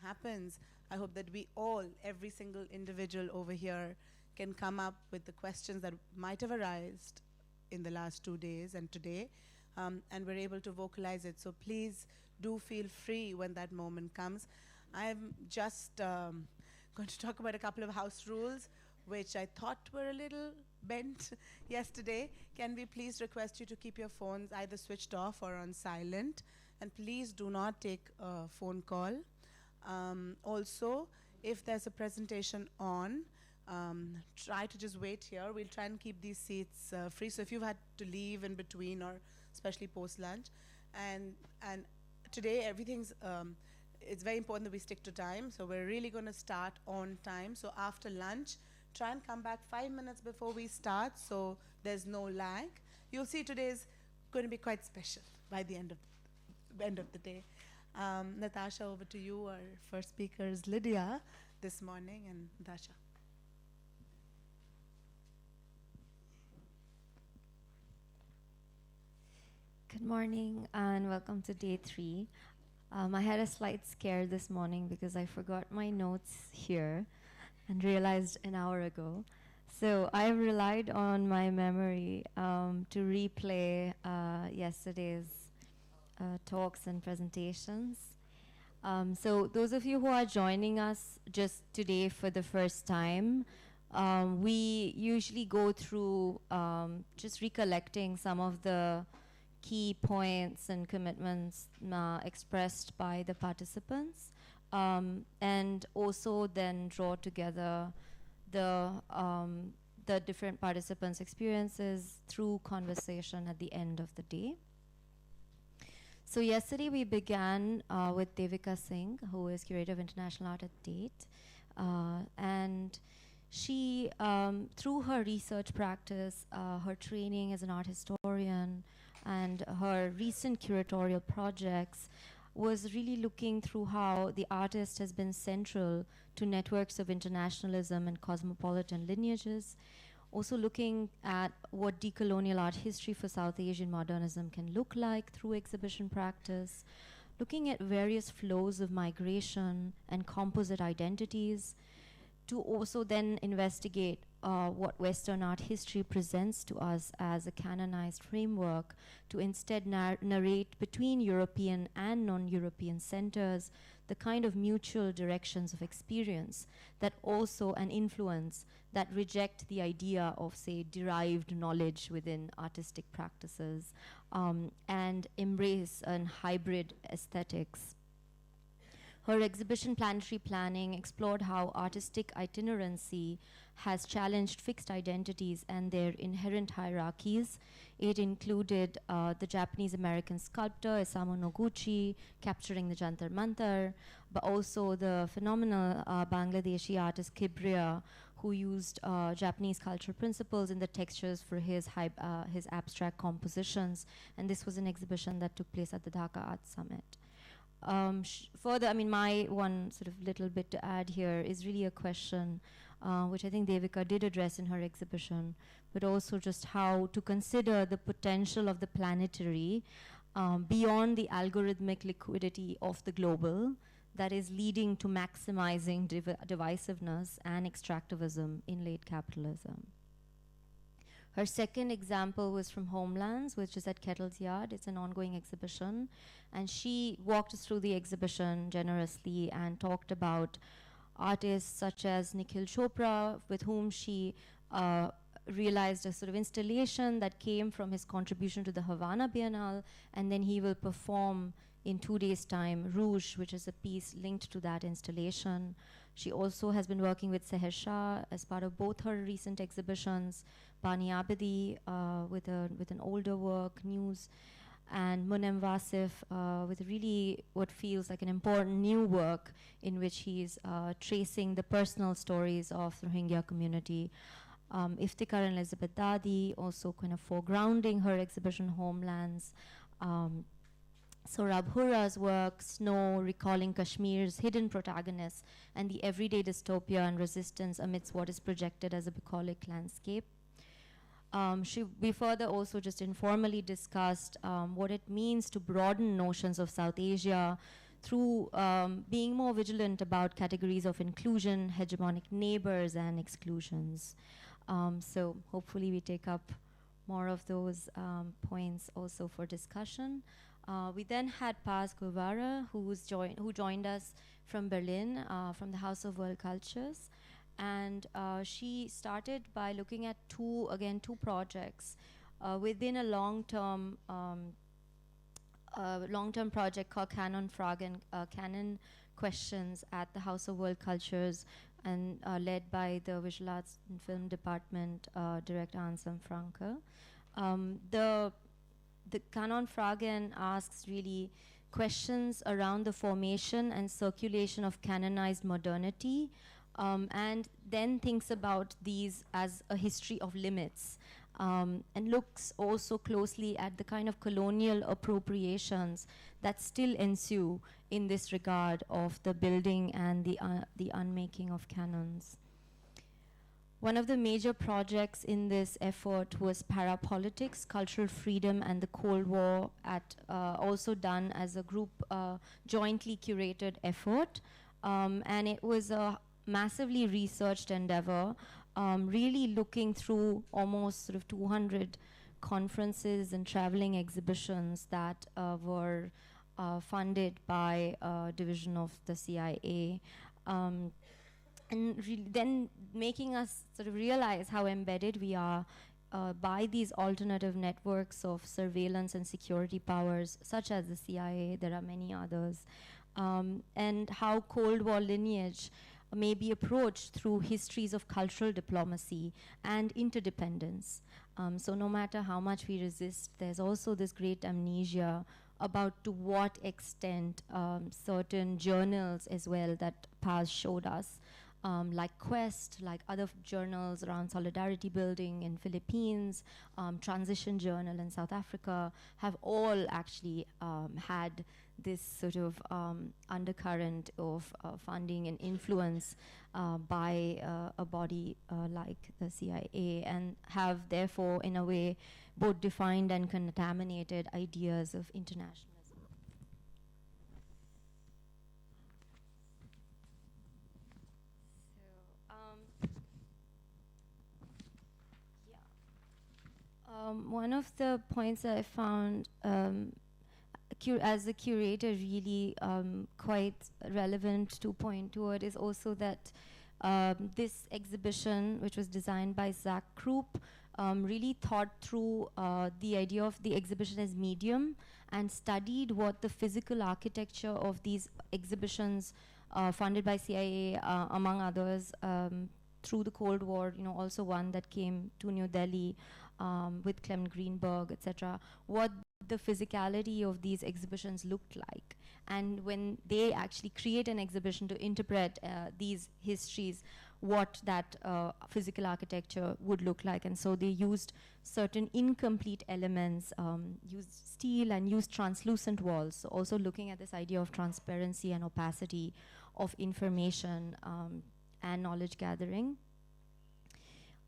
happens, I hope that we all, every single individual over here, can come up with the questions that might have arisen in the last 2 days and today, and we're able to vocalize it. So please do feel free when that moment comes. I'm just going to talk about a couple of house rules, which I thought were a little bent yesterday. Can we please request you to keep your phones either switched off or on silent? And please do not take a phone call. Also, if there's a presentation on, try to just wait here. We'll try and keep these seats free. So if you've had to leave in between, or especially post-lunch, and today everything's, it's very important that we stick to time. So we're really going to start on time. So after lunch, try and come back 5 minutes before we start, so there's no lag. You'll see today's going to be quite special by the end of the day. Natasha, over to you. Our first speaker is Lydia this morning, and Natasha. Good morning and welcome to day 3. I had a slight scare this morning because I forgot my notes here and realized an hour ago. So I relied on my memory to replay yesterday's talks and presentations. So those of you who are joining us just today for the first time, we usually go through just recollecting some of the key points and commitments expressed by the participants, and also then draw together the different participants' experiences through conversation at the end of the day. So yesterday we began with Devika Singh, who is Curator of International Art at Tate, and she, through her research practice, her training as an art historian, and her recent curatorial projects, was really looking through how the artist has been central to networks of internationalism and cosmopolitan lineages, also looking at what decolonial art history for South Asian modernism can look like through exhibition practice, looking at various flows of migration and composite identities, to also then investigate what Western art history presents to us as a canonized framework, to instead narrate between European and non-European centers the kind of mutual directions of experience that also an influence that reject the idea of, say, derived knowledge within artistic practices, and embrace an hybrid aesthetics. Her exhibition Planetary Planning explored how artistic itinerancy has challenged fixed identities and their inherent hierarchies. It included the Japanese-American sculptor Isamu Noguchi capturing the Jantar Mantar, but also the phenomenal Bangladeshi artist Kibriya, who used Japanese cultural principles in the textures for his abstract compositions. And this was an exhibition that took place at the Dhaka Art Summit. Further, I mean, my one sort of little bit to add here is really a question which I think Devika did address in her exhibition, but also just how to consider the potential of the planetary beyond the algorithmic liquidity of the global that is leading to maximizing divisiveness and extractivism in late capitalism. Her second example was from Homelands, which is at Kettle's Yard. It's an ongoing exhibition. And she walked us through the exhibition generously and talked about artists such as Nikhil Chopra, with whom she realized a sort of installation that came from his contribution to the Havana Biennale, and then he will perform in 2 days' time Rouge, which is a piece linked to that installation. She also has been working with Seher Shah as part of both her recent exhibitions, Bani Abedi with an older work, News, and Munem Wasif with really what feels like an important new work in which he's tracing the personal stories of the Rohingya community. Iftikhar and Elizabeth Dadi also kind of foregrounding her exhibition Homelands. Sohrab Hurra's work, Snow, recalling Kashmir's hidden protagonists and the everyday dystopia and resistance amidst what is projected as a bucolic landscape. We further also just informally discussed what it means to broaden notions of South Asia through being more vigilant about categories of inclusion, hegemonic neighbors, and exclusions. So hopefully we take up more of those points also for discussion. We then had Paz Guevara, who joined us from Berlin, from the House of World Cultures. And she started by looking at two projects within a long-term project called Canon Fragen, Canon Questions at the House of World Cultures, and led by the Visual Arts and Film Department Director Anselm Franke. The Canon Fragen asks really questions around the formation and circulation of canonized modernity, and then thinks about these as a history of limits, and looks also closely at the kind of colonial appropriations that still ensue in this regard of the building and the unmaking of canons. One of the major projects in this effort was Parapolitics, Cultural Freedom and the Cold War, also done as a group jointly curated effort. And it was a massively researched endeavor, really looking through almost sort of 200 conferences and traveling exhibitions that were funded by a division of the CIA. And then making us sort of realize how embedded we are by these alternative networks of surveillance and security powers, such as the CIA. There are many others. And how Cold War lineage may be approached through histories of cultural diplomacy and interdependence. So no matter how much we resist, there's also this great amnesia about to what extent certain journals as well that Paz showed us, like Quest, like other journals around solidarity building in Philippines, Transition Journal in South Africa, have all actually had this sort of undercurrent of funding and influence by a body like the CIA, and have therefore, in a way, both defined and contaminated ideas of internationalism. One of the points that I found as a curator really quite relevant to point toward is also that this exhibition, which was designed by Zach Krupp, really thought through the idea of the exhibition as medium and studied what the physical architecture of these exhibitions funded by CIA, among others, through the Cold War, also one that came to New Delhi with Clement Greenberg, etc., what the physicality of these exhibitions looked like. And when they actually create an exhibition to interpret these histories, what that physical architecture would look like. And so they used certain incomplete elements, used steel and used translucent walls, so also looking at this idea of transparency and opacity of information and knowledge gathering.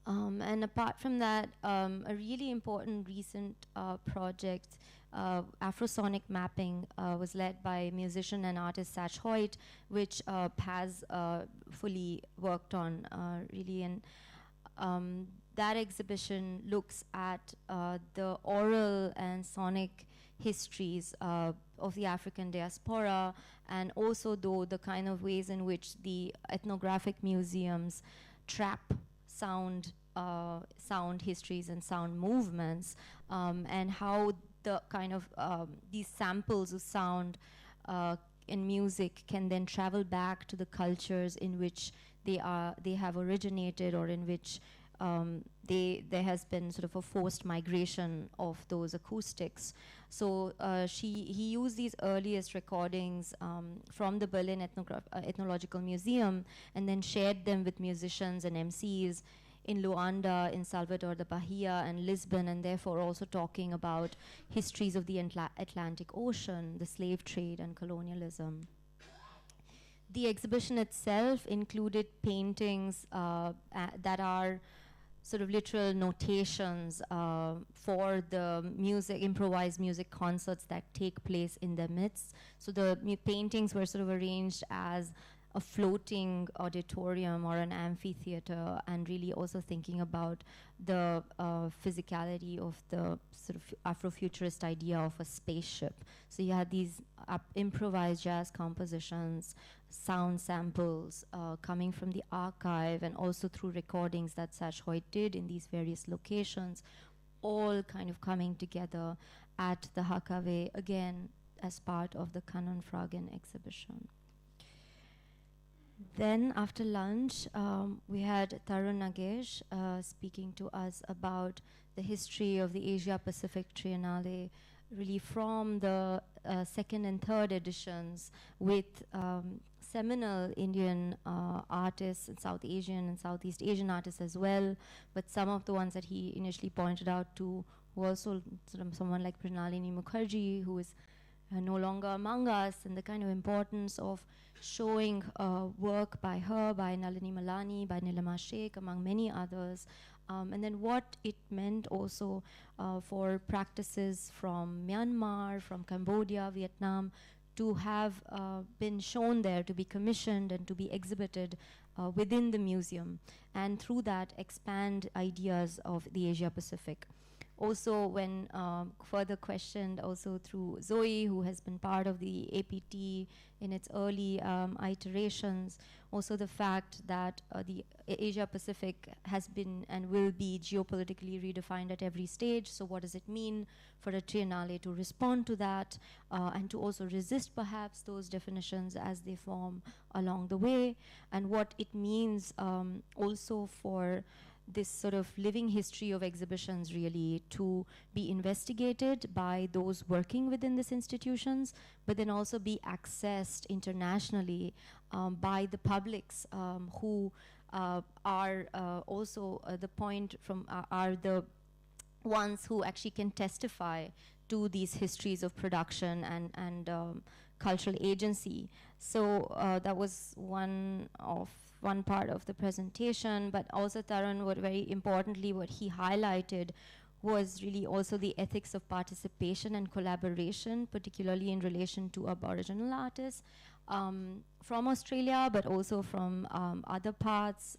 And apart from that, a really important recent project, Afrosonic Mapping, was led by musician and artist Satch Hoyt, which Paz fully worked on, really. And that exhibition looks at the oral and sonic histories of the African diaspora, and also the kind of ways in which the ethnographic museums trap sound histories and sound movements, and how the kind of these samples of sound in music can then travel back to the cultures in which they have originated, or in which there has been sort of a forced migration of those acoustics. So he used these earliest recordings from the Berlin Ethnological Museum, and then shared them with musicians and MCs in Luanda, in Salvador de Bahia, and Lisbon, and therefore also talking about histories of the Atlantic Ocean, the slave trade, and colonialism. The exhibition itself included paintings that are sort of literal notations for the music, improvised music concerts that take place in their midst. So the paintings were sort of arranged as a floating auditorium or an amphitheater, and really also thinking about the physicality of the sort of Afrofuturist idea of a spaceship. So you had these improvised jazz compositions, sound samples coming from the archive, and also through recordings that Satchhoy did in these various locations, all kind of coming together at the Hakave, again, as part of the Kanon Fragen exhibition. Then after lunch, we had Tarun Nagesh speaking to us about the history of the Asia Pacific Triennale, really from the second and third editions, with seminal Indian artists and South Asian and Southeast Asian artists as well, but some of the ones that he initially pointed out to were also someone like Pranalini Mukherjee, who is no longer among us, and the kind of importance of showing work by her, by Nalini Malani, by Nilima Sheikh, among many others, and then what it meant also for practices from Myanmar, from Cambodia, Vietnam, to have been shown there, to be commissioned and to be exhibited within the museum, and through that expand ideas of the Asia Pacific. Also, when further questioned also through Zoe, who has been part of the APT in its early iterations, also the fact that the Asia Pacific has been and will be geopolitically redefined at every stage. So what does it mean for a Triennale to respond to that and to also resist perhaps those definitions as they form along the way, and what it means also for this sort of living history of exhibitions really to be investigated by those working within these institutions, but then also be accessed internationally by the publics who are also the point from are the ones who actually can testify to these histories of production and cultural agency. So that was one part of the presentation, but also Tarun, what very importantly, what he highlighted was really also the ethics of participation and collaboration, particularly in relation to Aboriginal artists from Australia, but also from other parts,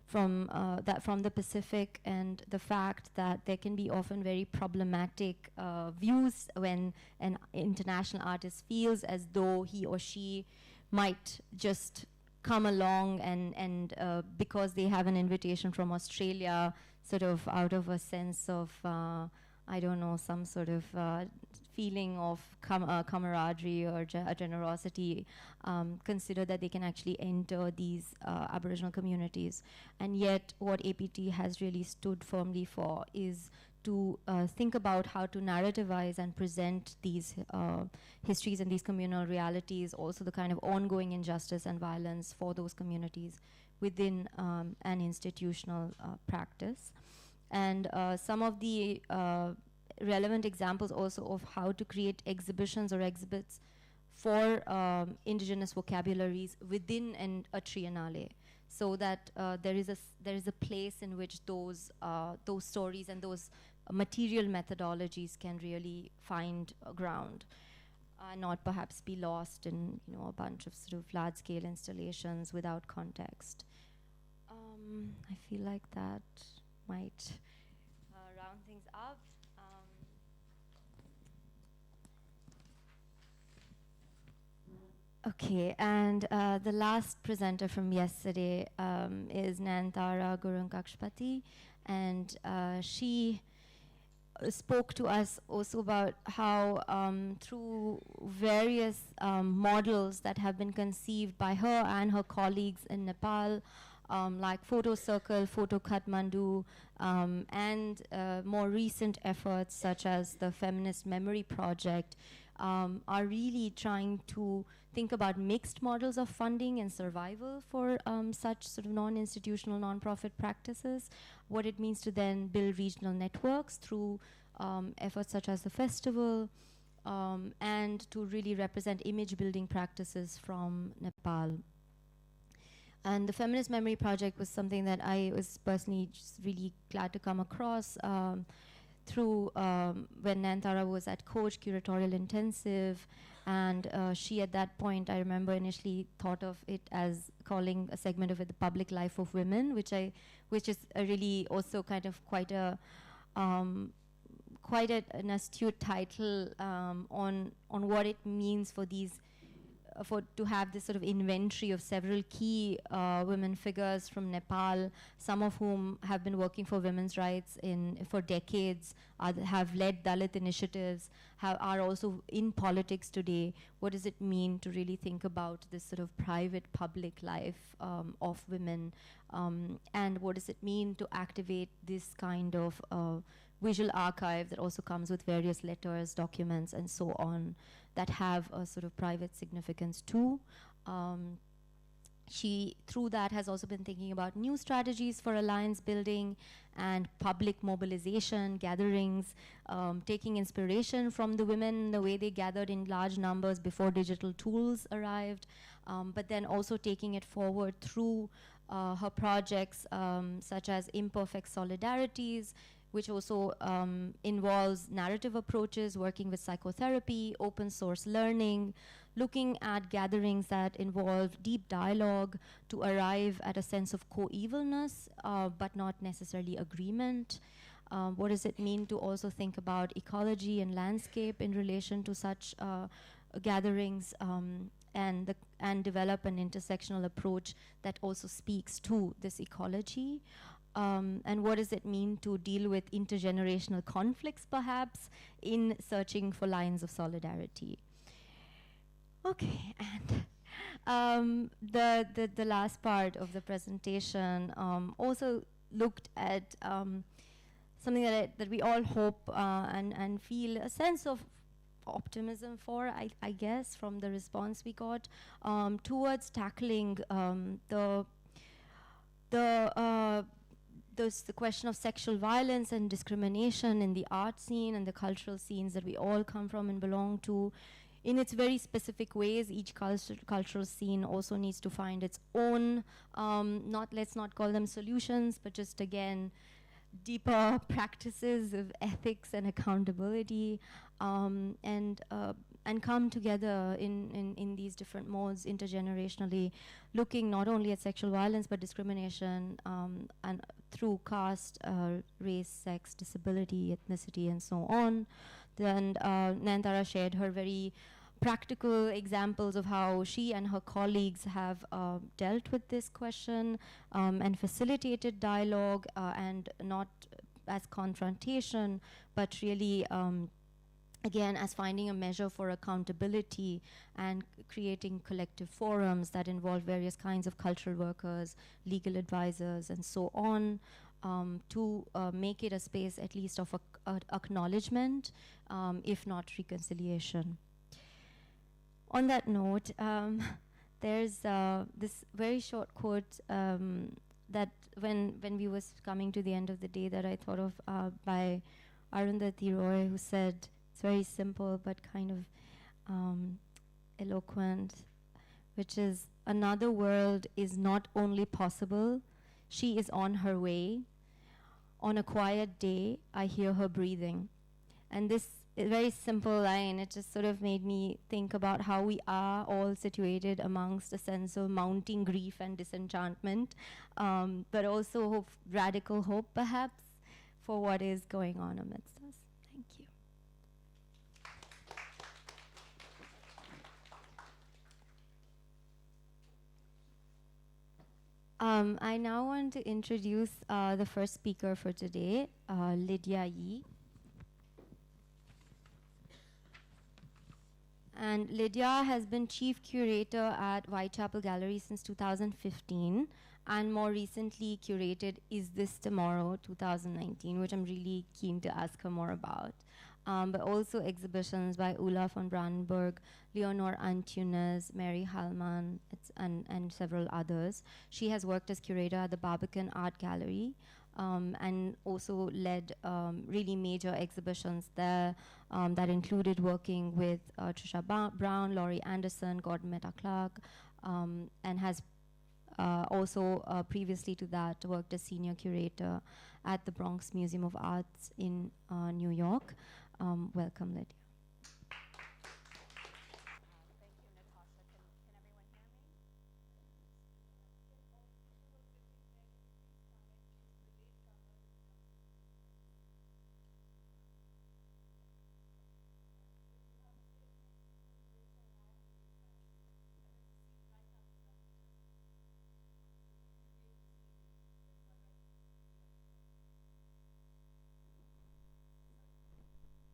from the Pacific, and the fact that there can be often very problematic views when an international artist feels as though he or she might just come along and because they have an invitation from Australia, sort of out of a sense of, I don't know, some sort of feeling of camaraderie or generosity, consider that they can actually enter these Aboriginal communities. And yet what APT has really stood firmly for is to think about how to narrativize and present these histories and these communal realities, also the kind of ongoing injustice and violence for those communities within an institutional practice. And some of the relevant examples also of how to create exhibitions or exhibits for indigenous vocabularies within a triennale, so that there is a place in which those stories and those material methodologies can really find ground, not perhaps be lost in a bunch of sort of large-scale installations without context. I feel like that might round things up. Okay, and the last presenter from yesterday is Nayantara Gurung-Kakshpati, and she spoke to us also about how through various models that have been conceived by her and her colleagues in Nepal, like Photo Circle, Photo Kathmandu, and more recent efforts such as the Feminist Memory Project, are really trying to think about mixed models of funding and survival for such sort of non-institutional, non-profit practices, what it means to then build regional networks through efforts such as the festival, and to really represent image building practices from Nepal. And the Feminist Memory Project was something that I was personally just really glad to come across through when Nayantara was at Coach Curatorial Intensive, and she at that point, I remember initially thought of it as calling a segment of it the public life of women, which is a really also kind of quite an astute title on what it means for these to have this sort of inventory of several key women figures from Nepal, some of whom have been working for women's rights for decades, have led Dalit initiatives, are also in politics today. What does it mean to really think about this sort of private public life of women? And what does it mean to activate this kind of visual archive that also comes with various letters, documents, and so on, that have a sort of private significance too. She, through that, has also been thinking about new strategies for alliance building and public mobilization, gatherings, taking inspiration from the women, the way they gathered in large numbers before digital tools arrived, but then also taking it forward through her projects such as Imperfect Solidarities, which also involves narrative approaches, working with psychotherapy, open source learning, looking at gatherings that involve deep dialogue to arrive at a sense of co-evilness, but not necessarily agreement. What does it mean to also think about ecology and landscape in relation to such gatherings, and develop an intersectional approach that also speaks to this ecology? And what does it mean to deal with intergenerational conflicts, perhaps, in searching for lines of solidarity? Okay, and the last part of the presentation also looked at something that we all hope and feel a sense of optimism for, I guess, from the response we got, towards tackling the question of sexual violence and discrimination in the art scene and the cultural scenes that we all come from and belong to, in its very specific ways. Each cultural scene also needs to find its own, let's not call them solutions, but just again, deeper practices of ethics and accountability, and come together in these different modes intergenerationally, looking not only at sexual violence but discrimination and through caste, race, sex, disability, ethnicity, and so on. Then Nayantara shared her very practical examples of how she and her colleagues have dealt with this question and facilitated dialogue, and not as confrontation, but really again, as finding a measure for accountability and creating collective forums that involve various kinds of cultural workers, legal advisors, and so on, to make it a space at least of acknowledgement, if not reconciliation. On that note, there's this very short quote that when we was coming to the end of the day that I thought of by Arundhati Roy, who said, it's very simple but kind of eloquent, which is, another world is not only possible, she is on her way. On a quiet day, I hear her breathing. And this very simple line, it just sort of made me think about how we are all situated amongst a sense of mounting grief and disenchantment, but also radical hope, perhaps, for what is going on amidst us. Thank you. I now want to introduce the first speaker for today, Lydia Yee. And Lydia has been chief curator at Whitechapel Gallery since 2015, and more recently curated Is This Tomorrow 2019, which I'm really keen to ask her more about. But also exhibitions by Ulla von Brandenburg, Leonor Antunes, Mary Hallman, and several others. She has worked as curator at the Barbican Art Gallery, and also led really major exhibitions there that included working with Trisha Brown, Laurie Anderson, Gordon Meta Clark, and has also previously to that worked as senior curator at the Bronx Museum of Arts in New York. Welcome, Lydia. Thank you, Natasha. Can everyone hear me?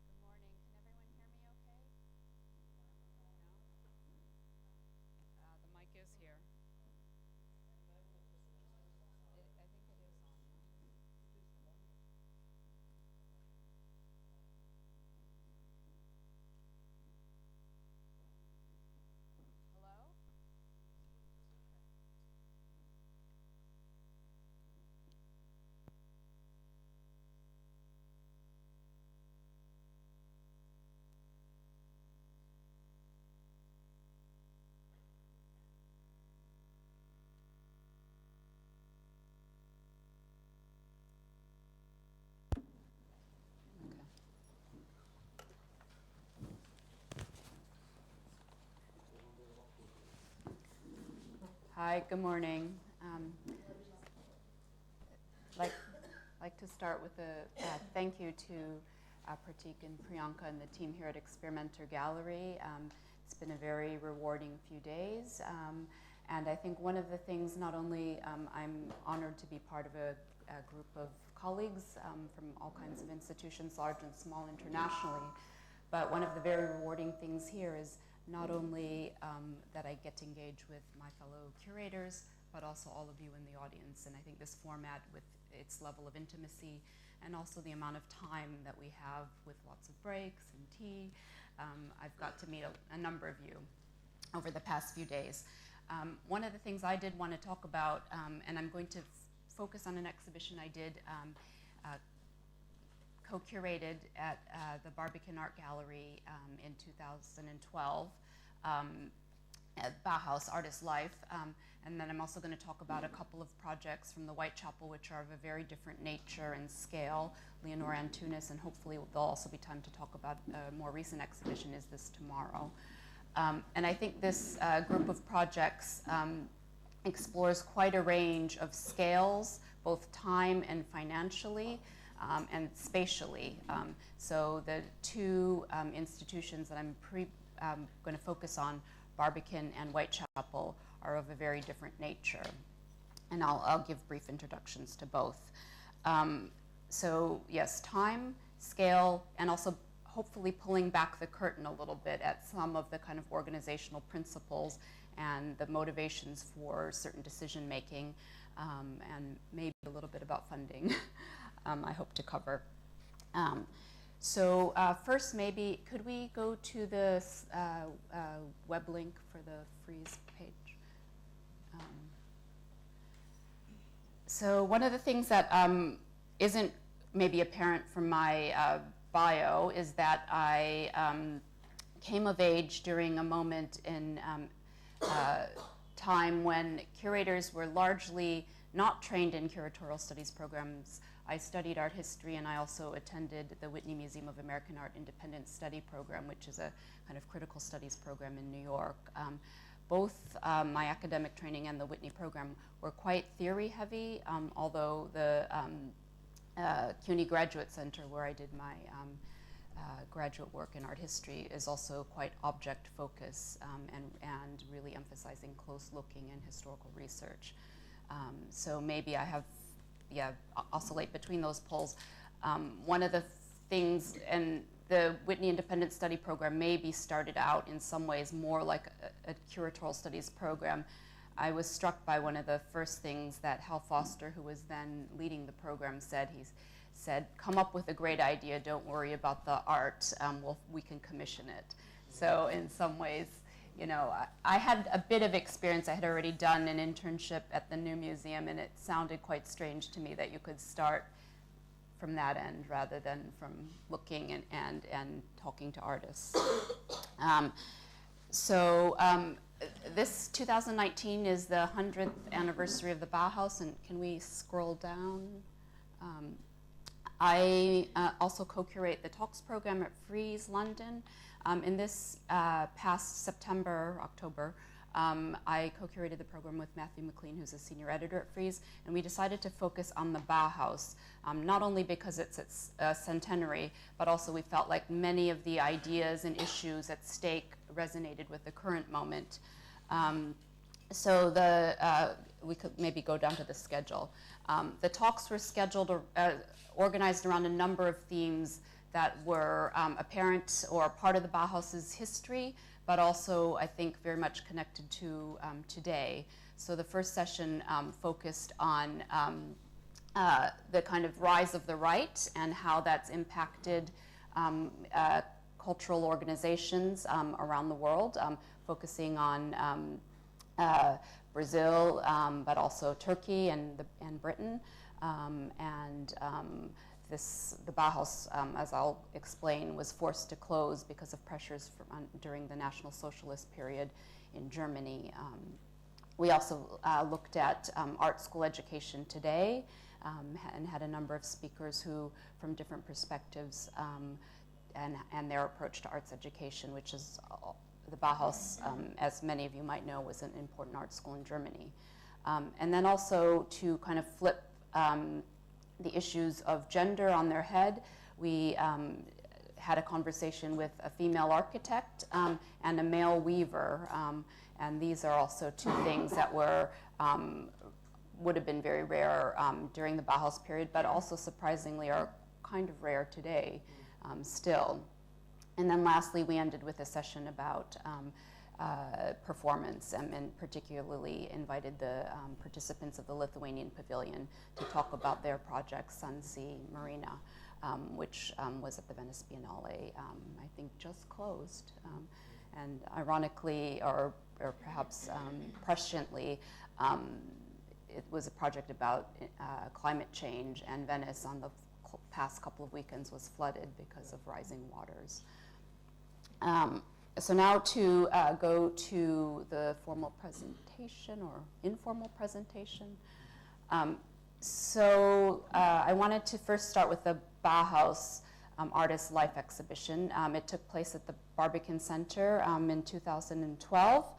Good morning. Can everyone hear me okay? No? The mic is here. I think it is on. Hello? Okay. Hi, good morning. Like to start with a thank you to Pratik and Priyanka and the team here at Experimenter Gallery. It's been a very rewarding few days. And I think one of the things, not only I'm honored to be part of a group of colleagues from all kinds of institutions, large and small internationally, but one of the very rewarding things here is not only that I get to engage with my fellow curators, but also all of you in the audience. And I think this format, with its level of intimacy and also the amount of time that we have with lots of breaks and tea, I've got to meet a number of you over the past few days. One of the things I did want to talk about, and I'm going to focus on an exhibition I did co-curated at the Barbican Art Gallery in 2012, at Bauhaus Artist Life. And then I'm also going to talk about a couple of projects from the Whitechapel, which are of a very different nature and scale, Leonora Antunes, and hopefully there'll also be time to talk about a more recent exhibition, Is This Tomorrow? And I think this group of projects explores quite a range of scales, both time and financially, and spatially. So the two institutions that I'm going to focus on, Barbican and Whitechapel, are of a very different nature. And I'll give brief introductions to both. So yes, time, scale, and also hopefully pulling back the curtain a little bit at some of the kind of organizational principles and the motivations for certain decision making, and maybe a little bit about funding. I hope to cover. So first, maybe could we go to the web link for the Frieze page? So one of the things that isn't maybe apparent from my bio is that I came of age during a moment in time when curators were largely not trained in curatorial studies programs. I studied art history, and I also attended the Whitney Museum of American Art Independent Study Program, which is a kind of critical studies program in New York. Both my academic training and the Whitney program were quite theory heavy, although the CUNY Graduate Center, where I did my graduate work in art history, is also quite object focused and really emphasizing close looking and historical research. So maybe I have, oscillate between those poles. One of the things, and the Whitney Independent Study Program maybe started out in some ways more like a curatorial studies program. I was struck by one of the first things that Hal Foster, who was then leading the program, said. He said, "Come up with a great idea, don't worry about the art, we can commission it." So in some ways, you know, I had a bit of experience. I had already done an internship at the New Museum, and it sounded quite strange to me that you could start from that end rather than from looking and talking to artists. This 2019 is the 100th anniversary of the Bauhaus, and can we scroll down? I also co-curate the talks program at Frieze London. In this past October, I co-curated the program with Matthew McLean, who's a senior editor at Frieze, and we decided to focus on the Bauhaus, not only because it's its centenary, but also we felt like many of the ideas and issues at stake resonated with the current moment. So we could maybe go down to the schedule. The talks were scheduled, organized around a number of themes that were apparent or part of the Bauhaus's history, but also, I think, very much connected to today. So the first session focused on the kind of rise of the right and how that's impacted cultural organizations around the world, focusing on Brazil, but also Turkey and Britain. The Bauhaus, as I'll explain, was forced to close because of pressures during the National Socialist period in Germany. We also looked at art school education today and had a number of speakers who, from different perspectives, and their approach to arts education, which is the Bauhaus, as many of you might know, was an important art school in Germany. And then also to kind of flip the issues of gender on their head, we had a conversation with a female architect and a male weaver. And these are also two things that would have been very rare during the Bauhaus period, but also surprisingly are kind of rare today still. And then lastly, we ended with a session about performance, and particularly invited the participants of the Lithuanian Pavilion to talk about their project, Sun Sea Marina, which was at the Venice Biennale, I think just closed. And ironically, or perhaps presciently, it was a project about climate change, and Venice on the past couple of weekends was flooded because of rising waters. So now to go to the formal presentation or informal presentation. I wanted to first start with the Bauhaus Artist Life exhibition. It took place at the Barbican Center in 2012.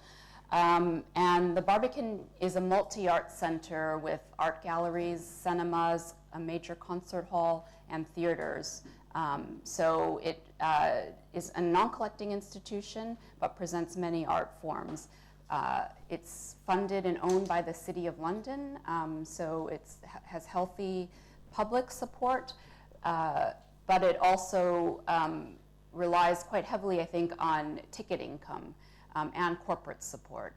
And the Barbican is a multi-art center with art galleries, cinemas, a major concert hall, and theaters. So it is a non-collecting institution, but presents many art forms. It's funded and owned by the City of London, so it has healthy public support, but it also relies quite heavily, I think, on ticket income and corporate support.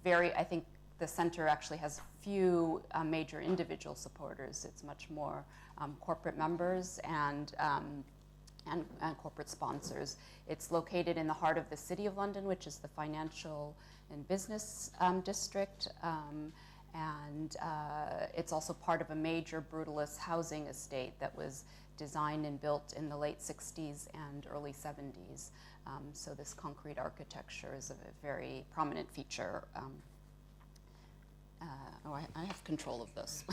I think the center actually has few major individual supporters. It's much more corporate members and corporate sponsors. It's located in the heart of the City of London, which is the financial and business district, and it's also part of a major brutalist housing estate that was designed and built in the late 60s and early 70s. So this concrete architecture is a very prominent feature. I have control of this.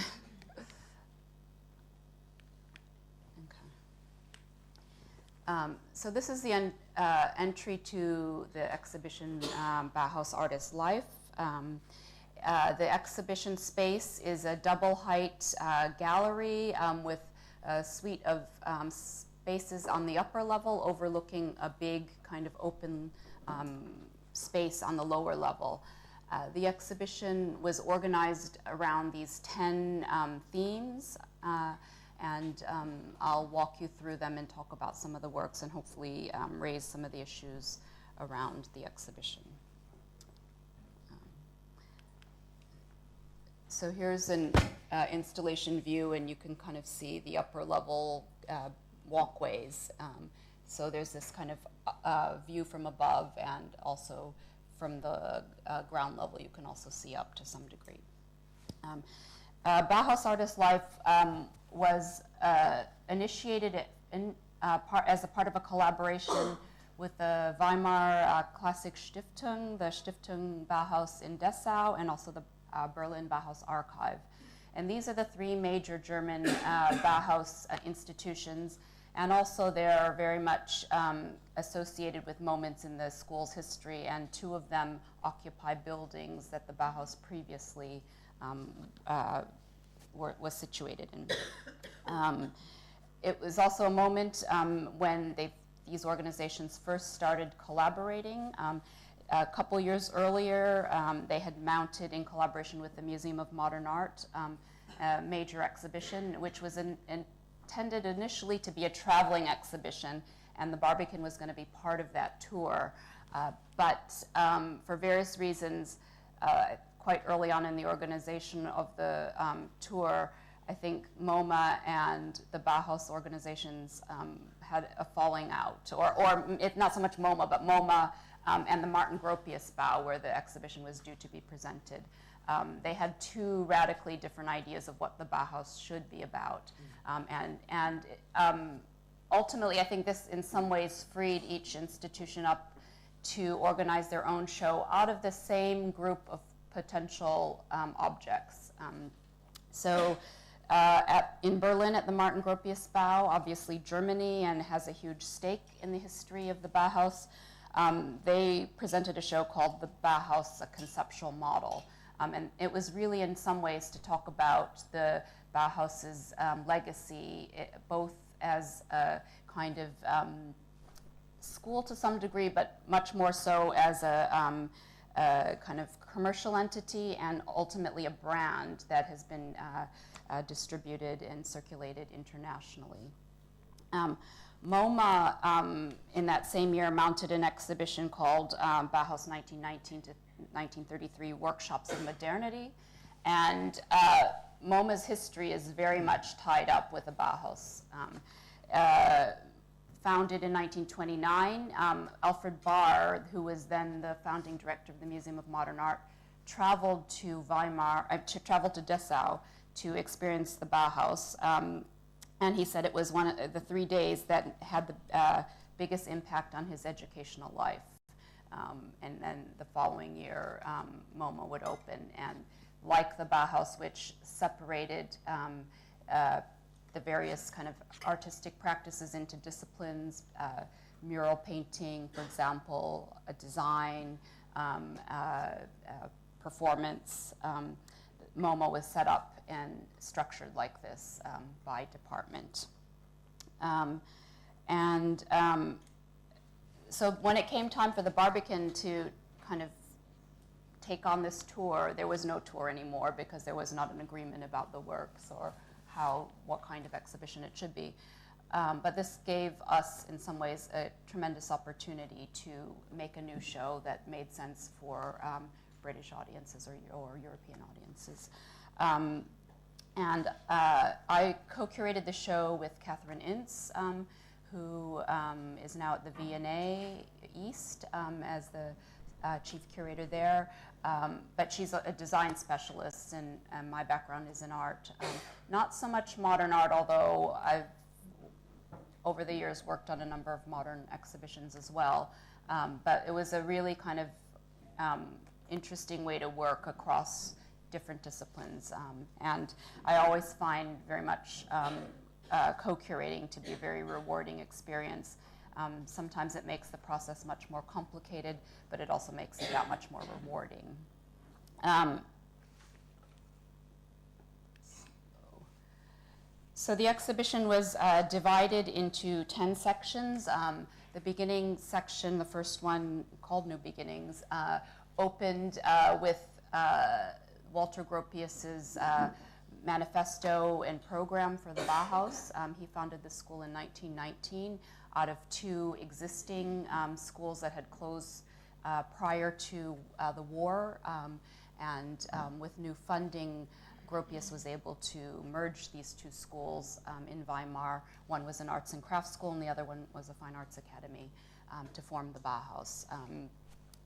So this is the entry to the exhibition Bauhaus Artist Life. The exhibition space is a double-height gallery with a suite of spaces on the upper level overlooking a big kind of open space on the lower level. The exhibition was organized around these 10 themes, and I'll walk you through them and talk about some of the works and hopefully raise some of the issues around the exhibition. So here's an installation view, and you can kind of see the upper level walkways. So there's this kind of view from above, and also from the ground level you can also see up to some degree. Bauhaus Artist Life was initiated as a part of a collaboration with the Weimar Klassik Stiftung, the Stiftung Bauhaus in Dessau, and also the Berlin Bauhaus Archive. And these are the three major German Bauhaus institutions, and also they're very much associated with moments in the school's history, and two of them occupy buildings that the Bauhaus previously was situated in. It was also a moment when these organizations first started collaborating. A couple years earlier, they had mounted, in collaboration with the Museum of Modern Art, a major exhibition, which was intended initially to be a traveling exhibition, and the Barbican was going to be part of that tour. But for various reasons, quite early on in the organization of the tour, I think MoMA and the Bauhaus organizations had a falling out, or if not so much MoMA, but MoMA and the Martin Gropius Bau, where the exhibition was due to be presented. They had two radically different ideas of what the Bauhaus should be about. And ultimately, I think this in some ways freed each institution up to organize their own show out of the same group of potential objects. In Berlin at the Martin Gropius Bau, obviously Germany, and has a huge stake in the history of the Bauhaus, they presented a show called The Bauhaus, a Conceptual Model. And it was really in some ways to talk about the Bauhaus's legacy, both as a kind of school to some degree, but much more so as a kind of commercial entity, and ultimately a brand that has been distributed and circulated internationally. MoMA, in that same year, mounted an exhibition called Bauhaus 1919 to 1933 Workshops of Modernity. And MoMA's history is very much tied up with the Bauhaus. Founded in 1929, Alfred Barr, who was then the founding director of the Museum of Modern Art, traveled to traveled to Dessau to experience the Bauhaus. And he said it was one of the 3 days that had the biggest impact on his educational life. And then the following year, MoMA would open. And like the Bauhaus, which separated the various kind of artistic practices into disciplines, mural painting, for example, design, performance, MoMA was set up and structured like this by department. So when it came time for the Barbican to kind of take on this tour, there was no tour anymore because there was not an agreement about the works or what kind of exhibition it should be. But this gave us, in some ways, a tremendous opportunity to make a new show that made sense for British audiences or European audiences. I co-curated the show with Catherine Ince, who is now at the V&A East as the chief curator there. But she's a design specialist, and my background is in art. Not so much modern art, although I've, over the years, worked on a number of modern exhibitions as well. But it was a really kind of interesting way to work across different disciplines. And I always find very much co-curating to be a very rewarding experience. Sometimes it makes the process much more complicated, but it also makes it that much more rewarding. So the exhibition was divided into 10 sections. The beginning section, the first one called New Beginnings, opened with Walter Gropius's manifesto and program for the Bauhaus. He founded the school in 1919 out of two existing schools that had closed prior to the war. With new funding, Gropius was able to merge these two schools in Weimar. One was an arts and crafts school, and the other one was a fine arts academy to form the Bauhaus.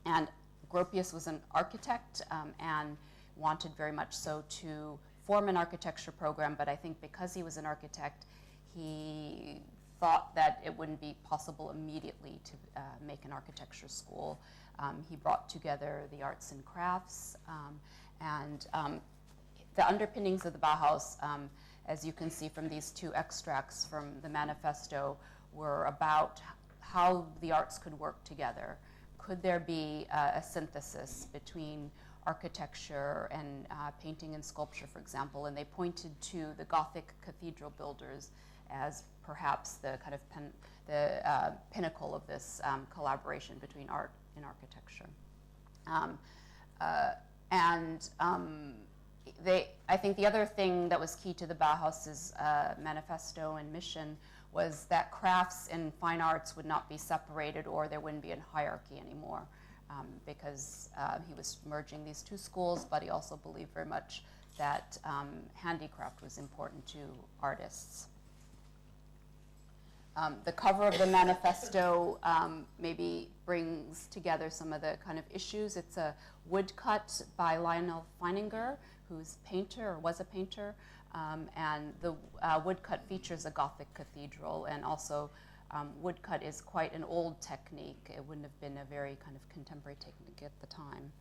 And Gropius was an architect and wanted very much so to form an architecture program, but I think because he was an architect, he thought that it wouldn't be possible immediately to make an architecture school. He brought together the arts and crafts, and the underpinnings of the Bauhaus, as you can see from these two extracts from the manifesto, were about how the arts could work together. Could there be a synthesis between architecture and painting and sculpture, for example? And they pointed to the Gothic cathedral builders as perhaps the kind of pinnacle of this collaboration between art and architecture. I think the other thing that was key to the Bauhaus's manifesto and mission was that crafts and fine arts would not be separated, or there wouldn't be a hierarchy anymore, because he was merging these two schools, but he also believed very much that handicraft was important to artists. The cover of the manifesto maybe brings together some of the kind of issues. It's a woodcut by Lionel Feininger, who's a painter, or was a painter, and the woodcut features a Gothic cathedral, and also woodcut is quite an old technique. It wouldn't have been a very kind of contemporary technique at the time.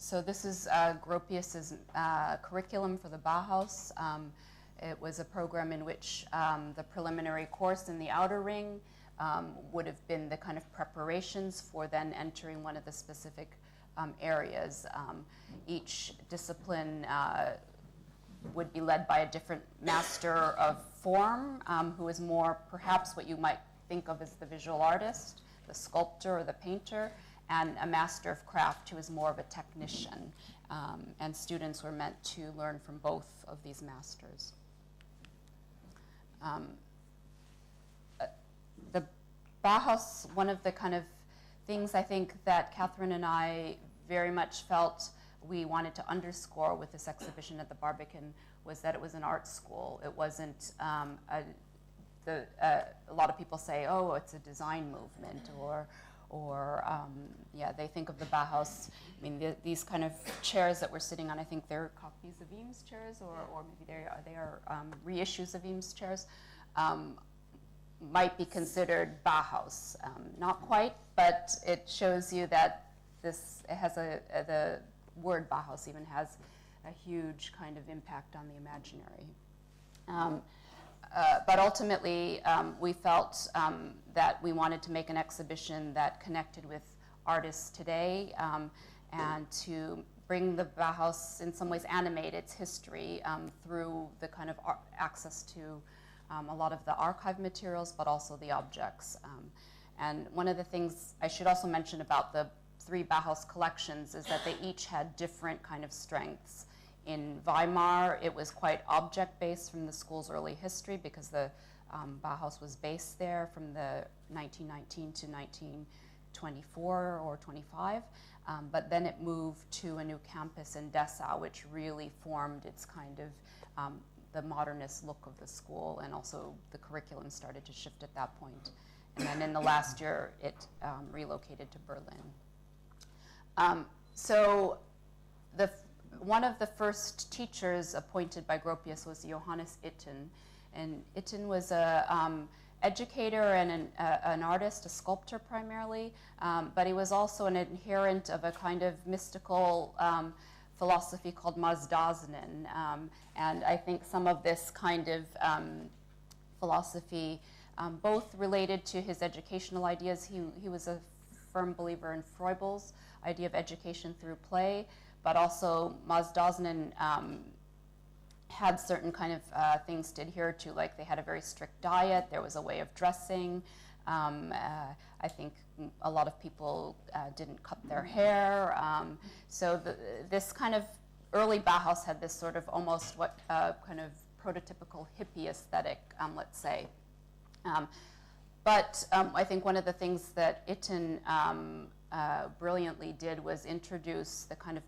So this is Gropius's curriculum for the Bauhaus. It was a program in which the preliminary course in the outer ring would have been the kind of preparations for then entering one of the specific areas. Each discipline would be led by a different master of form, who is more perhaps what you might think of as the visual artist, the sculptor or the painter, and a master of craft who is more of a technician. And students were meant to learn from both of these masters. The Bauhaus, one of the kind of things I think that Catherine and I very much felt we wanted to underscore with this exhibition at the Barbican was that it was an art school. It wasn't a lot of people say, oh, it's a design movement, or they think of the Bauhaus. I mean, these kind of chairs that we're sitting on, I think they're copies of Eames chairs, or maybe they are reissues of Eames chairs, might be considered Bauhaus. Not quite, but it shows you that it has the word Bauhaus even has a huge kind of impact on the imaginary. But ultimately, we felt that we wanted to make an exhibition that connected with artists today, and to bring the Bauhaus, in some ways, animate its history through the kind of access to a lot of the archive materials, but also the objects. And one of the things I should also mention about the three Bauhaus collections is that they each had different kind of strengths. In Weimar, it was quite object-based from the school's early history, because the Bauhaus was based there from the 1919 to 1924 or 25. But then it moved to a new campus in Dessau, which really formed its kind of the modernist look of the school, and also the curriculum started to shift at that point. And then in the last year, it relocated to Berlin. So one of the first teachers appointed by Gropius was Johannes Itten. And Itten was an educator and an artist, a sculptor primarily, but he was also an adherent of a kind of mystical philosophy called Mazdaznen. And I think some of this kind of philosophy, both related to his educational ideas. He was a firm believer in Froebel's idea of education through play, but also Mazdaznen had certain kind of things to adhere to, like they had a very strict diet, there was a way of dressing. I think a lot of people didn't cut their hair. So this kind of early Bauhaus had this sort of almost what kind of prototypical hippie aesthetic, let's say. But I think one of the things that Itten brilliantly did was introduce the kind of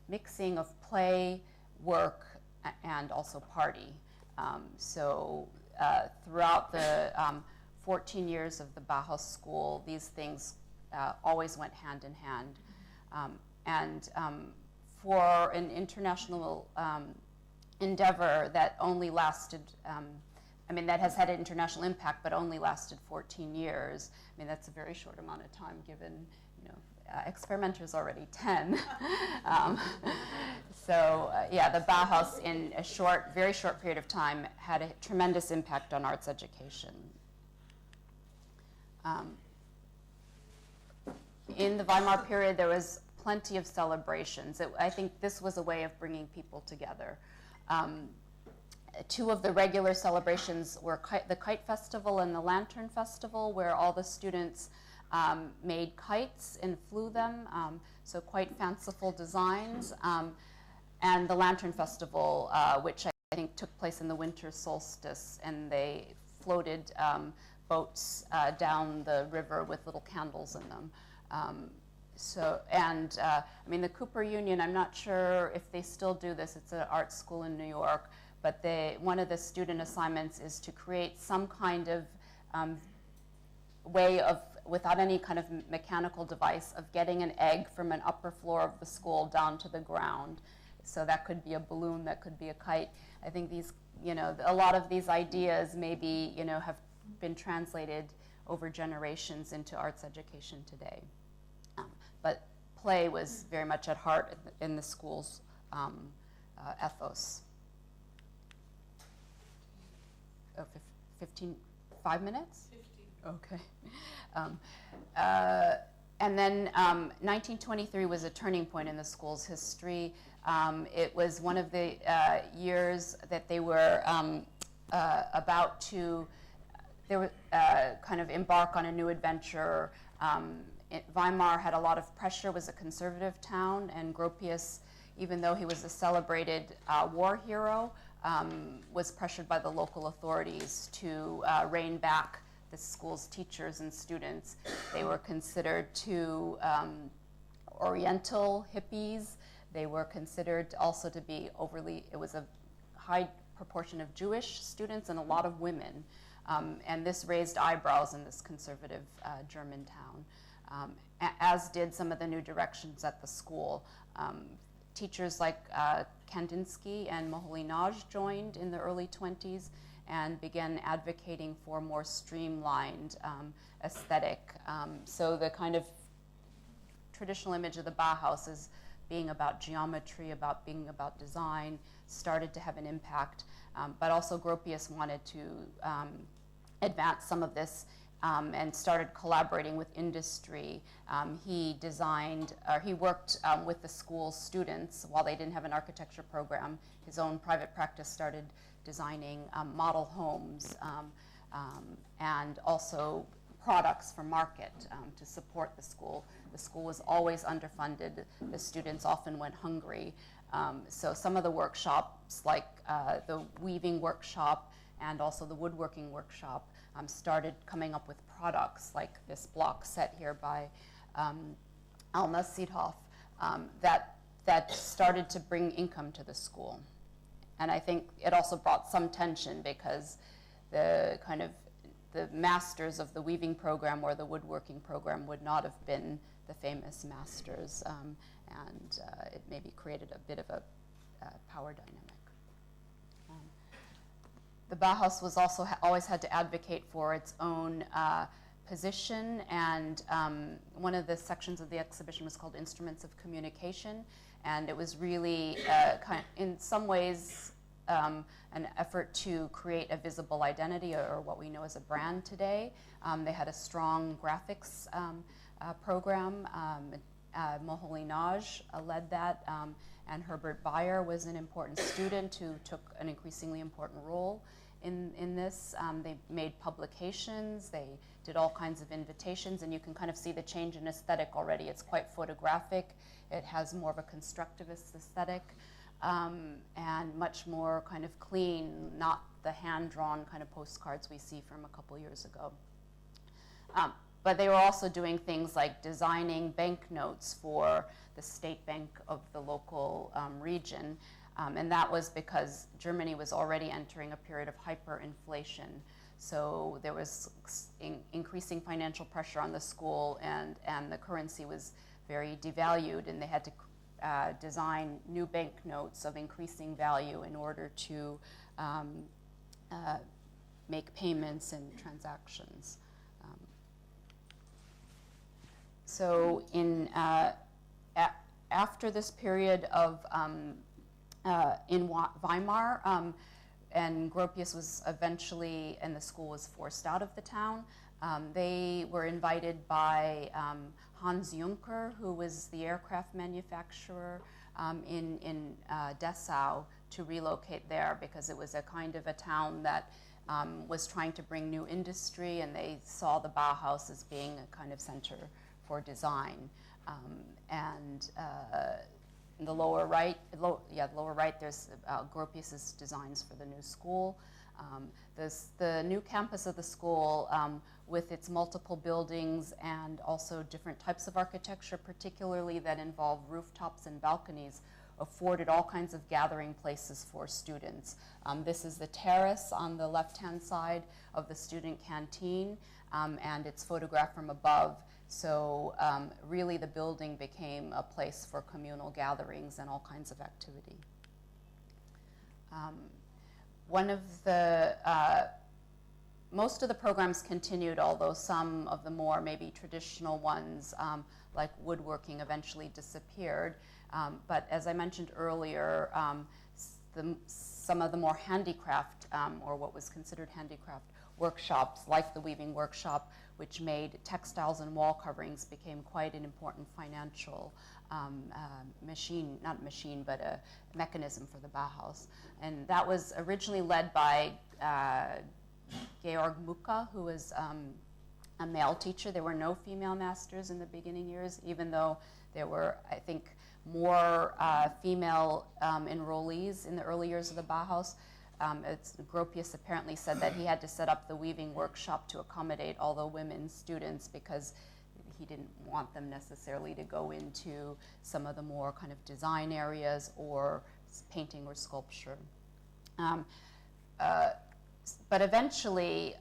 mixing of play, work, and also party. So throughout the 14 years of the Bauhaus school, these things always went hand in hand. And for an international endeavor that only lasted, that has had an international impact, but only lasted 14 years. I mean, that's a very short amount of time given, experimenter's already 10. The Bauhaus in a very short period of time had a tremendous impact on arts education. In the Weimar period, there was plenty of celebrations. I think this was a way of bringing people together. Two of the regular celebrations were the Kite Festival and the Lantern Festival, where all the students made kites and flew them, so quite fanciful designs. And the Lantern Festival, which I think took place in the winter solstice, and they floated boats down the river with little candles in them. The Cooper Union, I'm not sure if they still do this. It's an art school in New York, but one of the student assignments is to create some kind of way of, without any kind of mechanical device, of getting an egg from an upper floor of the school down to the ground. So that could be a balloon, that could be a kite. I think these, a lot of these ideas maybe, have been translated over generations into arts education today. But play was very much at heart in the school's ethos. 5 minutes? 15. Okay. And then 1923 was a turning point in the school's history. It was one of the years that they were about to kind of embark on a new adventure. Weimar had a lot of pressure, was a conservative town, and Gropius, even though he was a celebrated war hero, was pressured by the local authorities to rein back the school's teachers and students. They were considered too Oriental hippies. They were considered also to be it was a high proportion of Jewish students and a lot of women. And this raised eyebrows in this conservative German town, as did some of the new directions at the school. Teachers like Kandinsky and Moholy-Nagy joined in the early 20s and began advocating for more streamlined aesthetic. So the kind of traditional image of the Bauhaus as being about geometry, being about design, started to have an impact. But also Gropius wanted to advance some of this and started collaborating with industry. He worked with the school's students while they didn't have an architecture program. His own private practice started designing model homes and also products for market to support the school. The school was always underfunded. The students often went hungry. So some of the workshops, like the weaving workshop and also the woodworking workshop, started coming up with products like this block set here by Alma Seedhoff that started to bring income to the school. And I think it also brought some tension because the masters of the weaving program or the woodworking program would not have been the famous masters, and it maybe created a bit of a power dynamic. The Bauhaus was also always had to advocate for its own position, and one of the sections of the exhibition was called Instruments of Communication, and it was really in some ways an effort to create a visible identity, or what we know as a brand today. They had a strong graphics program. Moholy-Nagy led that, and Herbert Bayer was an important student who took an increasingly important role in this. They made publications, they did all kinds of invitations, and you can kind of see the change in aesthetic already. It's quite photographic, it has more of a constructivist aesthetic, and much more kind of clean, not the hand-drawn kind of postcards we see from a couple years ago. But they were also doing things like designing banknotes for the state bank of the local region. And that was because Germany was already entering a period of hyperinflation. So there was increasing financial pressure on the school, and the currency was very devalued, and they had to design new banknotes of increasing value in order to make payments and transactions. So after this period of in Weimar, and Gropius was eventually, and the school was forced out of the town. They were invited by Hans Juncker, who was the aircraft manufacturer in Dessau, to relocate there because it was a kind of a town that was trying to bring new industry, and they saw the Bauhaus as being a kind of center for design. In the lower right, there's Gropius's designs for the new school. The new campus of the school, with its multiple buildings and also different types of architecture, particularly that involve rooftops and balconies, afforded all kinds of gathering places for students. This is the terrace on the left-hand side of the student canteen, and it's photographed from above. So really the building became a place for communal gatherings and all kinds of activity. Most of the programs continued, although some of the more maybe traditional ones, like woodworking, eventually disappeared. But as I mentioned earlier, some of the more handicraft, or what was considered handicraft workshops, like the weaving workshop, which made textiles and wall coverings, became quite an important financial but a mechanism for the Bauhaus. And that was originally led by Georg Mucke, who was a male teacher. There were no female masters in the beginning years, even though there were, I think, more female enrollees in the early years of the Bauhaus. Gropius apparently said that he had to set up the weaving workshop to accommodate all the women students because he didn't want them necessarily to go into some of the more kind of design areas or painting or sculpture. But eventually,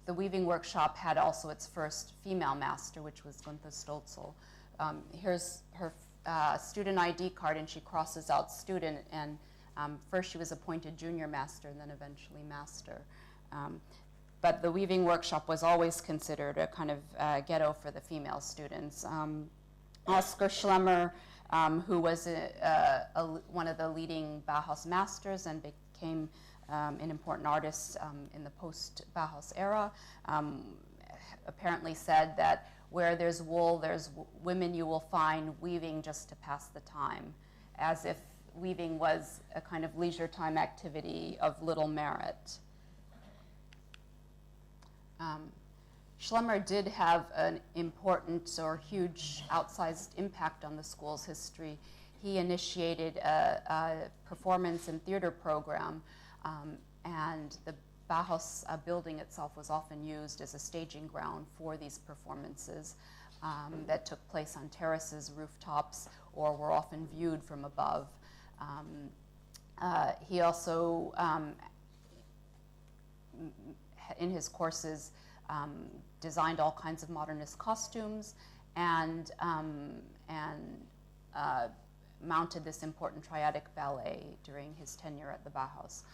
the weaving workshop had also its first female master, which was Gunther Stölzel. Here's her student ID card, and she crosses out student, and first she was appointed junior master and then eventually master. But the weaving workshop was always considered a kind of ghetto for the female students. Oskar Schlemmer, who was one of the leading Bauhaus masters and became an important artist in the post-Bauhaus era, apparently said that where there's wool, there's women you will find weaving just to pass the time, as if weaving was a kind of leisure time activity of little merit. Schlemmer did have an important or huge outsized impact on the school's history. He initiated a performance and theater program, and the Bauhaus building itself was often used as a staging ground for these performances that took place on terraces, rooftops, or were often viewed from above. He also, in his courses, designed all kinds of modernist costumes and mounted this important triadic ballet during his tenure at the Bauhaus.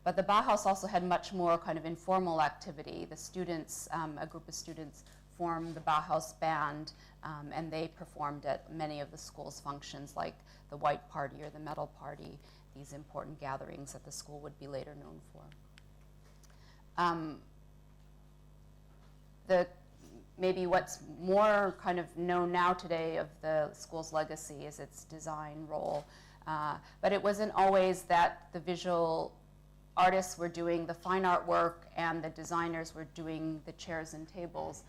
But the Bauhaus also had much more kind of informal activity. The students, a group of students, formed the Bauhaus Band, and they performed at many of the school's functions, like the White Party or the Metal Party, these important gatherings that the school would be later known for. Maybe what's more kind of known now today of the school's legacy is its design role. But it wasn't always that the visual artists were doing the fine art work and the designers were doing the chairs and tables.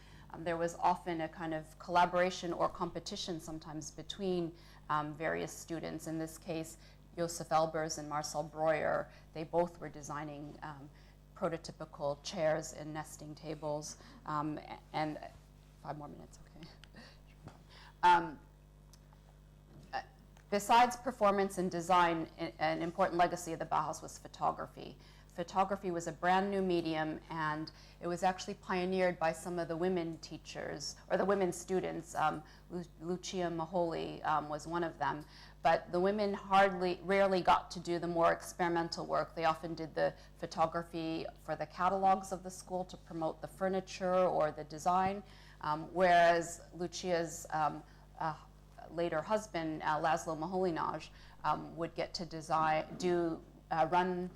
There was often a kind of collaboration or competition sometimes between various students. In this case, Josef Elbers and Marcel Breuer, they both were designing prototypical chairs and nesting tables. And 5 more minutes, okay. Besides performance and design, an important legacy of the Bauhaus was photography. photography was a brand new medium, and it was actually pioneered by some of the women teachers, or the women students. Lucia Maholi was one of them. But the women rarely got to do the more experimental work. They often did the photography for the catalogs of the school to promote the furniture or the design, whereas Lucia's later husband, Laszlo Moholy-Nagy, would get to run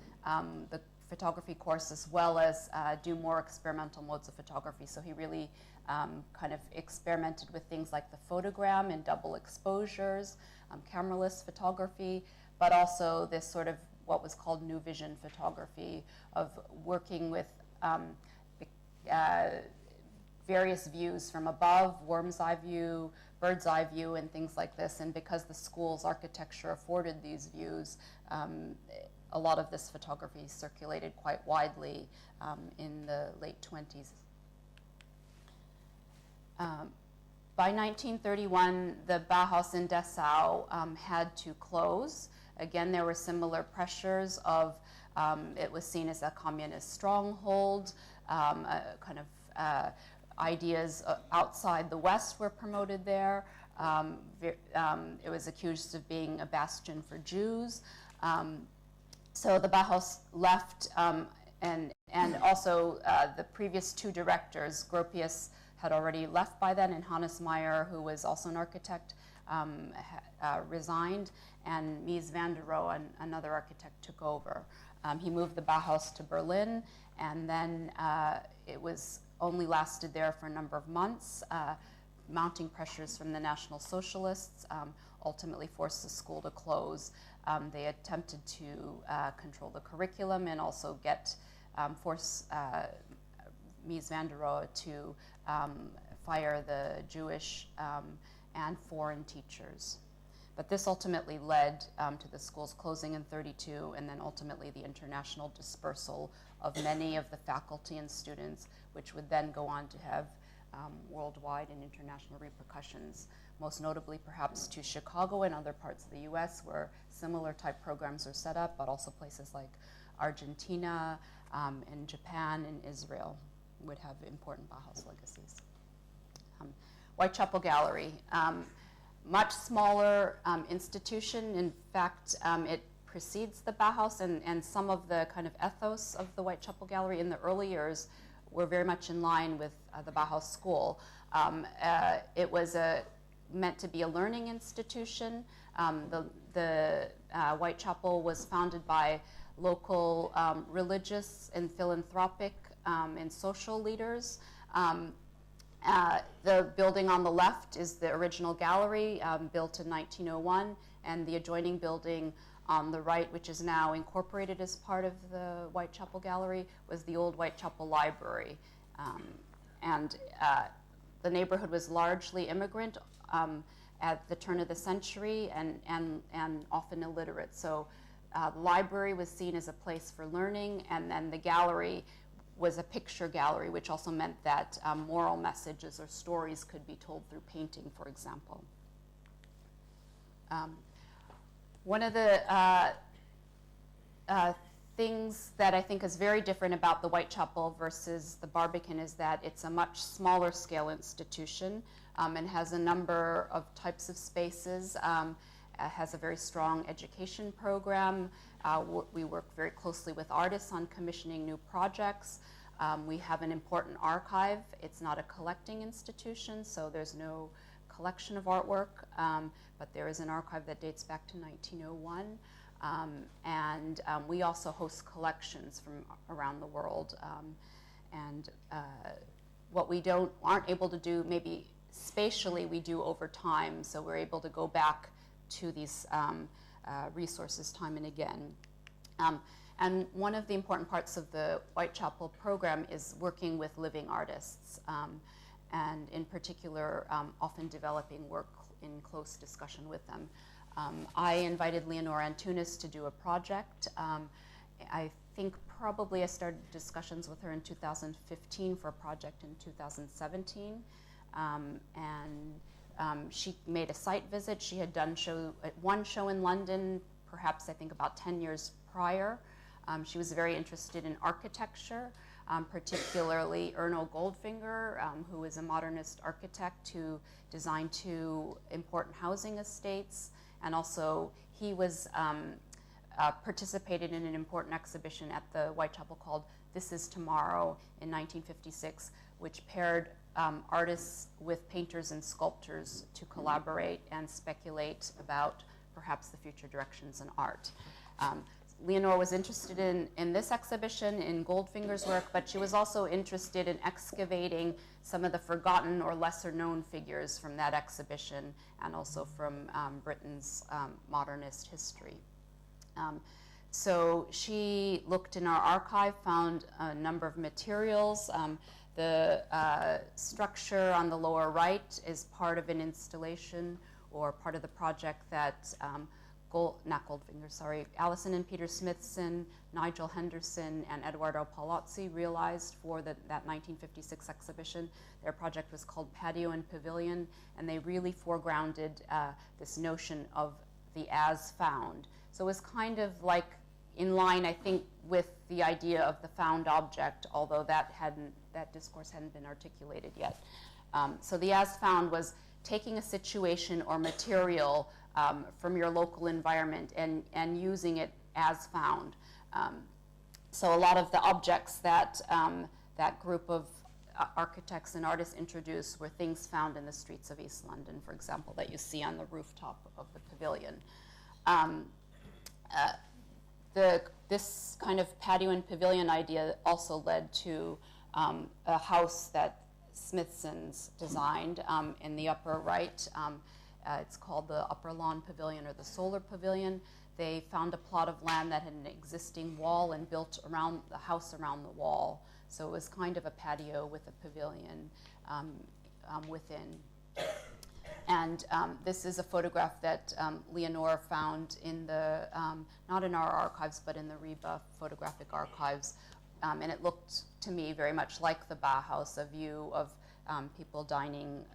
the photography course as well as do more experimental modes of photography. So he really kind of experimented with things like the photogram and double exposures, cameraless photography, but also this sort of what was called New Vision photography, of working with various views from above, worm's eye view, bird's eye view, and things like this. And because the school's architecture afforded these views, a lot of this photography circulated quite widely in the late 20s. By 1931, the Bauhaus in Dessau had to close. Again, there were similar pressures of, it was seen as a communist stronghold, kind of ideas outside the West were promoted there. It was accused of being a bastion for Jews. So the Bauhaus left, and also the previous two directors, Gropius had already left by then, and Hannes Meyer, who was also an architect, resigned, and Mies van der Rohe, another architect, took over. He moved the Bauhaus to Berlin, and then it was only lasted there for a number of months. Mounting pressures from the National Socialists ultimately forced the school to close. They attempted to control the curriculum and also force Mies van der Rohe to fire the Jewish and foreign teachers. But this ultimately led to the school's closing in 1932, and then ultimately the international dispersal of many of the faculty and students, which would then go on to have worldwide and international repercussions, most notably perhaps to Chicago and other parts of the US where similar type programs are set up, but also places like Argentina and Japan and Israel would have important Bauhaus legacies. Whitechapel Gallery, much smaller institution. In fact, it precedes the Bauhaus, and some of the kind of ethos of the Whitechapel Gallery in the early years were very much in line with the Bauhaus School. It was meant to be a learning institution. The Whitechapel was founded by local religious and philanthropic and social leaders. The building on the left is the original gallery, built in 1901, and the adjoining building on the right, which is now incorporated as part of the Whitechapel Gallery, was the old Whitechapel Library. The neighborhood was largely immigrant at the turn of the century and often illiterate. So the library was seen as a place for learning, and then the gallery was a picture gallery, which also meant that moral messages or stories could be told through painting, for example. One of the things that I think is very different about the Whitechapel versus the Barbican is that it's a much smaller scale institution and has a number of types of spaces, has a very strong education program. We work very closely with artists on commissioning new projects. We have an important archive. It's not a collecting institution, so there's no collection of artwork, but there is an archive that dates back to 1901. And we also host collections from around the world. What we aren't able to do, maybe spatially, we do over time, so we're able to go back to these resources time and again. And one of the important parts of the Whitechapel program is working with living artists, and in particular, often developing work in close discussion with them. I invited Leonora Antunes to do a project. I think probably I started discussions with her in 2015 for a project in 2017. She made a site visit. She had done one show in London, perhaps I think about 10 years prior. She was very interested in architecture, particularly Erno Goldfinger, who was a modernist architect who designed 2 important housing estates, and also he was participated in an important exhibition at the Whitechapel called This Is Tomorrow in 1956, which paired artists with painters and sculptors to collaborate and speculate about perhaps the future directions in art. Leonore was interested in this exhibition, in Goldfinger's work, but she was also interested in excavating some of the forgotten or lesser known figures from that exhibition and also from Britain's modernist history. So she looked in our archive, found a number of materials. The structure on the lower right is part of an installation or part of the project that Alison and Peter Smithson, Nigel Henderson, and Eduardo Palazzi realized for that 1956 exhibition. Their project was called Patio and Pavilion, and they really foregrounded this notion of the as found. So it was kind of like in line, I think, with the idea of the found object, although that discourse hadn't been articulated yet. So the as found was taking a situation or material from your local environment and using it as found. So a lot of the objects that that group of architects and artists introduced were things found in the streets of East London, for example, that you see on the rooftop of the pavilion. This kind of patio and pavilion idea also led to a house that Smithson's designed in the upper right. It's called the Upper Lawn Pavilion or the Solar Pavilion. They found a plot of land that had an existing wall and built around the house around the wall. So it was kind of a patio with a pavilion within. And this is a photograph that Leonore found in the, not in our archives, but in the RIBA photographic archives. And it looked to me very much like the Bauhaus, a view of people dining,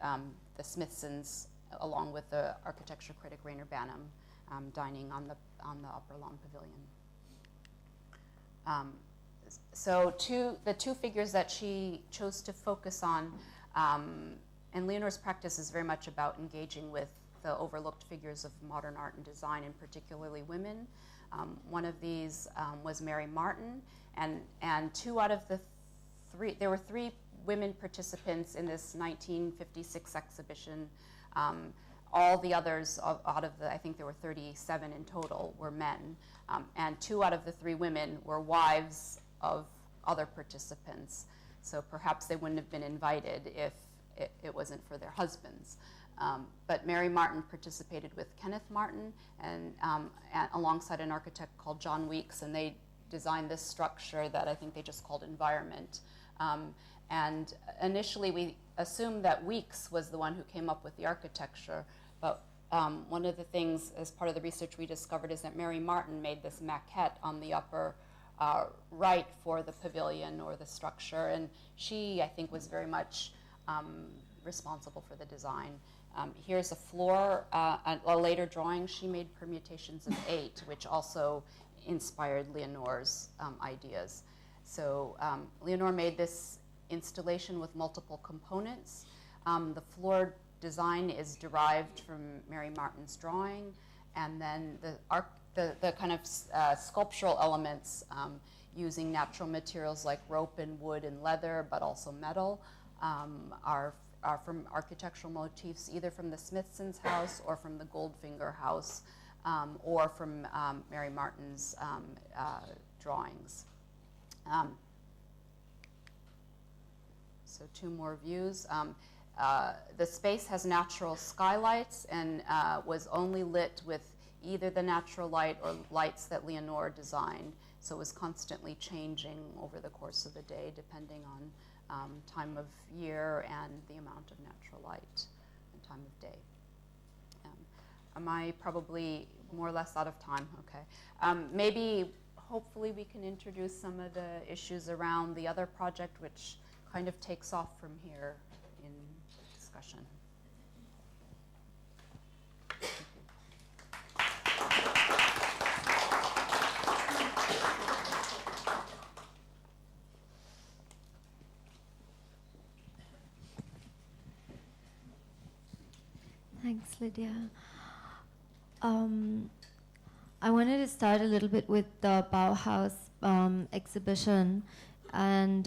the Smithsons, along with the architecture critic Rainer Banham, dining on the Upper Lawn Pavilion. So the two figures that she chose to focus on, and Leonore's practice is very much about engaging with the overlooked figures of modern art and design, and particularly women. One of these was Mary Martin, and 2 out of the 3, there were 3 women participants in this 1956 exhibition. All the others out of the, I think there were 37 in total, were men. And 2 out of the 3 women were wives of other participants. So perhaps they wouldn't have been invited if it wasn't for their husbands. But Mary Martin participated with Kenneth Martin and alongside an architect called John Weeks, and they designed this structure that I think they just called Environment. And initially we assumed that Weeks was the one who came up with the architecture, but one of the things as part of the research we discovered is that Mary Martin made this maquette on the upper right for the pavilion or the structure, and she, I think, was very much responsible for the design. Here's a floor, a later drawing. She made permutations of 8, which also inspired Leonore's ideas. So Leonore made this installation with multiple components. The floor design is derived from Mary Martin's drawing, and then the kind of sculptural elements using natural materials like rope and wood and leather, but also metal, are from architectural motifs either from the Smithson's house or from the Goldfinger house, or from Mary Martin's drawings. So 2 more views. The space has natural skylights and was only lit with either the natural light or lights that Leonore designed. So it was constantly changing over the course of the day, depending on time of year and the amount of natural light and time of day. Am I probably more or less out of time? Okay. Maybe, hopefully we can introduce some of the issues around the other project, which kind of takes off from here in discussion. Thanks, Lydia. I wanted to start a little bit with the Bauhaus exhibition, and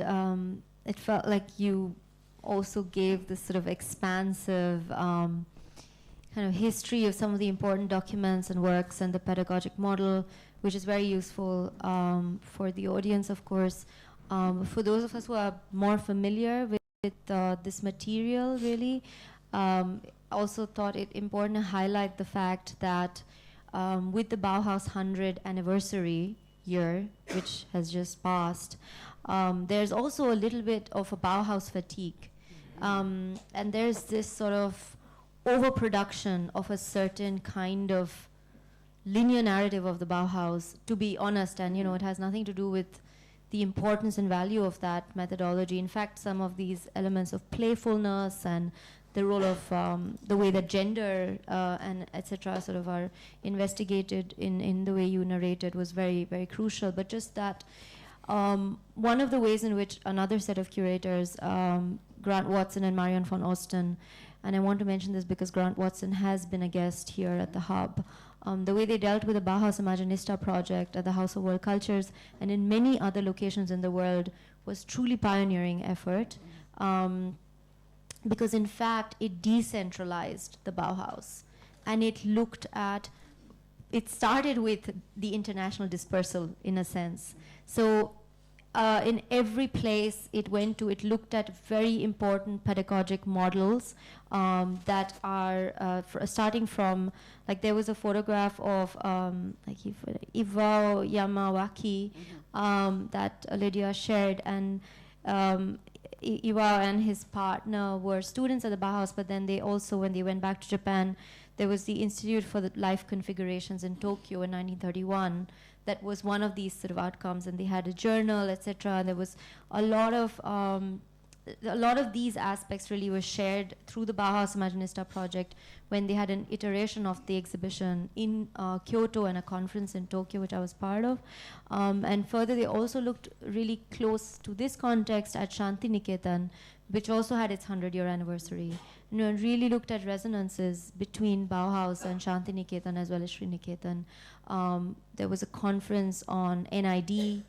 it felt like you also gave this sort of expansive kind of history of some of the important documents and works and the pedagogic model, which is very useful for the audience, of course. For those of us who are more familiar with this material, really, also thought it important to highlight the fact that with the Bauhaus 100 anniversary year, which has just passed, there's also a little bit of a Bauhaus fatigue. And there's this sort of overproduction of a certain kind of linear narrative of the Bauhaus, to be honest, and it has nothing to do with the importance and value of that methodology. In fact, some of these elements of playfulness and the role of the way that gender and etc. sort of are investigated in the way you narrated was very, very crucial. But just that one of the ways in which another set of curators, Grant Watson and Marion von Osten, and I want to mention this because Grant Watson has been a guest here at the Hub, the way they dealt with the Bauhaus Imaginista project at the House of World Cultures and in many other locations in the world was truly pioneering effort. Because in fact, it decentralized the Bauhaus. And it started with the international dispersal, in a sense. So in every place it went to, it looked at very important pedagogic models that are starting from, like there was a photograph of Iwao Yamawaki that Lydia shared, and Iwao and his partner were students at the Bauhaus, but then they also, when they went back to Japan, there was the Institute for the Life Configurations in Tokyo in 1931. That was one of these sort of outcomes, and they had a journal, etc. There was a lot of these aspects really were shared through the Bauhaus Imaginista project when they had an iteration of the exhibition in Kyoto and a conference in Tokyo, which I was part of. And further, they also looked really close to this context at Shantiniketan, which also had its 100-year anniversary. And really looked at resonances between Bauhaus and Shantiniketan as well as Sriniketan. There was a conference on NID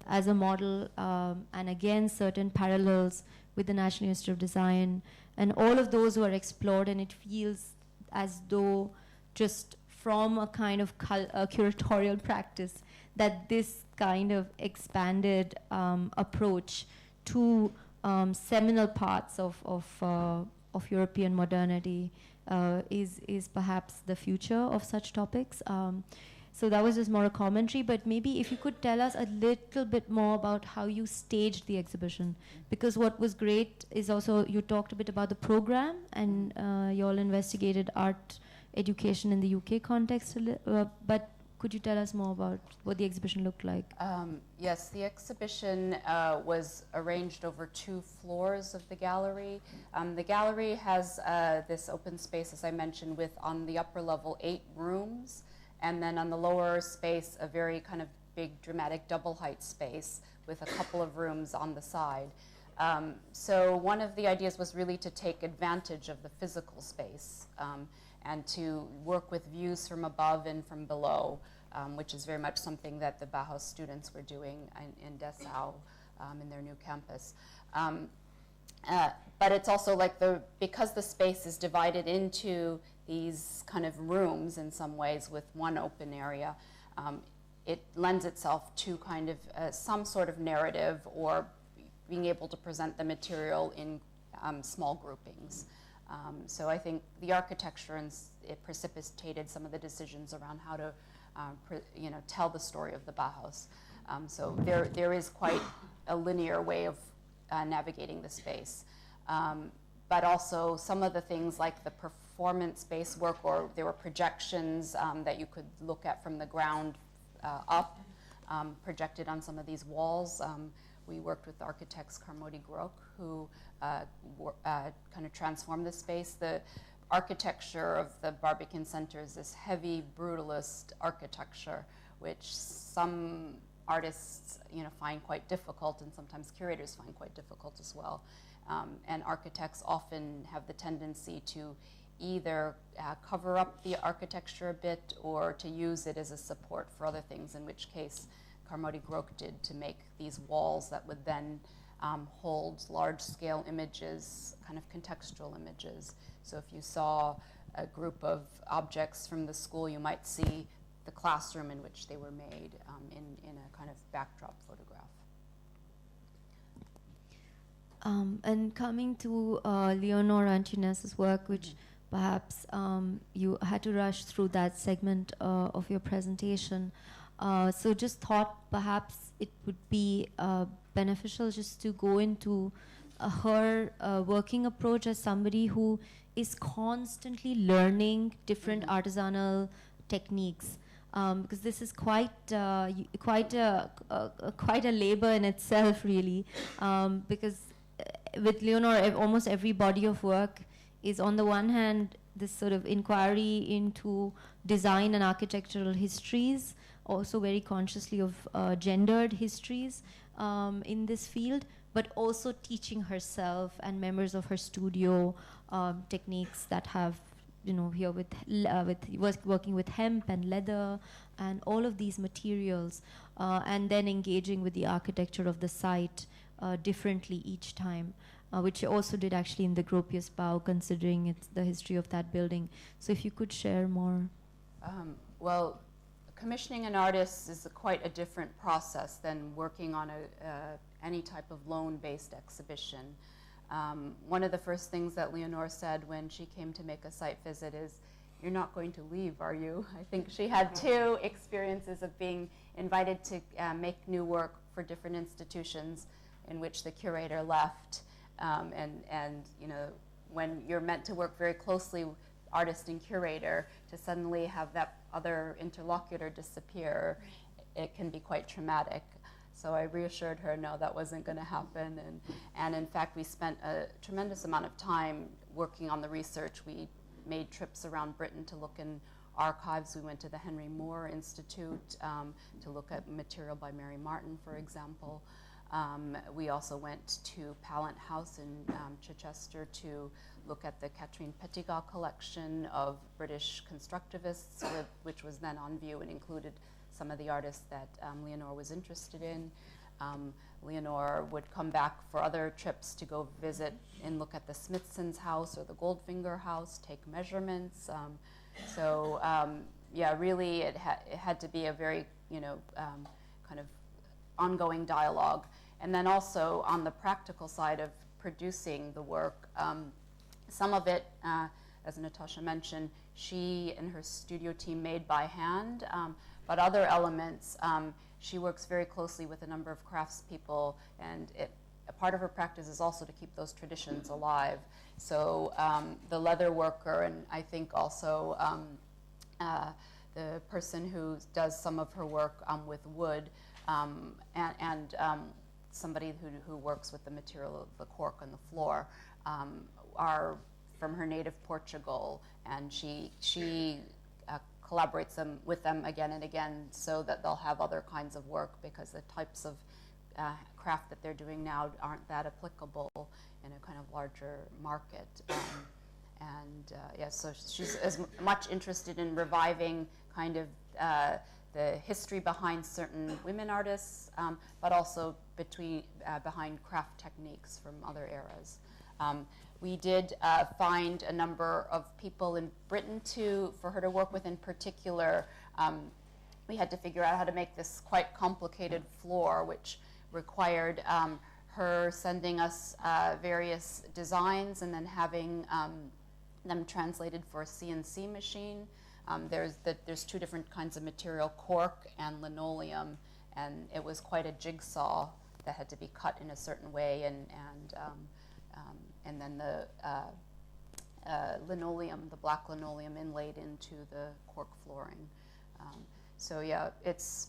as a model, and again, certain parallels with the National Institute of Design, and all of those were explored, and it feels as though just from a kind of curatorial practice that this kind of expanded approach to seminal parts of European modernity is perhaps the future of such topics. So that was just more a commentary, but maybe if you could tell us a little bit more about how you staged the exhibition, because what was great is also you talked a bit about the program, and you all investigated art education in the UK context, but could you tell us more about what the exhibition looked like? Yes, the exhibition was arranged over 2 floors of the gallery. The gallery has this open space, as I mentioned, with on the upper level 8 rooms, and then on the lower space, a very kind of big dramatic double height space with a couple of rooms on the side. So one of the ideas was really to take advantage of the physical space and to work with views from above and from below, which is very much something that the Bauhaus students were doing in Dessau in their new campus. But it's also like because the space is divided into these kind of rooms in some ways with one open area, it lends itself to kind of some sort of narrative or being able to present the material in small groupings. So I think the architecture it precipitated some of the decisions around how to tell the story of the Bauhaus. So there is quite a linear way of navigating the space. But also some of the things like the performance-based work, or there were projections that you could look at from the ground up, projected on some of these walls. We worked with architects Karmodi Grok, who kind of transformed the space. The architecture of the Barbican Center is this heavy, brutalist architecture, which some artists find quite difficult, and sometimes curators find quite difficult as well. And architects often have the tendency to either cover up the architecture a bit or to use it as a support for other things, in which case Karmody Groch did to make these walls that would then hold large-scale images, kind of contextual images. So if you saw a group of objects from the school, you might see the classroom in which they were made in a kind of backdrop photograph. And coming to Leonor Antunes's work, which perhaps you had to rush through that segment of your presentation. So just thought perhaps it would be beneficial just to go into her working approach as somebody who is constantly learning different artisanal techniques. Because this is quite a labor in itself, really. Because with Leonor, almost every body of work is, on the one hand, this sort of inquiry into design and architectural histories, also very consciously of gendered histories in this field, but also teaching herself and members of her studio techniques that have, here working with hemp and leather and all of these materials, and then engaging with the architecture of the site differently each time, which she also did actually in the Gropiusbau, considering it's the history of that building. So if you could share more. Well, commissioning an artist is quite a different process than working on any type of loan-based exhibition. One of the first things that Leonor said when she came to make a site visit is, "You're not going to leave, are you?" I think she had two experiences of being invited to make new work for different institutions in which the curator left. And when you're meant to work very closely with artist and curator, to suddenly have that other interlocutor disappear, it can be quite traumatic. So I reassured her, no, that wasn't going to happen. And in fact, we spent a tremendous amount of time working on the research. We made trips around Britain to look in archives. We went to the Henry Moore Institute to look at material by Mary Martin, for example. We also went to Pallant House in Chichester to look at the Catherine Pettigrew collection of British constructivists, which was then on view and included some of the artists that Leonor was interested in. Leonor would come back for other trips to go visit and look at the Smithson's house or the Goldfinger house, take measurements. Really it had to be a very, kind of ongoing dialogue. And then also on the practical side of producing the work, some of it, as Natasha mentioned, she and her studio team made by hand, but other elements, she works very closely with a number of craftspeople, and a part of her practice is also to keep those traditions alive. So the leather worker, and I think also the person who does some of her work with wood, and somebody who works with the material of the cork on the floor, are from her native Portugal, and she collaborates with them again and again so that they'll have other kinds of work, because the types of craft that they're doing now aren't that applicable in a kind of larger market. So she's as much interested in reviving kind of the history behind certain women artists, but also behind craft techniques from other eras. We did find a number of people in Britain for her to work with. In particular, we had to figure out how to make this quite complicated floor, which required her sending us various designs and then having them translated for a CNC machine. There's two different kinds of material, cork and linoleum, and it was quite a jigsaw that had to be cut in a certain way, and then the linoleum, the black linoleum, inlaid into the cork flooring. It's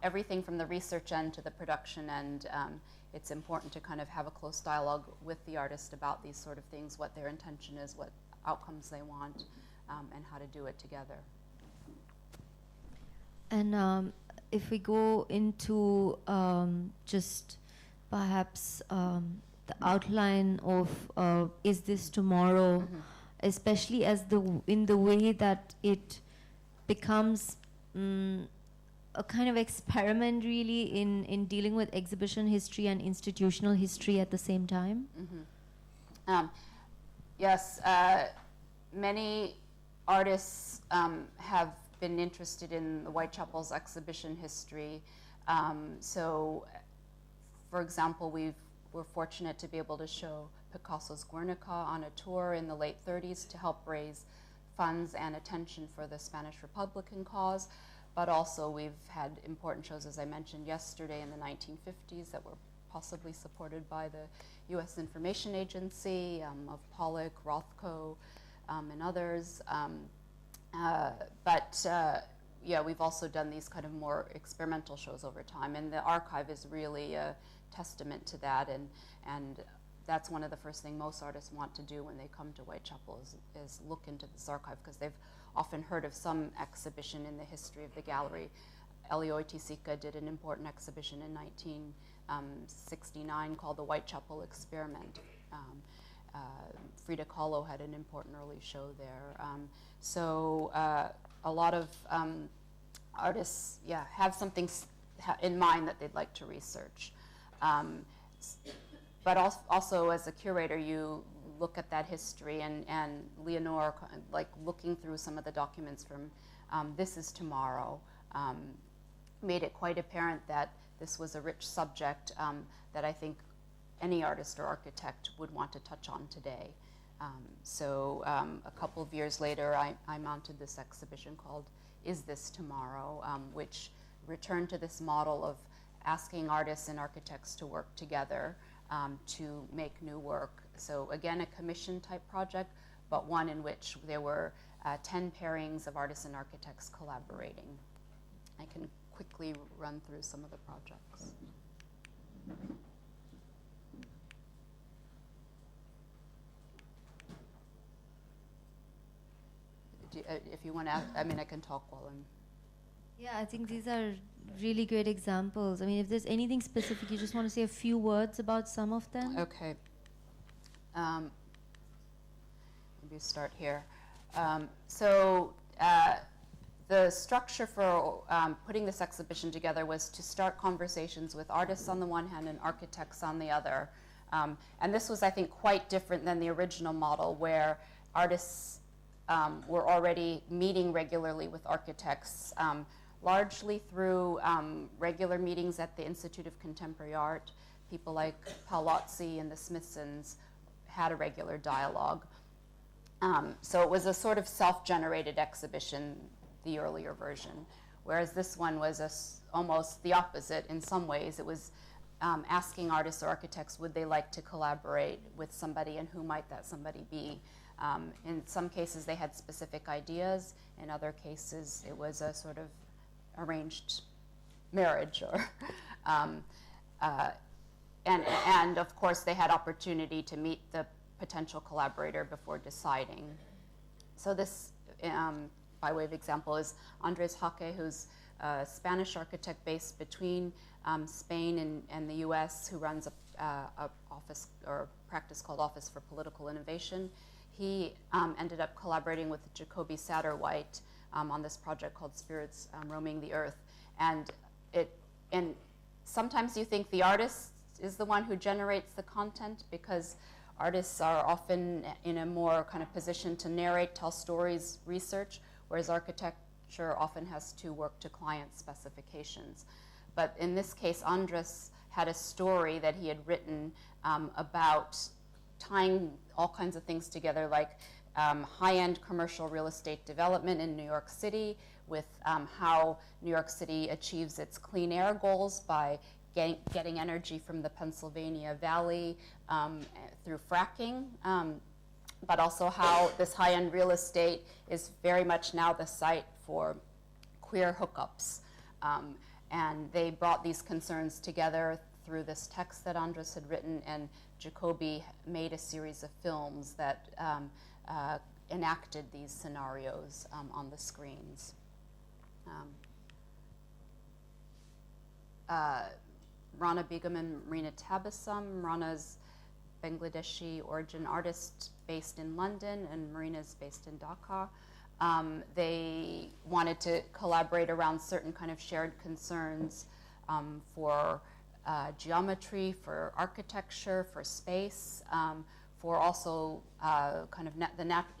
everything from the research end to the production end. It's important to kind of have a close dialogue with the artist about these sort of things, what their intention is, what outcomes they want, and how to do it together. And if we go into just perhaps the outline of Is This Tomorrow? especially as in the way that it becomes a kind of experiment really in dealing with exhibition history and institutional history at the same time? Yes, many artists have been interested in the Whitechapel's exhibition history. So, for example, we're fortunate to be able to show Picasso's Guernica on a tour in the late 30s to help raise funds and attention for the Spanish Republican cause. But also we've had important shows, as I mentioned yesterday, in the 1950s that were possibly supported by the U.S. Information Agency, of Pollock, Rothko, and others. Yeah, we've also done these kind of more experimental shows over time, and the archive is really a testament to that, and that's one of the first things most artists want to do when they come to Whitechapel is look into this archive, because they've often heard of some exhibition in the history of the gallery. Elio Oiticica did an important exhibition in 1969 called the Whitechapel Experiment. Frida Kahlo had an important early show there. A lot of artists, have something in mind that they'd like to research. But also as a curator, you look at that history, and Leonore, like looking through some of the documents from This Is Tomorrow, made it quite apparent that this was a rich subject that I think any artist or architect would want to touch on today. A couple of years later, I mounted this exhibition called Is This Tomorrow, which returned to this model of asking artists and architects to work together to make new work. So again, a commission type project, but one in which there were 10 pairings of artists and architects collaborating. I can quickly run through some of the projects. If you want to, I can talk while I'm... Yeah, I think these are really great examples. I mean, if there's anything specific, you just want to say a few words about some of them? Okay. Maybe start here. The structure for putting this exhibition together was to start conversations with artists on the one hand and architects on the other. And this was, I think, quite different than the original model, where artists were already meeting regularly with architects, largely through regular meetings at the Institute of Contemporary Art. People like Paolozzi and the Smithsons had a regular dialogue. So it was a sort of self-generated exhibition, the earlier version, whereas this one was almost the opposite in some ways. It was asking artists or architects, would they like to collaborate with somebody, and who might that somebody be? In some cases, they had specific ideas. In other cases, it was a sort of arranged marriage, or and of course, they had opportunity to meet the potential collaborator before deciding. So this, by way of example, is Andres Jaque, who's a Spanish architect based between Spain and the U.S., who runs a office or practice called Office for Political Innovation. He ended up collaborating with Jacoby Satterwhite on this project called Spirits Roaming the Earth. And sometimes you think the artist is the one who generates the content, because artists are often in a more kind of position to narrate, tell stories, research, whereas architecture often has to work to client specifications. But in this case, Andres had a story that he had written about tying all kinds of things together, like high-end commercial real estate development in New York City, with how New York City achieves its clean air goals by getting energy from the Pennsylvania Valley through fracking, but also how this high-end real estate is very much now the site for queer hookups. And they brought these concerns together through this text that Andres had written, and Jacoby made a series of films that enacted these scenarios on the screens. Rana Begum and Marina Tabassum. Rana's Bangladeshi origin artist, based in London and Marina is based in Dhaka. They wanted to collaborate around certain kind of shared concerns for geometry, for architecture, for space, for also kind of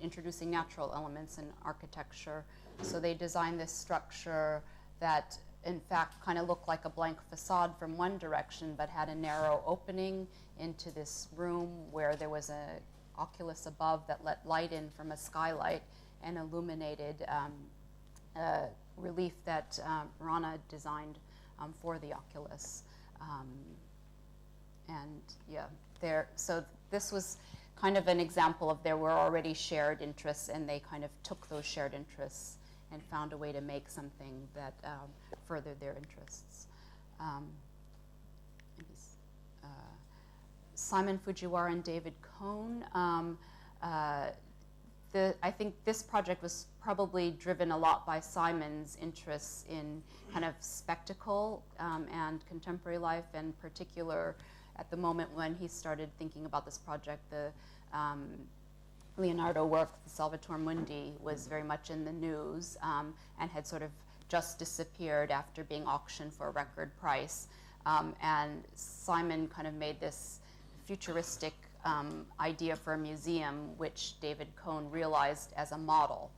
introducing natural elements in architecture. So they designed this structure that in fact kind of looked like a blank facade from one direction, but had a narrow opening into this room where there was an oculus above that let light in from a skylight and illuminated relief that Rana designed for the oculus. And yeah, so this was kind of an example of there were already shared interests, and they kind of took those shared interests and found a way to make something that furthered their interests. Simon Fujiwara and David Cohn. I think this project was probably driven a lot by Simon's interests in kind of spectacle and contemporary life, and in particular at the moment when he started thinking about this project, the Leonardo work, the Salvator Mundi, was very much in the news and had sort of just disappeared after being auctioned for a record price. And Simon kind of made this futuristic idea for a museum, which David Cohn realized as a model.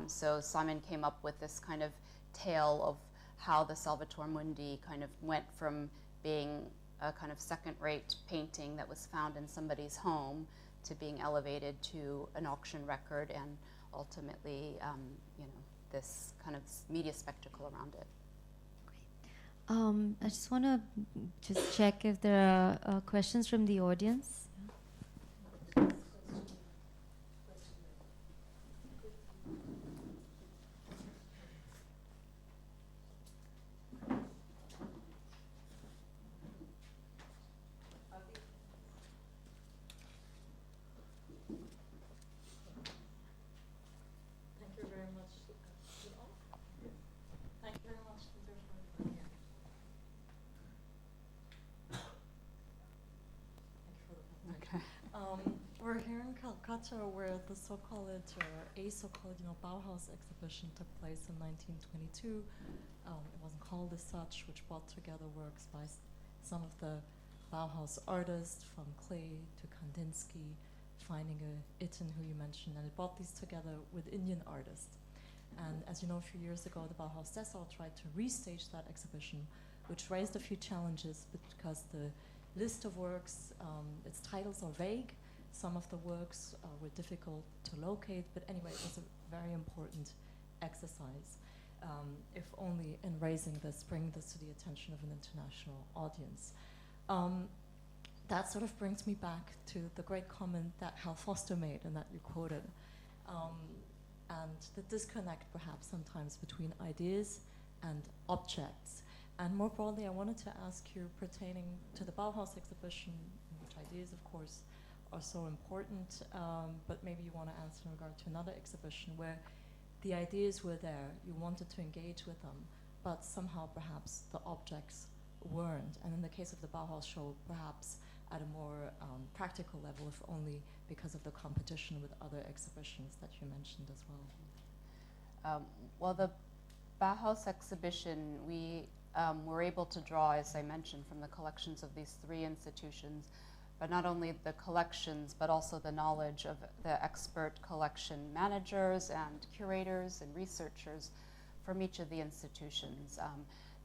So Simon came up with this kind of tale of how the Salvator Mundi kind of went from being a kind of second-rate painting that was found in somebody's home to being elevated to an auction record, and ultimately, this kind of media spectacle around it. I just want to just check if there are questions from the audience. We're here in Calcutta, where the so-called, Bauhaus exhibition took place in 1922. It wasn't called as such, which brought together works by some of the Bauhaus artists, from Klee to Kandinsky, Feininger, Itten, who you mentioned, and it brought these together with Indian artists. And as you know, a few years ago, the Bauhaus Dessau tried to restage that exhibition, which raised a few challenges because the list of works, its titles are vague. Some of the works were difficult to locate, but anyway, it was a very important exercise, if only in raising this, bringing this to the attention of an international audience. That sort of brings me back to the great comment that Hal Foster made and that you quoted, and the disconnect perhaps sometimes between ideas and objects. And more broadly, I wanted to ask you, pertaining to the Bauhaus exhibition, in which ideas, of course, are so important, but maybe you want to answer in regard to another exhibition where the ideas were there, you wanted to engage with them, but somehow perhaps the objects weren't. And in the case of the Bauhaus show, perhaps at a more practical level, if only because of the competition with other exhibitions that you mentioned as well. Well, the Bauhaus exhibition, we were able to draw, as I mentioned, from the collections of these three institutions, but not only the collections, but also the knowledge of the expert collection managers and curators and researchers from each of the institutions.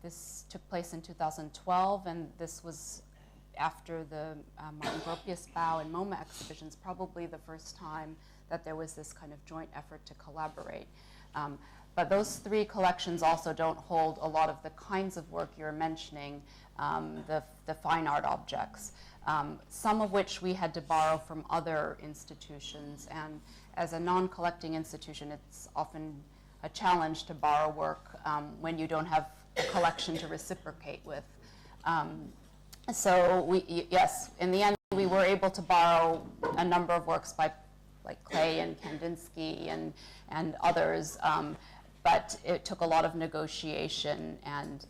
This took place in 2012, and this was after the Martin Gropius Bau and MoMA exhibitions, probably the first time that there was this kind of joint effort to collaborate. But those three collections also don't hold a lot of the kinds of work you're mentioning, the fine art objects, some of which we had to borrow from other institutions. And as a non-collecting institution, it's often a challenge to borrow work when you don't have a collection to reciprocate with. So yes, in the end, we were able to borrow a number of works by like Klee and Kandinsky and others, but it took a lot of negotiation and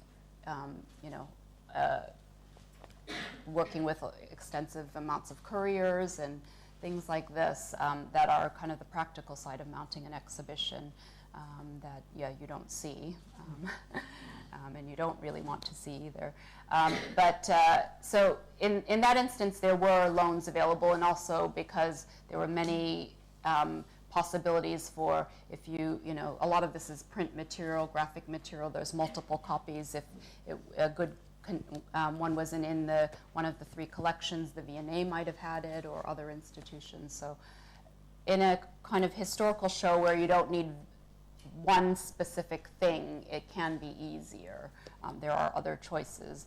working with extensive amounts of couriers and things like this that are kind of the practical side of mounting an exhibition that, yeah, you don't see. And you don't really want to see either. So in that instance, there were loans available, and also because there were many possibilities for, if you know, a lot of this is print material, graphic material, there's multiple copies. If a good one wasn't in one of the 3 collections, the V&A might have had it, or other institutions. So in a kind of historical show where you don't need one specific thing, it can be easier. There are other choices.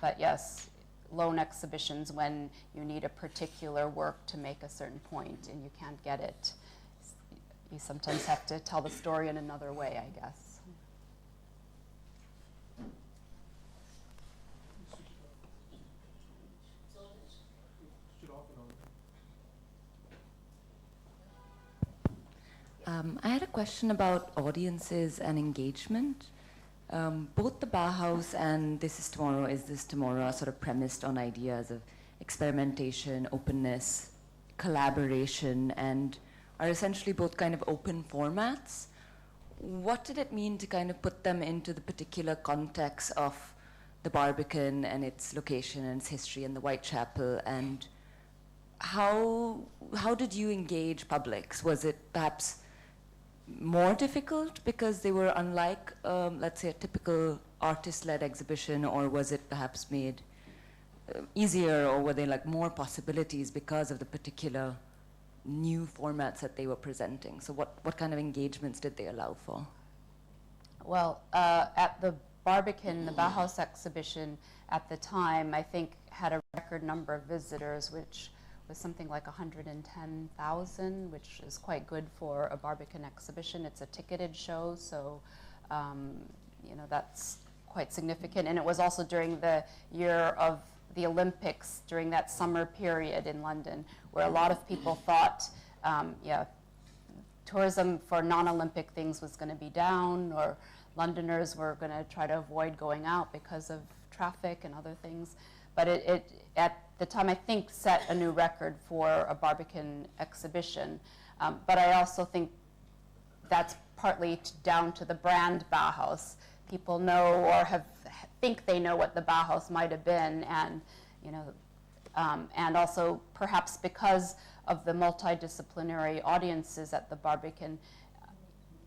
But yes, loan exhibitions when you need a particular work to make a certain point and you can't get it, you sometimes have to tell the story in another way, I guess. I had a question about audiences and engagement. Both the Bauhaus and This Is Tomorrow, Is This Tomorrow are sort of premised on ideas of experimentation, openness, collaboration, and are essentially both kind of open formats. What did it mean to kind of put them into the particular context of the Barbican and its location and its history and the Whitechapel, and how did you engage publics? Was it perhaps more difficult because they were unlike, let's say, a typical artist-led exhibition, or was it perhaps made easier, or were there like more possibilities because of the particular new formats that they were presenting? So what kind of engagements did they allow for? Well, at the Barbican, the Bauhaus exhibition at the time, I think, had a record number of visitors, which was something like 110,000, which is quite good for a Barbican exhibition. It's a ticketed show, so you know, that's quite significant. And it was also during the year of the Olympics, during that summer period in London, where a lot of people thought, tourism for non-Olympic things was going to be down, or Londoners were going to try to avoid going out because of traffic and other things. But it at the time, I think, set a new record for a Barbican exhibition. But I also think that's partly down to the brand Bauhaus. People know or think they know what the Bauhaus might have been, and you know, and also perhaps because of the multidisciplinary audiences at the Barbican,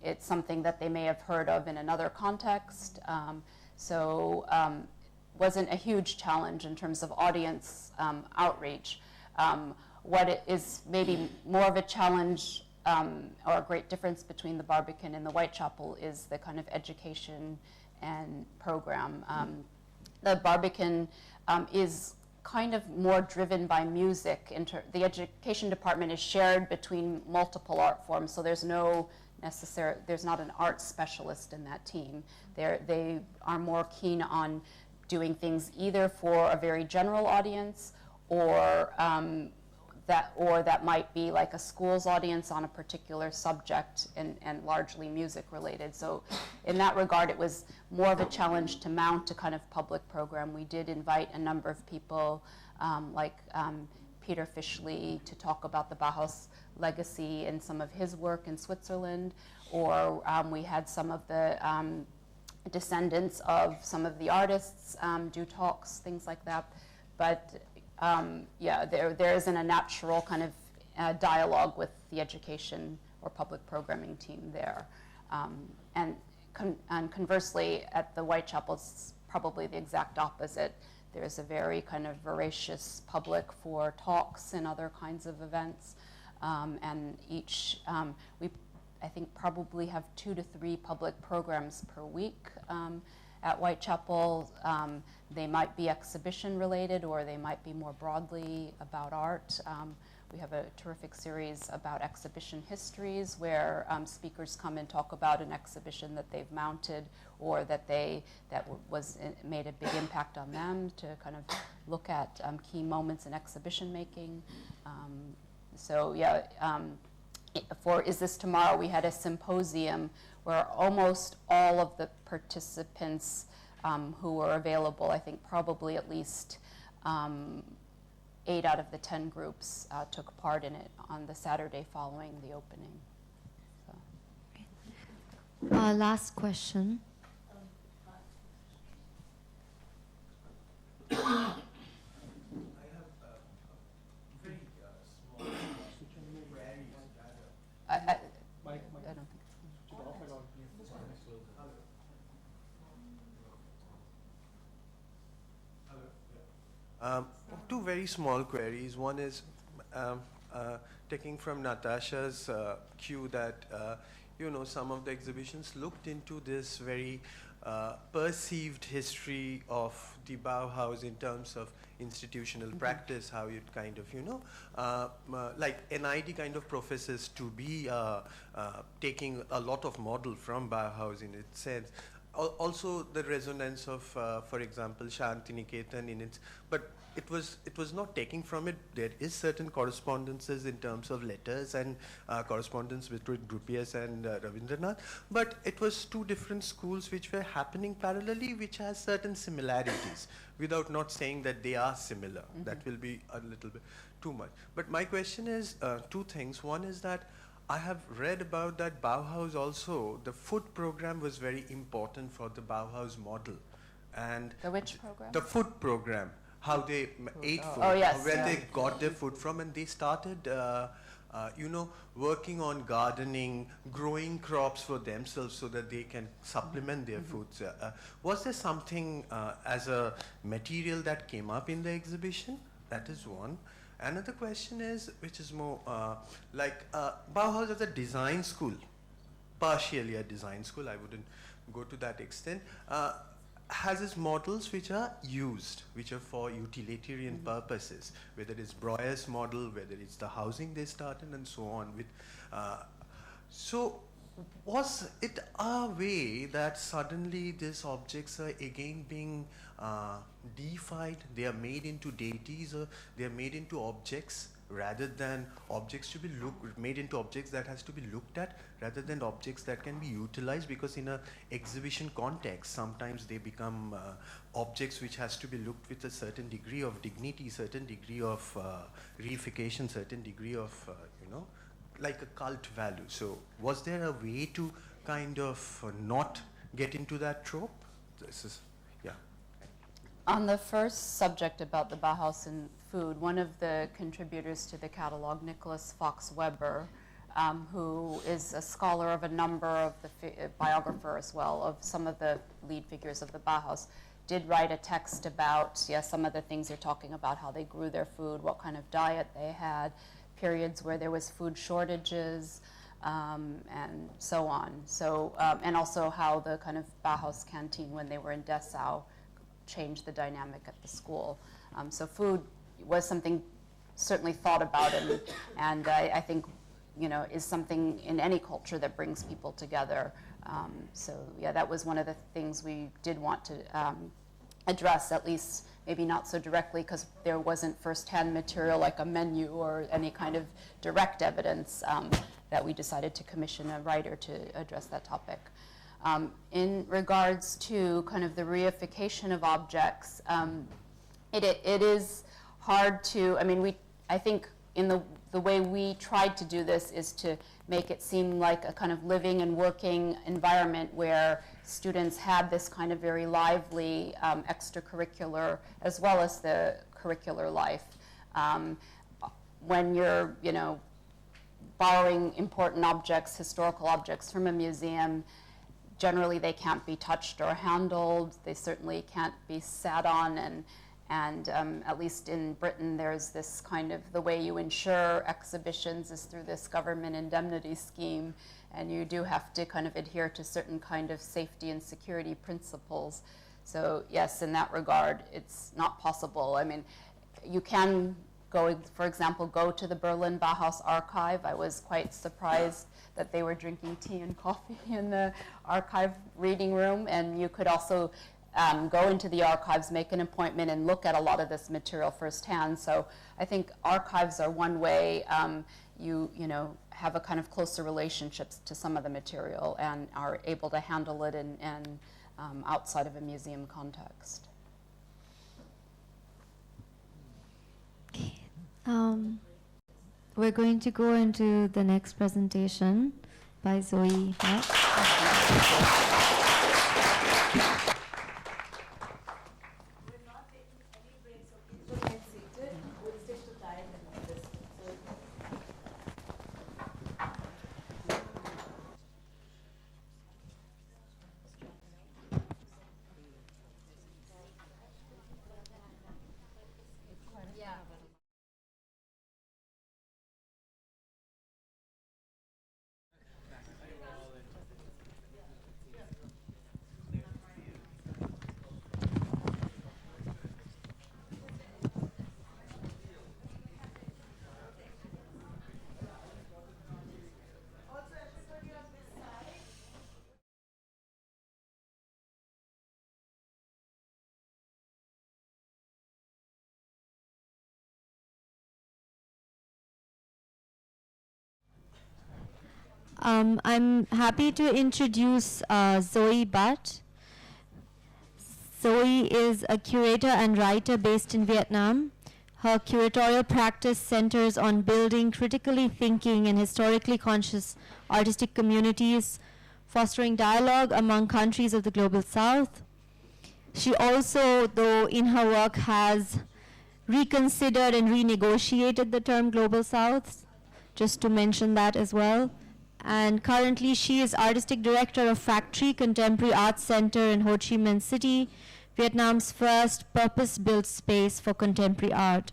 it's something that they may have heard of in another context. Wasn't a huge challenge in terms of audience outreach. What it is maybe more of a challenge or a great difference between the Barbican and the Whitechapel is the kind of education and program. The Barbican is kind of more driven by music. The education department is shared between multiple art forms, so there's not an art specialist in that team. They are more keen on doing things either for a very general audience, or that might be like a school's audience on a particular subject, and largely music related. So in that regard, it was more of a challenge to mount a kind of public program. We did invite a number of people like Peter Fischli to talk about the Bauhaus legacy and some of his work in Switzerland, or we had some of the descendants of some of the artists do talks, things like that. But there isn't a natural kind of dialogue with the education or public programming team there. And conversely, at the Whitechapel, it's probably the exact opposite. There's a very kind of voracious public for talks and other kinds of events. And we I think probably have 2 to 3 public programs per week at Whitechapel. They might be exhibition related, or they might be more broadly about art. We have a terrific series about exhibition histories, where speakers come and talk about an exhibition that they've mounted, or that made a big impact on them, to kind of look at key moments in exhibition making. For Is This Tomorrow, we had a symposium where almost all of the participants who were available, I think probably at least 8 out of the 10 groups took part in it on the Saturday following the opening. So. Last question. I have very small queries rather. I don't think Two very small queries. One is taking from Natasha's cue that some of the exhibitions looked into this very perceived history of the Bauhaus in terms of institutional practice, how it kind of, like NID kind of professes to be taking a lot of model from Bauhaus in its sense. Also the resonance of, for example, Shantiniketan in its, but it was not taking from it. There is certain correspondences in terms of letters and correspondence between Gropius and Rabindranath, but it was two different schools which were happening parallelly, which has certain similarities, without not saying that they are similar. That will be a little bit too much. But my question is two things. One is that I have read about that Bauhaus also, the food program was very important for the Bauhaus model. And the which program? The food program, how they ate food, Oh, yes, where yeah. they got their food from, and they started, working on gardening, growing crops for themselves so that they can supplement their foods. Was there something as a material that came up in the exhibition? That is one. Another question is, which is more Bauhaus as a design school, partially a design school, I wouldn't go to that extent, has its models which are used, which are for utilitarian purposes, whether it's Breuer's model, whether it's the housing they started and so on. So was it a way that suddenly these objects are again being deified, they are made into deities, or they are made into objects rather than objects to be made into objects that has to be looked at rather than objects that can be utilized, because in a exhibition context sometimes they become objects which has to be looked with a certain degree of dignity, certain degree of reification, certain degree of like a cult value. So was there a way to kind of not get into that trope? This is, yeah. On the first subject about the Bauhaus and food, one of the contributors to the catalog, Nicholas Fox Weber, who is a scholar of a number of the biographer as well of some of the lead figures of the Bauhaus, did write a text about some of the things you're talking about, how they grew their food, what kind of diet they had, periods where there was food shortages, and so on. So, and also how the kind of Bauhaus canteen when they were in Dessau changed the dynamic at the school. So food was something certainly thought about, and I think is something in any culture that brings people together. So yeah, that was one of the things we did want to address, at least maybe not so directly because there wasn't first-hand material like a menu or any kind of direct evidence, that we decided to commission a writer to address that topic. In regards to kind of the reification of objects, it is hard to, I think in the way we tried to do this is to make it seem like a kind of living and working environment where students had this kind of very lively extracurricular as well as the curricular life. When you're, borrowing important objects, historical objects from a museum, generally they can't be touched or handled. They certainly can't be sat on, and at least in Britain there's this kind of, the way you ensure exhibitions is through this government indemnity scheme, and you do have to kind of adhere to certain kind of safety and security principles. So yes, in that regard, it's not possible. You can go, for example, go to the Berlin Bauhaus archive. I was quite surprised that they were drinking tea and coffee in the archive reading room, and you could also go into the archives, make an appointment, and look at a lot of this material firsthand. So I think archives are one way you have a kind of closer relationships to some of the material and are able to handle it and outside of a museum context. Okay. We're going to go into the next presentation by Zoe Butt. I'm happy to introduce Zoe Butt. Zoe is a curator and writer based in Vietnam. Her curatorial practice centers on building critically thinking and historically conscious artistic communities, fostering dialogue among countries of the Global South. She also, though, in her work has reconsidered and renegotiated the term Global South, just to mention that as well. And currently she is artistic director of Factory Contemporary Arts Center in Ho Chi Minh City, Vietnam's first purpose-built space for contemporary art.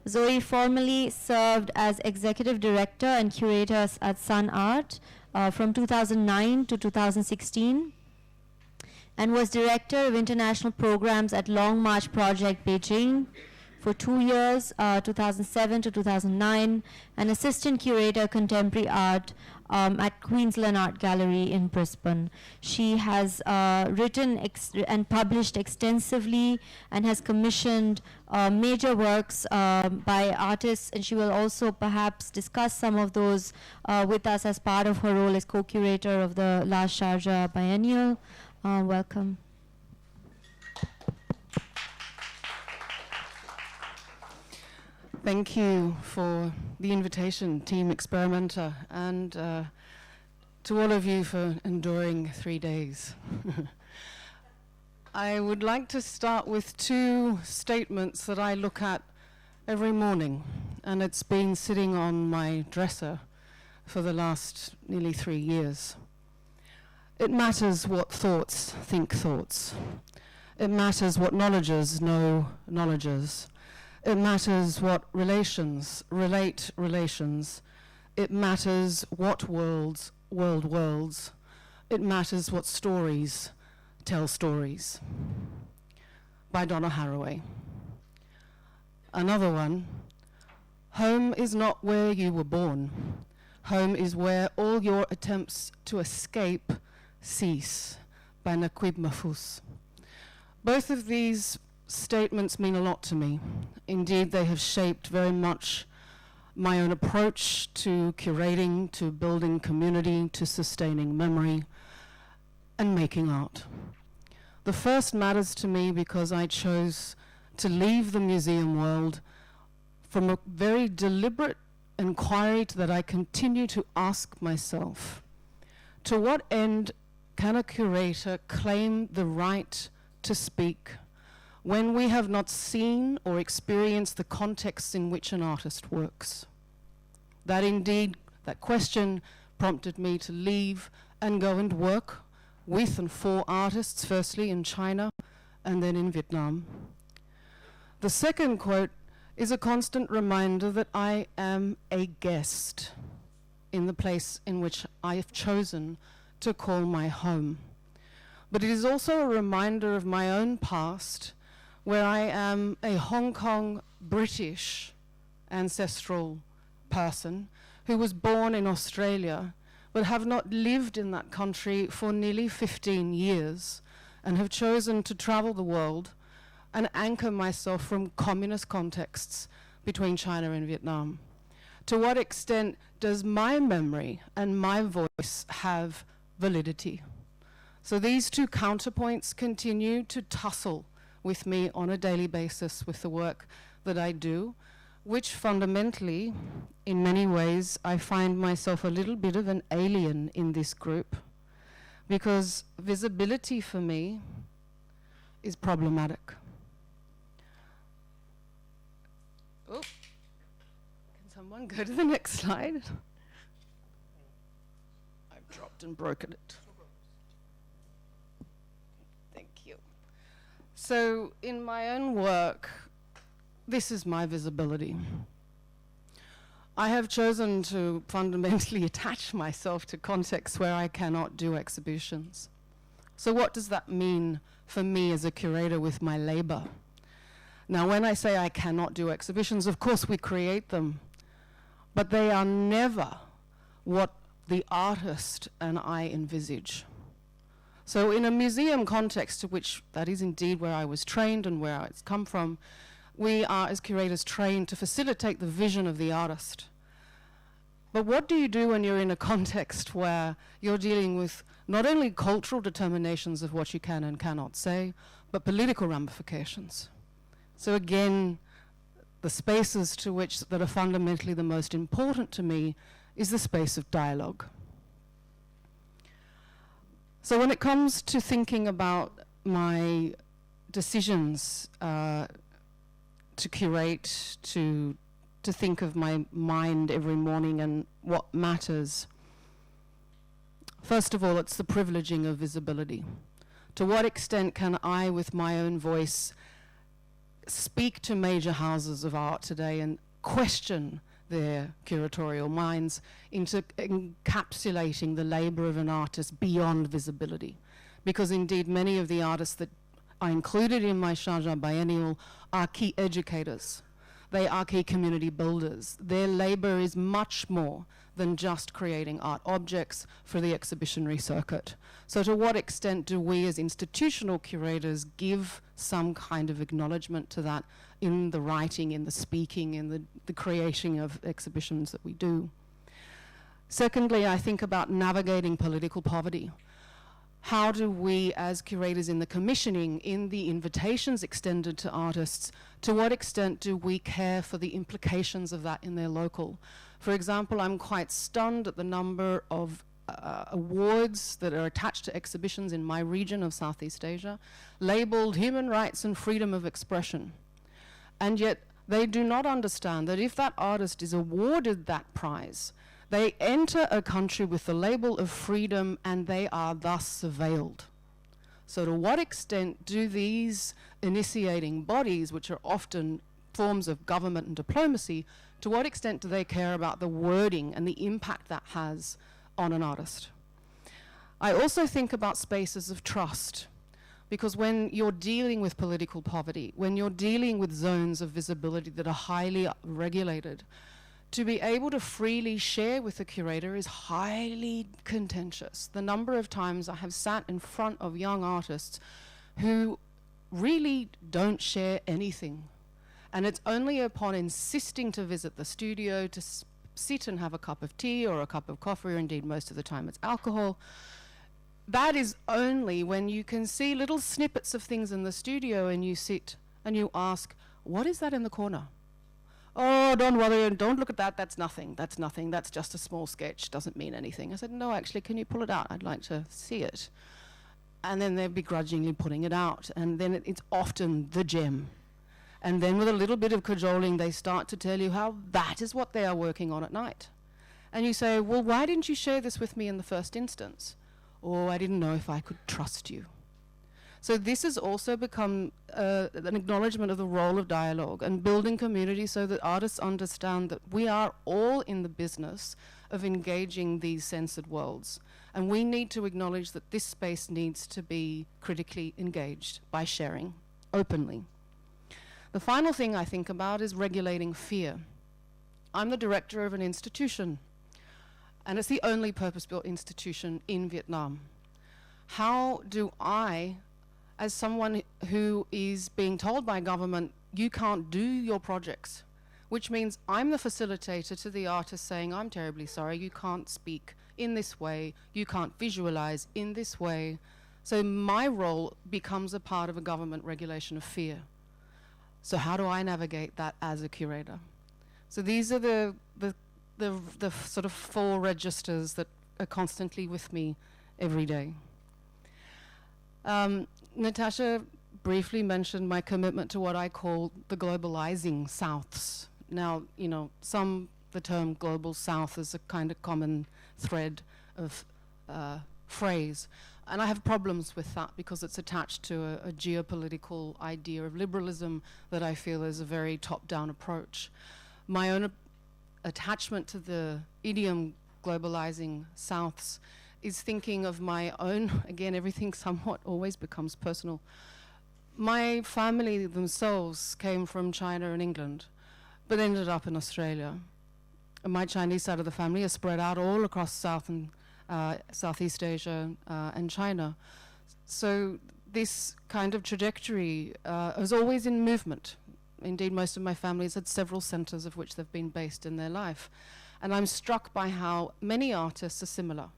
Zoe formerly served as executive director and curator at Sun Art from 2009 to 2016, and was director of international programs at Long March Project Beijing for 2 years, 2007 to 2009, and assistant curator contemporary art at Queensland Art Gallery in Brisbane. She has written and published extensively and has commissioned major works by artists, and she will also perhaps discuss some of those with us as part of her role as co-curator of the last Sharjah Biennial. Welcome. Thank you for the invitation, Team Experimenta, and to all of you for enduring 3 days. I would like to start with two statements that I look at every morning, and it's been sitting on my dresser for the last nearly 3 years. It matters what thoughts think thoughts. It matters what knowledges know knowledges. It matters what relations relate relations. It matters what worlds world worlds. It matters what stories tell stories. By Donna Haraway. Another one, home is not where you were born. Home is where all your attempts to escape cease. By Naquib Mahfouz. Both of these statements mean a lot to me. Indeed, they have shaped very much my own approach to curating, to building community, to sustaining memory, and making art. The first matters to me because I chose to leave the museum world from a very deliberate inquiry that I continue to ask myself. To what end can a curator claim the right to speak when we have not seen or experienced the context in which an artist works? That question prompted me to leave and go and work with and for artists, firstly in China and then in Vietnam. The second quote is a constant reminder that I am a guest in the place in which I have chosen to call my home. But it is also a reminder of my own past, where I am a Hong Kong British ancestral person who was born in Australia but have not lived in that country for nearly 15 years and have chosen to travel the world and anchor myself from communist contexts between China and Vietnam. To what extent does my memory and my voice have validity? So these two counterpoints continue to tussle with me on a daily basis with the work that I do, which fundamentally, in many ways, I find myself a little bit of an alien in this group, because visibility for me is problematic. Oh, can someone go to the next slide? I've dropped and broken it. Thank you. So in my own work, this is my visibility. I have chosen to fundamentally attach myself to contexts where I cannot do exhibitions. So what does that mean for me as a curator with my labor? Now, when I say I cannot do exhibitions, of course we create them, but they are never what the artist and I envisage. So in a museum context, to which that is indeed where I was trained and where it's come from, we are, as curators, trained to facilitate the vision of the artist. But what do you do when you're in a context where you're dealing with not only cultural determinations of what you can and cannot say, but political ramifications? So again, the spaces to which that are fundamentally the most important to me is the space of dialogue. So when it comes to thinking about my decisions to curate, to think of my mind every morning and what matters, first of all, it's the privileging of visibility. To what extent can I, with my own voice, speak to major houses of art today and question their curatorial minds into encapsulating the labor of an artist beyond visibility? Because indeed many of the artists that are included in my Sharjah Biennial are key educators. They are key community builders. Their labor is much more than just creating art objects for the exhibitionary circuit. So to what extent do we as institutional curators give some kind of acknowledgement to that in the writing, in the speaking, in the creating of exhibitions that we do? Secondly, I think about navigating political poverty. How do we, as curators in the commissioning, in the invitations extended to artists, to what extent do we care for the implications of that in their local? For example, I'm quite stunned at the number of awards that are attached to exhibitions in my region of Southeast Asia, labeled human rights and freedom of expression. And yet they do not understand that if that artist is awarded that prize, they enter a country with the label of freedom and they are thus surveilled. So to what extent do these initiating bodies, which are often forms of government and diplomacy, to what extent do they care about the wording and the impact that has on an artist? I also think about spaces of trust, because when you're dealing with political poverty, when you're dealing with zones of visibility that are highly regulated, to be able to freely share with the curator is highly contentious. The number of times I have sat in front of young artists who really don't share anything. And it's only upon insisting to visit the studio, to sit and have a cup of tea or a cup of coffee, or indeed most of the time it's alcohol. That is only when you can see little snippets of things in the studio and you sit and you ask, what is that in the corner? Oh, don't worry, don't look at that, that's nothing, that's just a small sketch, doesn't mean anything. I said, no, actually, can you pull it out? I'd like to see it. And then they're begrudgingly putting it out, and then it's often the gem. And then with a little bit of cajoling, they start to tell you how that is what they are working on at night. And you say, well, why didn't you share this with me in the first instance? Or I didn't know if I could trust you. So this has also become an acknowledgement of the role of dialogue and building community so that artists understand that we are all in the business of engaging these censored worlds. And we need to acknowledge that this space needs to be critically engaged by sharing openly. The final thing I think about is regulating fear. I'm the director of an institution, and it's the only purpose-built institution in Vietnam. How do I, as someone who is being told by government, you can't do your projects, which means I'm the facilitator to the artist saying, I'm terribly sorry, you can't speak in this way, you can't visualize in this way. So my role becomes a part of a government regulation of fear. So how do I navigate that as a curator? So these are the sort of 4 registers that are constantly with me every day. Natasha briefly mentioned my commitment to what I call the globalizing Souths. Now, you know, the term global South is a kind of common thread of phrase. And I have problems with that because it's attached to a geopolitical idea of liberalism that I feel is a very top-down approach. My own attachment to the idiom globalizing Souths is thinking of my own, again, everything somewhat always becomes personal. My family themselves came from China and England, but ended up in Australia. And my Chinese side of the family is spread out all across Southeast Asia and China. So this kind of trajectory is always in movement. Indeed, most of my families had several centers of which they've been based in their life. And I'm struck by how many artists are similar.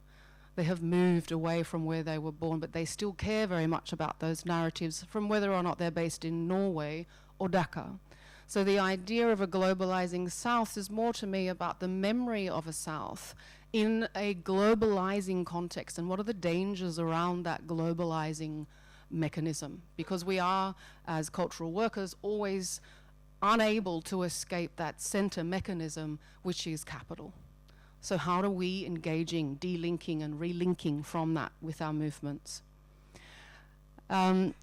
They have moved away from where they were born, but they still care very much about those narratives from whether or not they're based in Norway or Dhaka. So the idea of a globalizing South is more to me about the memory of a South in a globalizing context and what are the dangers around that globalizing mechanism, because we are, as cultural workers, always unable to escape that center mechanism, which is capital. So how are we engaging, delinking and relinking from that with our movements? On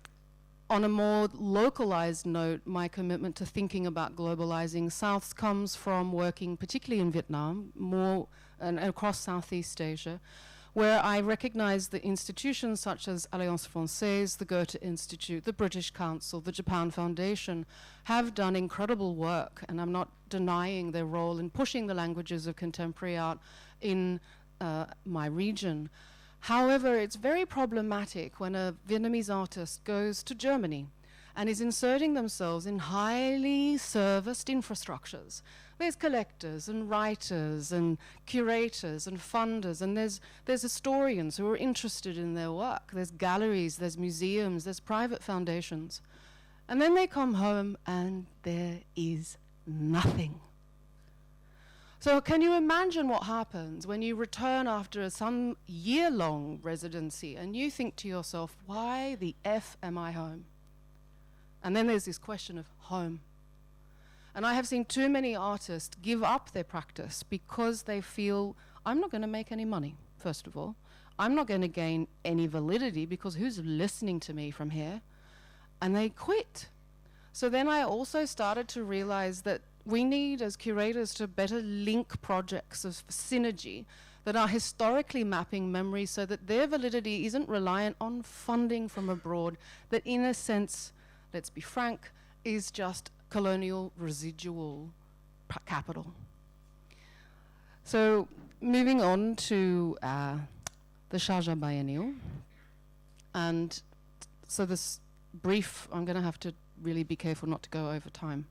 a more localized note, my commitment to thinking about globalizing Souths comes from working particularly in Vietnam, more and across Southeast Asia, where I recognize that institutions such as Alliance Française, the Goethe Institute, the British Council, the Japan Foundation have done incredible work, and I'm not denying their role in pushing the languages of contemporary art in my region. However, it's very problematic when a Vietnamese artist goes to Germany and is inserting themselves in highly serviced infrastructures. There's collectors and writers and curators and funders, and there's historians who are interested in their work. There's galleries, there's museums, there's private foundations. And then they come home and there is nothing. So can you imagine what happens when you return after some year-long residency and you think to yourself, why the F am I home? And then there's this question of home. And I have seen too many artists give up their practice because they feel, I'm not going to make any money, first of all. I'm not going to gain any validity because who's listening to me from here? And they quit. So then I also started to realize that we need, as curators, to better link projects of synergy that are historically mapping memory so that their validity isn't reliant on funding from abroad, that in a sense, let's be frank, is just colonial residual capital. So moving on to the Sharjah Biennial. And so this brief, I'm going to have to really be careful not to go over time.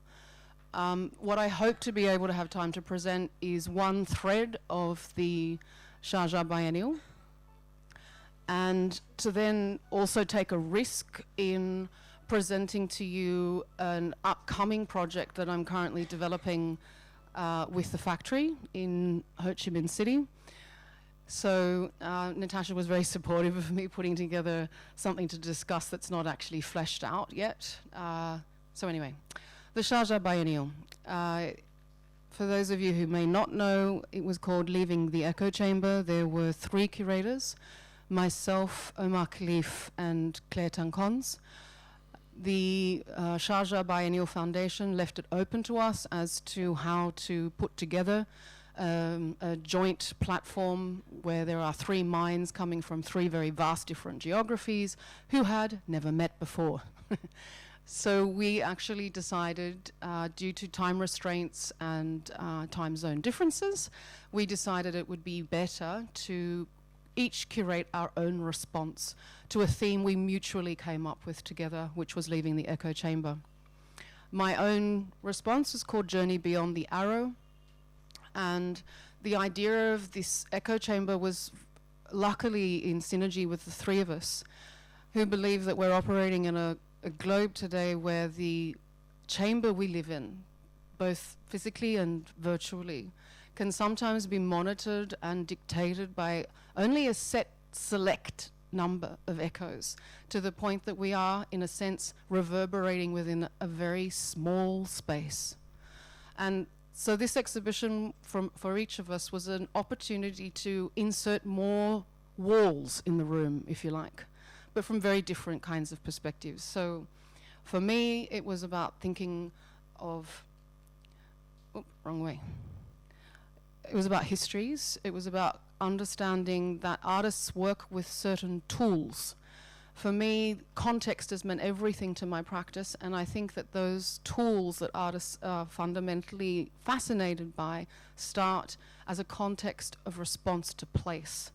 What I hope to be able to have time to present is one thread of the Sharjah Biennial, and to then also take a risk in presenting to you an upcoming project that I'm currently developing with the factory in Ho Chi Minh City. So Natasha was very supportive of me putting together something to discuss that's not actually fleshed out yet. So anyway, the Sharjah Biennial. For those of you who may not know, it was called Leaving the Echo Chamber. There were 3 curators, myself, Omar Khalif, and Claire Tancons. The Sharjah Biennial Foundation left it open to us as to how to put together a joint platform where there are 3 minds coming from 3 very vast different geographies who had never met before. So we actually decided, due to time restraints and time zone differences, we decided it would be better to each curate our own response to a theme we mutually came up with together, which was Leaving the Echo Chamber. My own response is called Journey Beyond the Arrow, and the idea of this echo chamber was luckily in synergy with the 3 of us who believe that we're operating in a globe today where the chamber we live in both physically and virtually, can sometimes be monitored and dictated by only a select number of echoes, to the point that we are, in a sense, reverberating within a very small space. And so this exhibition for each of us was an opportunity to insert more walls in the room, if you like, but from very different kinds of perspectives. So for me, it was about thinking of, wrong way. It was about histories. It was about understanding that artists work with certain tools. For me, context has meant everything to my practice, and I think that those tools that artists are fundamentally fascinated by start as a context of response to place.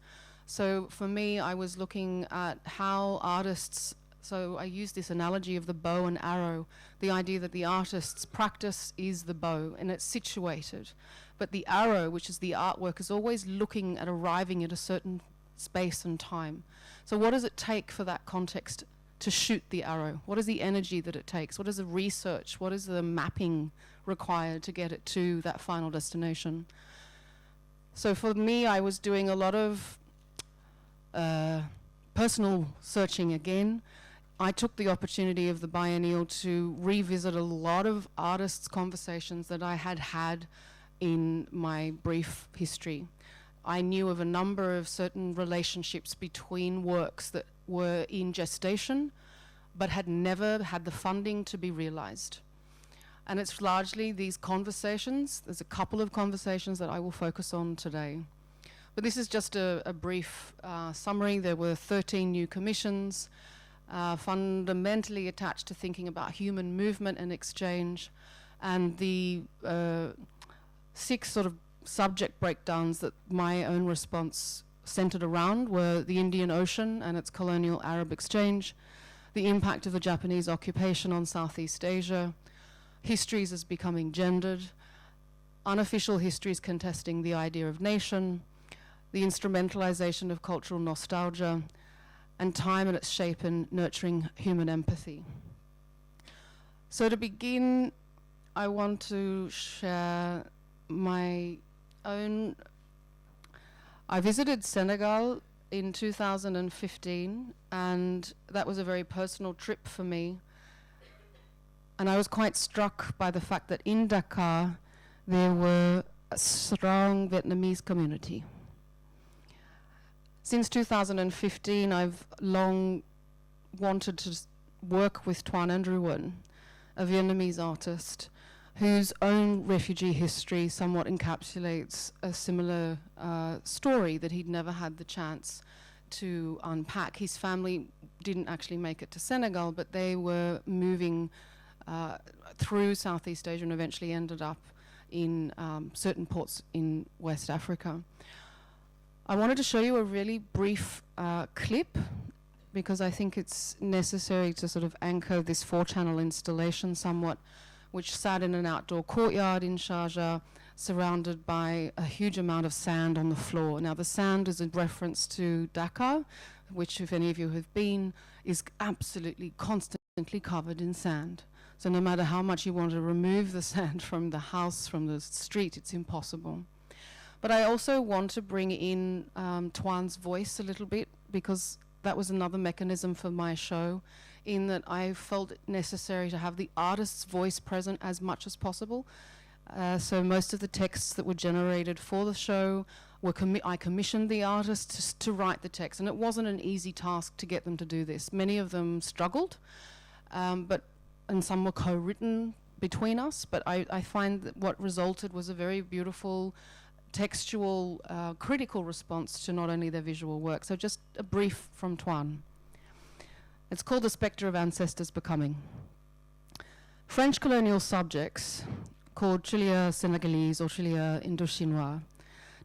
So for me, I was looking at how artists, so I use this analogy of the bow and arrow, the idea that the artist's practice is the bow and it's situated, but the arrow, which is the artwork, is always looking at arriving at a certain space and time. So what does it take for that context to shoot the arrow? What is the energy that it takes? What is the research? What is the mapping required to get it to that final destination? So for me, I was doing a lot of personal searching again. I took the opportunity of the biennial to revisit a lot of artists' conversations that I had had in my brief history. I knew of a number of certain relationships between works that were in gestation but had never had the funding to be realized. And it's largely these conversations. There's a couple of conversations that I will focus on today. But this is just a brief summary. There were 13 new commissions, fundamentally attached to thinking about human movement and exchange, and the 6 sort of subject breakdowns that my own response centered around were the Indian Ocean and its colonial Arab exchange, the impact of the Japanese occupation on Southeast Asia, histories as becoming gendered, unofficial histories contesting the idea of nation, the instrumentalization of cultural nostalgia, and time and its shape in nurturing human empathy. So to begin, I want to share my own. I visited Senegal in 2015, and that was a very personal trip for me. And I was quite struck by the fact that in Dakar, there were a strong Vietnamese community. Since 2015, I've long wanted to work with Tuan Andrew Nguyen, a Vietnamese artist whose own refugee history somewhat encapsulates a similar story that he'd never had the chance to unpack. His family didn't actually make it to Senegal, but they were moving through Southeast Asia and eventually ended up in certain ports in West Africa. I wanted to show you a really brief clip because I think it's necessary to sort of anchor this 4-channel installation somewhat, which sat in an outdoor courtyard in Sharjah, surrounded by a huge amount of sand on the floor. Now, the sand is a reference to Dakar, which, if any of you have been, is absolutely constantly covered in sand. So no matter how much you want to remove the sand from the house, from the street, it's impossible. But I also want to bring in Tuan's voice a little bit, because that was another mechanism for my show, in that I felt it necessary to have the artist's voice present as much as possible. So most of the texts that were generated for the show were I commissioned the artists to write the text, and it wasn't an easy task to get them to do this. Many of them struggled, and some were co-written between us, but I find that what resulted was a very beautiful textual, critical response to not only their visual work. So just a brief from Tuan. It's called The Spectre of Ancestors Becoming. French colonial subjects, called Chilia Senegalese or Chilia Indo-Chinois,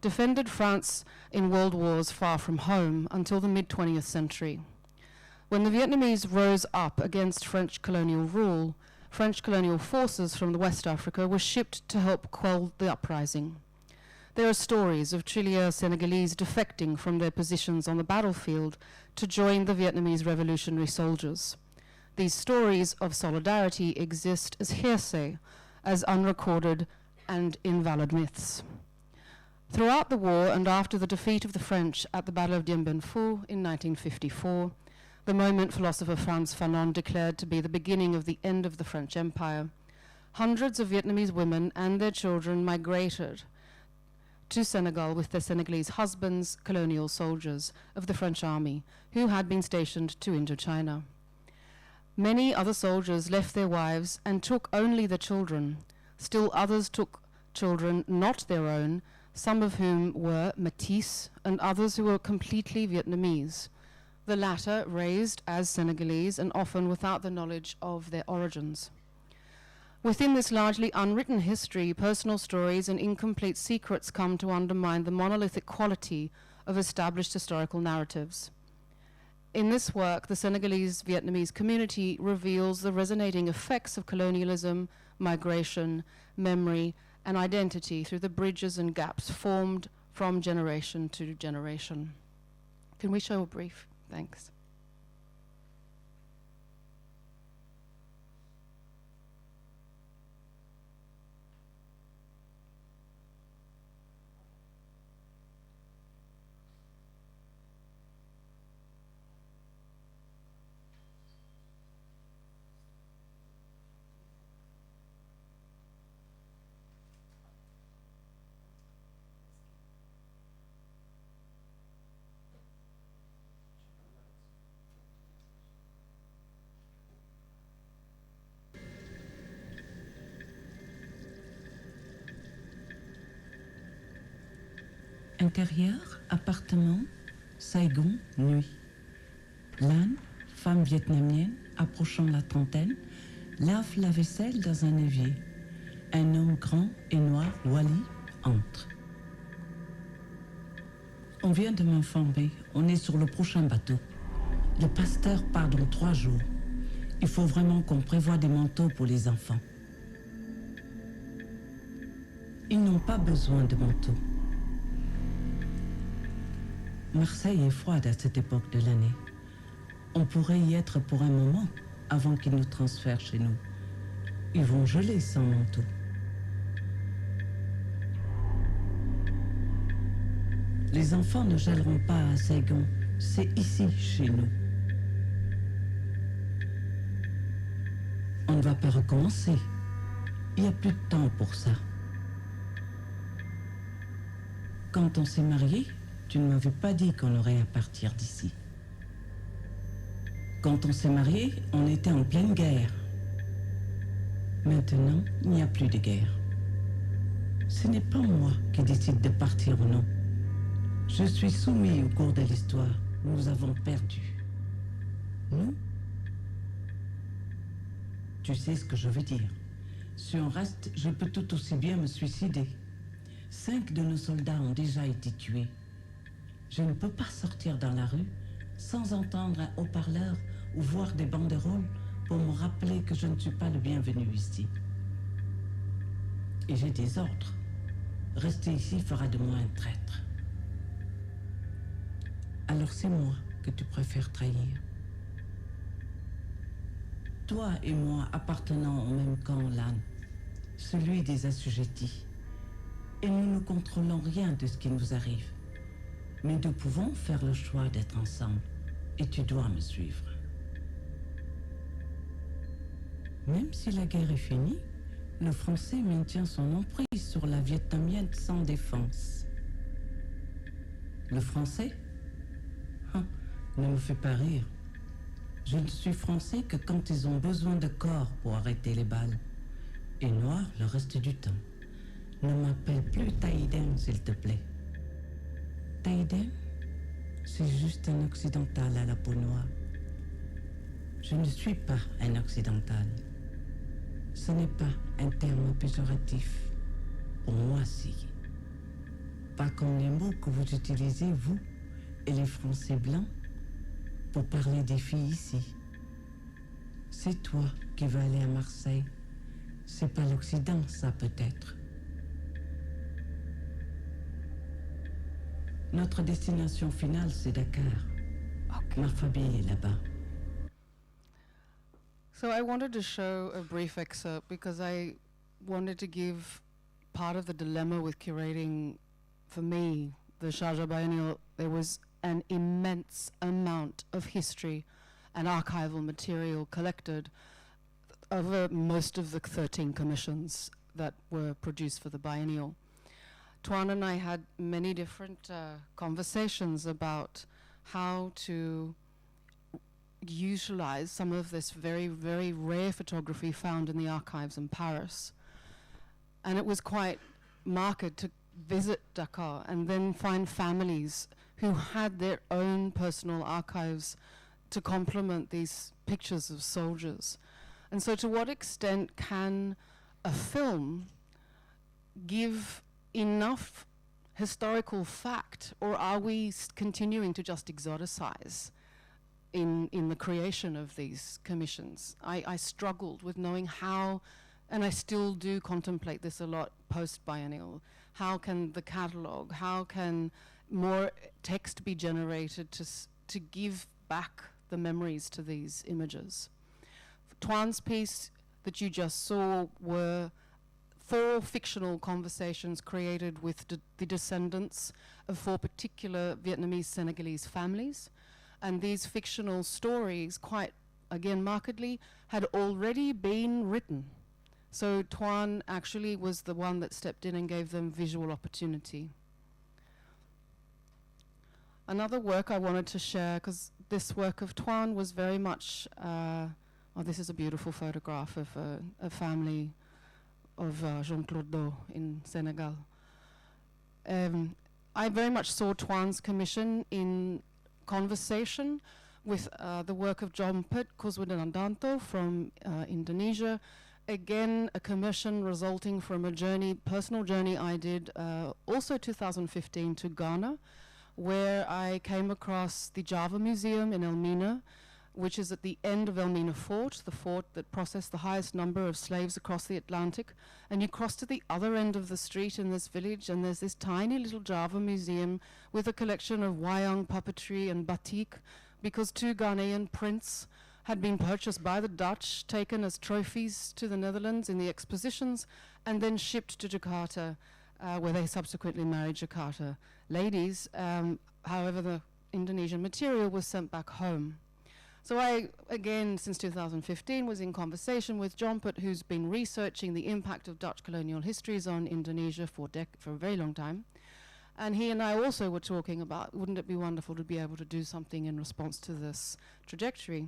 defended France in world wars far from home until the mid-20th century. When the Vietnamese rose up against French colonial rule, French colonial forces from the West Africa were shipped to help quell the uprising. There are stories of Chilia Senegalese defecting from their positions on the battlefield to join the Vietnamese revolutionary soldiers. These stories of solidarity exist as hearsay, as unrecorded and invalid myths. Throughout the war and after the defeat of the French at the Battle of Dien Bien Phu in 1954, the moment philosopher Frantz Fanon declared to be the beginning of the end of the French Empire, hundreds of Vietnamese women and their children migrated to Senegal with their Senegalese husbands, colonial soldiers of the French army, who had been stationed to Indochina. Many other soldiers left their wives and took only the children. Still others took children not their own, some of whom were Métis and others who were completely Vietnamese, the latter raised as Senegalese and often without the knowledge of their origins. Within this largely unwritten history, personal stories and incomplete secrets come to undermine the monolithic quality of established historical narratives. In this work, the Senegalese Vietnamese community reveals the resonating effects of colonialism, migration, memory, and identity through the bridges and gaps formed from generation to generation. Can we show a brief? Thanks. Intérieur, appartement, Saigon, nuit. Lan, femme vietnamienne, approchant la trentaine, lave la vaisselle dans un évier. Un homme grand et noir, Wally, entre. On vient de m'informer, on est sur le prochain bateau. Le pasteur part dans 3 jours. Il faut vraiment qu'on prévoie des manteaux pour les enfants. Ils n'ont pas besoin de manteaux. Marseille est froide à cette époque de l'année. On pourrait y être pour un moment avant qu'ils nous transfèrent chez nous. Ils vont geler sans manteau. Les enfants ne gèleront pas à Saigon, c'est ici, chez nous. On ne va pas recommencer. Il n'y a plus de temps pour ça. Quand on s'est mariés, tu ne m'avais pas dit qu'on aurait à partir d'ici. Quand on s'est mariés, on était en pleine guerre. Maintenant, il n'y a plus de guerre. Ce n'est pas moi qui décide de partir ou non. Je suis soumis au cours de l'histoire. Nous avons perdu. Nous? Tu sais ce que je veux dire. Si on reste, je peux tout aussi bien me suicider. 5 de nos soldats ont déjà été tués. Je ne peux pas sortir dans la rue sans entendre un haut-parleur ou voir des banderoles pour me rappeler que je ne suis pas le bienvenu ici. Et j'ai des ordres. Rester ici fera de moi un traître. Alors c'est moi que tu préfères trahir. Toi et moi appartenant au même camp, Lan, celui des assujettis. Et nous ne contrôlons rien de ce qui nous arrive. Mais nous pouvons faire le choix d'être ensemble. Et tu dois me suivre. Même si la guerre est finie, le Français maintient son emprise sur la Vietnamienne sans défense. Le Français? Ne me fais pas rire. Je ne suis Français que quand ils ont besoin de corps pour arrêter les balles. Et noir le reste du temps. Ne m'appelle plus Taïden, s'il te plaît. Taïden, c'est juste un occidental à la peau noire. Je ne suis pas un occidental. Ce n'est pas un terme péjoratif. Pour moi, si. Pas comme les mots que vous utilisez, vous, et les Français blancs, pour parler des filles ici. C'est toi qui veux aller à Marseille. C'est pas l'Occident, ça, peut-être. Notre destination finale, c'est Dakar. Okay. Ma famille est là-bas. So I wanted to show a brief excerpt because I wanted to give part of the dilemma with curating, for me, the Sharjah Biennial. There was an immense amount of history and archival material collected over most of the 13 commissions that were produced for the biennial. Tuan and I had many different conversations about how to utilize some of this very, very rare photography found in the archives in Paris. And it was quite marked to visit Dakar and then find families who had their own personal archives to complement these pictures of soldiers. And so to what extent can a film give enough historical fact, or are we continuing to just exoticize in the creation of these commissions? I struggled with knowing how, and I still do contemplate this a lot post-biennial. How can the catalogue, how can more text be generated to give back the memories to these images? Tuan's piece that you just saw were 4 fictional conversations created with the descendants of 4 particular Vietnamese Senegalese families. And these fictional stories, quite, again, markedly, had already been written. So Tuan actually was the one that stepped in and gave them visual opportunity. Another work I wanted to share, because this work of Tuan was very much, this is a beautiful photograph of a family of Jean-Claude Do in Senegal. I very much saw Tuan's commission in conversation with the work of Jompet Kussudiartanto from Indonesia. Again, a commission resulting from a journey, personal journey I did also 2015 to Ghana, where I came across the Java Museum in Elmina, which is at the end of Elmina Fort, the fort that processed the highest number of slaves across the Atlantic. And you cross to the other end of the street in this village, and there's this tiny little Java museum with a collection of wayang puppetry and batik, because 2 Ghanaian prints had been purchased by the Dutch, taken as trophies to the Netherlands in the expositions, and then shipped to Jakarta, where they subsequently married Jakarta ladies. However, the Indonesian material was sent back home. So I, again, since 2015, was in conversation with Jompet, who's been researching the impact of Dutch colonial histories on Indonesia for a very long time. And he and I also were talking about, wouldn't it be wonderful to be able to do something in response to this trajectory?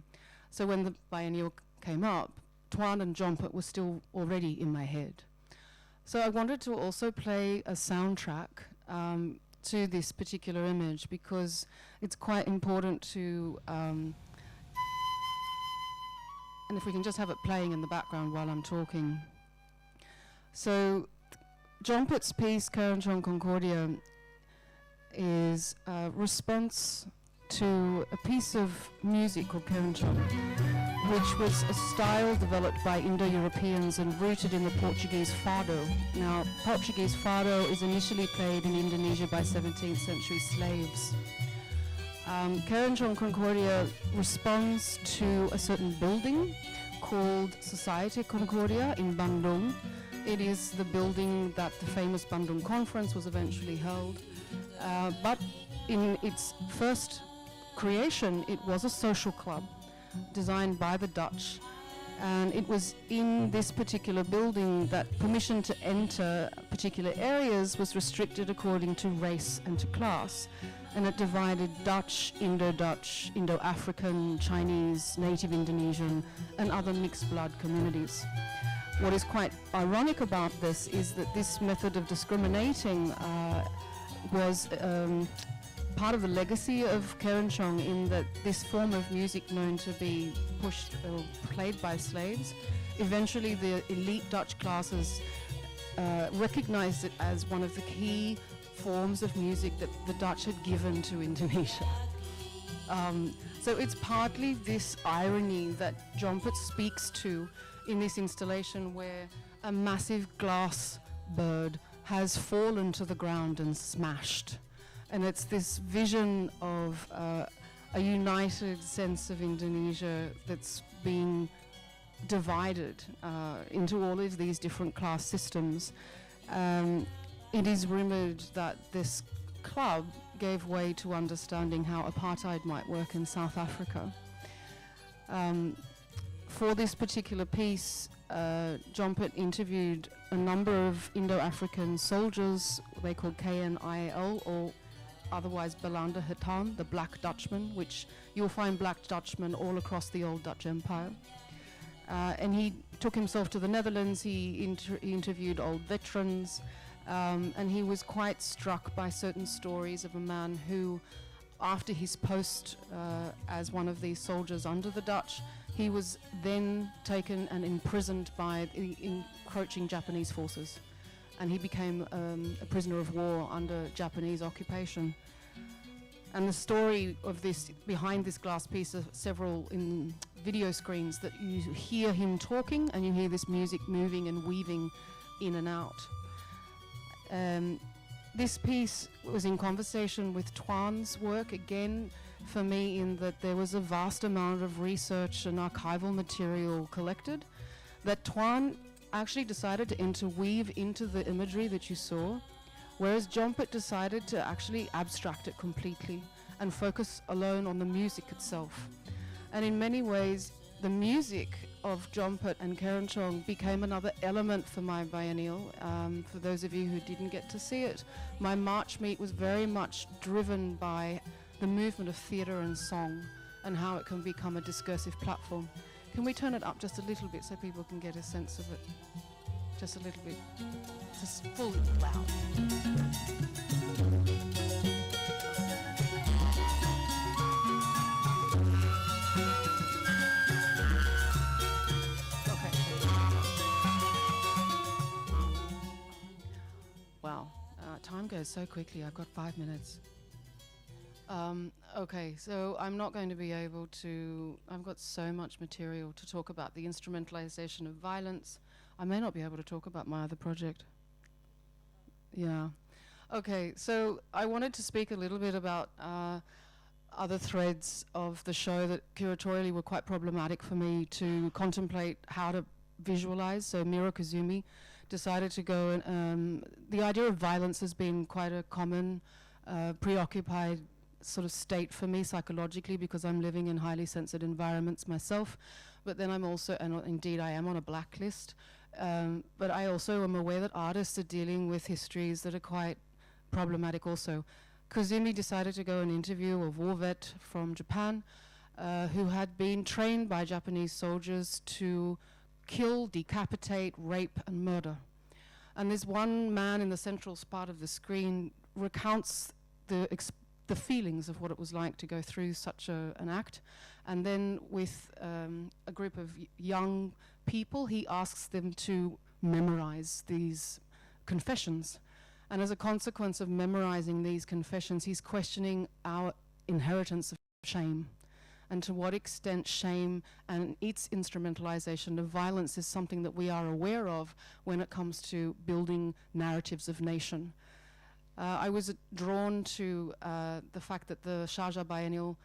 So when the biennial came up, Tuan and Jompet were still already in my head. So I wanted to also play a soundtrack to this particular image, because it's quite important to, and if we can just have it playing in the background while I'm talking. So Jompet's piece, Keroncong Concordia, is a response to a piece of music called Keroncong, which was a style developed by Indo-Europeans and rooted in the Portuguese fado. Now, Portuguese fado is initially played in Indonesia by 17th century slaves. Keroncong Concordia responds to a certain building called Society Concordia in Bandung. It is the building that the famous Bandung Conference was eventually held. But in its first creation, it was a social club designed by the Dutch. And it was in this particular building that permission to enter particular areas was restricted according to race and to class. And it divided Dutch, Indo-Dutch, Indo-African, Chinese, native Indonesian, and other mixed blood communities. What is quite ironic about this is that this method of discriminating was part of the legacy of Keroncong, in that this form of music known to be pushed or played by slaves, eventually the elite Dutch classes recognized it as one of the key forms of music that the Dutch had given to Indonesia. So it's partly this irony that Jompet speaks to in this installation, where a massive glass bird has fallen to the ground and smashed. And it's this vision of a united sense of Indonesia that's being divided into all of these different class systems. It is rumored that this club gave way to understanding how apartheid might work in South Africa. For this particular piece, John Pitt interviewed a number of Indo-African soldiers, they called KNIL, or otherwise Belanda Hitaan, the Black Dutchman, which you'll find Black Dutchmen all across the old Dutch Empire. And he took himself to the Netherlands, he interviewed old veterans, and he was quite struck by certain stories of a man who, after his post as one of these soldiers under the Dutch, he was then taken and imprisoned by the encroaching Japanese forces. And he became a prisoner of war under Japanese occupation. And the story of this, behind this glass piece, are several video screens that you hear him talking and you hear this music moving and weaving in and out. This piece was in conversation with Tuan's work, again, for me, in that there was a vast amount of research and archival material collected, that Tuan actually decided to interweave into the imagery that you saw, whereas John Pitt decided to actually abstract it completely and focus alone on the music itself. And in many ways, the music of John Pitt and Karen Chong became another element for my biennial. For those of you who didn't get to see it, my March meet was very much driven by the movement of theatre and song and how it can become a discursive platform. Can we turn it up just a little bit so people can get a sense of it? Just a little bit. Just fully loud. Wow, time goes so quickly. I've got 5 minutes. Okay, so I'm not going to be able to, I've got so much material to talk about the instrumentalization of violence. I may not be able to talk about my other project. Yeah. Okay, so I wanted to speak a little bit about other threads of the show that curatorially were quite problematic for me to contemplate how to visualize. So Miro Kazumi decided to go and the idea of violence has been quite a common preoccupied sort of state for me psychologically, because I'm living in highly censored environments myself, but then I'm also, and indeed I am on a blacklist, but I also am aware that artists are dealing with histories that are quite problematic also. Kazumi decided to go and interview a war vet from Japan who had been trained by Japanese soldiers to kill, decapitate, rape, and murder. And this one man in the central part of the screen recounts the feelings of what it was like to go through such an act. And then with a group of young people, he asks them to memorize these confessions. And as a consequence of memorizing these confessions, he's questioning our inheritance of shame, and to what extent shame and its instrumentalization of violence is something that we are aware of when it comes to building narratives of nation. I was drawn to the fact that the Sharjah Biennial,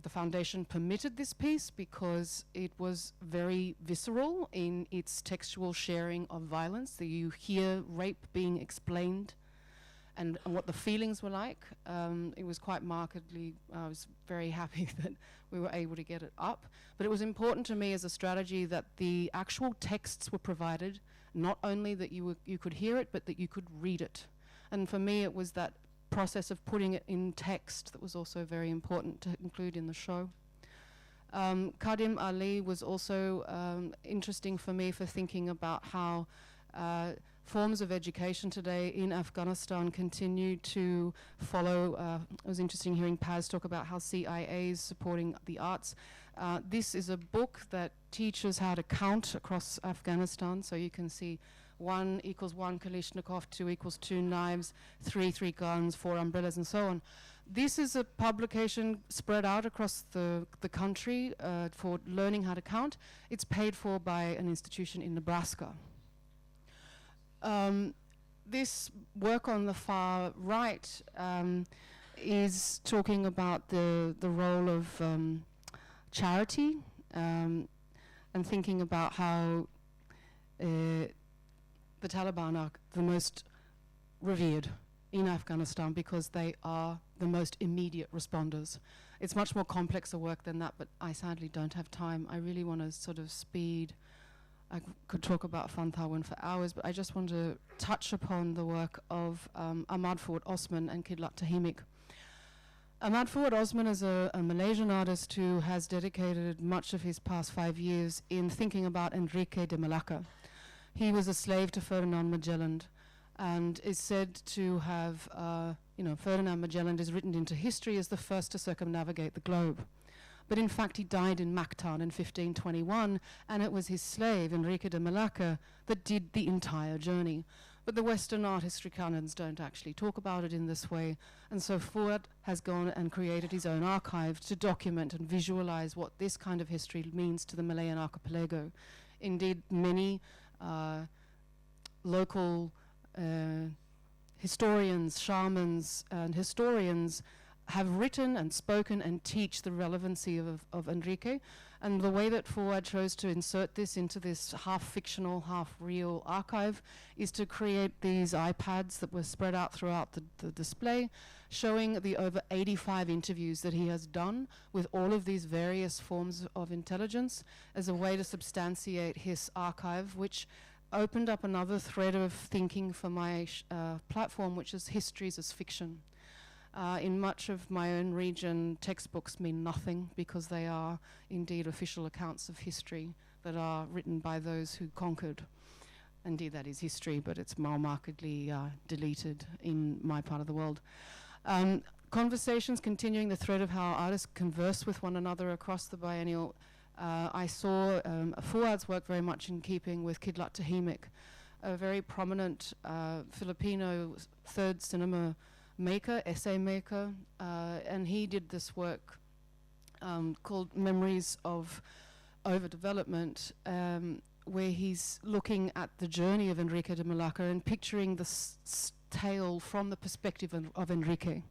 the foundation, permitted this piece because it was very visceral in its textual sharing of violence. You hear rape being explained and what the feelings were like. It was quite markedly, I was very happy that we were able to get it up. But it was important to me as a strategy that the actual texts were provided, not only that you could hear it, but that you could read it. And for me, it was that process of putting it in text that was also very important to include in the show. Kadim Ali was also interesting for me for thinking about how forms of education today in Afghanistan continue to follow. It was interesting hearing Paz talk about how CIA is supporting the arts. This is a book that teaches how to count across Afghanistan, so you can see 1 equals 1 Kalashnikov, 2 equals 2 knives, 3 guns, 4 umbrellas, and so on. This is a publication spread out across the country for learning how to count. It's paid for by an institution in Nebraska. This work on the far right is talking about the role of charity. and thinking about how the Taliban are the most revered in Afghanistan because they are the most immediate responders. It's much more complex a work than that, but I sadly don't have time. I really want to sort of speed. I could talk about Van Thawen for hours, but I just want to touch upon the work of Ahmad Fuad Osman and Kidlat Tahimik. Ahmad Fuad Osman is a Malaysian artist who has dedicated much of his past 5 years in thinking about Enrique de Malacca. He was a slave to Ferdinand Magellan and is said to have, Ferdinand Magellan is written into history as the first to circumnavigate the globe. But in fact, he died in Mactan in 1521, and it was his slave, Enrique de Malacca, that did the entire journey. But the Western art history canons don't actually talk about it in this way, and so Fuad has gone and created his own archive to document and visualize what this kind of history means to the Malayan archipelago. Indeed, many local historians, shamans, and historians have written and spoken and teach the relevancy of Enrique. And the way that Fuad chose to insert this into this half-fictional, half-real archive is to create these iPads that were spread out throughout the display, showing the over 85 interviews that he has done with all of these various forms of intelligence as a way to substantiate his archive, which opened up another thread of thinking for my platform, which is histories as fiction. In much of my own region, textbooks mean nothing because they are indeed official accounts of history that are written by those who conquered. Indeed, that is history, but it's more markedly deleted in my part of the world. Conversations continuing the thread of how artists converse with one another across the biennial. I saw Fuad's work very much in keeping with Kidlat Tahimik, a very prominent Filipino third cinema maker, essay maker, and he did this work called Memories of Overdevelopment, where he's looking at the journey of Enrique de Malacca and picturing the tale from the perspective of Enrique.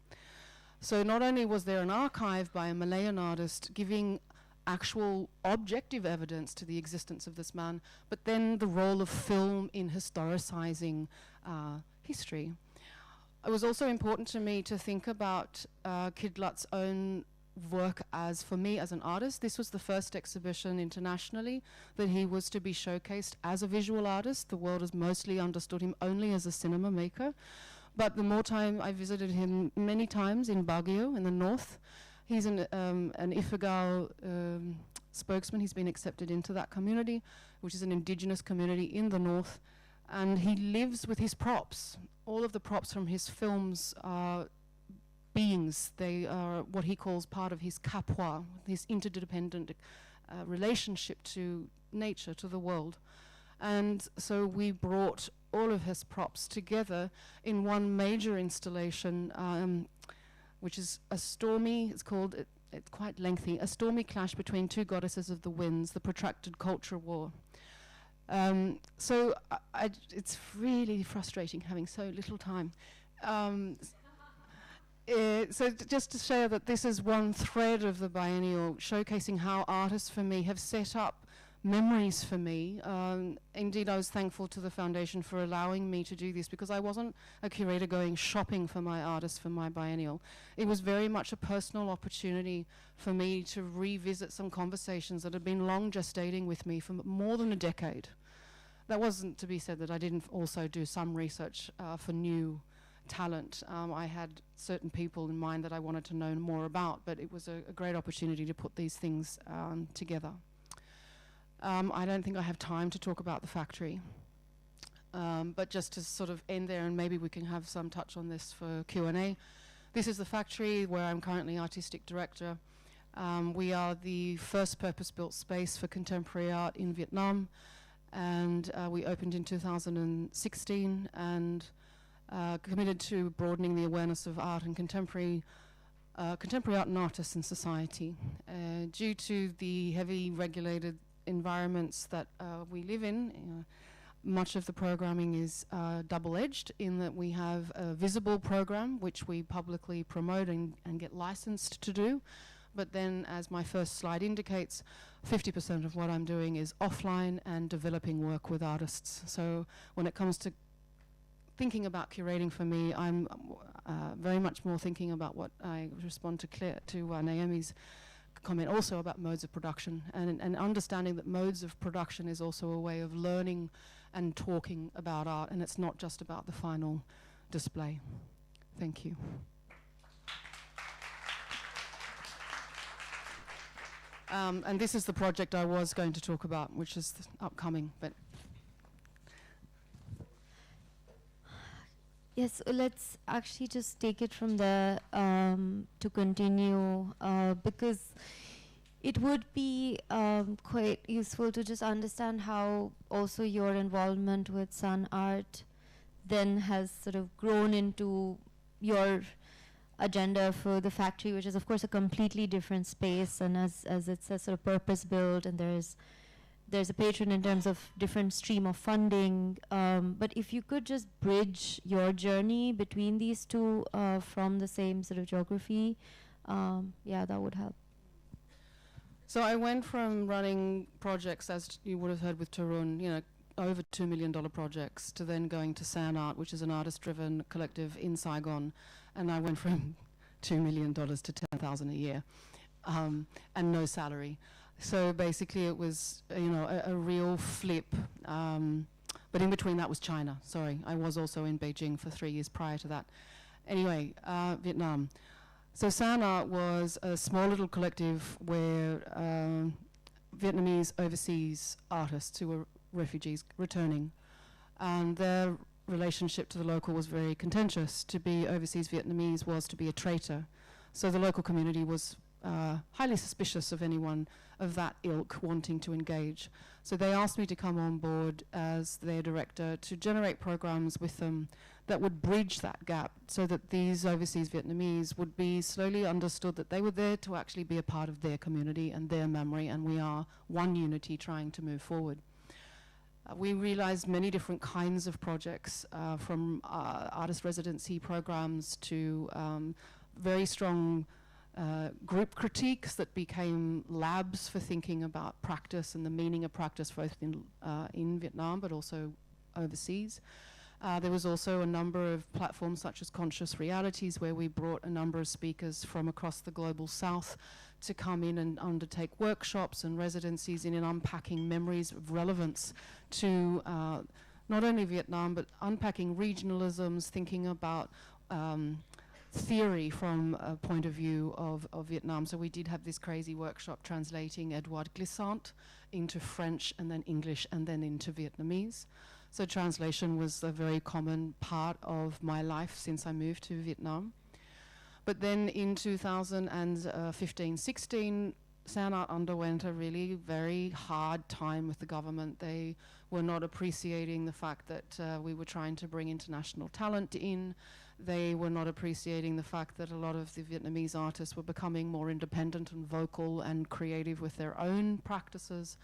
So not only was there an archive by a Malayan artist giving actual objective evidence to the existence of this man, but then the role of film in historicizing history. It was also important to me to think about Kidlat's own work as, for me, as an artist. This was the first exhibition internationally that he was to be showcased as a visual artist. The world has mostly understood him only as a cinema maker. But the more time I visited him many times in Baguio in the north. He's an Ifugao spokesman. He's been accepted into that community, which is an indigenous community in the north. And he lives with his props. All of the props from his films are beings. They are what he calls part of his kapwa, his interdependent relationship to nature, to the world. And so we brought all of his props together in one major installation, which is a stormy, it's quite lengthy, a stormy clash between two goddesses of the winds, the protracted culture war. So it's really frustrating having so little time. So just to share that this is one thread of the biennial, showcasing how artists for me have set up memories for me. Indeed, I was thankful to the foundation for allowing me to do this because I wasn't a curator going shopping for my artists for my biennial. It was very much a personal opportunity for me to revisit some conversations that had been long gestating with me for more than a decade. That wasn't to be said that I didn't also do some research for new talent. I had certain people in mind that I wanted to know more about, but it was a great opportunity to put these things together. I don't think I have time to talk about the factory, but just to sort of end there, and maybe we can have some touch on this for Q&A. This is the factory where I'm currently artistic director. We are the first purpose-built space for contemporary art in Vietnam, and we opened in 2016 and committed to broadening the awareness of art and contemporary art and artists in society. Due to the heavy regulated environments that we live in, much of the programming is double-edged in that we have a visible program which we publicly promote and get licensed to do. But then, as my first slide indicates, 50% of what I'm doing is offline and developing work with artists. So when it comes to thinking about curating for me, I'm very much more thinking about what I respond to Naomi's comment also about modes of production, and understanding that modes of production is also a way of learning and talking about art, and it's not just about the final display. Thank you. And this is the project I was going to talk about, which is upcoming, but Yes, let's actually just take it from there to continue, because it would be quite useful to just understand how also your involvement with Sun Art then has sort of grown into your agenda for the factory, which is of course a completely different space, and as it's a sort of purpose built, and there's a patron in terms of different stream of funding, but if you could just bridge your journey between these two from the same sort of geography, yeah, that would help. so I went from running projects, as you would have heard with Tarun, over $2 million projects, to then going to San Art, which is an artist-driven collective in Saigon, and I went from $2 million to $10,000 a year, and no salary. So basically it was, a real flip. But in between that was China. Sorry, I was also in Beijing for 3 years prior to that. Anyway, Vietnam. So San Art was a small little collective where Vietnamese overseas artists who were refugees returning, and their relationship to the local was very contentious. To be overseas Vietnamese was to be a traitor. So the local community was highly suspicious of anyone of that ilk wanting to engage. So they asked me to come on board as their director to generate programs with them that would bridge that gap, so that these overseas Vietnamese would be slowly understood that they were there to actually be a part of their community and their memory, and we are one unity trying to move forward. We realized many different kinds of projects, from artist residency programs to very strong group critiques that became labs for thinking about practice and the meaning of practice, both in Vietnam but also overseas. There was also a number of platforms such as Conscious Realities, where we brought a number of speakers from across the global south to come in and undertake workshops and residencies in unpacking memories of relevance to not only Vietnam, but unpacking regionalisms, thinking about theory from a point of view of Vietnam. So we did have this crazy workshop translating Edouard Glissant into French and then English and then into Vietnamese. So translation was a very common part of my life since I moved to Vietnam. But then in 2015-16, San Art underwent a really very hard time with the government. They were not appreciating the fact that we were trying to bring international talent in. They were not appreciating the fact that a lot of the Vietnamese artists were becoming more independent and vocal and creative with their own practices.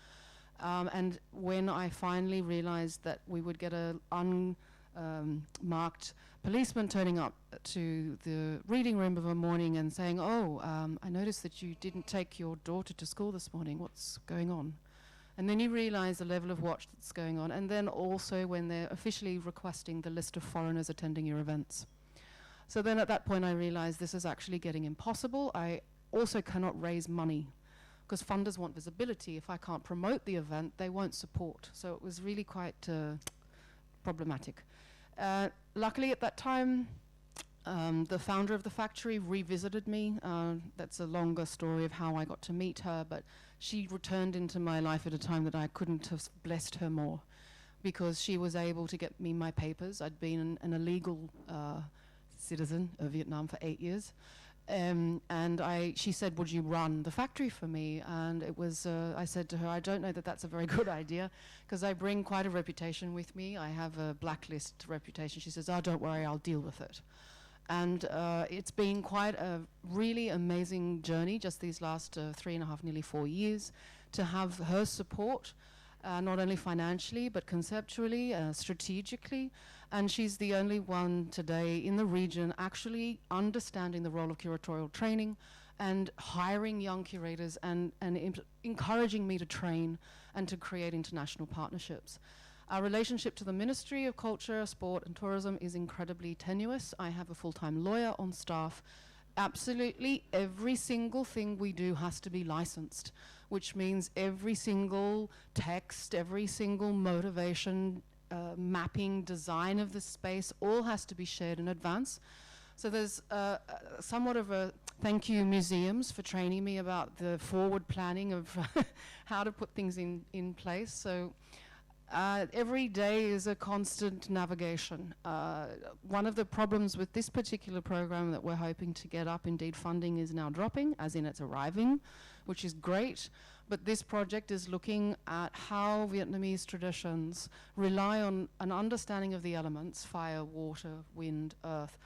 And when I finally realized that we would get a unmarked policeman turning up to the reading room of a morning and saying, I noticed that you didn't take your daughter to school this morning. What's going on? And then you realize the level of watch that's going on. And then also when they're officially requesting the list of foreigners attending your events. So then at that point I realized this is actually getting impossible. I also cannot raise money, because funders want visibility. If I can't promote the event, they won't support. So it was really quite problematic. Luckily at that time, the founder of the factory revisited me. That's a longer story of how I got to meet her, but she returned into my life at a time that I couldn't have blessed her more, because she was able to get me my papers. I'd been an illegal citizen of Vietnam for 8 years. And she said, would you run the factory for me? And it was, I said to her, I don't know that that's a very good idea, because I bring quite a reputation with me. I have a blacklist reputation. She says, don't worry, I'll deal with it. And it's been quite a really amazing journey just these last 3.5, nearly 4 years, to have her support, not only financially, but conceptually, strategically. And she's the only one today in the region actually understanding the role of curatorial training and hiring young curators and encouraging me to train and to create international partnerships. Our relationship to the Ministry of Culture, Sport and Tourism is incredibly tenuous. I have a full-time lawyer on staff. Absolutely every single thing we do has to be licensed, which means every single text, every single motivation, mapping, design of the space, all has to be shared in advance. So there's somewhat of a thank you museums for training me about the forward planning of how to put things in place. So every day is a constant navigation. One of the problems with this particular program that we're hoping to get up, indeed funding is now dropping, as in it's arriving, which is great. But this project is looking at how Vietnamese traditions rely on an understanding of the elements, fire, water, wind, earth.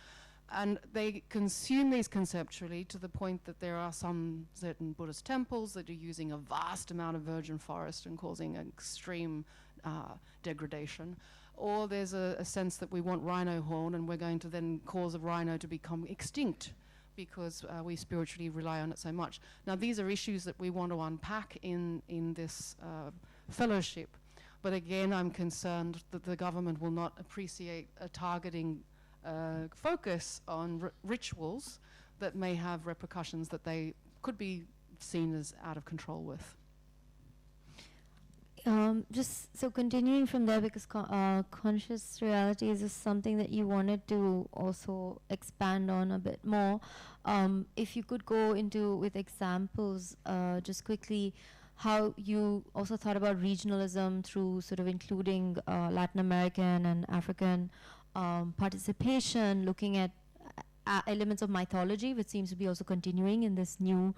And they consume these conceptually to the point that there are some certain Buddhist temples that are using a vast amount of virgin forest and causing extreme degradation. Or there's a sense that we want rhino horn and we're going to then cause a rhino to become extinct because we spiritually rely on it so much. Now these are issues that we want to unpack in this fellowship. But again, I'm concerned that the government will not appreciate a targeting focus on rituals that may have repercussions that they could be seen as out of control with. Just so continuing from there, because conscious realities is something that you wanted to also expand on a bit more. If you could go into with examples, just quickly, how you also thought about regionalism through sort of including Latin American and African participation, looking at elements of mythology, which seems to be also continuing in this new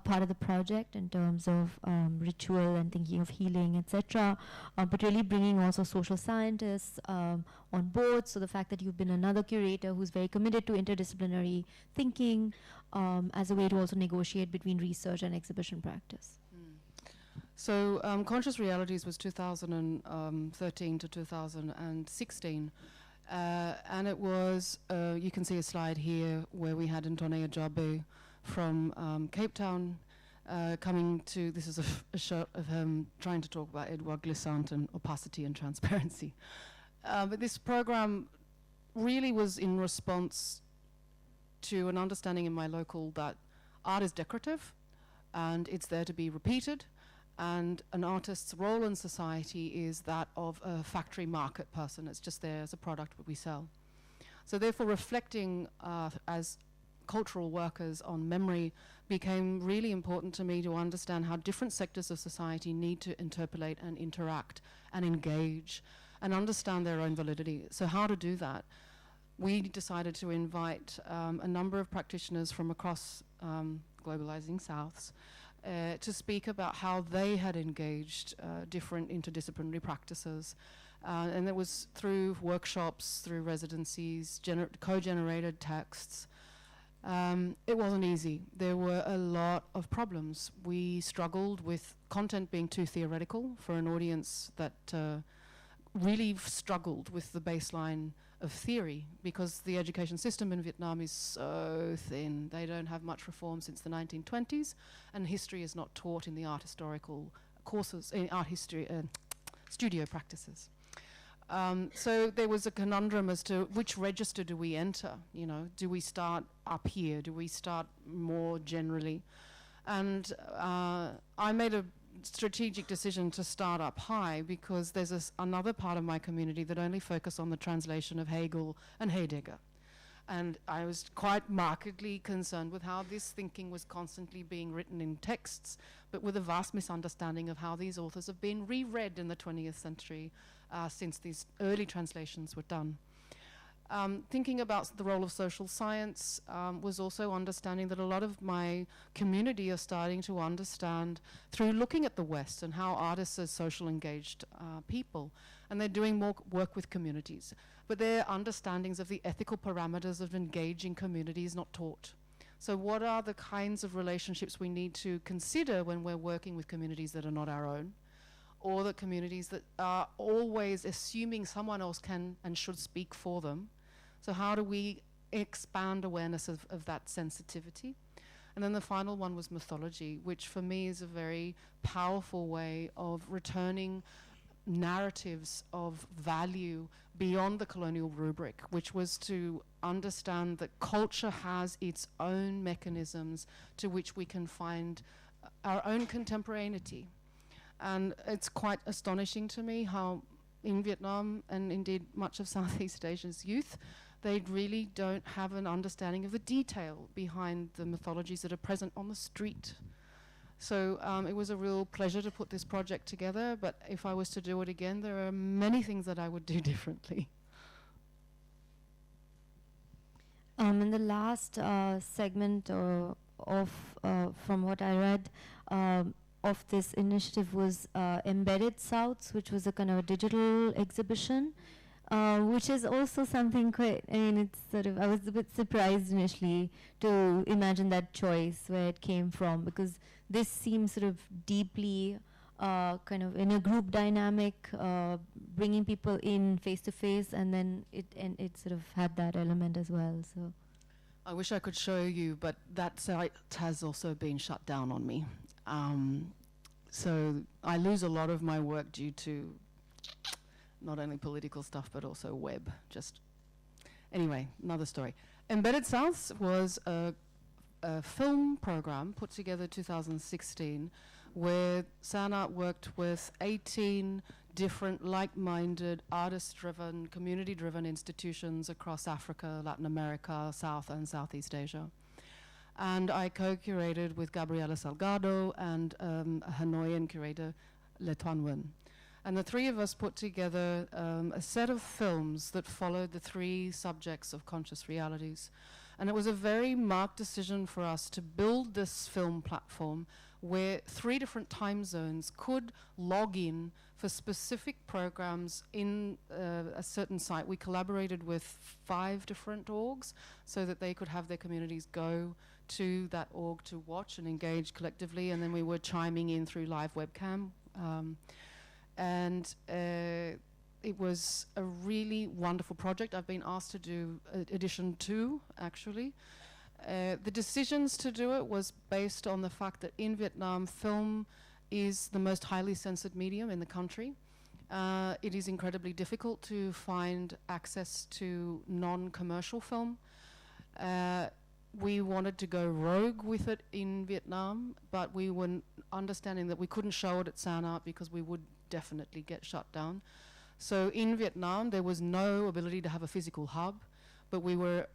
part of the project in terms of ritual and thinking of healing, etc. But really bringing also social scientists on board. So the fact that you've been another curator who's very committed to interdisciplinary thinking as a way to also negotiate between research and exhibition practice. So Conscious Realities was 2013 to 2016. And it was, you can see a slide here where we had Antonia Jabu from Cape Town coming to, this is a shot of him trying to talk about Edouard Glissant and opacity and transparency. But this program really was in response to an understanding in my local that art is decorative and it's there to be repeated. And an artist's role in society is that of a factory market person. It's just there as a product that we sell. So therefore reflecting as cultural workers on memory became really important to me to understand how different sectors of society need to interpolate and interact and engage and understand their own validity. So how to do that? We decided to invite a number of practitioners from across Globalizing Souths to speak about how they had engaged different interdisciplinary practices. And it was through workshops, through residencies, co-generated texts. It wasn't easy. There were a lot of problems. We struggled with content being too theoretical for an audience that really struggled with the baseline of theory, because the education system in Vietnam is so thin. They don't have much reform since the 1920s, and history is not taught in the art historical courses, in art history studio practices. So there was a conundrum as to which register do we enter, you know, do we start up here, do we start more generally? And I made a strategic decision to start up high because there's another part of my community that only focus on the translation of Hegel and Heidegger. And I was quite markedly concerned with how this thinking was constantly being written in texts, but with a vast misunderstanding of how these authors have been reread in the 20th century since these early translations were done. Thinking about the role of social science was also understanding that a lot of my community are starting to understand through looking at the West and how artists are social engaged people, and they're doing more work with communities. But their understandings of the ethical parameters of engaging community is not taught. So what are the kinds of relationships we need to consider when we're working with communities that are not our own, or the communities that are always assuming someone else can and should speak for them? So how do we expand awareness of that sensitivity? And then the final one was mythology, which for me is a very powerful way of returning narratives of value beyond the colonial rubric, which was to understand that culture has its own mechanisms to which we can find our own contemporaneity. And it's quite astonishing to me how in Vietnam, and indeed much of Southeast Asia's youth, they really don't have an understanding of the detail behind the mythologies that are present on the street. So it was a real pleasure to put this project together, but if I was to do it again, there are many things that I would do differently. In the last segment from what I read of this initiative was Embedded Souths, which was a kind of a digital exhibition, which is also something quite, I mean, it's sort of, I was a bit surprised initially to imagine that choice, where it came from, because this seems sort of deeply kind of in a group dynamic, bringing people in face to face, and then it sort of had that element as well. So I wish I could show you, but that site has also been shut down on me. So I lose a lot of my work due to not only political stuff, but also web. Just anyway, another story. Embedded Souths was a film program put together 2016, where SANART worked with 18 different like-minded, artist-driven, community-driven institutions across Africa, Latin America, South and Southeast Asia. And I co-curated with Gabriela Salgado and a Hanoian curator, Le Tuan Nguyen. And the three of us put together a set of films that followed the three subjects of conscious realities. And it was a very marked decision for us to build this film platform where 3 different time zones could log in for specific programs in a certain site. We collaborated with 5 different orgs so that they could have their communities go to that org to watch and engage collectively, and then we were chiming in through live webcam. It was a really wonderful project. I've been asked to do edition 2, actually. The decisions to do it was based on the fact that in Vietnam, film is the most highly censored medium in the country. It is incredibly difficult to find access to non-commercial film. We wanted to go rogue with it in Vietnam, but we were understanding that we couldn't show it at SANART because we would definitely get shut down. So in Vietnam, there was no ability to have a physical hub, but we were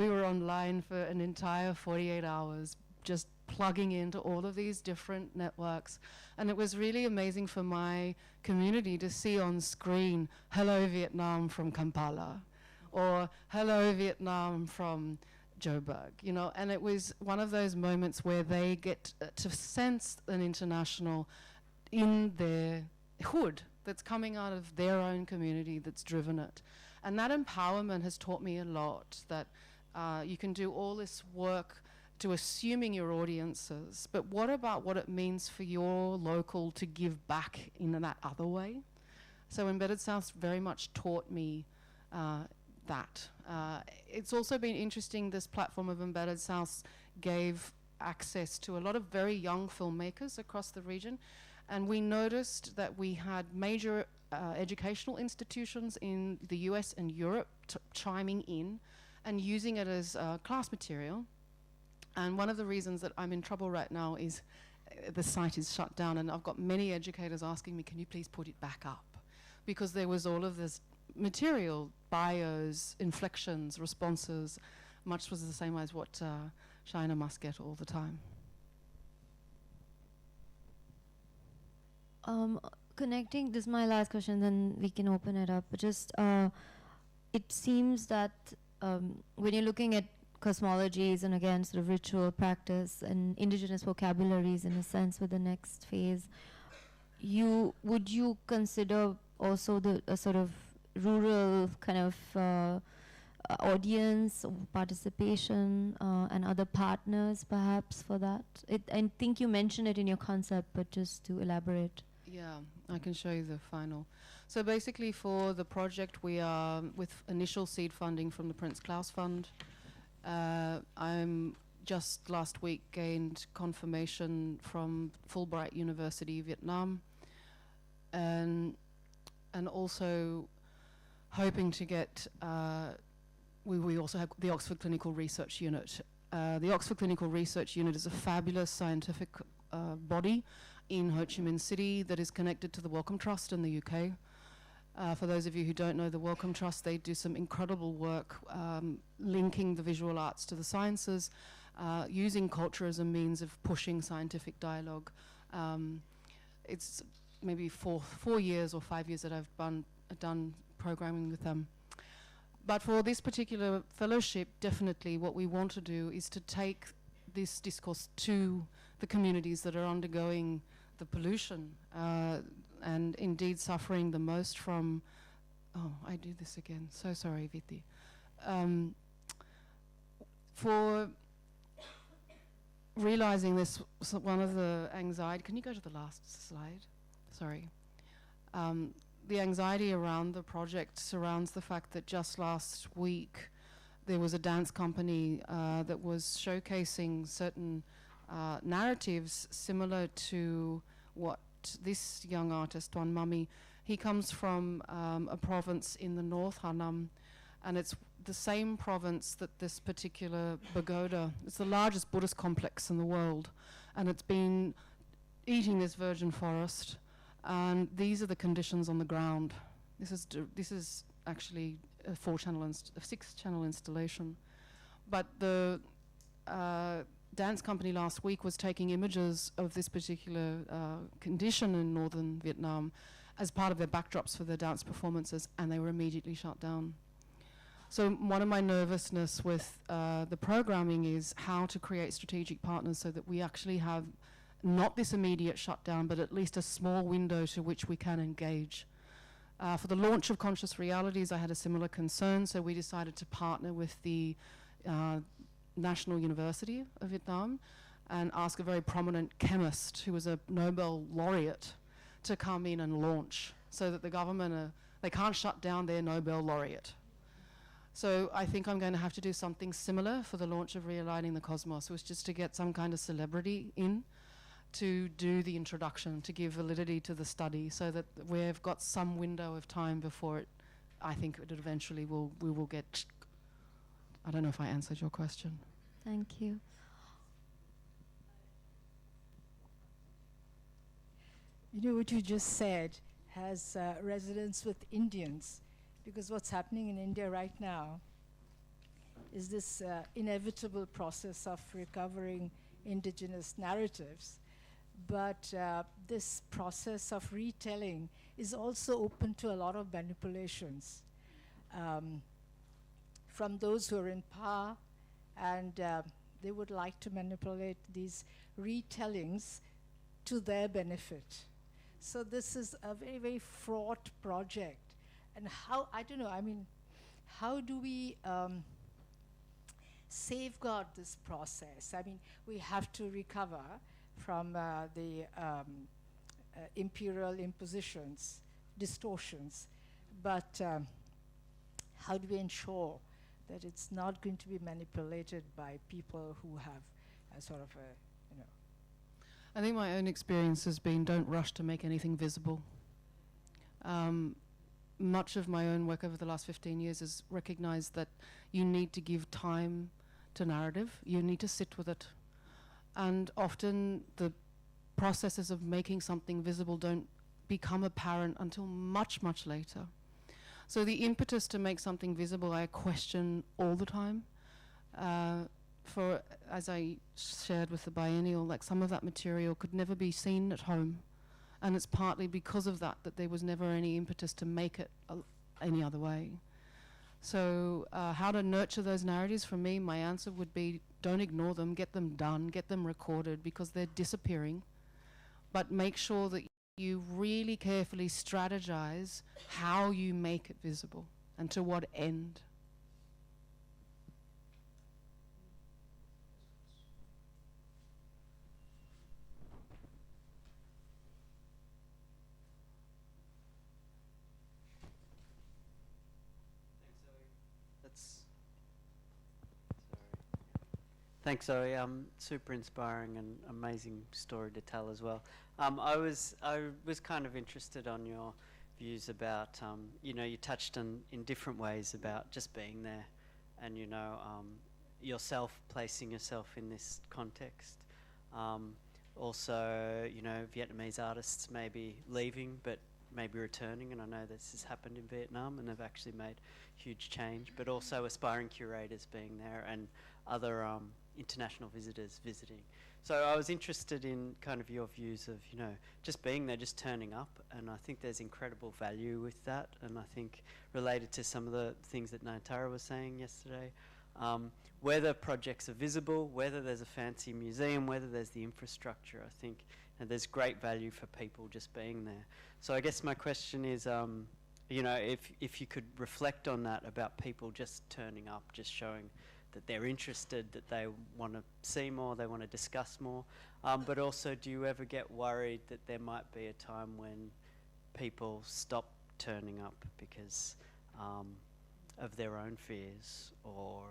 online for an entire 48 hours, just plugging into all of these different networks. And it was really amazing for my community to see on screen, "Hello Vietnam" from Kampala, or "Hello Vietnam" from Joburg, you know, and it was one of those moments where they get to sense an international in their hood that's coming out of their own community that's driven it. And that empowerment has taught me a lot, that you can do all this work to assuming your audiences, but what about what it means for your local to give back in that other way? So Embedded Souths very much taught me that. It's also been interesting, this platform of Embedded Souths gave access to a lot of very young filmmakers across the region, and we noticed that we had major educational institutions in the US and Europe chiming in and using it as class material. And one of the reasons that I'm in trouble right now is the site is shut down, and I've got many educators asking me, can you please put it back up? Because there was all of this material, bios, inflections, responses, much was the same as what China must get all the time. Connecting, this is my last question, then we can open it up. But just, it seems that when you're looking at cosmologies and again sort of ritual practice and indigenous vocabularies in a sense with the next phase, would you consider also the sort of rural kind of audience or participation and other partners perhaps for that? I think you mentioned it in your concept, but just to elaborate. Yeah, I can show you the final. So basically for the project, we are with initial seed funding from the Prince Claus Fund. I'm just last week gained confirmation from Fulbright University, Vietnam, and also hoping to get, we also have the Oxford Clinical Research Unit. The Oxford Clinical Research Unit is a fabulous scientific body in Ho Chi Minh City that is connected to the Wellcome Trust in the UK. For those of you who don't know the Wellcome Trust, they do some incredible work linking the visual arts to the sciences, using culture as a means of pushing scientific dialogue. It's maybe 4 years or 5 years that I've done programming with them. But for this particular fellowship, definitely what we want to do is to take this discourse to the communities that are undergoing the pollution and indeed suffering the most from, oh, I do this again, so sorry, Viti. For realizing this, so one of the anxiety, can you go to the last slide? Sorry. The anxiety around the project surrounds the fact that just last week there was a dance company that was showcasing certain narratives similar to what this young artist, Tuan Mami, he comes from a province in the north, Hanam, and it's the same province that this particular pagoda, it's the largest Buddhist complex in the world, and it's been eating this virgin forest, and these are the conditions on the ground. This is actually a 6-channel installation, but the dance company last week was taking images of this particular condition in northern Vietnam as part of their backdrops for their dance performances, and they were immediately shut down. So one of my nervousness with the programming is how to create strategic partners so that we actually have not this immediate shutdown, but at least a small window to which we can engage. For the launch of Conscious Realities, I had a similar concern, so we decided to partner with the National University of Vietnam and ask a very prominent chemist who was a Nobel laureate to come in and launch, so that the government, they can't shut down their Nobel laureate. So I think I'm going to have to do something similar for the launch of Realigning the Cosmos, was just to get some kind of celebrity in to do the introduction, to give validity to the study, so that we've got some window of time before it, I think it eventually we will get, I don't know if I answered your question. Thank you. You know, what you just said has resonance with Indians, because what's happening in India right now is this inevitable process of recovering indigenous narratives. But this process of retelling is also open to a lot of manipulations from those who are in power, and they would like to manipulate these retellings to their benefit. So this is a very, very fraught project. And how, I don't know, I mean, how do we safeguard this process? I mean, we have to recover from the imperial impositions, distortions, but how do we ensure that it's not going to be manipulated by people who have a sort of a, you know. I think my own experience has been, don't rush to make anything visible. Much of my own work over the last 15 years has recognized that you need to give time to narrative, you need to sit with it. And often the processes of making something visible don't become apparent until much, much later. So the impetus to make something visible, I question all the time. For, as I shared with the biennial, like some of that material could never be seen at home. And it's partly because of that there was never any impetus to make it any other way. So how to nurture those narratives, for me, my answer would be, don't ignore them, get them done, get them recorded, because they're disappearing. But make sure that you really carefully strategize how you make it visible and to what end. Thanks, Zoe. Super inspiring and amazing story to tell as well. I was kind of interested on your views about, you know, you touched on in different ways about just being there, and you know, yourself placing yourself in this context. Also, you know, Vietnamese artists maybe leaving, but maybe returning, and I know this has happened in Vietnam and they've actually made huge change, but also aspiring curators being there and other international visitors visiting. So I was interested in kind of your views of, you know, just being there, just turning up, and I think there's incredible value with that, and I think related to some of the things that Nayantara was saying yesterday, whether projects are visible, whether there's a fancy museum, whether there's the infrastructure, I think there's great value for people just being there. So I guess my question is, you know, if you could reflect on that about people just turning up, just showing that they're interested, that they want to see more, they want to discuss more, but also do you ever get worried that there might be a time when people stop turning up because of their own fears, or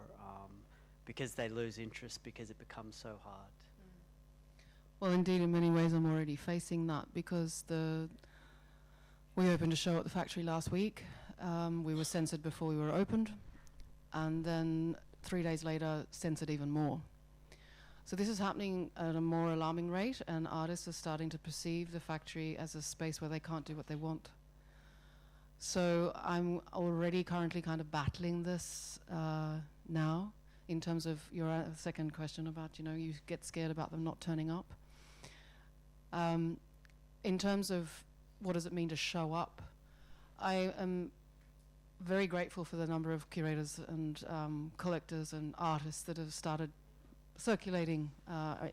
because they lose interest because it becomes so hard? Well, indeed, in many ways, I'm already facing that because we opened a show at the factory last week. We were censored before we were opened, and then 3 days later, censored even more. So this is happening at a more alarming rate, and artists are starting to perceive the factory as a space where they can't do what they want. So I'm already currently kind of battling this now, in terms of your second question about, you know, you get scared about them not turning up. In terms of what does it mean to show up, I am very grateful for the number of curators and collectors and artists that have started circulating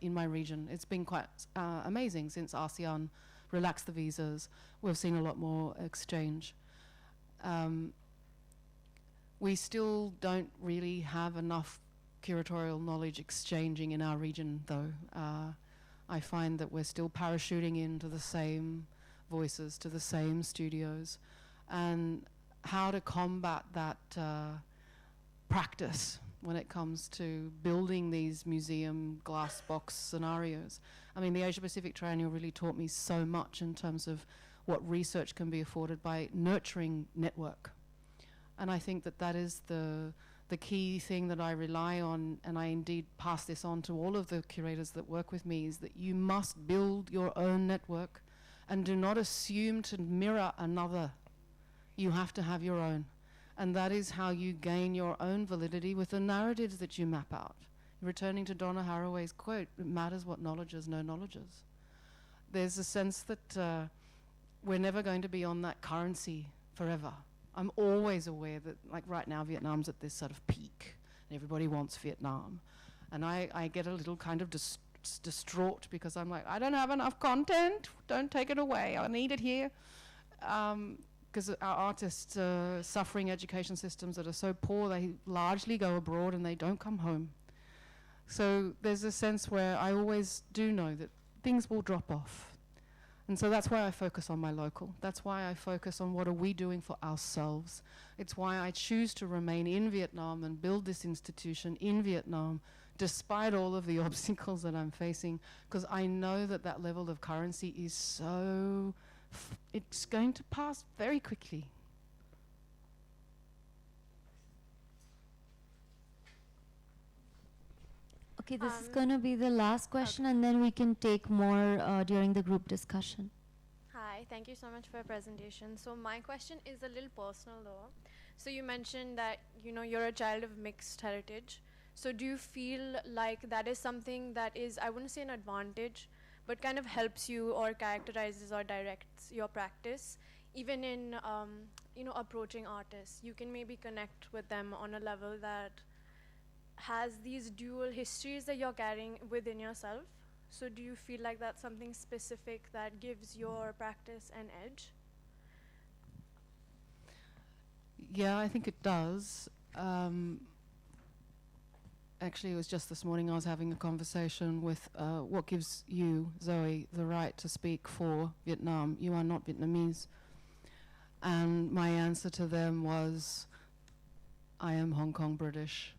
in my region. It's been quite amazing since ASEAN relaxed the visas. We've seen a lot more exchange. We still don't really have enough curatorial knowledge exchanging in our region, though. I find that we're still parachuting into the same voices, to the same studios, and how to combat that practice when it comes to building these museum glass box scenarios. I mean, the Asia Pacific Triennial really taught me so much in terms of what research can be afforded by nurturing network. And I think that that is the key thing that I rely on, and I indeed pass this on to all of the curators that work with me, is that you must build your own network and do not assume to mirror another. You have to have your own. And that is how you gain your own validity with the narratives that you map out. Returning to Donna Haraway's quote, it matters what knowledge is, no knowledge is. There's a sense that we're never going to be on that currency forever. I'm always aware that, like right now, Vietnam's at this sort of peak, and everybody wants Vietnam. And I get a little kind of distraught because I'm like, I don't have enough content, don't take it away, I need it here. Because our artists are suffering education systems that are so poor, they largely go abroad and they don't come home. So there's a sense where I always do know that things will drop off. And so that's why I focus on my local. That's why I focus on what are we doing for ourselves. It's why I choose to remain in Vietnam and build this institution in Vietnam, despite all of the obstacles that I'm facing, because I know that that level of currency is so, it's going to pass very quickly. Okay, this is going to be the last question, and then we can take more during the group discussion. Hi, thank you so much for your presentation. So my question is a little personal though. So you mentioned that, you know, you're a child of mixed heritage. So do you feel like that is something that is, I wouldn't say an advantage, but kind of helps you or characterizes or directs your practice, even in, you know, approaching artists? You can maybe connect with them on a level that has these dual histories that you're carrying within yourself. So do you feel like that's something specific that gives your practice an edge? Yeah, I think it does. Actually, it was just this morning I was having a conversation with what gives you, Zoe, the right to speak for Vietnam. You are not Vietnamese. And my answer to them was, I am Hong Kong British,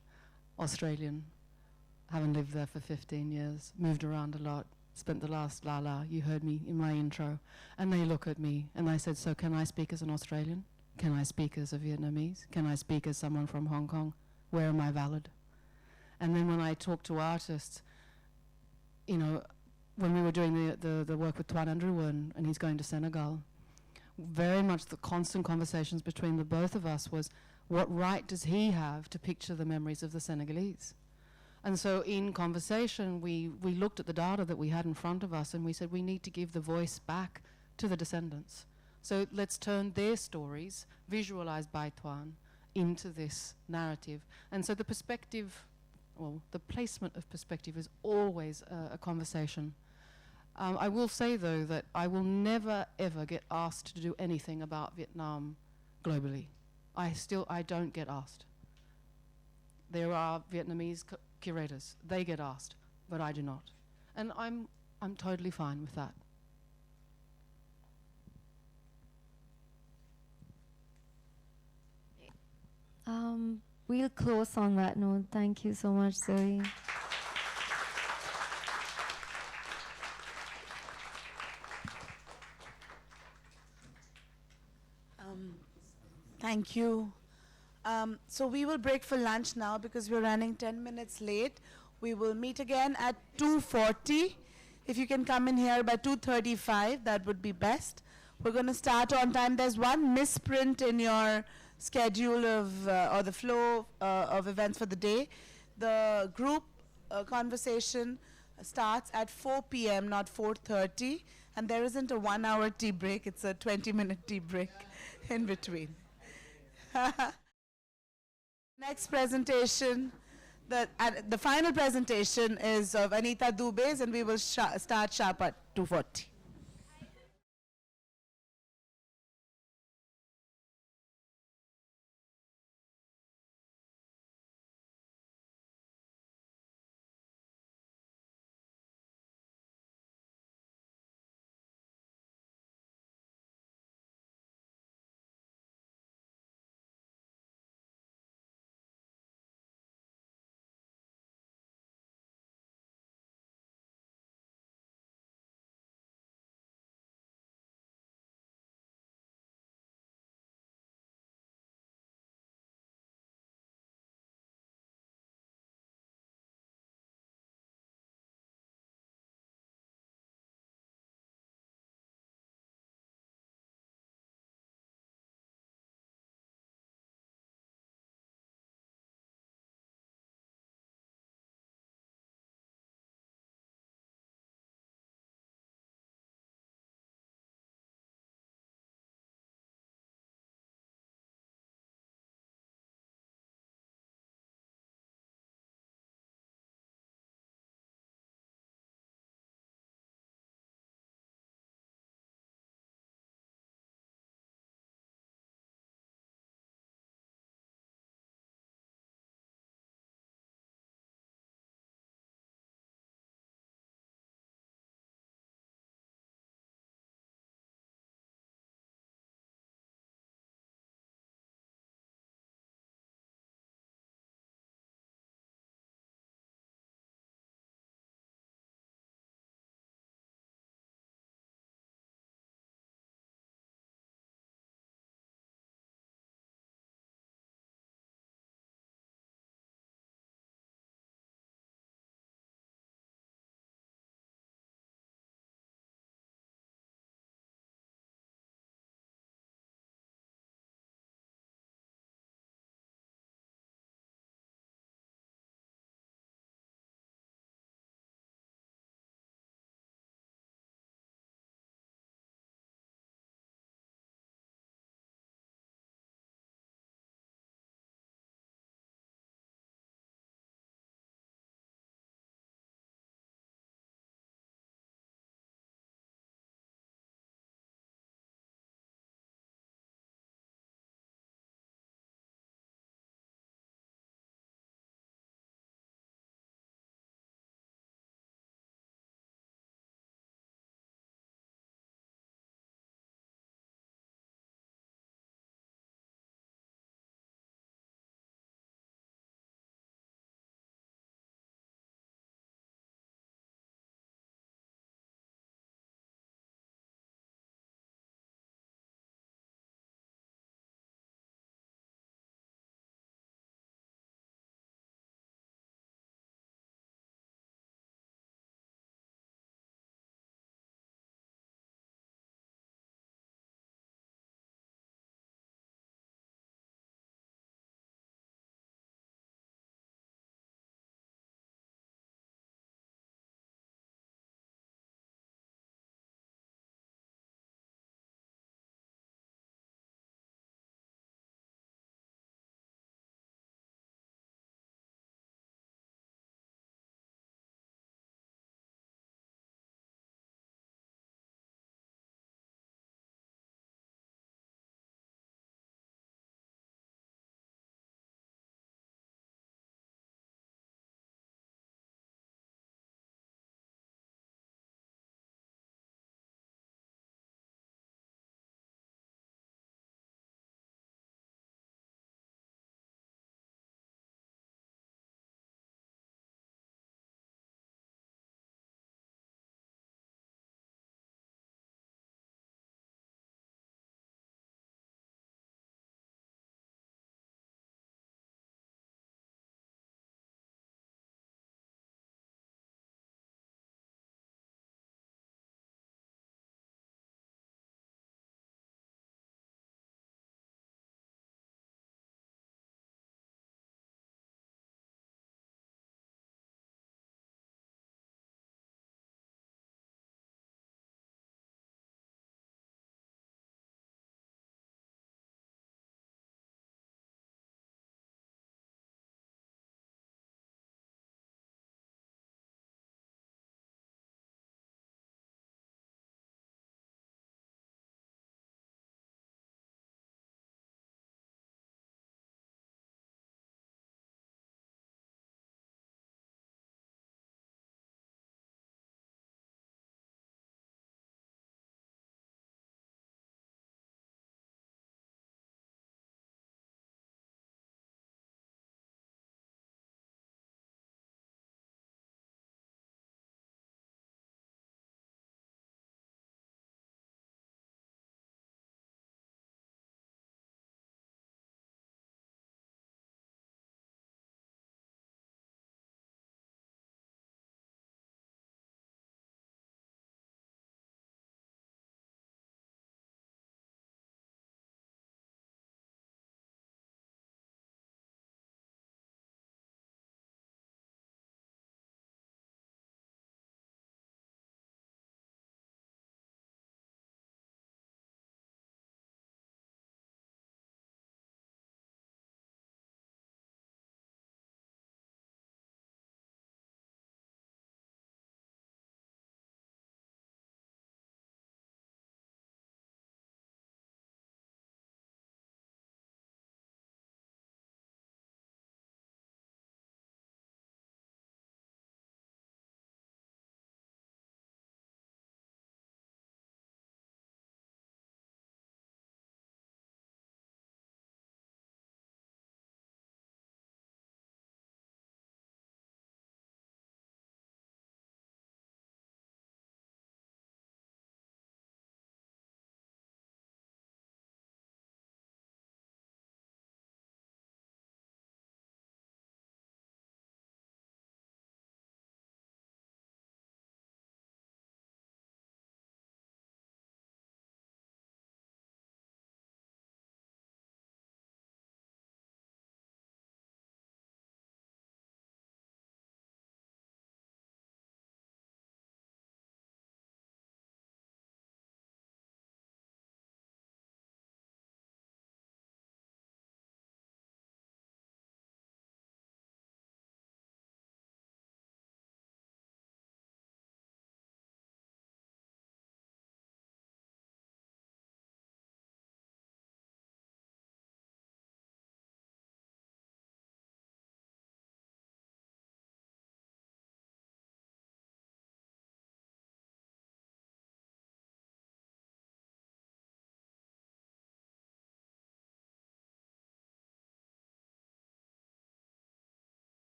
Australian. Haven't lived there for 15 years, moved around a lot, spent the last you heard me in my intro. And they look at me and I said, so can I speak as an Australian? Can I speak as a Vietnamese? Can I speak as someone from Hong Kong? Where am I valid? And then when I talk to artists, you know, when we were doing the work with Tuan Andrew and he's going to Senegal, very much the constant conversations between the both of us was, what right does he have to picture the memories of the Senegalese? And so in conversation, we looked at the data that we had in front of us and we said, we need to give the voice back to the descendants. So let's turn their stories, visualized by Tuan, into this narrative. And so the perspective, well, the placement of perspective is always a conversation. I will say, though, that I will never, ever get asked to do anything about Vietnam globally. I don't get asked. There are Vietnamese curators. They get asked, but I do not. And I'm totally fine with that. We'll close on that note. Thank you so much, Zoe. Thank you. So we will break for lunch now because we're running 10 minutes late. We will meet again at 2:40. If you can come in here by 2:35, that would be best. We're going to start on time. There's one misprint in your schedule of, or the flow of events for the day. The group conversation starts at 4 p.m., not 4:30. And there isn't a 1-hour tea break. It's a 20-minute tea break in between. Next presentation, the final presentation is of Anita Dubes, and we will start sharp at 2:40.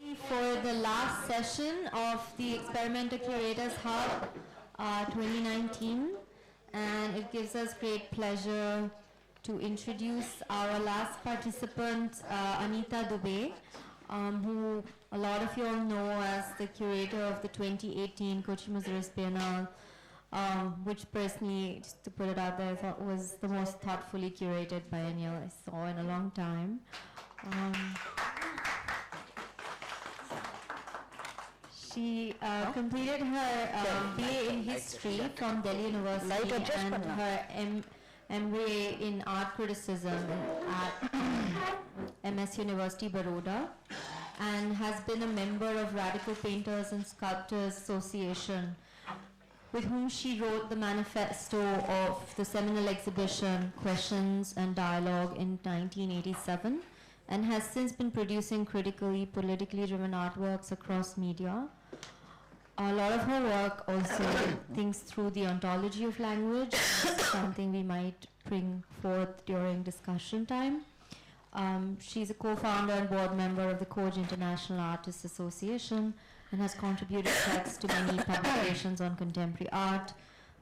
For the last session of the Experimenter Curators Hub 2019, and it gives us great pleasure to introduce our last participant, Anita Dubey, who a lot of you all know as the curator of the 2018 Kochi Muziris Biennale, which personally, just to put it out there, I thought was the most thoughtfully curated biennial I saw in a long time. She completed her BA in History from Delhi University and her MBA in Art Criticism at MS University Baroda, and has been a member of Radical Painters and Sculptors Association, with whom she wrote the manifesto of the seminal exhibition Questions and Dialogue in 1987, and has since been producing critically, politically driven artworks across media. A lot of her work also thinks through the ontology of language, something we might bring forth during discussion time. She's a co-founder and board member of the Koj International Artists Association and has contributed text to many publications on contemporary art.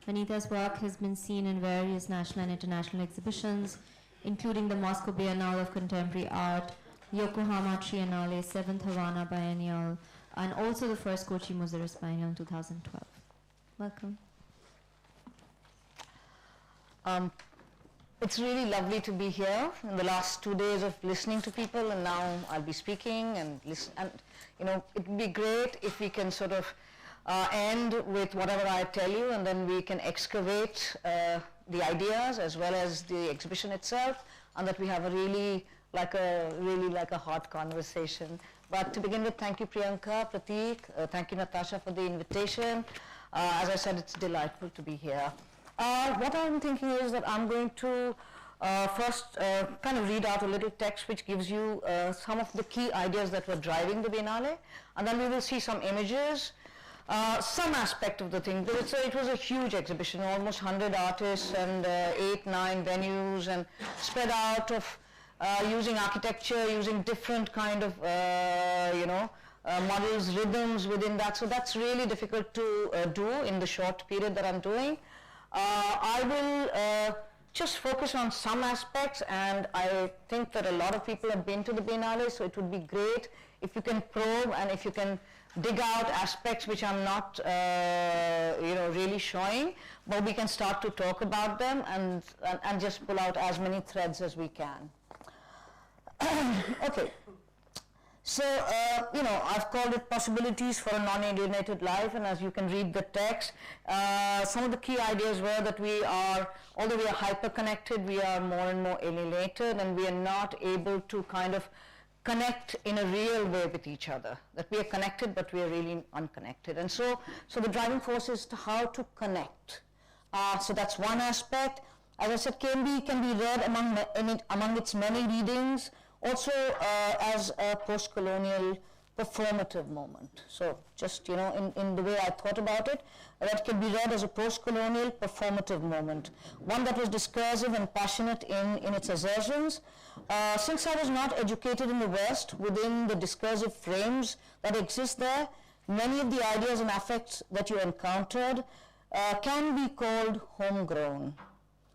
Anita's work has been seen in various national and international exhibitions, including the Moscow Biennale of Contemporary Art, Yokohama Triennale, 7th Havana Biennial, and also the first Kochi Muziris Biennial in 2012. Welcome. It's really lovely to be here in the last 2 days of listening to people, and now I'll be speaking and listen. And you know, it would be great if we can sort of end with whatever I tell you, and then we can excavate the ideas as well as the exhibition itself, and that we have a really like a hot conversation. But to begin with, thank you, Priyanka, Prateek, thank you, Natasha, for the invitation. As I said, it's delightful to be here. What I'm thinking is that I'm going to first kind of read out a little text which gives you some of the key ideas that were driving the Biennale, and then we will see some images, some aspect of the thing. It was a huge exhibition, almost 100 artists and 8-9 venues, and spread out of using architecture, using different kind of models, rhythms within that. So that's really difficult to do in the short period that I'm doing. I will just focus on some aspects, and I think that a lot of people have been to the Biennale, so it would be great if you can probe and if you can dig out aspects which I'm not really showing, but we can start to talk about them and just pull out as many threads as we can. Okay. So, I've called it Possibilities for a Non-Alienated Life, and as you can read the text, some of the key ideas were that although we are hyper-connected, we are more and more alienated, and we are not able to kind of connect in a real way with each other. That we are connected, but we are really unconnected. And so the driving force is to how to connect. So that's one aspect. As I said, KMB can be read among its many readings, also as a post-colonial performative moment. So just, in the way I thought about it, that can be read as a post-colonial performative moment, one that was discursive and passionate in its assertions. Since I was not educated in the West within the discursive frames that exist there, many of the ideas and affects that you encountered can be called homegrown,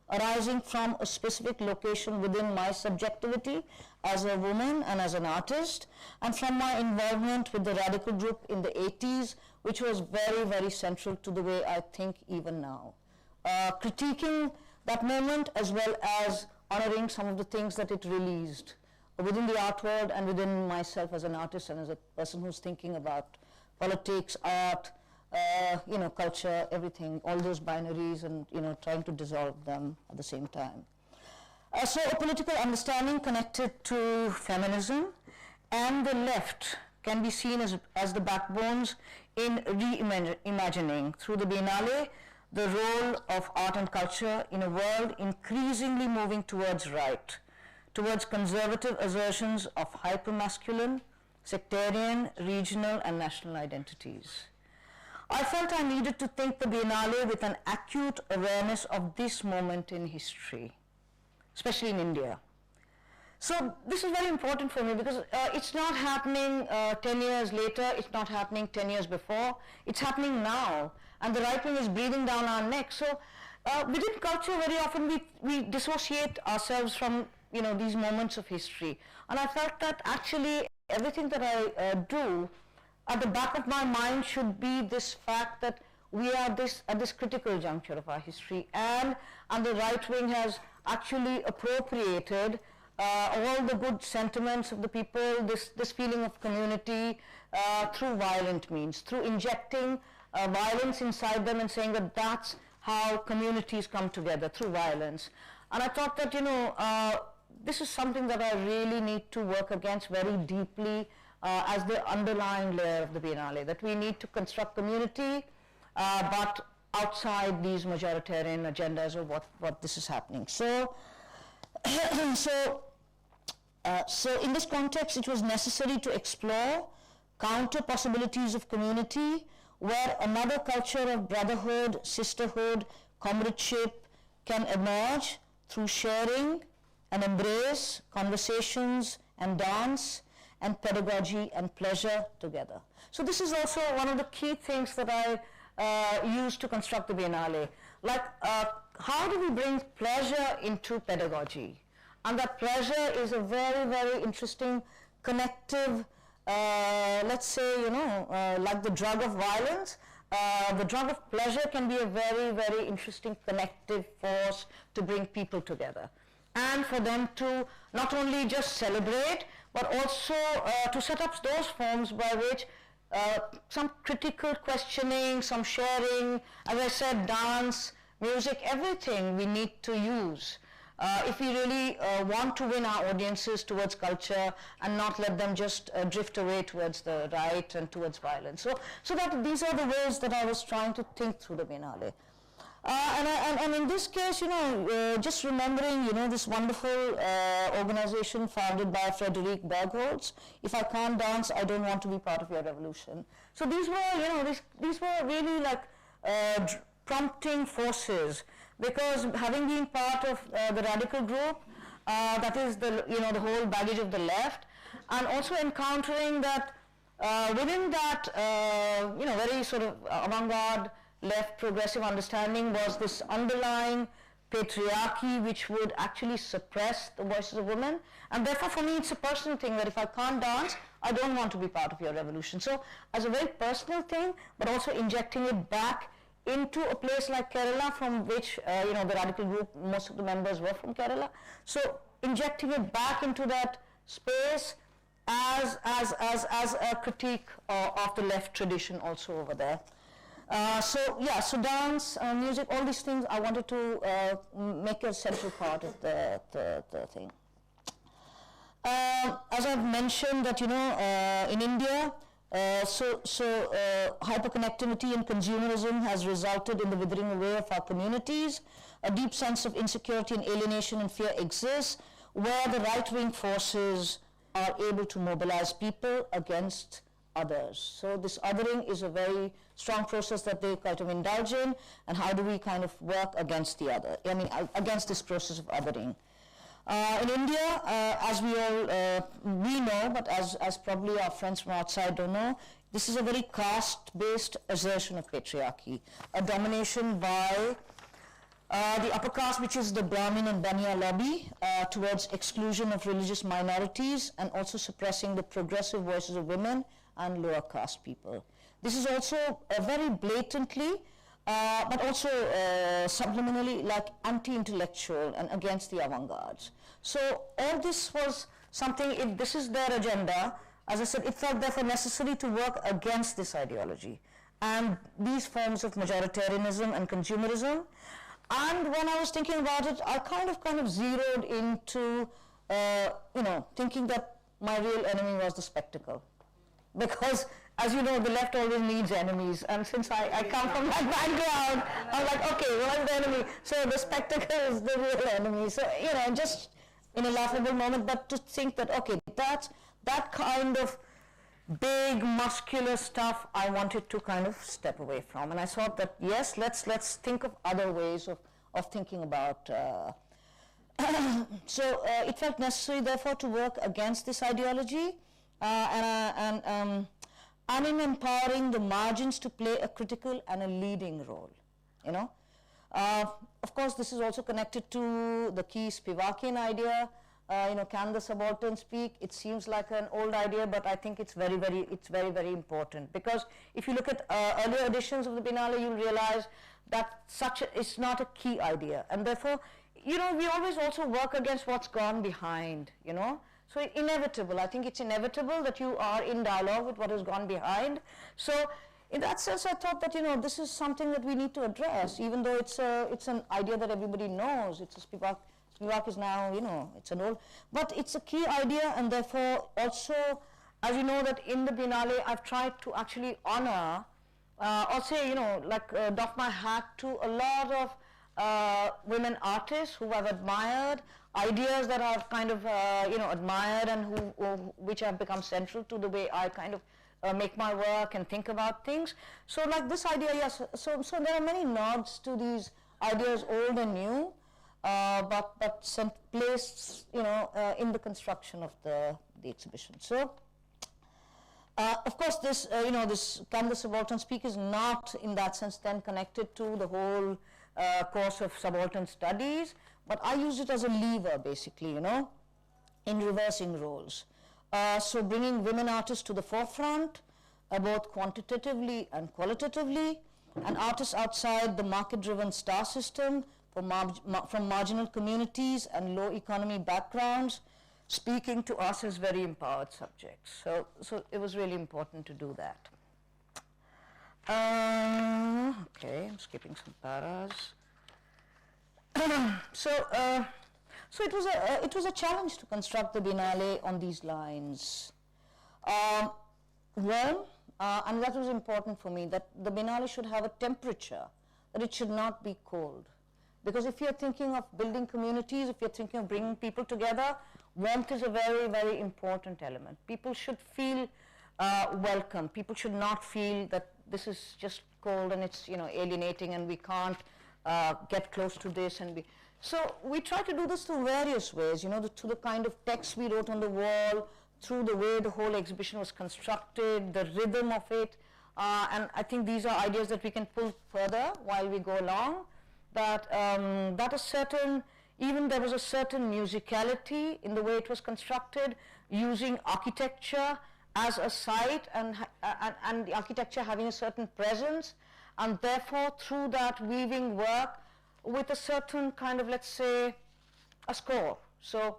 arising from a specific location within my subjectivity as a woman and as an artist, and from my involvement with the radical group in the 80s, which was very, very central to the way I think even now. Critiquing that moment as well as honoring some of the things that it released within the art world and within myself as an artist and as a person who's thinking about politics, art, culture, everything, all those binaries, and trying to dissolve them at the same time. So a political understanding connected to feminism and the left can be seen as the backbones in reimagining through the Biennale the role of art and culture in a world increasingly moving towards right, towards conservative assertions of hypermasculine, sectarian, regional, and national identities. I felt I needed to think the Biennale with an acute awareness of this moment in history, especially in India. So this is very important for me because it's not happening 10 years later, it's not happening 10 years before, it's happening now, and the right wing is breathing down our necks. So within culture, very often we dissociate ourselves from these moments of history, and I felt that actually everything that I do, at the back of my mind should be this fact that we are at this critical juncture of our history, and the right wing has actually appropriated all the good sentiments of the people, this feeling of community, through violent means, through injecting violence inside them and saying that that's how communities come together, through violence. And I thought that, this is something that I really need to work against very deeply as the underlying layer of the Biennale, that we need to construct community, but outside these majoritarian agendas of what this is happening. So, so in this context, it was necessary to explore counter possibilities of community where another culture of brotherhood, sisterhood, comradeship can emerge through sharing and embrace, conversations and dance and pedagogy and pleasure together. So this is also one of the key things that I use to construct the Biennale. Like, how do we bring pleasure into pedagogy? And that pleasure is a very, very interesting connective, let's say, like the drug of violence. The drug of pleasure can be a very, very interesting connective force to bring people together. And for them to not only just celebrate, but also to set up those forms by which some critical questioning, some sharing, as I said, dance, music, everything we need to use if we really want to win our audiences towards culture and not let them just drift away towards the right and towards violence. So that these are the ways that I was trying to think through the Biennale. And in this case, just remembering, this wonderful organization founded by Frederic Bergholz, if I can't dance, I don't want to be part of your revolution. So these were, these were really like prompting forces, because having been part of the radical group, that is the whole baggage of the left, and also encountering that within that very sort of avant-garde left progressive understanding was this underlying patriarchy which would actually suppress the voices of women, and therefore for me it's a personal thing that if I can't dance, I don't want to be part of your revolution. So as a very personal thing, but also injecting it back into a place like Kerala, from which the radical group, most of the members were from Kerala. So injecting it back into that space as a critique of the left tradition also over there. So dance, music, all these things I wanted to make a central part of the thing. As I've mentioned that in India, hyperconnectivity and consumerism has resulted in the withering away of our communities. A deep sense of insecurity and alienation and fear exists, where the right-wing forces are able to mobilize people against others. So this othering is a very strong process that they kind of indulge in, and how do we kind of work against the other, against this process of othering. In India, as we all we know, but as probably our friends from outside don't know, this is a very caste-based assertion of patriarchy, a domination by the upper caste, which is the Brahmin and Baniya lobby, towards exclusion of religious minorities and also suppressing the progressive voices of women and lower caste people. This is also very blatantly, but also subliminally, like anti-intellectual and against the avant-gardes. So all this was something, if this is their agenda, as I said, it felt therefore necessary to work against this ideology and these forms of majoritarianism and consumerism. And when I was thinking about it, I kind of zeroed into, thinking that my real enemy was the spectacle. Because, as you know, the left always needs enemies, and since I come from that background, I'm like, okay, what's the enemy? So the spectacle is the real enemy. So, just in a laughable moment, but to think that, okay, that kind of big, muscular stuff I wanted to kind of step away from. And I thought that, yes, let's think of other ways of thinking about So it felt necessary, therefore, to work against this ideology and in empowering the margins to play a critical and a leading role. You know, of course, this is also connected to the key Spivakian idea. You know, can the subaltern speak? It seems like an old idea, but I think it's very, very important, because if you look at earlier editions of the Biennale, you'll realize that it's not a key idea, and therefore, you know, we always also work against what's gone behind, you know. So inevitable, I think it's inevitable that you are in dialogue with what has gone behind. So in that sense, I thought that, you know, this is something that we need to address, even though it's an idea that everybody knows. It's a Spivak. Spivak is now, you know, it's an old, but it's a key idea, and therefore also, as you know, that in the Biennale, I've tried to actually honor, or say, you know, like doff my hat to a lot of women artists who I've admired, ideas that I've kind of, you know, admired, and which have become central to the way I kind of make my work and think about things. So like this idea, yes, so there are many nods to these ideas, old and new, but some placed, you know, in the construction of the exhibition. So, of course, this, you know, this Can the Subaltern Speak is not in that sense then connected to the whole course of subaltern studies, but I use it as a lever, basically, you know, in reversing roles. So bringing women artists to the forefront, both quantitatively and qualitatively, and artists outside the market-driven star system from marginal communities and low economy backgrounds, speaking to us as very empowered subjects. So it was really important to do that. Okay, I'm skipping some paras. So it was a challenge to construct the Biennale on these lines. Warm, and that was important for me, that the Biennale should have a temperature, that it should not be cold. Because if you're thinking of building communities, if you're thinking of bringing people together, warmth is a very, very important element. People should feel welcome. People should not feel that this is just cold and it's, you know, alienating and we can't get close to this. So we try to do this through various ways, you know, through the kind of text we wrote on the wall, through the way the whole exhibition was constructed, the rhythm of it, and I think these are ideas that we can pull further while we go along. That that a certain, even there was a certain musicality in the way it was constructed, using architecture as a site and the architecture having a certain presence, and therefore through that weaving work with a certain kind of, let's say, a score. So,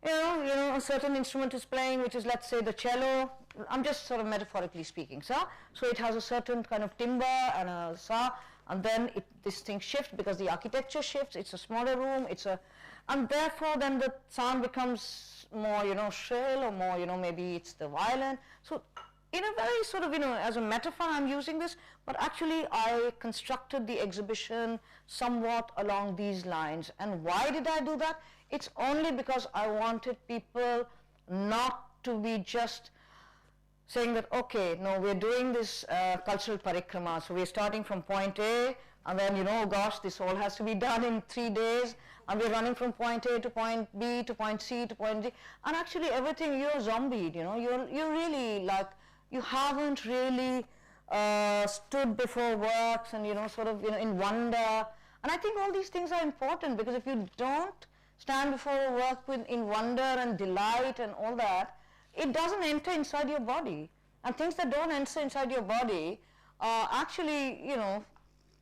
you know, a certain instrument is playing, which is, let's say, the cello. I'm just sort of metaphorically speaking, so it has a certain kind of timbre and a sa. And then this thing shifts because the architecture shifts. It's a smaller room. And therefore then the sound becomes more, you know, shrill, or more, you know, maybe it's the violin. So in a very sort of, you know, as a metaphor I'm using this, but actually I constructed the exhibition somewhat along these lines. And why did I do that? It's only because I wanted people not to be just saying that, okay, no, we're doing this cultural parikrama, so we're starting from point A, and then, you know, oh gosh, this all has to be done in 3 days, and we're running from point A to point B to point C to point D, and actually everything, you're zombied, you know, you're really like, you haven't really stood before works and, you know, sort of, you know, in wonder, and I think all these things are important, because if you don't stand before a work in wonder and delight and all that, it doesn't enter inside your body, and things that don't enter inside your body actually, you know,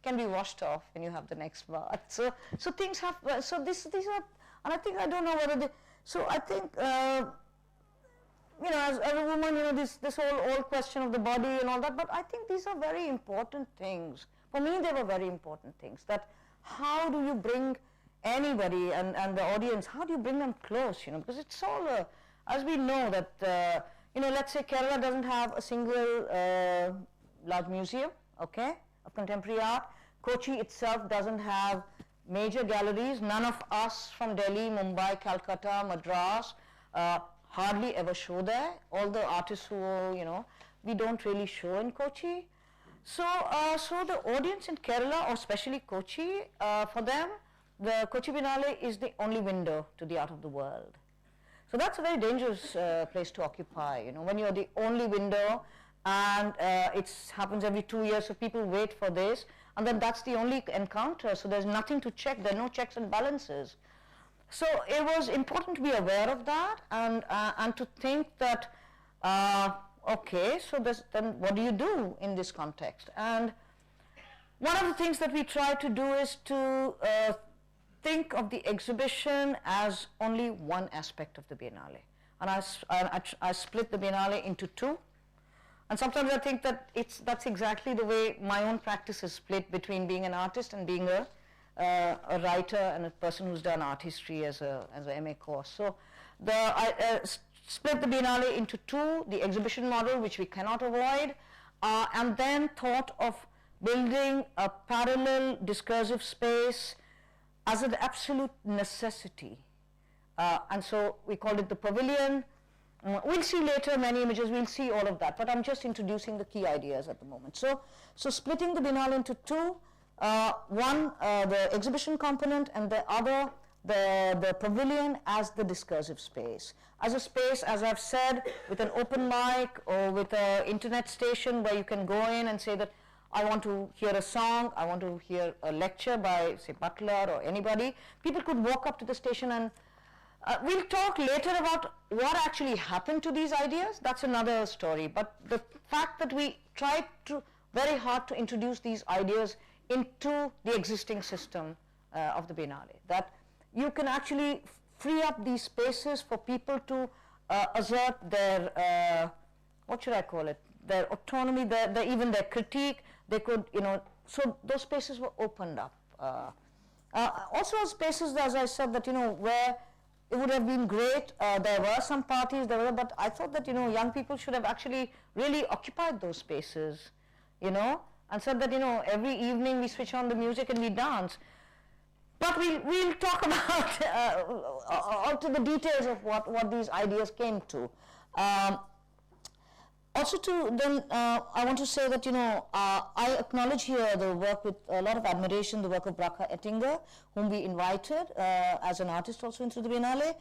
can be washed off when you have the next bath. So things have. So these are, and I think I don't know whether they. So I think, you know, as a woman, you know, this whole question of the body and all that. But I think these are very important things. For me, they were very important things. That how do you bring anybody and the audience? How do you bring them close? You know, because it's all. As we know that, you know, let's say Kerala doesn't have a single large museum, okay, of contemporary art. Kochi itself doesn't have major galleries. None of us from Delhi, Mumbai, Calcutta, Madras hardly ever show there. All the artists who, you know, we don't really show in Kochi. So the audience in Kerala, or especially Kochi, for them, the Kochi Biennale is the only window to the art of the world. So that's a very dangerous place to occupy, you know, when you're the only window, and it happens every 2 years, so people wait for this, and then that's the only encounter, so there's nothing to check, there are no checks and balances. So it was important to be aware of that, and to think that, okay, so then what do you do in this context? And one of the things that we try to do is to think of the exhibition as only one aspect of the Biennale. And I split the Biennale into two. And sometimes I think that that's exactly the way my own practice is split between being an artist and being a writer and a person who's done art history as a MA course. So I split the Biennale into two, the exhibition model, which we cannot avoid, and then thought of building a parallel discursive space as an absolute necessity. And so we called it the pavilion. We'll see later many images, we'll see all of that, but I'm just introducing the key ideas at the moment. So splitting the Biennale into two, one the exhibition component, and the other the pavilion as the discursive space. As a space, as I've said, with an open mic or with an internet station where you can go in and say that I want to hear a song, I want to hear a lecture by, say, Butler or anybody. People could walk up to the station, and we'll talk later about what actually happened to these ideas. That's another story. But the fact that we tried very hard to introduce these ideas into the existing system of the Biennale, that you can actually free up these spaces for people to assert their, what should I call it, their autonomy, even their critique. They could, you know, so those spaces were opened up. Also spaces, as I said, that, you know, where it would have been great, there were some parties, but I thought that, you know, young people should have actually really occupied those spaces, you know, and said that, you know, every evening we switch on the music and we dance. But we'll talk about all to the details of what these ideas came to. Also I want to say that, you know, I acknowledge here the work with a lot of admiration, the work of Bracha Ettinger, whom we invited as an artist also into the Biennale.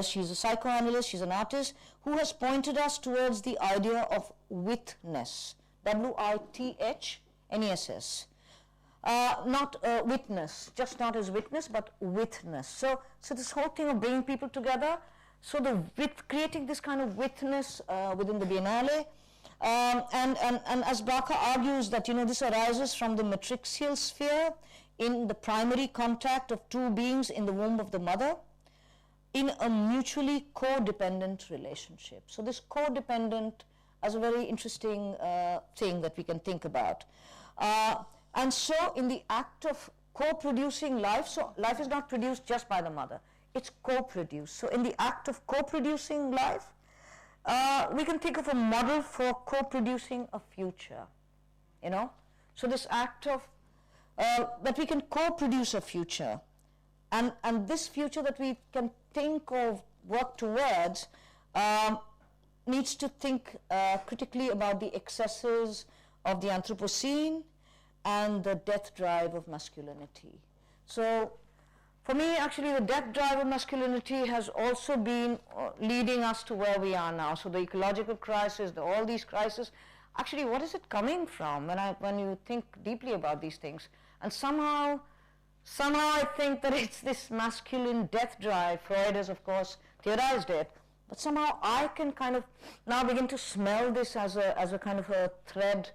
She's a psychoanalyst, she's an artist, who has pointed us towards the idea of witness, W-I-T-H-N-E-S-S. Not witness, just not as witness, but witness. So this whole thing of bringing people together, so creating this kind of witness within the Biennale, and as Bracha argues that, you know, this arises from the matrixial sphere in the primary contact of two beings in the womb of the mother in a mutually codependent relationship. So this codependent as a very interesting thing that we can think about. And so in the act of co-producing life, so life is not produced just by the mother, it's co-produced. So in the act of co-producing life, we can think of a model for co-producing a future, you know. So this act of, that we can co-produce a future, and this future that we can think of, work towards, needs to think critically about the excesses of the Anthropocene and the death drive of masculinity. So for me, actually, the death drive of masculinity has also been leading us to where we are now. So the ecological crisis, all these crises, actually, what is it coming from when you think deeply about these things? And somehow I think that it's this masculine death drive. Freud has, of course, theorized it. But somehow I can kind of now begin to smell this as a kind of a thread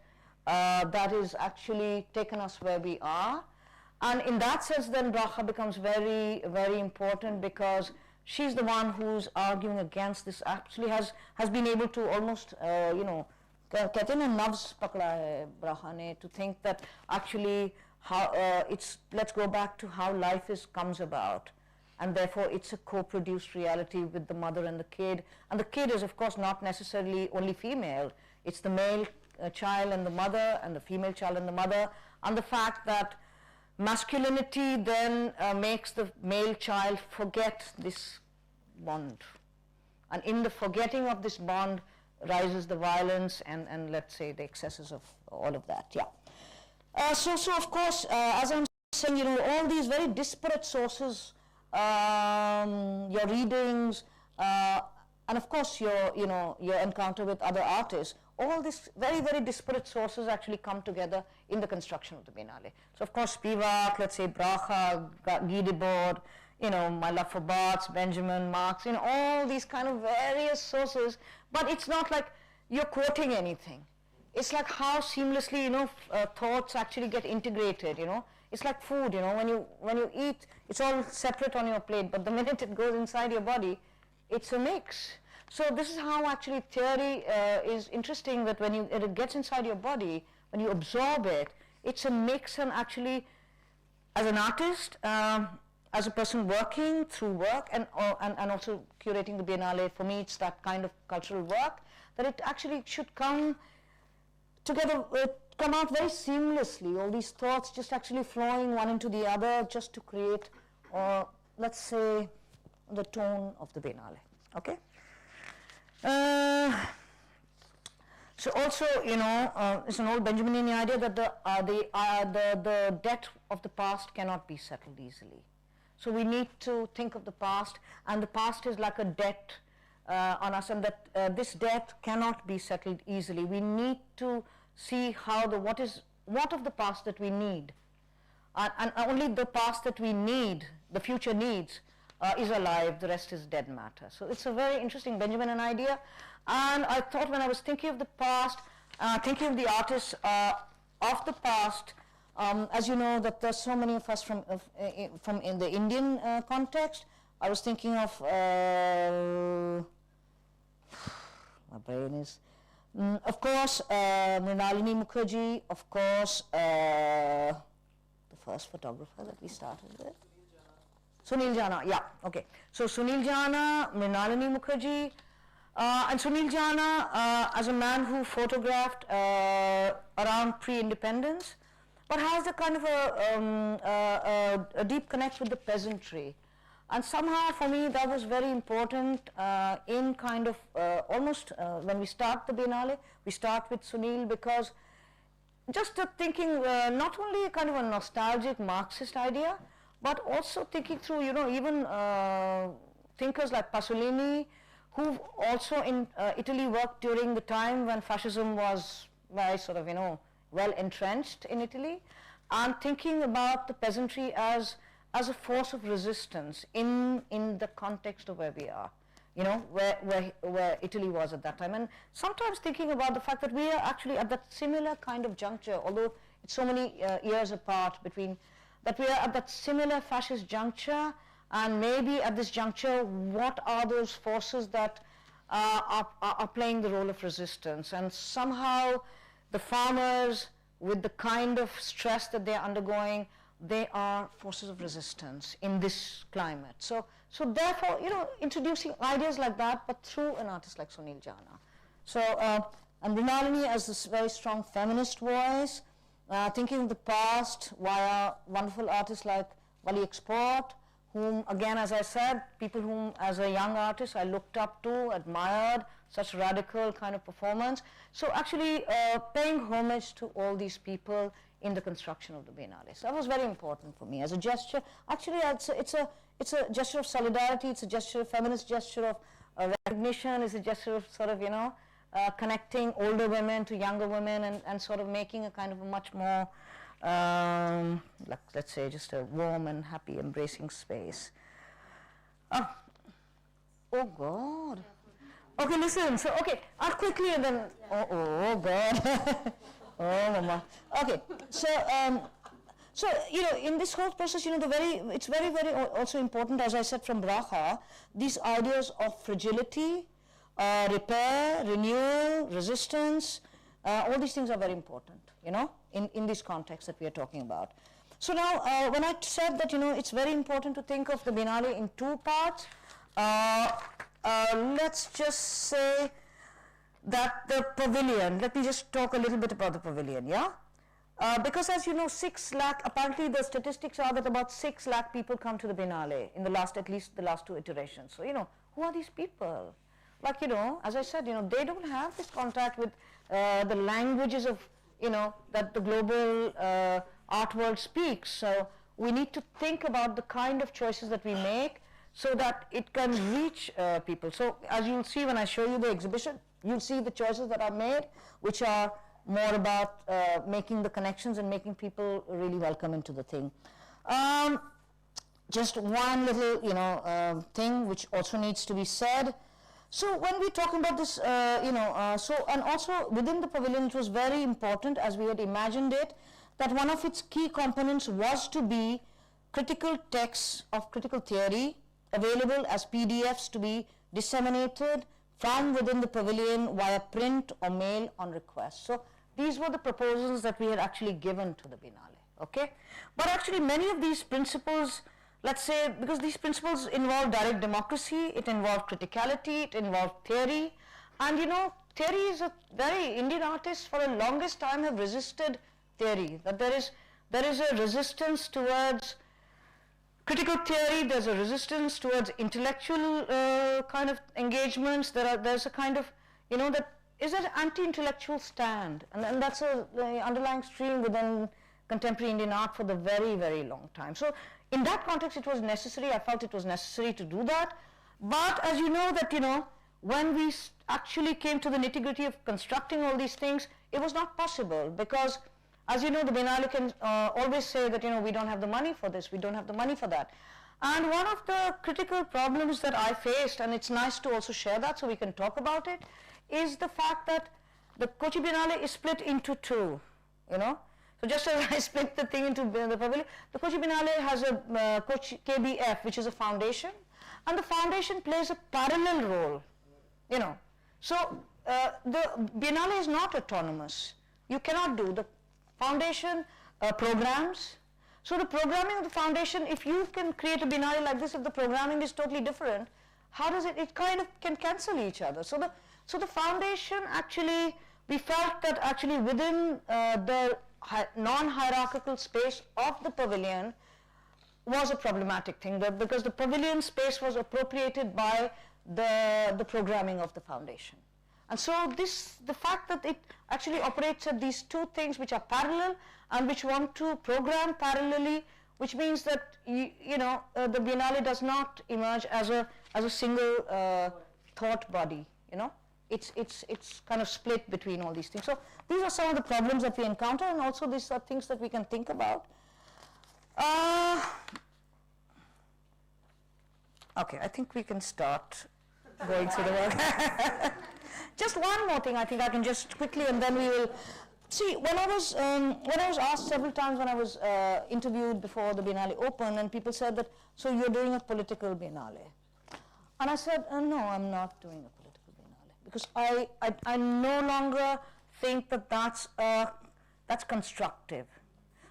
that is actually taken us where we are. And in that sense, then Bracha becomes very, very important, because she's the one who's arguing against this, actually has been able to almost, you know, कहते हैं ना nerves पकड़ा है Bracha ने, to think that actually how let's go back to how life comes about, and therefore it's a co-produced reality with the mother and the kid. And the kid is, of course, not necessarily only female. It's the male child and the mother, and the female child and the mother, and the fact that masculinity then makes the male child forget this bond, and in the forgetting of this bond rises the violence and let's say the excesses of all of that. Yeah. So of course, as I'm saying, you know, all these very disparate sources, your readings, and of course your, you know, your encounter with other artists, all these very, very disparate sources actually come together in the construction of the Biennale. So of course Spivak, let's say Bracha, Guy Debord, you know, my love for Barthes, Benjamin, Marx, you know, all these kind of various sources, but it's not like you're quoting anything. It's like how seamlessly, you know, thoughts actually get integrated, you know. It's like food, you know, when you eat, it's all separate on your plate, but the minute it goes inside your body, it's a mix. So this is how actually theory is interesting, that when it gets inside your body, when you absorb it, it's a mix. And actually, as an artist, as a person working through work and also curating the Biennale, for me it's that kind of cultural work, that it actually should come together, come out very seamlessly, all these thoughts just actually flowing one into the other just to create, let's say, the tone of the Biennale, okay? So also, you know, it's an old Benjaminian idea that the debt of the past cannot be settled easily. So we need to think of the past, and the past is like a debt on us, and that this debt cannot be settled easily. We need to see how what of the past that we need, and only the past that we need, the future needs, is alive, the rest is dead matter. So it's a very interesting Benjaminian idea, and I thought when I was thinking of the past, thinking of the artists of the past, as you know that there's so many of us from in the Indian context, I was thinking of, my brain is, of course, Mrinalini Mukherjee, of course, the first photographer that we started with. Sunil Jana, yeah, okay. So Sunil Jana, Mrinalini Mukherjee, and Sunil Jana as a man who photographed around pre-independence, but has a kind of a deep connect with the peasantry. And somehow for me that was very important in kind of almost when we start the Biennale, we start with Sunil, because just thinking not only a kind of a nostalgic Marxist idea, but also thinking through, you know, even thinkers like Pasolini, who also in Italy worked during the time when fascism was very sort of, you know, well entrenched in Italy, and thinking about the peasantry as a force of resistance in the context of where we are, you know, where Italy was at that time. And sometimes thinking about the fact that we are actually at that similar kind of juncture, although it's so many years apart between, that we are at that similar fascist juncture, and maybe at this juncture, what are those forces that are playing the role of resistance? And somehow the farmers, with the kind of stress that they're undergoing, they are forces of resistance in this climate. So therefore, you know, introducing ideas like that, but through an artist like Sunil Jana. So, and Mrinalini as this very strong feminist voice, thinking of the past via wonderful artists like Wally Export, whom, again, as I said, people whom, as a young artist, I looked up to, admired, such radical kind of performance. So actually paying homage to all these people in the construction of the Biennale. So that was very important for me as a gesture. Actually, it's a gesture of solidarity, it's a gesture, a feminist gesture of recognition, it's a gesture of sort of, you know, connecting older women to younger women, and sort of making a kind of a much more, like, let's say, just a warm and happy, embracing space. Oh God. Okay, listen. So, okay, I'll quickly and then. Oh God. Oh, Mama. Okay. So, so you know, in this whole process, you know, it's very, very also important, as I said from Bracha, these ideas of fragility, repair, renewal, resistance. All these things are very important, you know, in this context that we are talking about. So now, when I said that, you know, it's very important to think of the Biennale in two parts, let's just say that the pavilion, let me just talk a little bit about the pavilion, yeah? Because as you know, 6 lakh, apparently the statistics are that about 6 lakh people come to the Biennale in at least the last 2 iterations. So, you know, who are these people? Like, you know, as I said, you know, they don't have this contact with the languages of, you know, that the global art world speaks. So we need to think about the kind of choices that we make so that it can reach people. So as you'll see when I show you the exhibition, you'll see the choices that are made, which are more about making the connections and making people really welcome into the thing. Just one little, thing which also needs to be said. So when we're talking about this, and also within the pavilion, it was very important, as we had imagined it, that one of its key components was to be critical texts of critical theory available as PDFs to be disseminated from within the pavilion via print or mail on request. So these were the proposals that we had actually given to the Biennale, okay? But actually many of these principles, let's say, because these principles involve direct democracy, it involved criticality, it involved theory, and theory is Indian artists for the longest time have resisted theory, that there is a resistance towards critical theory, there's a resistance towards intellectual kind of engagements, there's a kind of, that is an anti-intellectual stand, and that's the underlying stream within contemporary Indian art for the very, very long time. So in that context it was necessary, I felt it was necessary to do that, but as you know that, when we actually came to the nitty-gritty of constructing all these things, it was not possible because, as you know, the Biennale can always say that, we don't have the money for this, we don't have the money for that. And one of the critical problems that I faced, and it's nice to also share that so we can talk about it, is the fact that the Kochi Biennale is split into two, So just as I split the thing into the pavilion, the Kochi Biennale has a Kochi KBF, which is a foundation, and the foundation plays a parallel role, So the Biennale is not autonomous. You cannot do the foundation programs. So the programming of the foundation, if you can create a Biennale like this, if the programming is totally different, how does it kind of can cancel each other. So the foundation actually, we felt that actually within the non-hierarchical space of the pavilion was a problematic thing, because the pavilion space was appropriated by the programming of the foundation. And so the fact that it actually operates at these two things which are parallel and which want to program parallelly, which means that the Biennale does not emerge as a single thought body. It's kind of split between all these things. So these are some of the problems that we encounter, and also these are things that we can think about. Okay, I think we can start going through the work. Just one more thing, I think I can just quickly, and then we will see. When I was asked several times when I was interviewed before the Biennale opened, and people said that, so you're doing a political Biennale, and I said, no, I'm not doing a political Biennale, because I no longer think that that's constructive,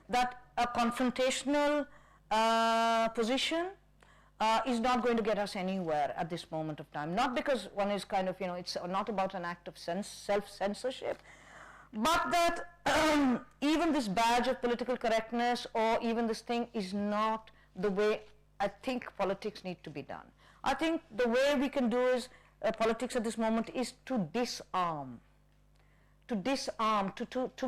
that a confrontational position is not going to get us anywhere at this moment of time. Not because one is kind of, it's not about an act of self-censorship, but that even this badge of political correctness or even this thing is not the way I think politics need to be done. I think the way we can do is politics at this moment is to disarm, to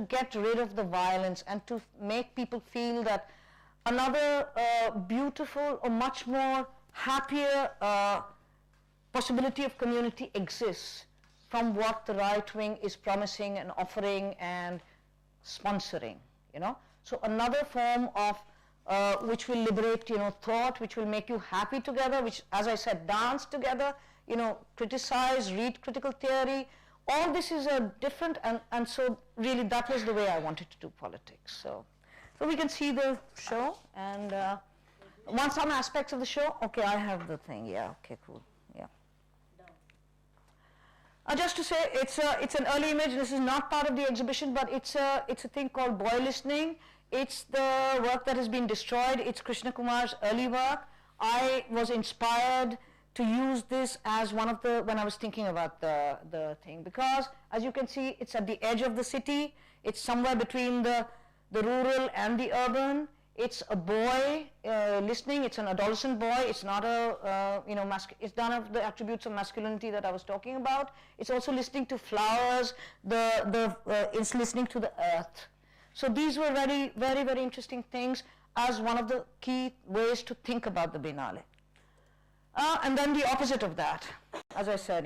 get rid of the violence and to make people feel that another beautiful or much more happier possibility of community exists from what the right wing is promising and offering and sponsoring, So another form of which will liberate, thought, which will make you happy together, which, as I said, dance together, criticize, read critical theory. All this is a different, and so really that was the way I wanted to do politics. So we can see the show, and want some aspects of the show? Okay, I have the thing. Yeah. Okay. Cool. Yeah. Just to say, it's an early image. This is not part of the exhibition, but it's a thing called Boy Listening. It's the work that has been destroyed. It's Krishna Kumar's early work. I was inspired to use this as one of the, when I was thinking about the thing, because as you can see, it's at the edge of the city. It's somewhere between the rural and the urban. It's a boy listening. It's an adolescent boy. It's not a it's none of the attributes of masculinity that I was talking about. It's also listening to flowers. It's listening to the earth. So these were very, very, very interesting things. as one of the key ways to think about the Biennale. And then the opposite of that, as I said,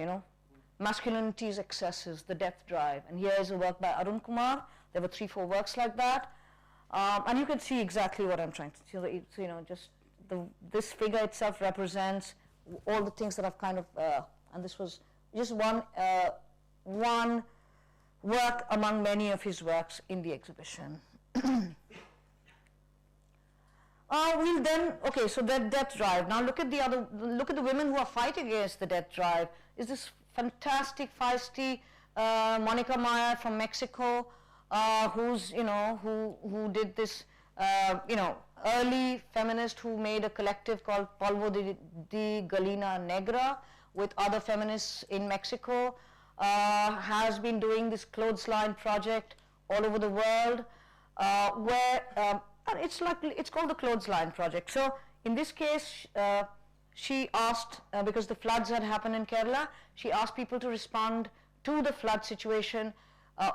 masculinity's excesses, the death drive. And here is a work by Arun Kumar. There were 3-4 works like that. And you can see exactly what I'm trying to say. This figure itself represents all the things that I've kind of, and this was just one work among many of his works in the exhibition. We'll then, okay, so that death drive. Now look at the women who are fighting against the death drive. Is this fantastic, feisty Monica Maya from Mexico, who's, who did this, early feminist who made a collective called Polvo de Galina Negra with other feminists in Mexico, has been doing this clothesline project all over the world, where it's called the Clothesline Project. So in this case, she asked, because the floods had happened in Kerala, she asked people to respond to the flood situation.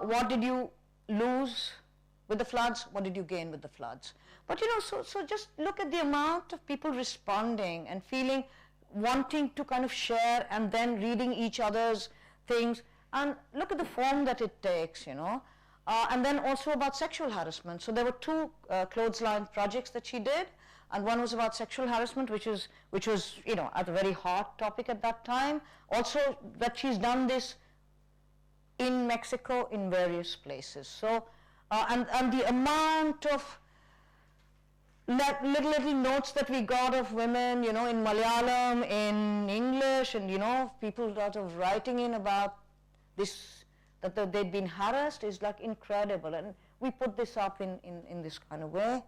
What did you lose with the floods? What did you gain with the floods? But so just look at the amount of people responding and feeling, wanting to kind of share, and then reading each other's things, and look at the form that it takes, and then also about sexual harassment. So there were 2 clothesline projects that she did, and one was about sexual harassment, which was at a very hot topic at that time. Also that she's done this in Mexico in various places. So and the amount of little notes that we got of women, in Malayalam, in English, and people sort of writing in about this, that they'd been harassed, is like incredible. And we put this up in this kind of way.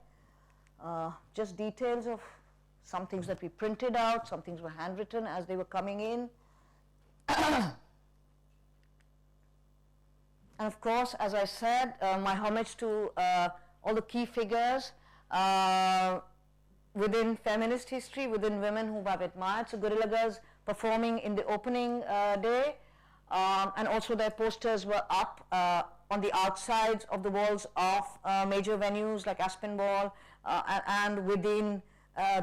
Just details of some things that we printed out, some things were handwritten as they were coming in. And of course, as I said, my homage to all the key figures within feminist history, within women whom I've admired. So Guerrilla Girls performing in the opening day, and also their posters were up on the outsides of the walls of major venues like Aspinwall, and within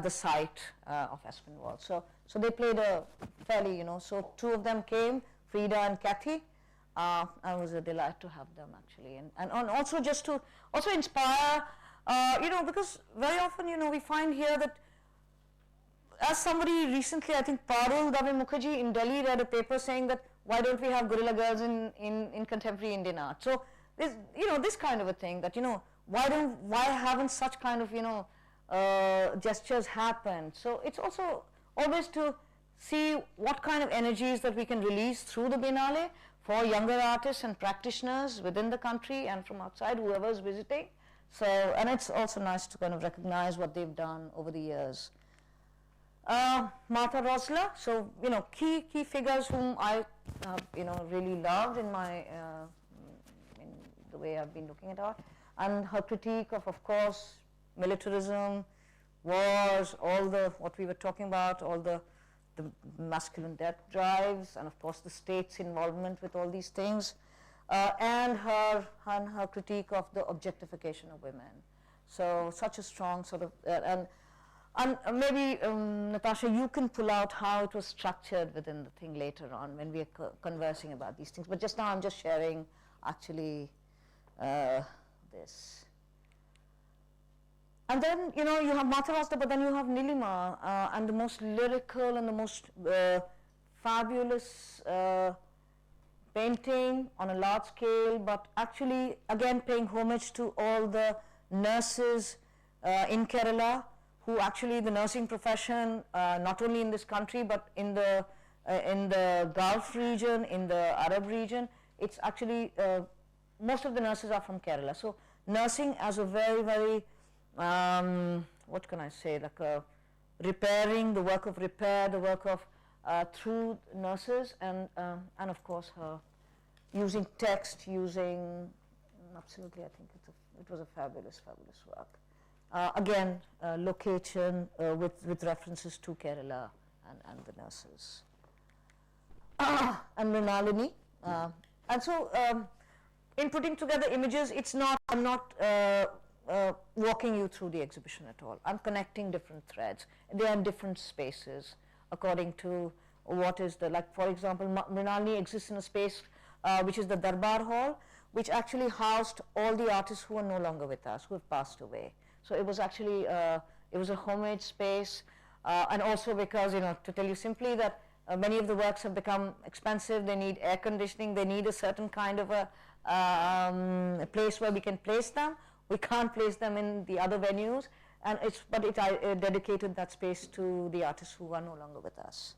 the site of Aspinwall. So they played a fairly, so 2 of them came, Frida and Kathy. It was a delight to have them actually, and also just to also inspire, because very often, we find here that, as somebody recently, I think Parul Dave Mukherjee in Delhi read a paper saying that why don't we have Guerrilla Girls in contemporary Indian art? So this, this kind of a thing that, why haven't such kind of, gestures happened? So it's also always to see what kind of energies that we can release through the Biennale for younger artists and practitioners within the country and from outside, whoever is visiting. So, and it's also nice to kind of recognize what they've done over the years. Martha Rosler, so, key figures whom I, really loved in my, in the way I've been looking at art, and her critique of course, militarism, wars, all the, what we were talking about, all the masculine death drives, and of course the state's involvement with all these things, and her critique of the objectification of women. So such a strong sort of, and maybe Natasha, you can pull out how it was structured within the thing later on when we are conversing about these things. But just now I'm just sharing actually this. And then, you have Martha Rosler, but then you have Nilima, and the most lyrical and the most fabulous painting on a large scale, but actually, again, paying homage to all the nurses in Kerala, who actually, the nursing profession, not only in this country, but in the Gulf region, in the Arab region, it's actually, most of the nurses are from Kerala. So nursing as a very, very, what can I say, like repairing, the work of repair, the work of through nurses, and of course her using text, using, absolutely, I think it was a fabulous, fabulous work. Again, location with references to Kerala and the nurses. And Mrinalini. And so, in putting together images, it's not, I'm not walking you through the exhibition at all. I'm connecting different threads. They are in different spaces according to what is the, like for example, Mrinalini exists in a space which is the Darbar Hall, which actually housed all the artists who are no longer with us, who have passed away. So it was actually, it was a homemade space, and also because, to tell you simply that many of the works have become expensive, they need air conditioning, they need a certain kind of a place where we can place them. We can't place them in the other venues, and I dedicated that space to the artists who are no longer with us.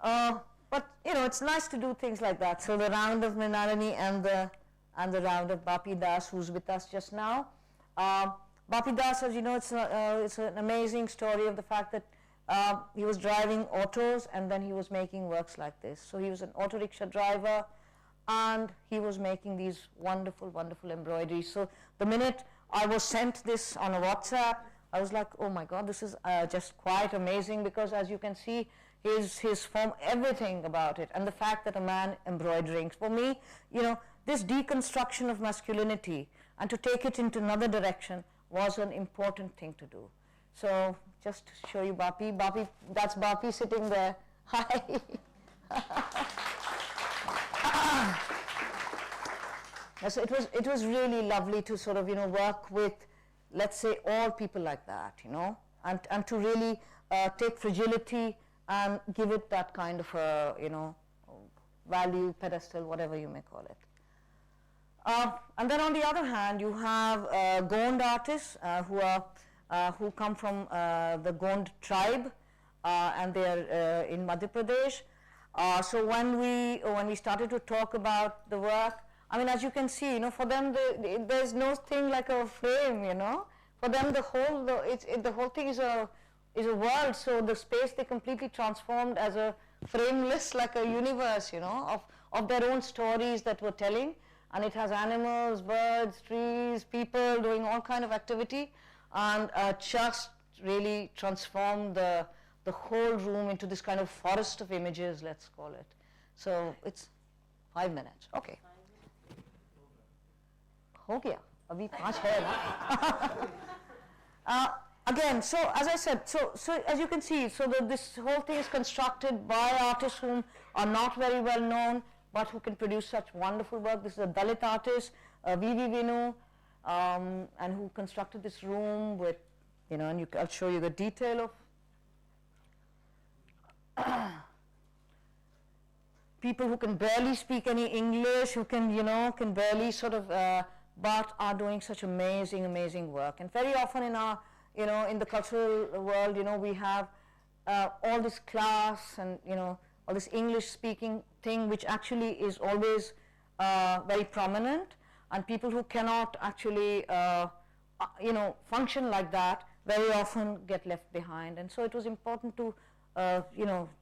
But it's nice to do things like that. So the round of Mrinalini and the round of Bapi Das, who's with us just now. Bapi Das, as you know, it's an amazing story of the fact that he was driving autos and then he was making works like this. So he was an auto rickshaw driver and he was making these wonderful, wonderful embroideries. So the minute I was sent this on a WhatsApp, I was like, oh my God, this is just quite amazing, because as you can see, his form, everything about it, and the fact that a man embroidering. For me, this deconstruction of masculinity and to take it into another direction was an important thing to do. So just to show you Bapi, that's Bapi sitting there. Hi. So it was really lovely to sort of work with, let's say, all people like that, and to really take fragility and give it that kind of a value, pedestal, whatever you may call it. And then on the other hand, you have Gond artists who come from the Gond tribe, and they are in Madhya Pradesh. So when we started to talk about the work, I mean, as you can see, for them there's no thing like a frame, For them the whole thing is a world. So the space they completely transformed as a frameless, like a universe, of their own stories that we're telling. And it has animals, birds, trees, people doing all kind of activity, and just really transformed the whole room into this kind of forest of images, let's call it. So it's 5 minutes. Okay. हो गया, अभी 5 है ना. Again, so as I said, so as you can see, so this whole thing is constructed by artists whom are not very well known, but who can produce such wonderful work. This is a Dalit artist, V.V. Vinu, and who constructed this room with, and I'll show you the detail of people who can barely speak any English, who can, can barely sort of, but are doing such amazing, amazing work. And very often in our, in the cultural world, we have all this class and, all this English speaking thing, which actually is always very prominent, and people who cannot actually, function like that very often get left behind. And so it was important to,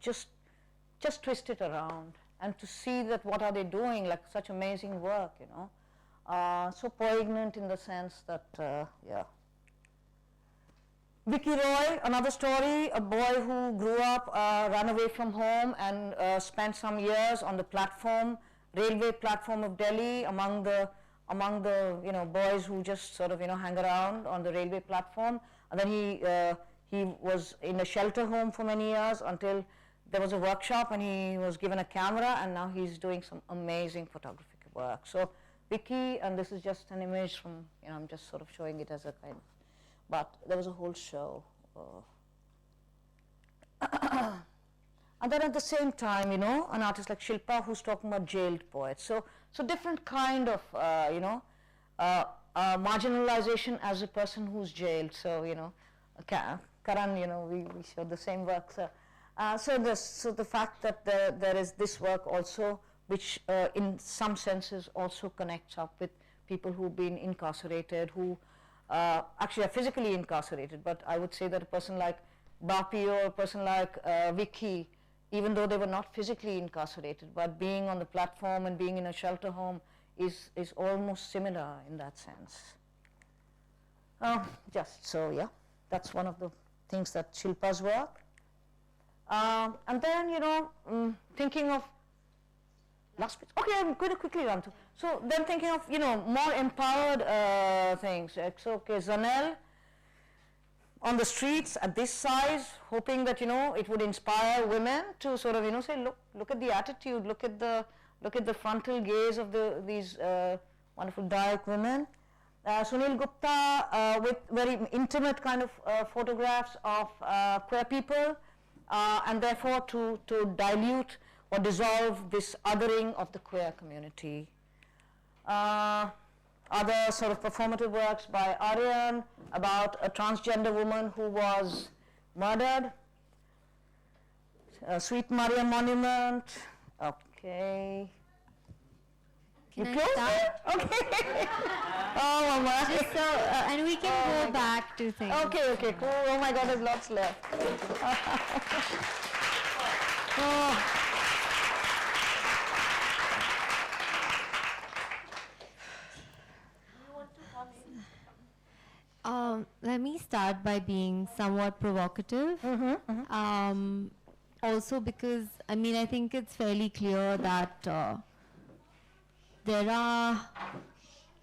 just twist it around and to see that what are they doing, like such amazing work, so poignant in the sense that, yeah. Vicky Roy, another story, a boy who grew up, ran away from home and spent some years on the platform, railway platform of Delhi, among the boys who just sort of hang around on the railway platform. And then he was in a shelter home for many years until there was a workshop and he was given a camera, and now he's doing some amazing photographic work. So Vicky, and this is just an image from, I'm just sort of showing it as a kind of, but there was a whole show. And then at the same time, an artist like Shilpa who's talking about jailed poets. So different kind of, marginalization as a person who's jailed. So, Karan, we showed the same work. So the fact that there is this work also, which in some senses also connects up with people who've been incarcerated, who actually are physically incarcerated, but I would say that a person like Bapi or a person like Vicky, even though they were not physically incarcerated, but being on the platform and being in a shelter home is almost similar in that sense. Just so, yeah, that's one of the things that Shilpa's work. And then, thinking of last bit. Okay, I'm going to quickly run through. So then thinking of, more empowered things. So, okay, Zanel on the streets at this size, hoping that, it would inspire women to sort of, say, look at the attitude, look at the frontal gaze of these wonderful Dayak women. Sunil Gupta with very intimate kind of photographs of queer people, and therefore to dilute or dissolve this othering of the queer community. Other sort of performative works by Aryan about a transgender woman who was murdered. Sweet Maria Monument. Okay. Can You I close start? it? Okay. Oh my. Just so, and we can go back to things. Okay, cool. Oh my God, there's lots left. Oh. Let me start by being somewhat provocative. Also because, I think it's fairly clear that there are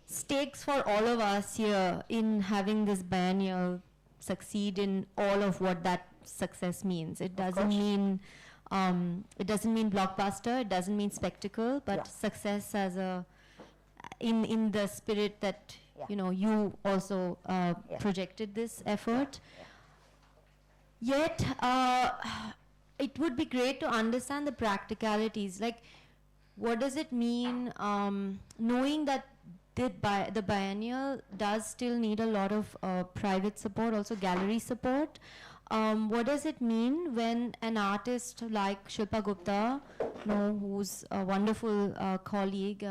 stakes for all of us here in having this biennial succeed in all of what that success means. It doesn't mean blockbuster, it doesn't mean spectacle, but success as in the spirit that you also projected this effort. Yet it would be great to understand the practicalities, like what does it mean, knowing that the biennial does still need a lot of private support, also gallery support. What does it mean when an artist like Shilpa Gupta, who's a wonderful colleague,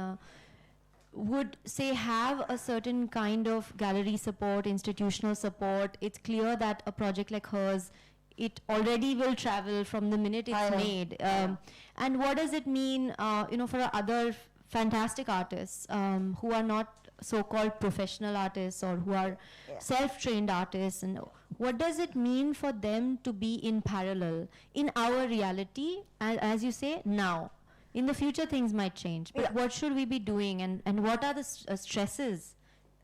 would say have a certain kind of gallery support, institutional support? It's clear that a project like hers, it already will travel from the minute it's made. And what does it mean, for other fantastic artists who are not so-called professional artists or who are self-trained artists, and what does it mean for them to be in parallel in our reality, as you say, now? In the future things might change, but what should we be doing, and what are the stresses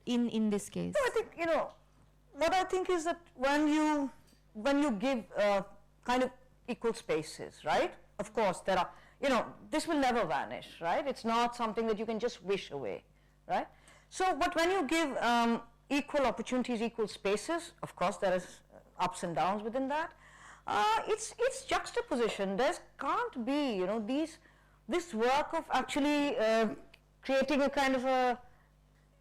in this case? No, I think, what I think is that when you give kind of equal spaces, right? Of course, there are, this will never vanish, right? It's not something that you can just wish away, right? So, but when you give equal opportunities, equal spaces, of course, there is ups and downs within that. It's juxtaposition. There can't be, this work of actually creating a kind of a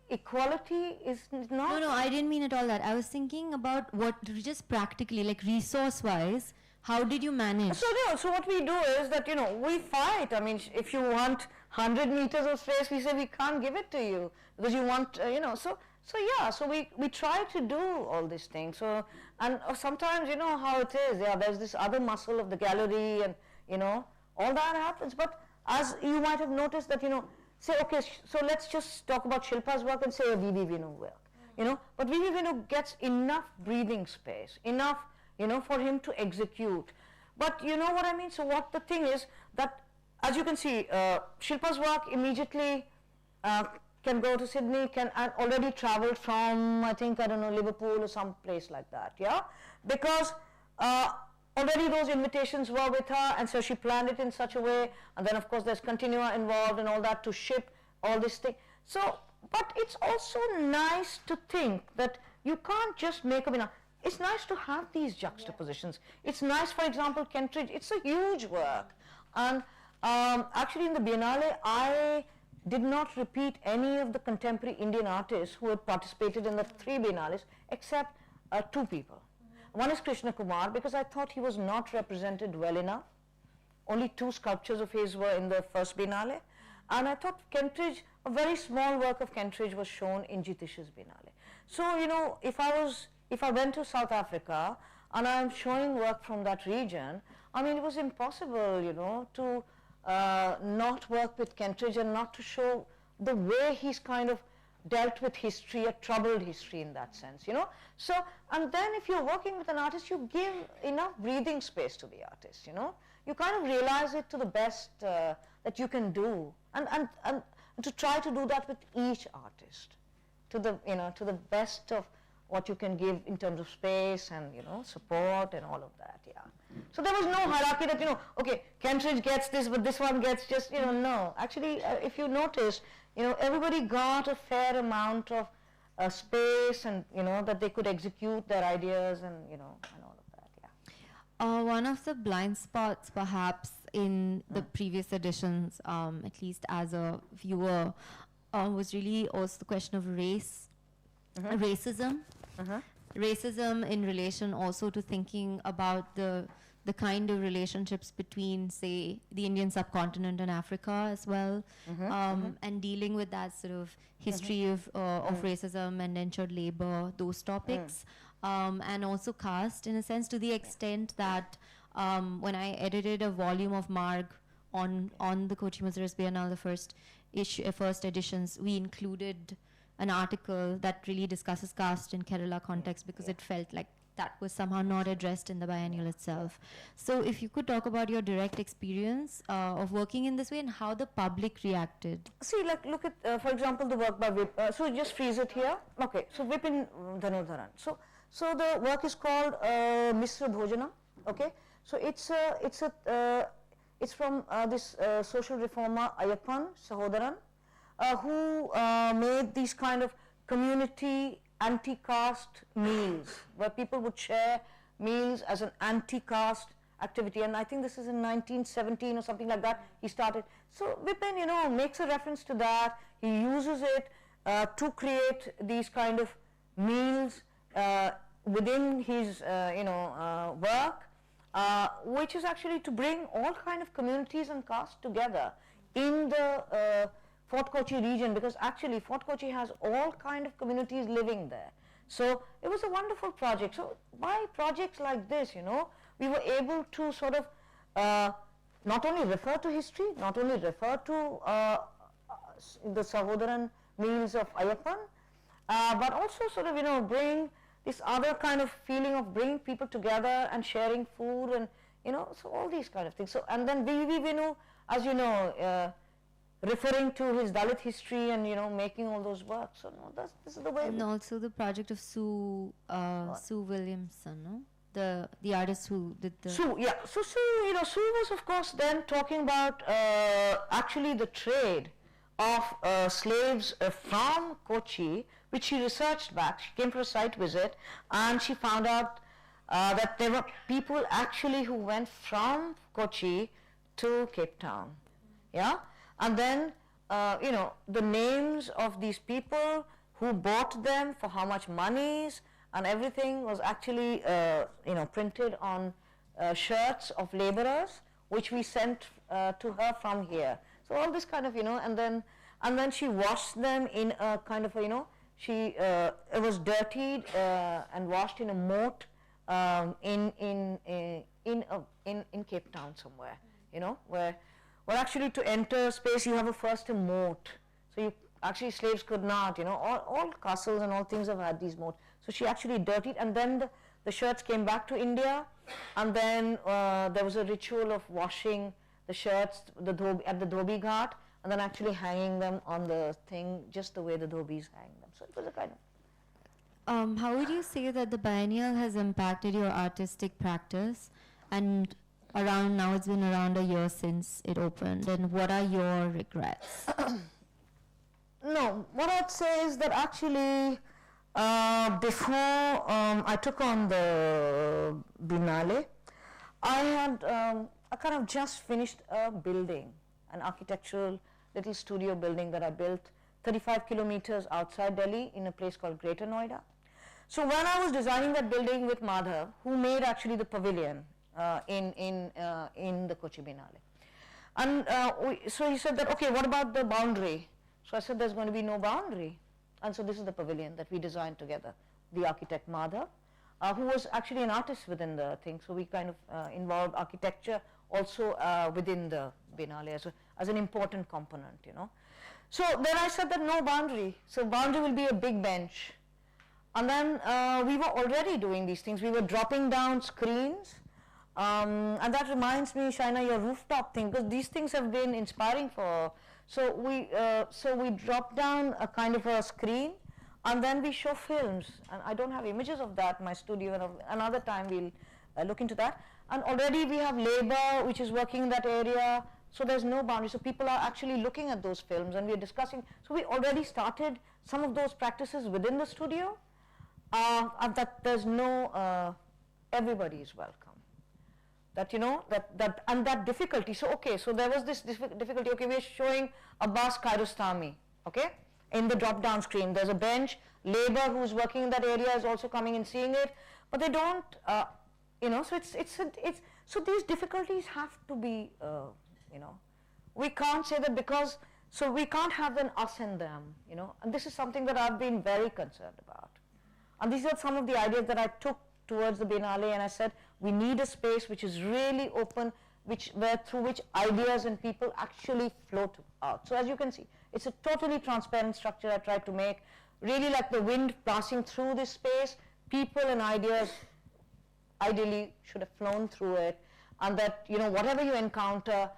equality is not. No, I didn't mean at all that. I was thinking about what, just practically, like resource-wise, how did you manage? So what we do is that, we fight. I mean, if you want 100 meters of space, we say we can't give it to you because you want, so we try to do all these things. So, and sometimes, how it is, there's this other muscle of the gallery and, all that happens. But as you might have noticed that, say, okay, so let's just talk about Shilpa's work and say a V.V. Vinu work, but V.V. Vinu gets enough breathing space, enough, for him to execute. But you know what I mean? So what the thing is that, as you can see, Shilpa's work immediately can go to Sydney, can already travel from, I think, Liverpool or some place like that, because already those invitations were with her, and so she planned it in such a way, and then of course there's Continua involved and all that to ship all this thing. So, but it's also nice to think that you can't just make up, it's nice to have these juxtapositions. It's nice, for example, Kentridge, it's a huge work, and actually in the Biennale, I did not repeat any of the contemporary Indian artists who had participated in the 3 Biennales, except 2 people. One is Krishna Kumar, because I thought he was not represented well enough. Only 2 sculptures of his were in the first Biennale. And I thought Kentridge, a very small work of Kentridge was shown in Jitish's Biennale. So, if I went to South Africa and I'm showing work from that region, it was impossible, to not work with Kentridge and not to show the way he's kind of dealt with history, a troubled history in that sense, So, and then if you're working with an artist, you give enough breathing space to the artist, You kind of realize it to the best that you can do. And and to try to do that with each artist to the, to the best of what you can give in terms of space and, support and all of that, yeah. So there was no hierarchy that, okay, Kentridge gets this, but this one gets just, no. Actually, if you notice, everybody got a fair amount of space and, that they could execute their ideas and, and all of that, yeah. One of the blind spots, perhaps, in the previous editions, at least as a viewer, was really also the question of race, racism. Racism in relation also to thinking about the kind of relationships between, say, the Indian subcontinent and Africa as well, and dealing with that sort of history of racism and indentured labor, those topics, and also caste, in a sense, to the extent that when I edited a volume of Marg on the Kochi Mazaras Biennale, the first editions, we included an article that really discusses caste in Kerala context because it felt like that was somehow not addressed in the biennial itself. So if you could talk about your direct experience of working in this way and how the public reacted. See, like, look at, for example, the work by Vip. So just freeze it here. Okay, so Vipin Dhanurdharan. So the work is called Misra Bhojana. Okay, so it's from this social reformer Ayappan Sahodaran, who made these kind of community anti-caste meals, where people would share meals as an anti-caste activity. And I think this is in 1917 or something like that he started. So Vipin, makes a reference to that. He uses it to create these kind of meals within his, work, which is actually to bring all kind of communities and castes together in the Fort Kochi region, because actually Fort Kochi has all kind of communities living there. So it was a wonderful project. So by projects like this, we were able to sort of not only refer to history, not only refer to the Sahodaran meals of Ayappan, but also sort of, bring this other kind of feeling of bringing people together and sharing food and, so all these kind of things. So, and then V.V. Vinu, as you know, referring to his Dalit history and, making all those works. So, no, this is the way. And also the project of Sue Williamson, no? The artist who did the... Sue, yeah. So, Sue was, of course, then talking about actually the trade of slaves from Kochi, which she researched back. She came for a site visit and she found out that there were people actually who went from Kochi to Cape Town. Yeah? And then, the names of these people who bought them, for how much monies, and everything was actually, printed on shirts of laborers, which we sent to her from here. So all this kind of, and then she washed them in a kind of, it was dirtied and washed in a moat in Cape Town somewhere, where actually to enter space you have first a moat. So actually slaves could not, all castles and all things have had these moats. So she actually dirtied, and then the shirts came back to India, and then there was a ritual of washing the shirts at the Dhobi Ghat, and then actually hanging them on the thing just the way the Dhobis hang them. So it was a kind of... how would you say that the biennial has impacted your artistic practice? And around now, it's been around a year since it opened, and what are your regrets? No, what I'd say is that actually before I took on the Biennale, I kind of just finished a building, an architectural little studio building that I built 35 kilometers outside Delhi in a place called Greater Noida. So when I was designing that building with Madhav, who made actually the pavilion in the Kochi Biennale, and so he said that, okay, what about the boundary? So I said there's going to be no boundary, and so this is the pavilion that we designed together, the architect Madhav, who was actually an artist within the thing. So we kind of involved architecture also within the Biennale as an important component, So then I said that no boundary. So boundary will be a big bench. And then we were already doing these things. We were dropping down screens. And that reminds me, Shaina, your rooftop thing, because these things have been inspiring for So we drop down a kind of a screen, and then we show films. And I don't have images of that in my studio, and another time we'll look into that. And already we have labor which is working in that area, so there's no boundary. So people are actually looking at those films, and we're discussing. So we already started some of those practices within the studio, and that there's no, everybody is welcome. That, you know, and that difficulty. So okay, so there was this difficulty. Okay, we're showing Abbas Kiarostami, okay, in the drop-down screen. There's a bench. Labor who's working in that area is also coming and seeing it, but they don't, you know. So so these difficulties have to be, you know, we can't say that because. So we can't have an us and them, you know. And this is something that I've been very concerned about. And these are some of the ideas that I took towards the Biennale, and I said we need a space which is really open, through which ideas and people actually float out. So as you can see, it's a totally transparent structure I tried to make, really like the wind passing through this space. People and ideas ideally should have flown through it, and that, you know, whatever you encounter,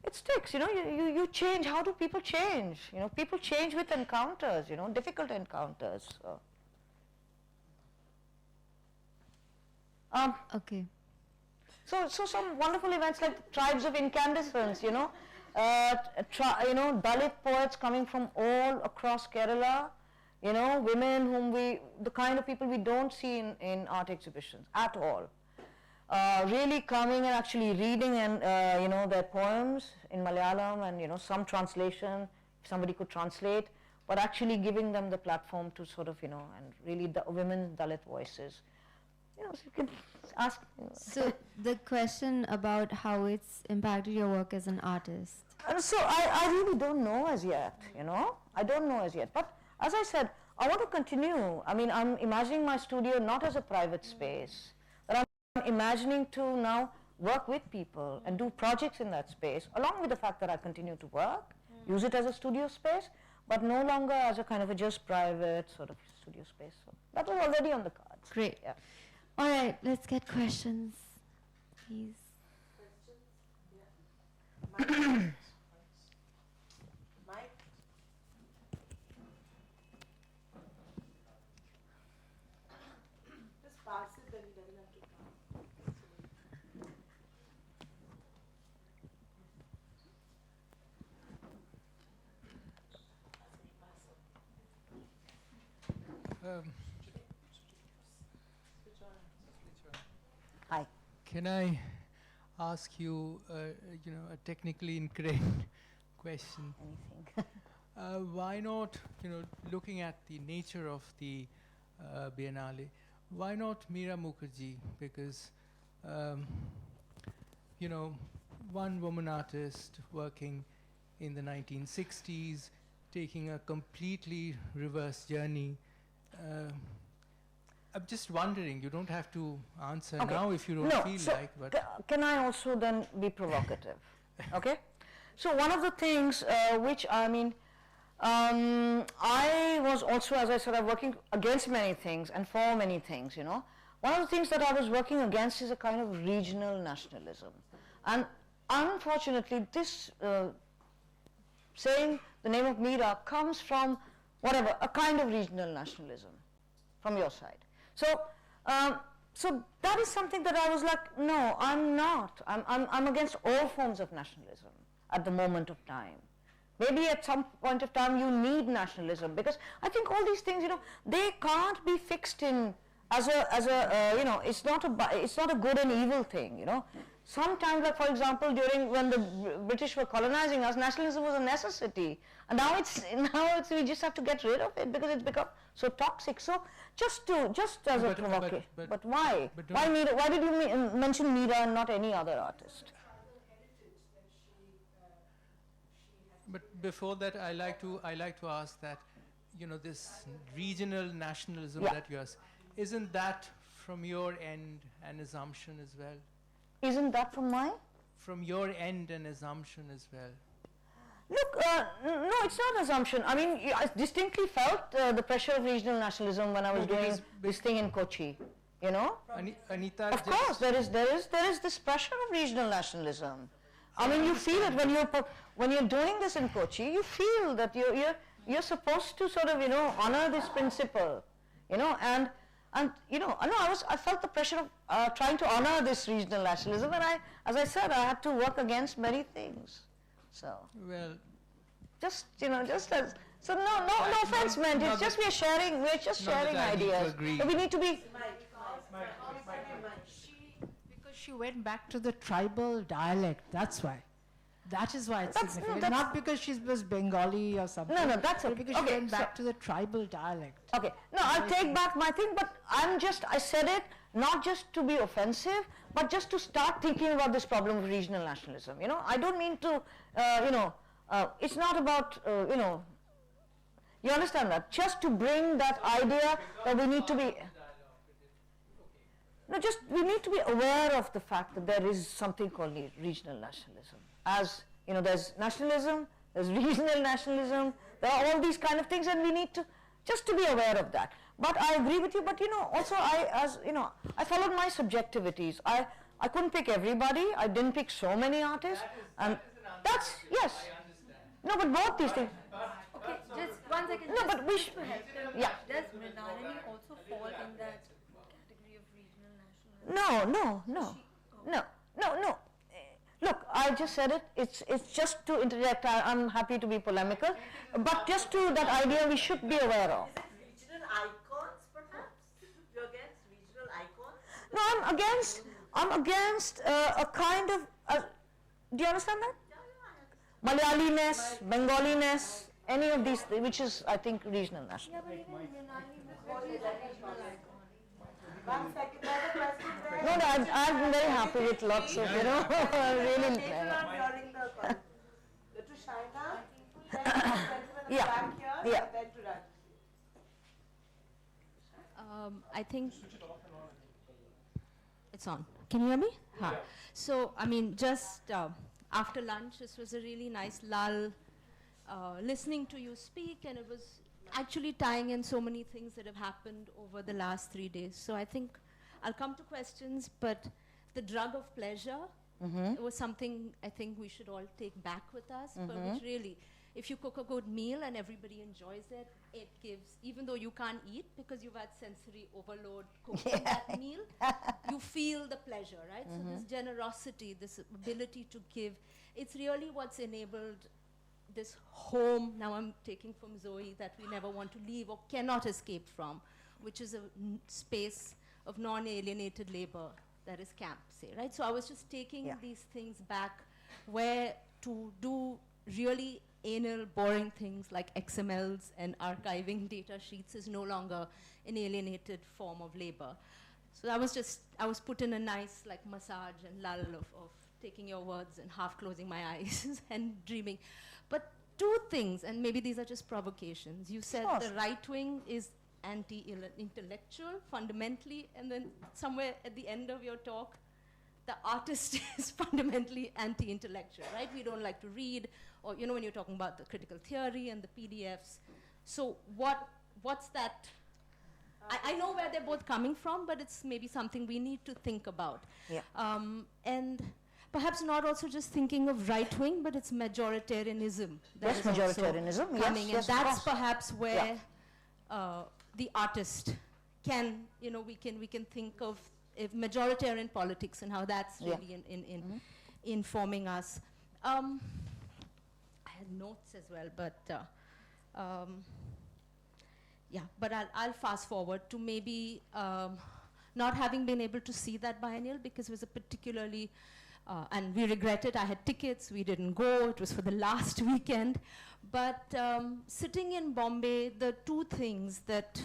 it sticks, you know, you change. How do people change? You know, people change with encounters, you know, difficult encounters. So. Okay. So some wonderful events like Tribes of Incandescence, you know, Dalit poets coming from all across Kerala, you know, women the kind of people we don't see in art exhibitions at all. Really coming and actually reading and you know, their poems in Malayalam, and, you know, some translation if somebody could translate, but actually giving them the platform to sort of, you know, and really the women Dalit voices. You know, so you can ask. You know. So the question about how it's impacted your work as an artist. And so I really don't know as yet, you know. I don't know as yet. But as I said, I want to continue. I mean, I'm imagining my studio not as a private space, but I'm imagining to now work with people and do projects in that space, along with the fact that I continue to work, use it as a studio space, but no longer as a kind of a just private sort of studio space. So that was already on the cards. Great. Yeah. All right, let's get questions, please. Mike? Just pass it, then he doesn't have to come. Hi. Can I ask you, you know, a technically incorrect question? Anything. Why not, you know, looking at the nature of the Biennale, why not Meera Mukherjee? Because, you know, one woman artist working in the 1960s, taking a completely reverse journey. I'm just wondering, you don't have to answer now if you don't feel like, but... Can I also then be provocative? Okay? So one of the things which, I mean, I was also, as I said, I'm working against many things and for many things, you know. One of the things that I was working against is a kind of regional nationalism. And unfortunately, this saying the name of Meera comes from whatever, a kind of regional nationalism from your side. So, so that is something that I was like, no, I'm not. I'm against all forms of nationalism at the moment of time. Maybe at some point of time you need nationalism, because I think all these things, you know, they can't be fixed in as a you know, it's not a good and evil thing, you know. Sometimes, like for example, during when the British were colonizing us, nationalism was a necessity, and now we just have to get rid of it because it's become so toxic. So just as a provocation. But why? Why Meera? Why did you mention Meera and not any other artist? But before that, I like to ask that, you know, this regional nationalism that you ask, isn't that from your end an assumption as well? Isn't that from mine? From your end an assumption as well. Look, no, it's not an assumption. I mean, I distinctly felt the pressure of regional nationalism when I was doing this thing in Kochi. You know, Anita. Of course, there is this pressure of regional nationalism. I mean, you feel it when when you're doing this in Kochi, you feel that you're supposed to sort of, honor this principle, and I felt the pressure of trying to honor this regional nationalism, and as I said, I had to work against many things. So, well, just as, so no offense meant, it's just we're sharing ideas. But we need to be, Because she went back to the tribal dialect, that's why. That is why it's That's- no, significant. that's- Not because she was Bengali or something. No, that's but okay. because she Okay, went back to the tribal dialect. okay, no, I'll take back my thing, but I said it not just to be offensive, but just to start thinking about this problem of regional nationalism. I don't mean to, it's not about, you understand that? Just to bring that idea that we need to be, we need to be aware of the fact that there is something called regional nationalism. As, there's nationalism, there's regional nationalism, there are all these kind of things, and we need to, just to be aware of that. But I agree with you, but also I followed my subjectivities. I couldn't pick everybody, I didn't pick so many artists, and that's, yes. No, but both these things. Okay, just 1 second. No, but we should, to help them. yeah. Does Mrinalini also fall in that category of regional nationalism? No. Look, I just said it. It's just to interject. I'm happy to be polemical, but just to that idea we should be aware of. Is it regional icons, perhaps? You're against regional icons? No, I'm against a kind of. Do you understand that? Malayaliness, Bengaliness, any of these, which is, I think, regional national. Yeah, but even Mrinalini is a regional icon. 1 second, another question there. No, I'm very happy with lots of, really. Later on during the call. To Shaina, then to gentleman Yeah, back here, yeah. and then to Raj. I think it's on. Can you hear me? Huh. So, I mean, just after lunch, this was a really nice lull, listening to you speak, and it was actually tying in so many things that have happened over the last 3 days. So I think I'll come to questions, but the drug of pleasure, it was something I think we should all take back with us, but which really, if you cook a good meal and everybody enjoys it, it gives, even though you can't eat because you've had sensory overload cooking that meal, you feel the pleasure, right? So this generosity, this ability to give, it's really what's enabled this home, now I'm taking from Zoe, that we never want to leave or cannot escape from, which is a space of non-alienated labor that is camp, say, right? So I was just taking these things back where to do really anal, boring things like XMLs and archiving data sheets is no longer an alienated form of labor. So I was put in a nice like massage and lull of taking your words and half closing my eyes and dreaming. But two things, and maybe these are just provocations. You said the right wing is anti-intellectual fundamentally, and then somewhere at the end of your talk, the artist is fundamentally anti-intellectual, right? We don't like to read, or when you're talking about the critical theory and the PDFs. So what's that? I know where they're both coming from, but it's maybe something we need to think about. Yeah. And perhaps not also just thinking of right wing, but it's majoritarianism. That Yes, is also majoritarianism, yes, coming, yes, and of that's course. perhaps where the artist can, we can think of if majoritarian politics and how that's really informing us. I had notes as well, but but I'll fast forward to maybe not having been able to see that biennial because it was a particularly, and we regret it, I had tickets, we didn't go, it was for the last weekend. But sitting in Bombay, the two things that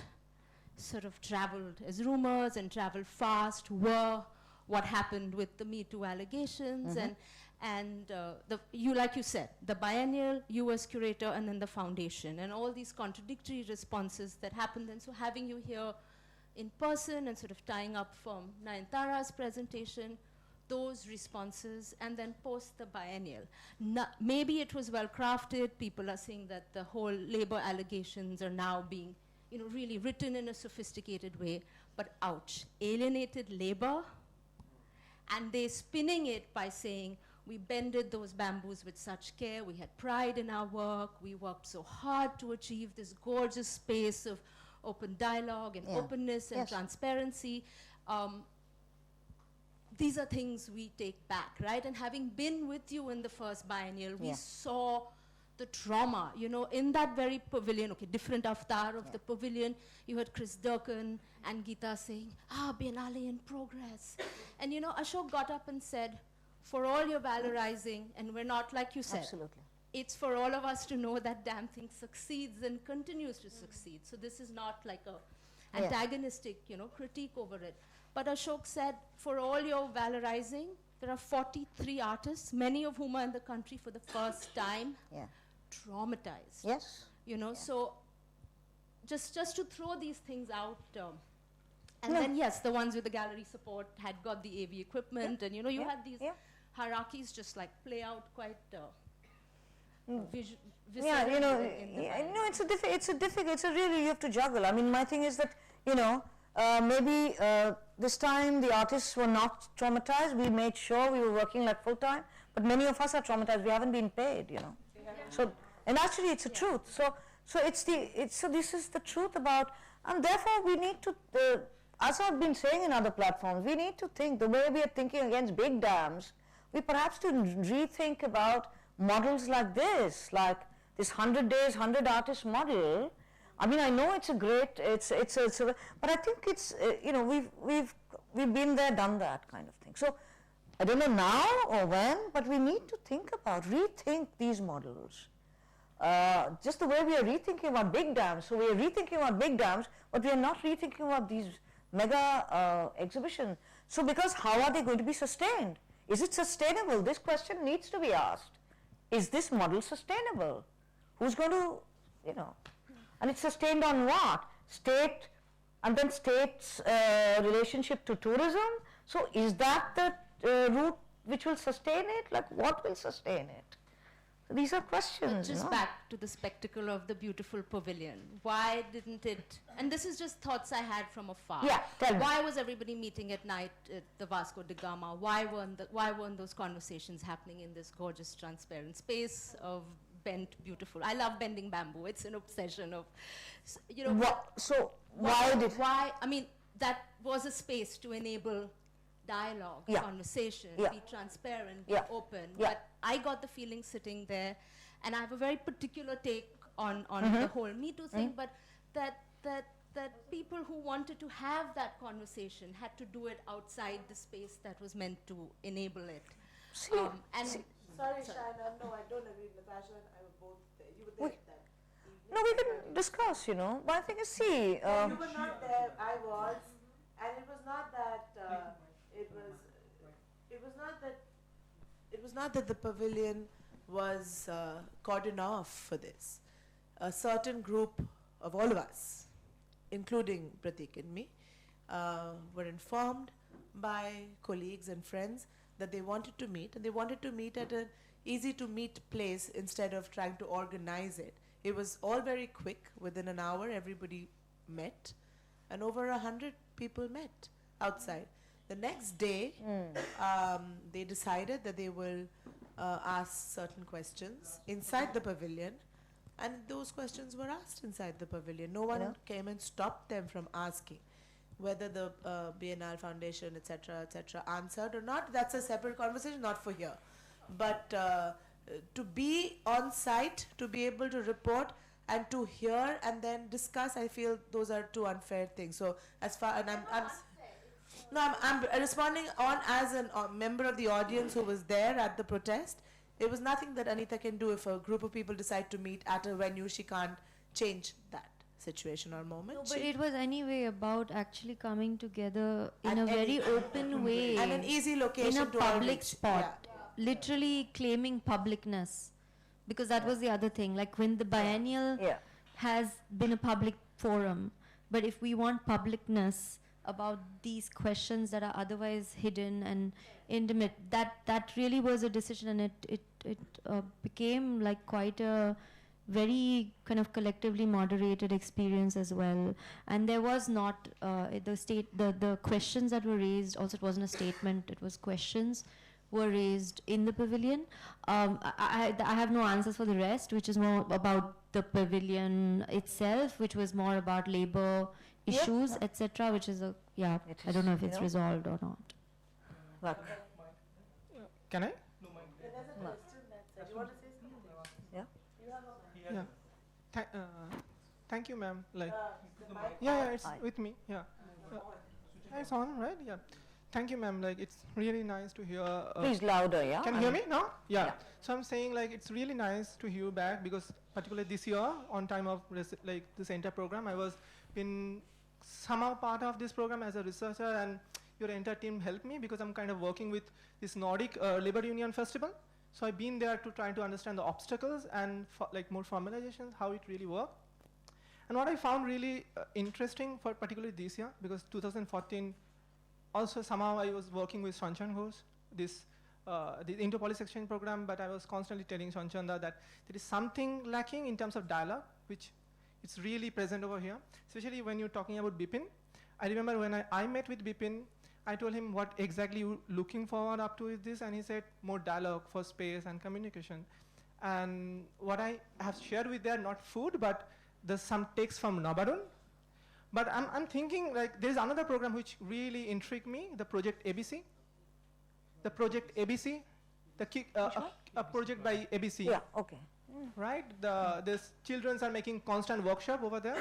sort of traveled as rumors and traveled fast were what happened with the Me Too allegations and like you said, the biennial, you as curator, and then the foundation, and all these contradictory responses that happened. And so having you here in person and sort of tying up from Nayantara's presentation, those responses, and then post the biennial. Maybe it was well crafted. People are saying that the whole labor allegations are now being really written in a sophisticated way, but ouch, alienated labor, and they're spinning it by saying, We bended those bamboos with such care. We had pride in our work. We worked so hard to achieve this gorgeous space of open dialogue and openness and transparency. These are things we take back, right? And having been with you in the first biennial, we saw the trauma, you know, in that very pavilion, okay, different avatar of the pavilion. You had Chris Durkin and Geeta saying, Biennale in progress. And, you know, Ashok got up and said, for all your valorizing, and we're not like you said. Absolutely. It's for all of us to know that damn thing succeeds and continues to succeed. So this is not like a antagonistic, you know, critique over it. But Ashok said, for all your valorizing, there are 43 artists, many of whom are in the country for the first time, traumatized. Yes. You know, so just to throw these things out, and then yes, the ones with the gallery support had got the AV equipment, and you know, you had these hierarchies just like play out quite yeah, you know, it's a really, you have to juggle. I mean, my thing is that, you know, maybe this time the artists were not traumatized. We made sure we were working like full time, but many of us are traumatized. We haven't been paid, you know. So, and actually, it's a truth. So this is the truth about, and therefore we need to, as I've been saying in other platforms, we need to think the way we are thinking against big dams. We perhaps to rethink about models like this 100 days, 100 artists model. I mean, I know it's a great, but I think it's, you know, we've been there, done that kind of thing. So I don't know now or when, but we need to rethink these models. Just the way we are rethinking about big dams. So we are rethinking about big dams, but we are not rethinking about these mega exhibitions. So because how are they going to be sustained? Is it sustainable? This question needs to be asked. Is this model sustainable? Who's going to, you know, and it's sustained on what? State, and then state's relationship to tourism. So is that the route which will sustain it? Like what will sustain it? So these are questions. But just back to the spectacle of the beautiful pavilion. Why didn't it, and this is just thoughts I had from afar. Yeah, tell me. Why was everybody meeting at night at the Vasco da Gama? Why weren't those conversations happening in this gorgeous transparent space of bent, beautiful? I love bending bamboo. It's an obsession of, you know. Why? I mean, that was a space to enable dialogue, conversation, be transparent, be open. But I got the feeling sitting there, and I have a very particular take on the whole Me Too thing, but that people who wanted to have that conversation had to do it outside the space that was meant to enable it. Sorry, Shaina, no, I don't agree. Natasha and I were both there. You were there that evening. No, we can discuss, you know. But I think, you were not there. I was, and it was not that. It was not that the pavilion was cordoned off for this. A certain group of all of us, including Pratik and me, were informed by colleagues and friends that they wanted to meet, and they wanted to meet at an easy-to-meet place instead of trying to organize it. It was all very quick. Within an hour, everybody met, and over 100 people met outside. The next day, they decided that they will ask certain questions inside the pavilion, and those questions were asked inside the pavilion. No one came and stopped them from asking. Whether the Biennale Foundation, etc., answered or not, that's a separate conversation, not for here. But to be on site, to be able to report and to hear and then discuss, I feel those are two unfair things. So as far, and I'm responding on as a member of the audience who was there at the protest. It was nothing that Anita can do. If a group of people decide to meet at a venue, she can't change that situation or moment. No, but it was anyway about actually coming together in a very open way. And an easy location in a to public spot. Literally claiming publicness. Because that was the other thing. Like when the biennial has been a public forum, but if we want publicness about these questions that are otherwise hidden and intimate, that really was a decision, and it became like quite a very kind of collectively moderated experience as well. And there was not the questions that were raised, also it wasn't a statement, it was questions, were raised in the pavilion. I have no answers for the rest, which is more about the pavilion itself, which was more about labor issues, etc., which is I don't know if it's resolved or not. Look. Can I? There's a question that said, you want to say something? Yeah. You have a Yeah. Thank you, ma'am. Like, the mic? yeah, it's with me. Yeah. It's on, right? Yeah. Thank you, ma'am. Like, it's really nice to hear. Please louder, yeah. Can you hear me now? Yeah. So I'm saying, like, it's really nice to hear you back, because particularly this year, on time of like this entire program, I was in somehow part of this program as a researcher, and your entire team helped me because I'm kind of working with this Nordic Labor Union Festival. So I've been there to try to understand the obstacles and like more formalizations, how it really works. And what I found really interesting for particularly this year, because 2014, also somehow I was working with Shanchan Ghosh, the Indo-Polish exchange program, but I was constantly telling Shanchanda that there is something lacking in terms of dialogue, which it's really present over here, especially when you're talking about Bipin. I remember when I met with Bipin, I told him what exactly you looking forward up to is this, and he said more dialogue for space and communication. And what I have shared with there, not food, but there's some text from Nabarun. But I'm thinking, like, there's another program which really intrigued me, the Project ABC. The Project ABC, a project by ABC. Yeah, okay. Right? These children are making constant workshop over there.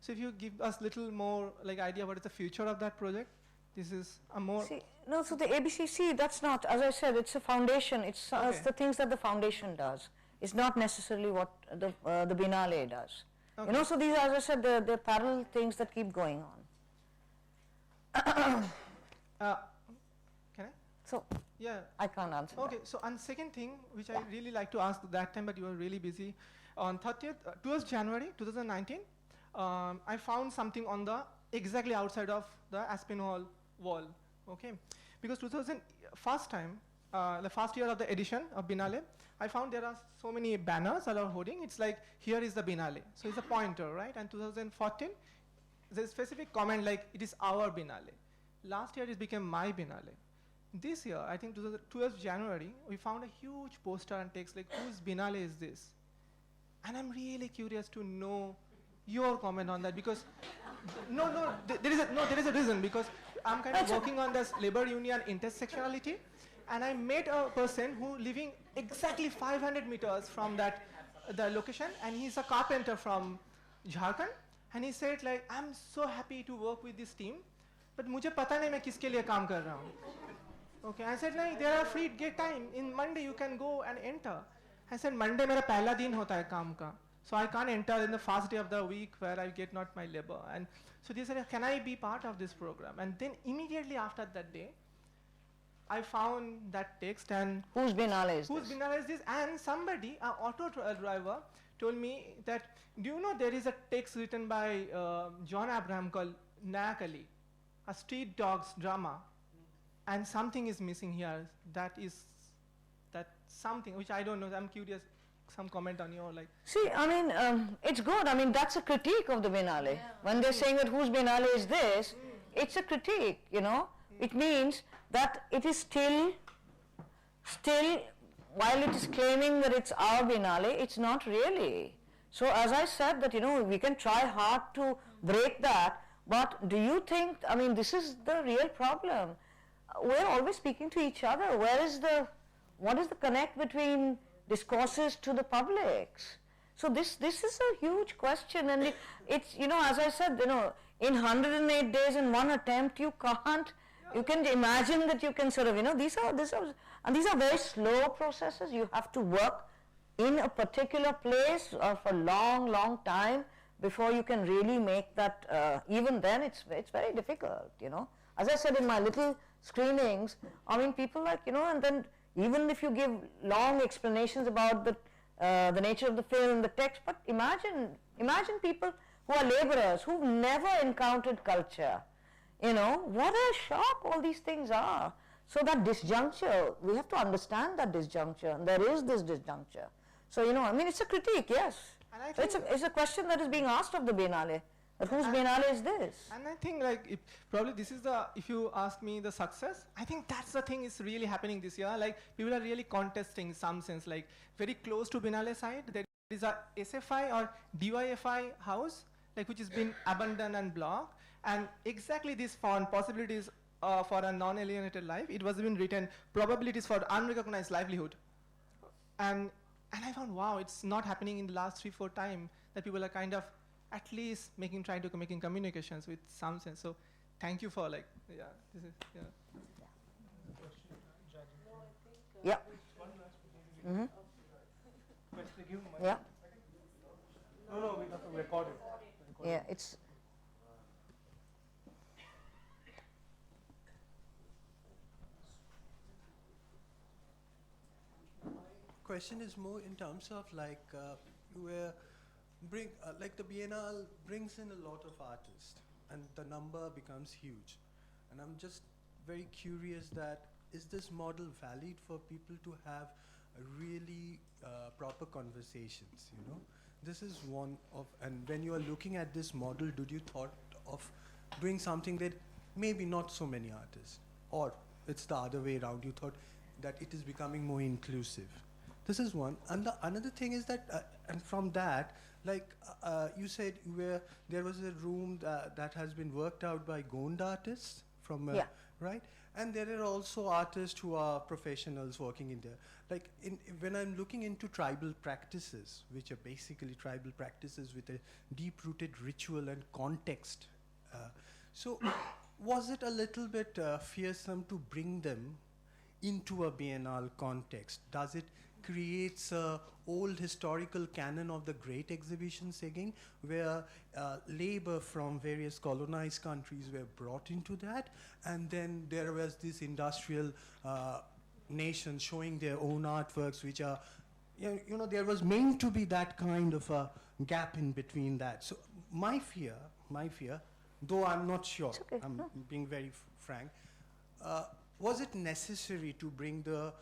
So if you give us little more like idea what is the future of that project, this is a more... So the ABCC, that's not, as I said, it's a foundation. It's the things that the foundation does. It's not necessarily what the Biennale does. Okay. You know, so these are, as I said, the parallel things that keep going on. Can I? So, yeah, I can't answer Okay, so and second thing, which I really like to ask that time, but you were really busy. On 12th January 2019, I found something on the exactly outside of the Aspinwall wall, okay? Because first time, the first year of the edition of Biennale, I found there are so many banners that are holding. It's like, here is the Biennale. So it's a pointer, right? And 2014, there's a specific comment like, it is our Biennale. Last year it became my Biennale. This year, I think 12th January, we found a huge poster and text like, whose Biennale is this? And I'm really curious to know your comment on that, because there is a reason, because I'm kind of working on this labor union intersectionality, and I met a person who living exactly 500 meters from the location, and he's a carpenter from Jharkhand, and he said like, I'm so happy to work with this team, but मुझे पता नहीं मैं किसके लिए काम कर रहा हूँ. Okay, I said like, there are free get time, in Monday you can go and enter. I said Monday मेरा पहला दिन होता है काम का. So I can't enter in the first day of the week where I get not my labor. And so they said, can I be part of this program? And then immediately after that day, I found that text and... Whose Biennale is this? Whose Biennale is this? And somebody, an auto driver, told me that, do you know there is a text written by John Abraham called Naya Kali, a street dogs drama, and something is missing here. That something, which I don't know, I'm curious. Some comment on your like... See, I mean, it's good. I mean, that's a critique of the Biennale. When they're saying that whose Biennale is this, it's a critique, you know. It means that it is still, while it is claiming that it's our Biennale, it's not really. So as I said that, you know, we can try hard to break that, but do you think, I mean, this is the real problem. We're always speaking to each other. What is the connect between discourses to the publics? So this is a huge question, and it's, you know, as I said, you know, in 108 days in one attempt, you can imagine that you can sort of, you know, these are very slow processes. You have to work in a particular place for a long time before you can really make that, even then it's very difficult, you know. As I said in my little screenings, I mean, people like, you know, and then even if you give long explanations about the nature of the film, the text, but imagine people who are laborers, who've never encountered culture, you know, what a shock all these things are. So that disjuncture, we have to understand that disjuncture, and there is this disjuncture. So, you know, I mean, it's a critique, yes. So it's a question that is being asked of the Biennale. But whose Biennale is this? And I think like probably this is the, if you ask me the success, I think that's the thing is really happening this year. Like people are really contesting in some sense, like very close to Biennale side, there is a SFI or DYFI house, like which has been abandoned and blocked. And exactly this font, possibilities for a non-alienated life, it was even written, probabilities for unrecognized livelihood. And I found, wow, it's not happening in the last 3-4 times that people are kind of at least trying to making communications with some sense. So thank you for like, yeah, this is, yeah. Yeah. Mm-hmm. Yeah. No, we have to record it. Yeah, it's. Question is more in terms of like where like the Biennale brings in a lot of artists and the number becomes huge, and I'm just very curious that is this model valid for people to have a really proper conversations, you know? This is one of, and when you are looking at this model, did you thought of doing something that maybe not so many artists, or it's the other way around, you thought that it is becoming more inclusive? This is one. And the another thing is that, and from that, like you said, where there was a room that has been worked out by Gond artists from, right? And there are also artists who are professionals working in there. Like when I'm looking into tribal practices, which are basically tribal practices with a deep-rooted ritual and context. So was it a little bit fearsome to bring them into a Biennale context? Does it create a old historical canon of the great exhibitions again, where labor from various colonized countries were brought into that, and then there was this industrial nation showing their own artworks, which are, you know, there was meant to be that kind of a gap in between that. So my fear, though I'm not sure, I'm being very frank, was it necessary to bring the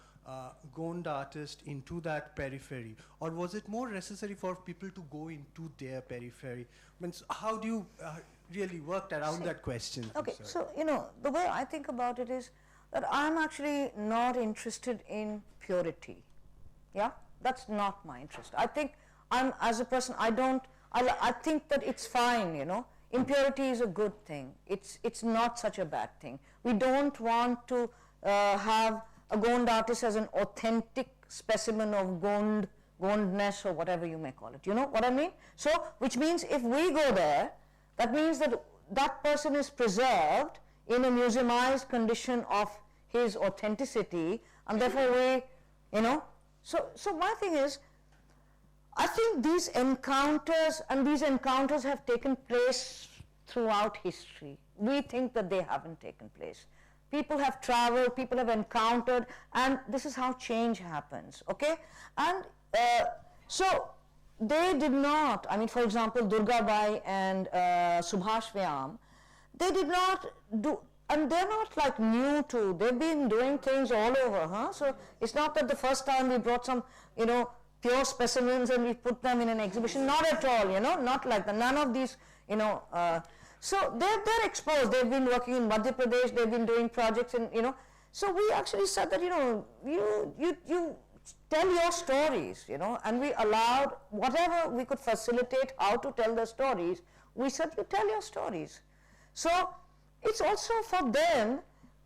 Gond artist into that periphery, or was it more necessary for people to go into their periphery? I mean, so how do you really work around that question? Okay, so you know, the way I think about it is that I'm actually not interested in purity. Yeah, that's not my interest. I think I'm, as a person, I think that it's fine, you know. Impurity is a good thing. It's not such a bad thing. We don't want to have a Gond artist as an authentic specimen of Gondness or whatever you may call it. You know what I mean? So, which means if we go there, that means that that person is preserved in a museumized condition of his authenticity, and therefore we, you know. So my thing is, I think these encounters have taken place throughout history. We think that they haven't taken place. People have traveled, people have encountered, and this is how change happens, okay? And so they did not, I mean, for example, Durgabai and Subhash Vyam, they did not do, and they're not like new to, they've been doing things all over, huh? So it's not that the first time we brought some, you know, pure specimens and we put them in an exhibition, not at all, you know, not like that, none of these, you know, so they're exposed. They've been working in Madhya Pradesh. They've been doing projects in, you know. So we actually said that, you know, you tell your stories, you know, and we allowed whatever we could facilitate how to tell the stories. We said, you tell your stories. So it's also for them,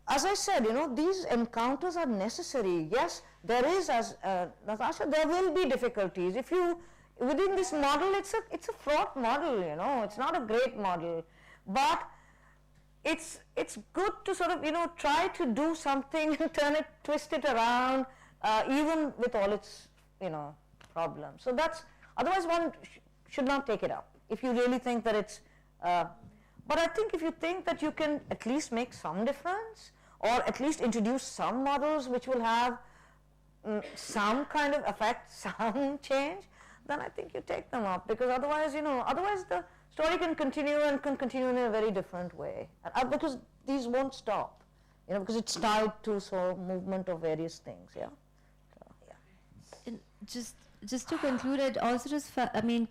as I said, you know, these encounters are necessary. Yes, there is, as Natasha, there will be difficulties. If you, within this model, it's a fraught model, you know, it's not a great model. But it's good to sort of, you know, try to do something and turn it, twist it around, even with all its, you know, problems. So that's, otherwise one should not take it up. If you really think that it's, but I think if you think that you can at least make some difference, or at least introduce some models which will have some kind of effect, some change, then I think you take them up, because otherwise, you know, otherwise the story can continue and can continue in a very different way, because these won't stop, you know, because it's tied to sort of movement of various things, yeah. So, yeah. And just to conclude, I'd also just,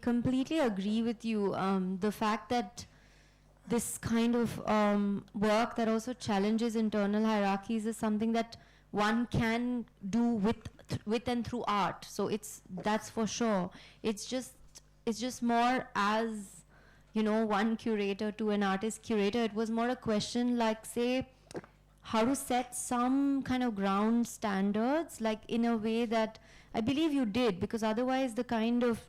completely agree with you. The fact that this kind of work that also challenges internal hierarchies is something that one can do with and through art. So that's for sure. It's just more as, you know, one curator to an artist curator. It was more a question like, say, how to set some kind of ground standards, like in a way that I believe you did, because otherwise the kind of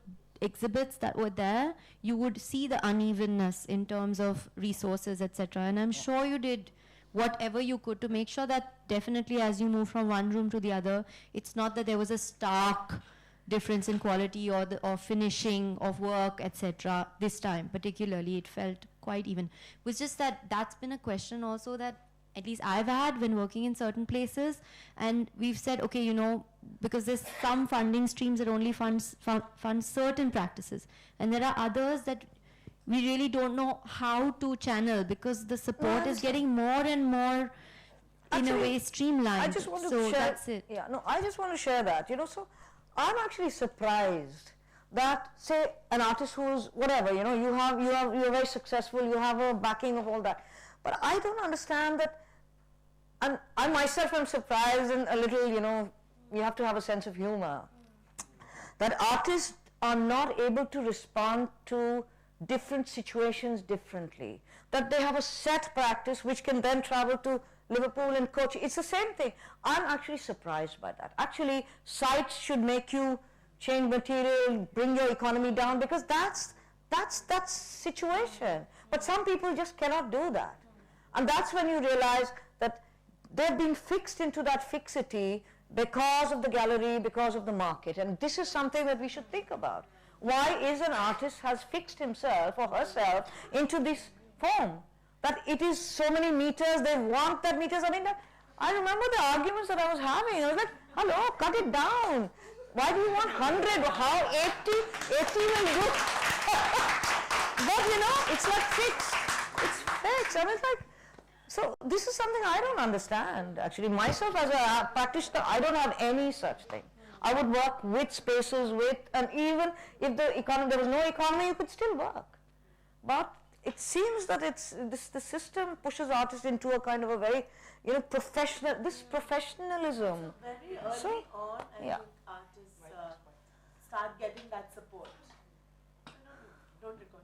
exhibits that were there, you would see the unevenness in terms of resources, etc. And I'm sure you did whatever you could to make sure that definitely as you move from one room to the other, it's not that there was a stark difference in quality or finishing of work, etc. This time particularly, it felt quite even. It was just that that's been a question also that at least I've had when working in certain places, and we've said, okay, you know, because there's some funding streams that only fund certain practices, and there are others that we really don't know how to channel because the support is getting more and more in a way streamlined. I just want to so share, that's it. Yeah, no, I just want to share that, you know, so I'm actually surprised that, say, an artist who's whatever, you know, you're very successful, you have a backing of all that, but I don't understand that. And I myself am surprised and a little, you know, you have to have a sense of humor, that artists are not able to respond to different situations differently, that they have a set practice which can then travel to Liverpool and Kochi. It's the same thing. I'm actually surprised by that. Actually, sites should make you change material, bring your economy down, because that's situation. But some people just cannot do that. And that's when you realize that they're being fixed into that fixity because of the gallery, because of the market. And this is something that we should think about. Why is an artist has fixed himself or herself into this form? That it is so many meters, they want that meters. I mean, I remember the arguments that I was having. I was like, hello, cut it down. Why do you want 100? How 80 will do? But you know, it's like fixed. It's fixed. I mean, it's like, so this is something I don't understand. Actually, myself as a practitioner, I don't have any such thing. I would work with spaces, and even if there was no economy, you could still work. But it seems that the system pushes artists into a kind of a very, you know, professionalism. So very early on, I think artists start getting that support. No, don't record.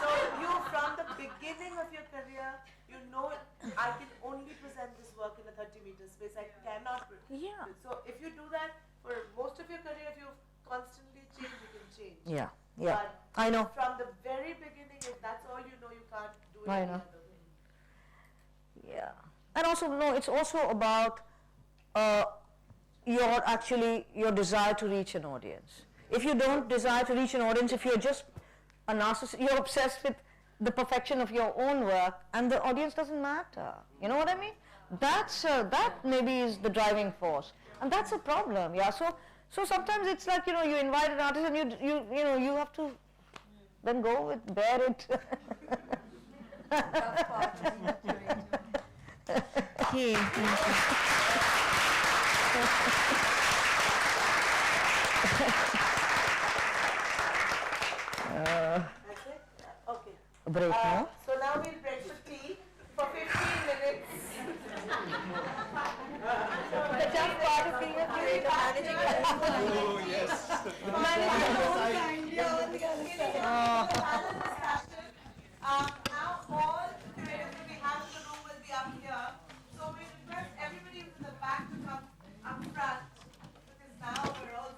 So you, from the beginning of your career, you know, I can only present this work in a 30-meter space. I cannot. Yeah. So if you do that for most of your career, if you constantly change, you can change. Yeah, yeah. But I know. From the very beginning, if that's all you know, you can't do it I any know. other way. Yeah. And also, no, it's also about your desire to reach an audience. If you don't desire to reach an audience, if you're just a narcissist, you're obsessed with the perfection of your own work, and the audience doesn't matter. You know what I mean? That maybe is the driving force, and that's a problem. Yeah. So sometimes it's like, you know, you invite an artist, and you have to then go with bear it. Okay. That's it? Okay. Break, no? So now we'll break for tea for 15 minutes. The tough part of being a curator, managing Oh, yes. managing your own time, your own discussion. Now all curators will be having the room will be up here. So we request everybody from the back to come up front, because now we're all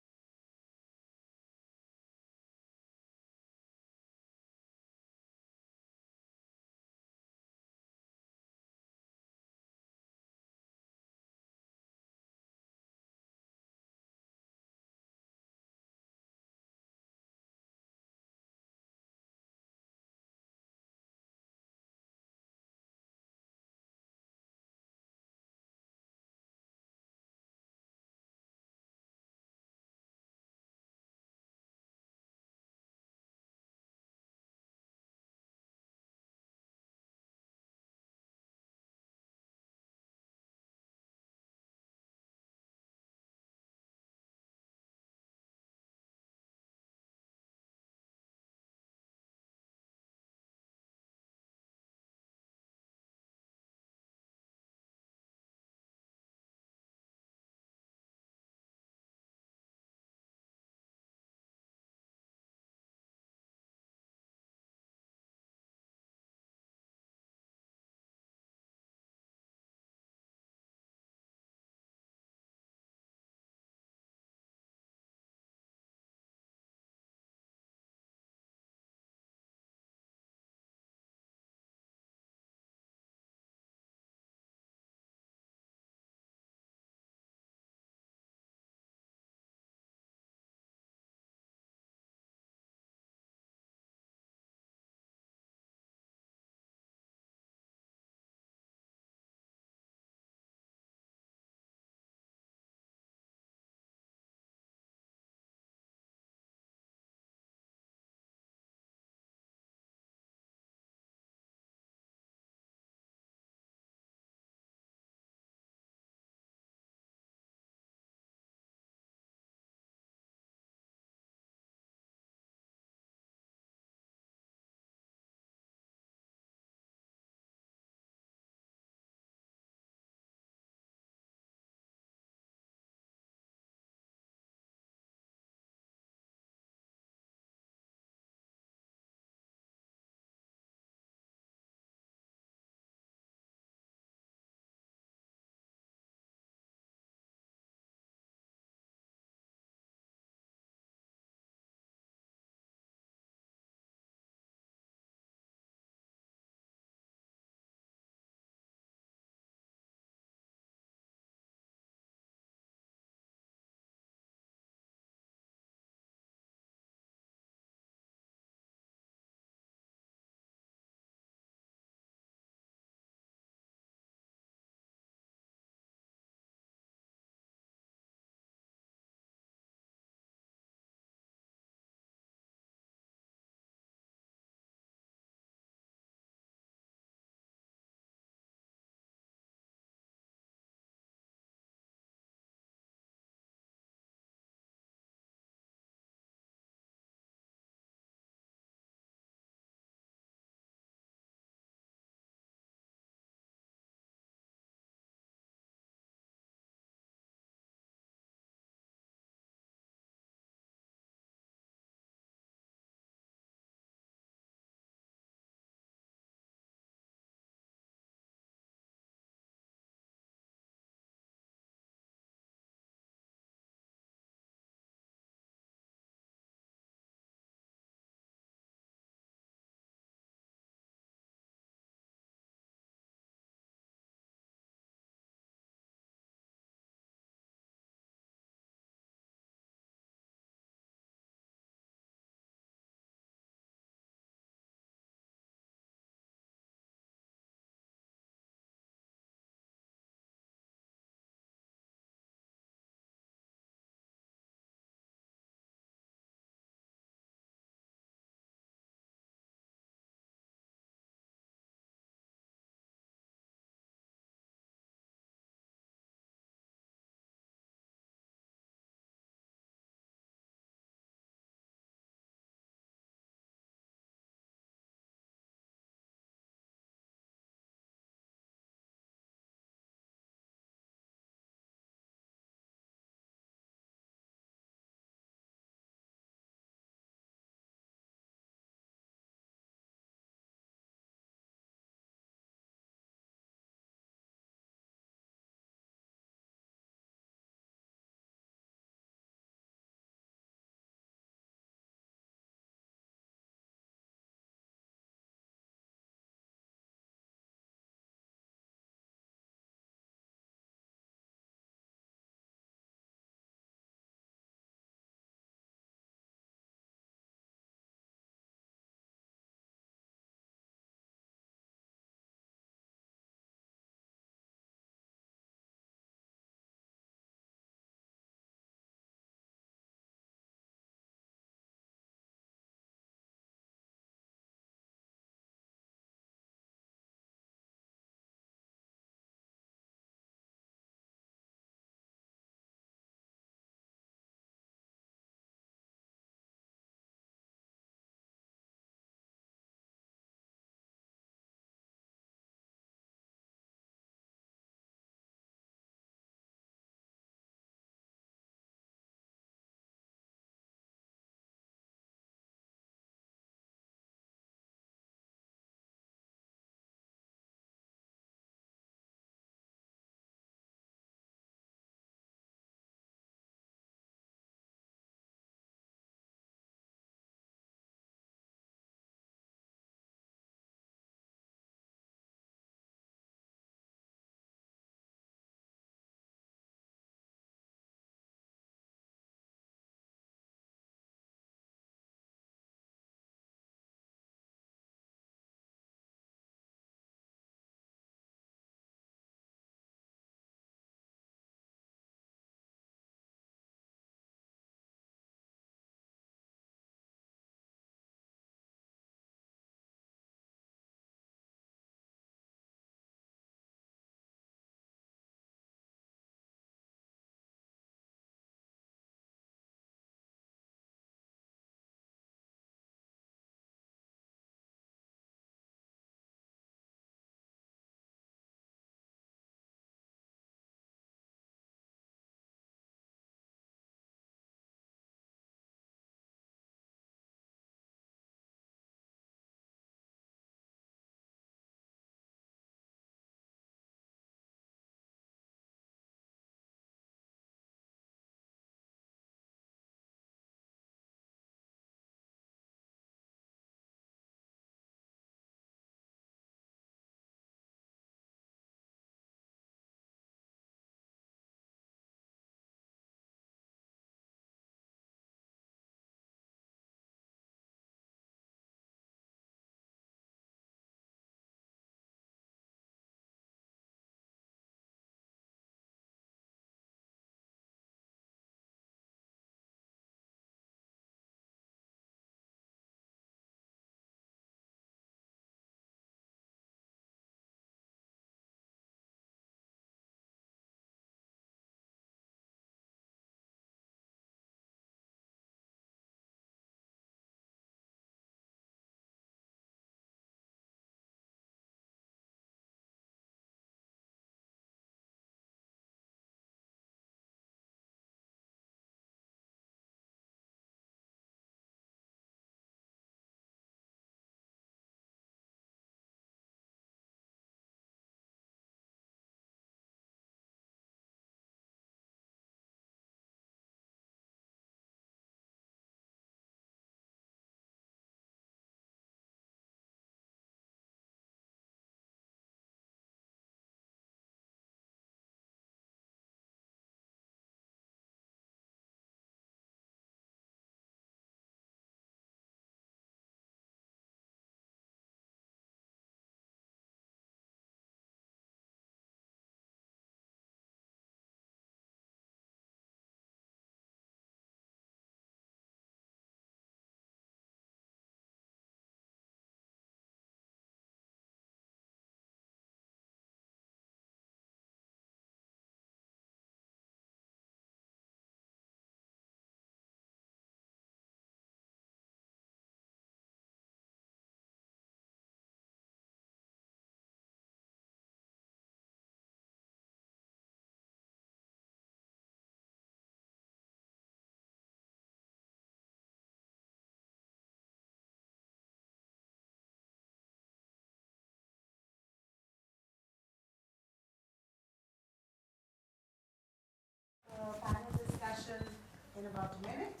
in about a minute.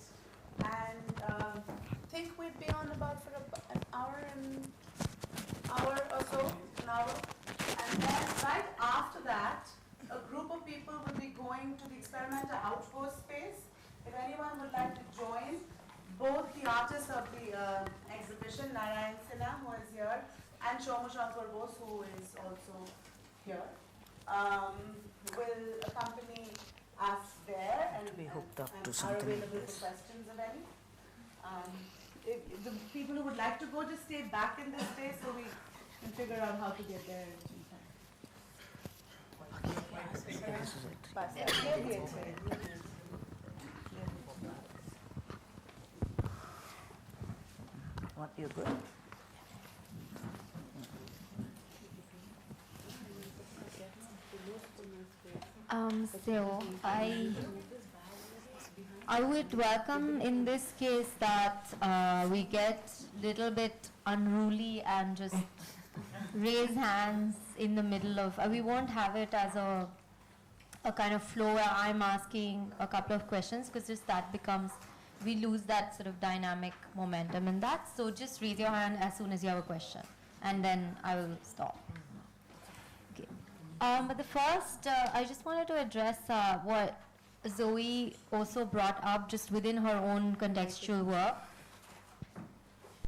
And I think we'd be on about for an hour or so, an hour. And then right after that, a group of people will be going to the Experimenter Outpost space. If anyone would like to join, both the artists of the exhibition, Narayan Sinha, who is here, and Shomu Shankar Bose, who is also here, will accompany us there and are available for questions of any. If the people who would like to go just stay back in this space so we can figure out how to get there. What you good? So I would welcome in this case that we get a little bit unruly and just raise hands in the middle of, we won't have it as a kind of flow where I'm asking a couple of questions, because just that becomes, we lose that sort of dynamic momentum in that. So just raise your hand as soon as you have a question, and then I will stop. Okay. But the first, I just wanted to address what Zoe also brought up just within her own contextual work,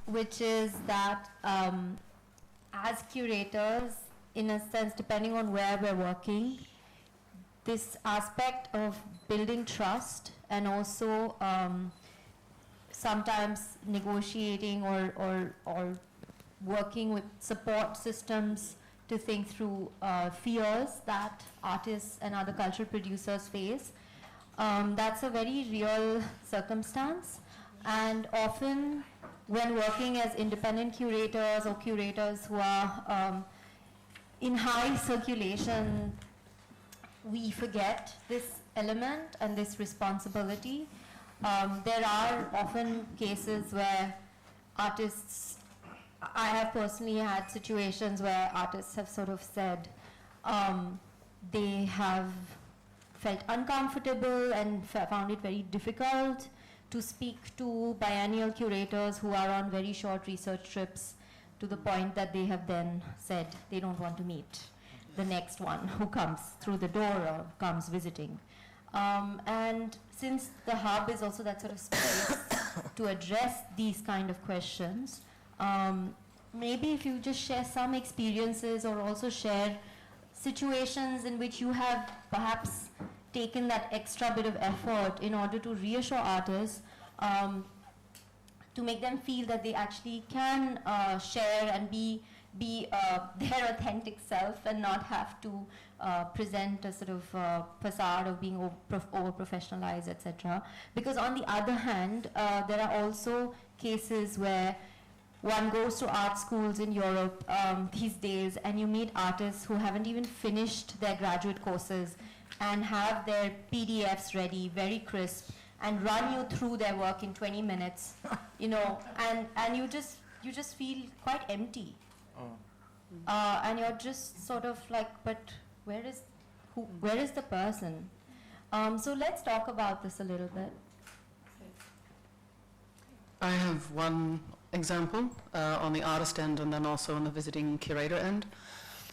which is that as curators, in a sense, depending on where we're working, this aspect of building trust and also sometimes negotiating or working with support systems to think through fears that artists and other cultural producers face. That's a very real circumstance, and often when working as independent curators or curators who are in high circulation, we forget this element and this responsibility. There are often cases where artists, I have personally had situations where artists have sort of said they have felt uncomfortable and found it very difficult to speak to biennial curators who are on very short research trips, to the point that they have then said they don't want to meet the next one who comes through the door or comes visiting. And since the hub is also that sort of space to address these kind of questions, maybe if you just share some experiences or also share situations in which you have perhaps taken that extra bit of effort in order to reassure artists, to make them feel that they actually can share and be their authentic self and not have to present a sort of facade of being over-professionalized, etc. Because on the other hand, there are also cases where one goes to art schools in Europe these days, and you meet artists who haven't even finished their graduate courses and have their PDFs ready, very crisp, and run you through their work in 20 minutes, you know, and you just feel quite empty. And you're just sort of like, but where is the person? So let's talk about this a little bit. I have one example on the artist end and then also on the visiting curator end.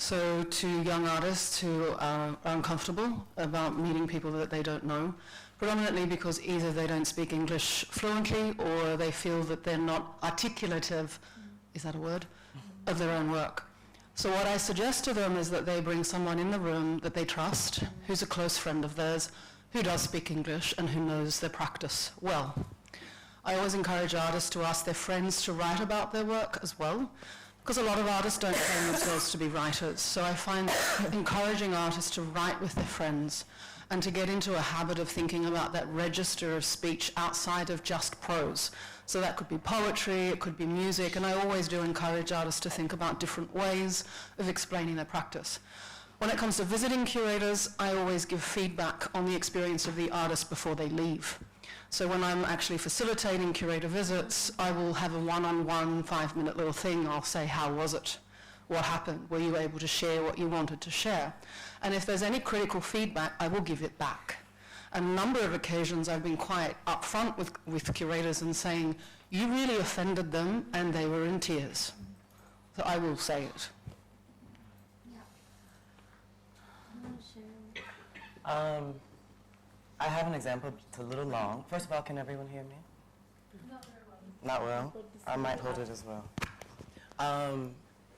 So to young artists who are uncomfortable about meeting people that they don't know, predominantly because either they don't speak English fluently or they feel that they're not articulative, is that a word, of their own work. So what I suggest to them is that they bring someone in the room that they trust, who's a close friend of theirs, who does speak English and who knows their practice well. I always encourage artists to ask their friends to write about their work as well, because a lot of artists don't claim themselves to be writers. So I find encouraging artists to write with their friends and to get into a habit of thinking about that register of speech outside of just prose. So that could be poetry, it could be music, and I always do encourage artists to think about different ways of explaining their practice. When it comes to visiting curators, I always give feedback on the experience of the artist before they leave. So when I'm actually facilitating curator visits, I will have a one-on-one 5-minute little thing. I'll say, how was it? What happened? Were you able to share what you wanted to share? And if there's any critical feedback, I will give it back. a number of occasions I've been quite upfront with curators and saying, you really offended them, and they were in tears. So I will say it. I have an example. It's a little long. First of all, can everyone hear me? Not well? I might hold it as well.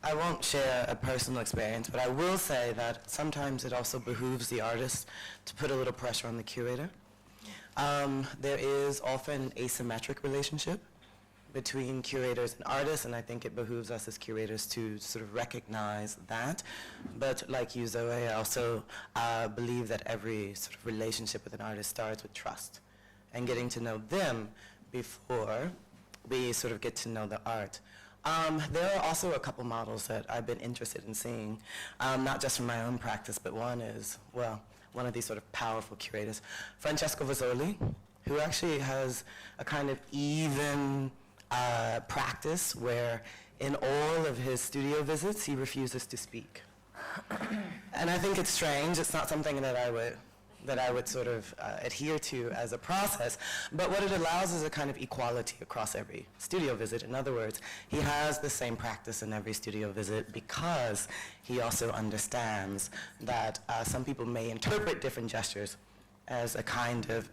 I won't share a personal experience, but I will say that sometimes it also behooves the artist to put a little pressure on the curator. There is often an asymmetric relationship between curators and artists, and I think it behooves us as curators to sort of recognize that. But like you, Zoe, I also believe that every sort of relationship with an artist starts with trust and getting to know them before we sort of get to know the art. There are also a couple models that I've been interested in seeing, not just from my own practice, but one is, well, one of these sort of powerful curators, Francesco Vazzoli, who actually has a kind of even practice where in all of his studio visits he refuses to speak. And I think it's strange. It's not something that I would sort of adhere to as a process, but what it allows is a kind of equality across every studio visit. In other words, he has the same practice in every studio visit because he also understands that some people may interpret different gestures as a kind of,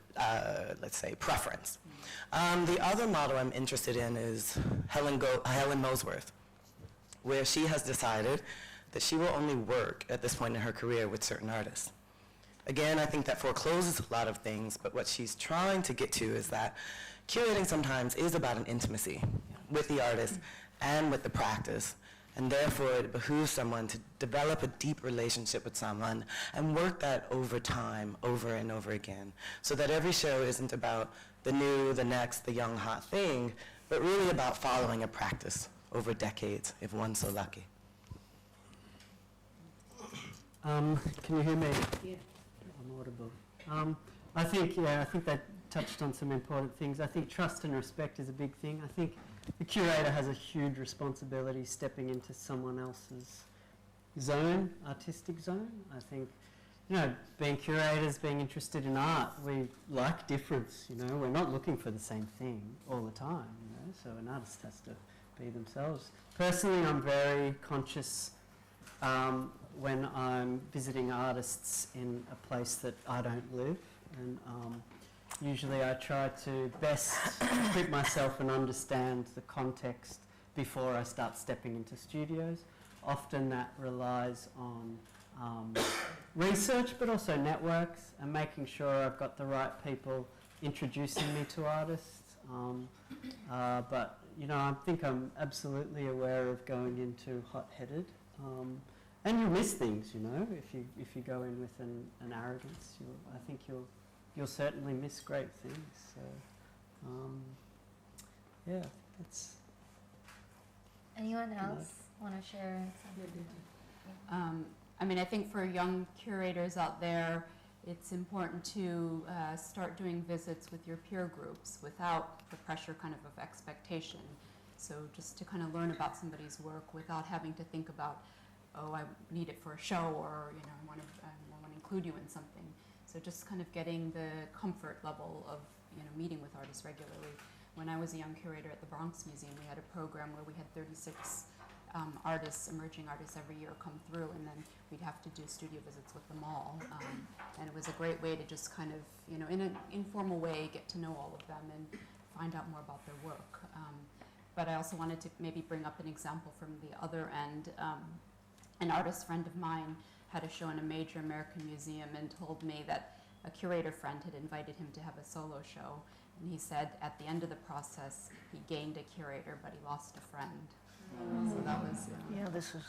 let's say, preference. The other model I'm interested in is Helen Molesworth, where she has decided that she will only work at this point in her career with certain artists. Again, I think that forecloses a lot of things, but what she's trying to get to is that curating sometimes is about an intimacy with the artist and with the practice, and therefore it behooves someone to develop a deep relationship with someone and work that over time, over and over again, so that every show isn't about the new, the next, the young, hot thing, but really about following a practice over decades, if one's so lucky. Can you hear me? Yeah. I'm audible. I think that touched on some important things. I think trust and respect is a big thing. I think the curator has a huge responsibility stepping into someone else's zone, artistic zone. I think, being curators, being interested in art, we like difference, We're not looking for the same thing all the time, So an artist has to be themselves. Personally, I'm very conscious when I'm visiting artists in a place that I don't live, and usually I try to best equip myself and understand the context before I start stepping into studios. Often that relies on research, but also networks, and making sure I've got the right people introducing me to artists. But I think I'm absolutely aware of going into hot-headed. And you'll miss things, if you go in with an arrogance. I think you'll certainly miss great things. So, yeah, that's. Anyone else want to share something? I think for young curators out there, it's important to start doing visits with your peer groups without the pressure kind of expectation. So just to kind of learn about somebody's work without having to think about, oh, I need it for a show, or I want to include you in something. So just kind of getting the comfort level of meeting with artists regularly. When I was a young curator at the Bronx Museum, we had a program where we had 36 artists, emerging artists every year come through, and then we'd have to do studio visits with them all. And it was a great way to just kind of, in an informal way, get to know all of them and find out more about their work. But I also wanted to maybe bring up an example from the other end. An artist friend of mine had a show in a major American museum and told me that a curator friend had invited him to have a solo show. And he said at the end of the process, he gained a curator, but he lost a friend. So that was... Yeah, this is...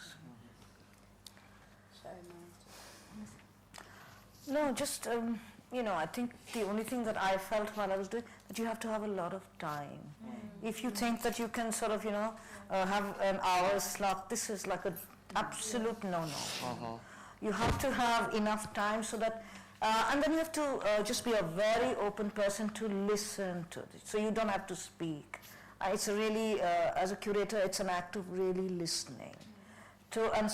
No, just, I think the only thing that I felt while I was doing, that you have to have a lot of time. If you think that you can sort of, have an hour slot, this is like an absolute no-no. You have to have enough time so that, and then you have to just be a very open person to listen to it. So you don't have to speak. It's really, as a curator, it's an act of really listening. And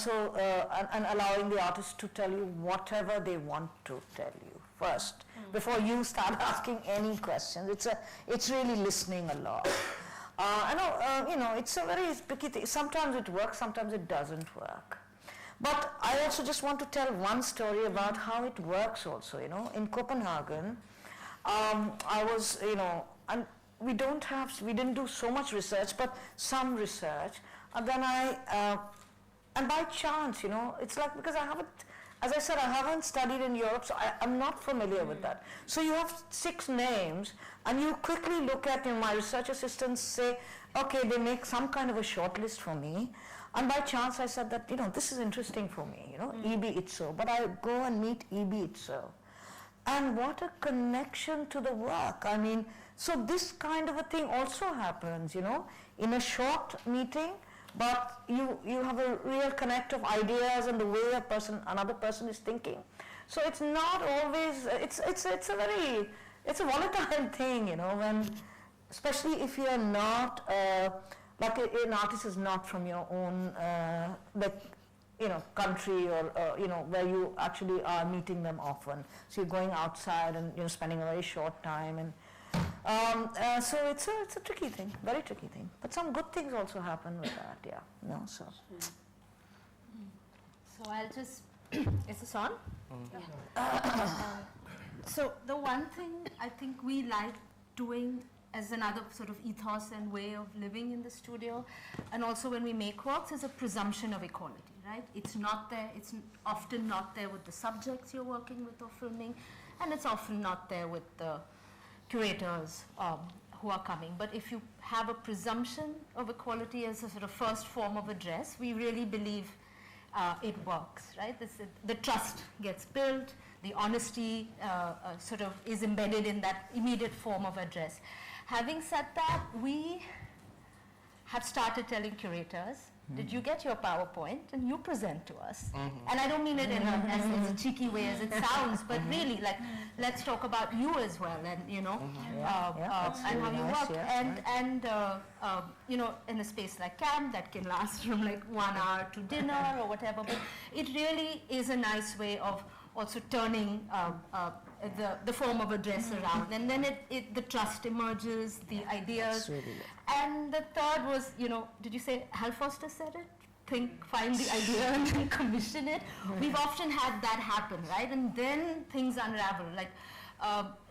allowing the artist to tell you whatever they want to tell you first, before you start asking any questions. It's really listening a lot. I know, you know, it's a very tricky thing. Sometimes it works, sometimes it doesn't work. But I also just want to tell one story about how it works also, you know. In Copenhagen, I was, you know, and we didn't do so much research, but some research. And then and by chance, you know, it's like, because I haven't, as I said, I haven't studied in Europe, so I'm not familiar with that. So you have 6 names, and you quickly look at, you know, my research assistants say, okay, they make some kind of a short list for me. And by chance I said that, you know, this is interesting for me, you know, E.B. Itzo. But I go and meet E.B. Itzo. And what a connection to the work. I mean, so this kind of a thing also happens, you know, in a short meeting, but you have a real connect of ideas and the way another person is thinking. So it's not always, it's a volatile thing, you know, when, especially if you are not, like an artist is not from your own, you know, country or, you know, where you actually are meeting them often. So you're going outside and, you know, spending a very short time. And so it's a tricky thing, very tricky thing. But some good things also happen with that, yeah. No, so. So I'll just, is this on? So the one thing I think we like doing as another sort of ethos and way of living in the studio, and also when we make works, is a presumption of equality, right? It's not there, it's often not there with the subjects you're working with or filming, and it's often not there with the curators who are coming. But if you have a presumption of equality as a sort of first form of address, we really believe it works, right? The trust gets built, the honesty sort of is embedded in that immediate form of address. Having said that, we have started telling curators, did you get your PowerPoint? And you present to us. And I don't mean it in as a cheeky way as it sounds, but really, like, let's talk about you as well, and, you know, and how you work. And you know, in a space like camp that can last from like 1 hour to dinner or whatever, but it really is a nice way of also turning the form of address around, and then the trust emerges, the ideas. And the third was, you know, did you say Hal Foster said it? Find the idea and then commission it. We've often had that happen, right? And then things unravel. Like,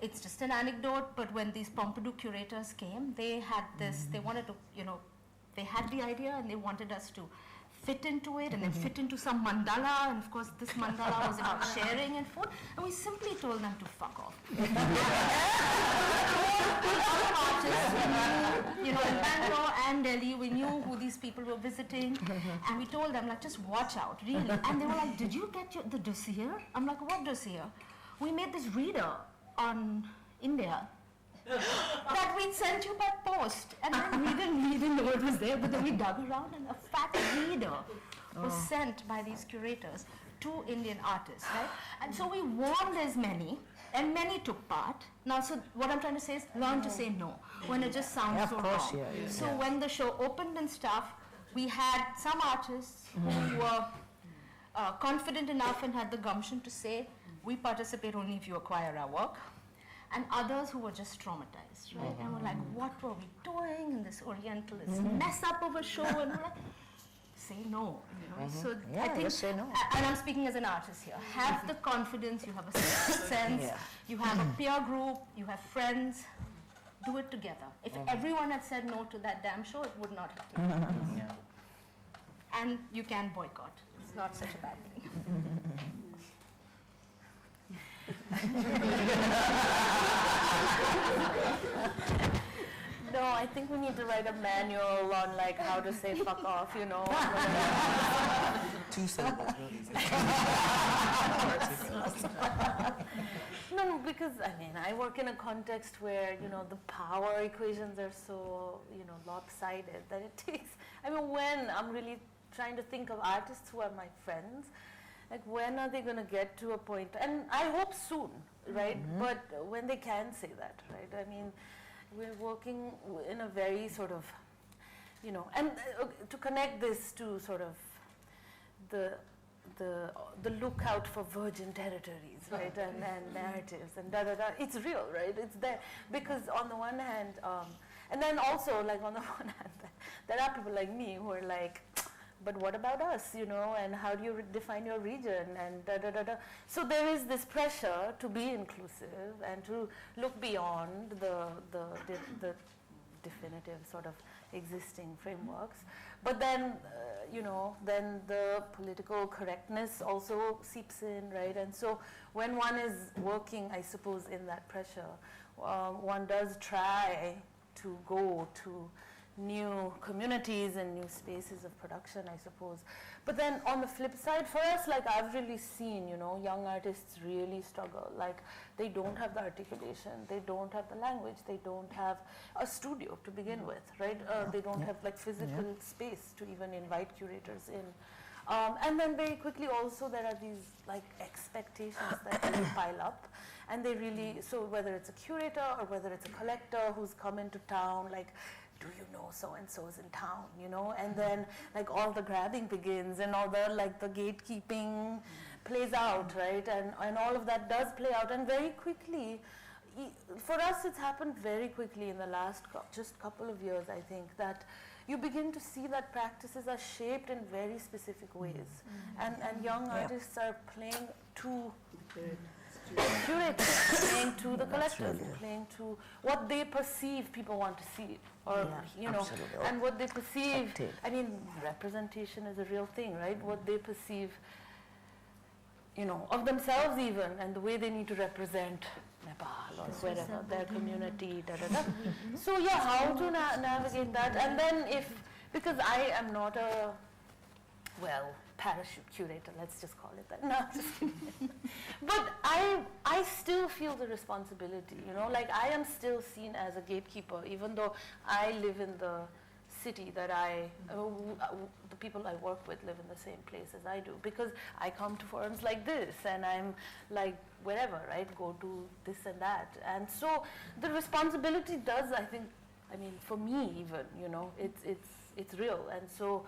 it's just an anecdote, but when these Pompidou curators came, they had this, they wanted to, you know, they had the idea and they wanted us to fit into it and then fit into some mandala, and of course this mandala was about sharing and food, and we simply told them to fuck off. You know, in Bangalore and Delhi, we knew who these people were visiting, and we told them, like, just watch out, really. And they were like, did you get the dossier? I'm like, what dossier? We made this reader on India that we'd sent you by post, and then we didn't know it was there, but then we dug around, and a fat reader was sent by these curators to Indian artists, right? And so we warned as many, and many took part. Now, so what I'm trying to say is learn to say no when it just sounds so wrong. So when the show opened and stuff, we had some artists who were confident enough and had the gumption to say, we participate only if you acquire our work. And others who were just traumatized, right? And were like, what were we doing in this Orientalist mess up of a show? And we're like, say no, you know? So I think, say no. And I'm speaking as an artist here, have the confidence, you have a sense, you have a peer group, you have friends, do it together. If everyone had said no to that damn show, it would not happen. And you can boycott, it's not such a bad thing. No, I think we need to write a manual on like how to say fuck off, you know. 2 syllables, No, because I mean, I work in a context where, you know, the power equations are so, you know, lopsided that it takes, I mean, when I'm really trying to think of artists who are my friends, like when are they going to get to a point, and I hope soon, right? But when they can say that, right? I mean, we're working in a very sort of, you know, and to connect this to sort of the the lookout for virgin territories, right, and narratives and da-da-da. It's real, right? It's there. Because on the one hand, and then also, like, on the one hand, there are people like me who are like, but what about us, you know, and how do you define your region, and da-da-da-da. So there is this pressure to be inclusive and to look beyond the definitive sort of existing frameworks. But then, you know, then the political correctness also seeps in, right? And so when one is working, I suppose, in that pressure, one does try to go to new communities and new spaces of production, I suppose. But then on the flip side, for us, like, I've really seen, you know, young artists really struggle. Like, they don't have the articulation, they don't have the language, they don't have a studio to begin with, right? They don't have, like, physical space to even invite curators in. And then very quickly also there are these, like, expectations that really pile up. And they really, so whether it's a curator or whether it's a collector who's come into town, like, do you know so-and-so's in town, you know? And then, like, all the grabbing begins and all the, like, the gatekeeping plays out, right? And all of that does play out. And very quickly, for us, it's happened very quickly in the last just couple of years, I think, that you begin to see that practices are shaped in very specific ways. And young artists are playing to curators, playing to the collectors, playing to what they perceive people want to see, or you know, and what they perceive. I mean, representation is a real thing, right? What they perceive, you know, of themselves even, and the way they need to represent Nepal or wherever their community. So yeah, how to navigate that, and then because I am not a parachute curator, let's just call it that. No, just kidding. But I still feel the responsibility, you know, like, I am still seen as a gatekeeper, even though I live in the city that the people I work with live in the same place as I do, because I come to forums like this, and I'm like, wherever, right, go to this and that. And so the responsibility does, I think, I mean, for me even, you know, it's real. And so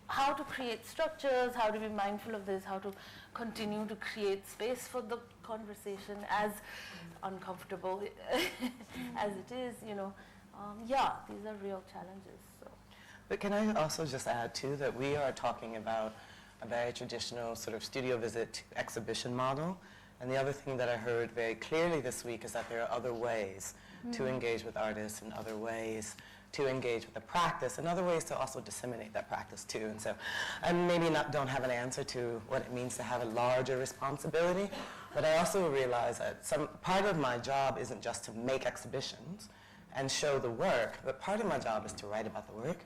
how to create structures, how to be mindful of this, how to continue to create space for the conversation, as uncomfortable as it is, you know. Yeah, these are real challenges. So. But can I also just add, too, that we are talking about a very traditional sort of studio visit to exhibition model. And the other thing that I heard very clearly this week is that there are other ways to engage with artists, and other ways to engage with the practice, and other ways to also disseminate that practice too. And so I maybe don't have an answer to what it means to have a larger responsibility, but I also realize that part of my job isn't just to make exhibitions and show the work, but part of my job is to write about the work.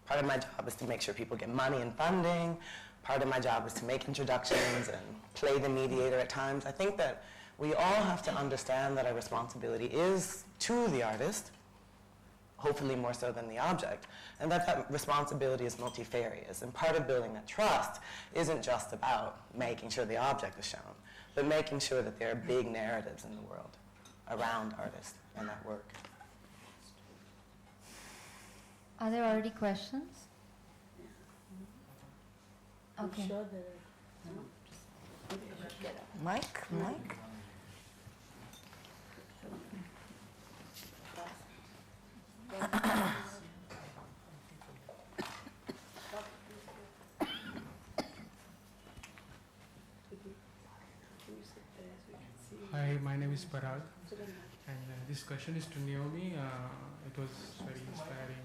Part of my job is to make sure people get money and funding. Part of my job is to make introductions and play the mediator at times. I think that we all have to understand that our responsibility is to the artist, hopefully more so than the object, and that responsibility is multifarious. And part of building that trust isn't just about making sure the object is shown, but making sure that there are big narratives in the world around artists and that work. Are there already questions? Okay. Mike? Hi, my name is Parag, and this question is to Naomi. It was very inspiring.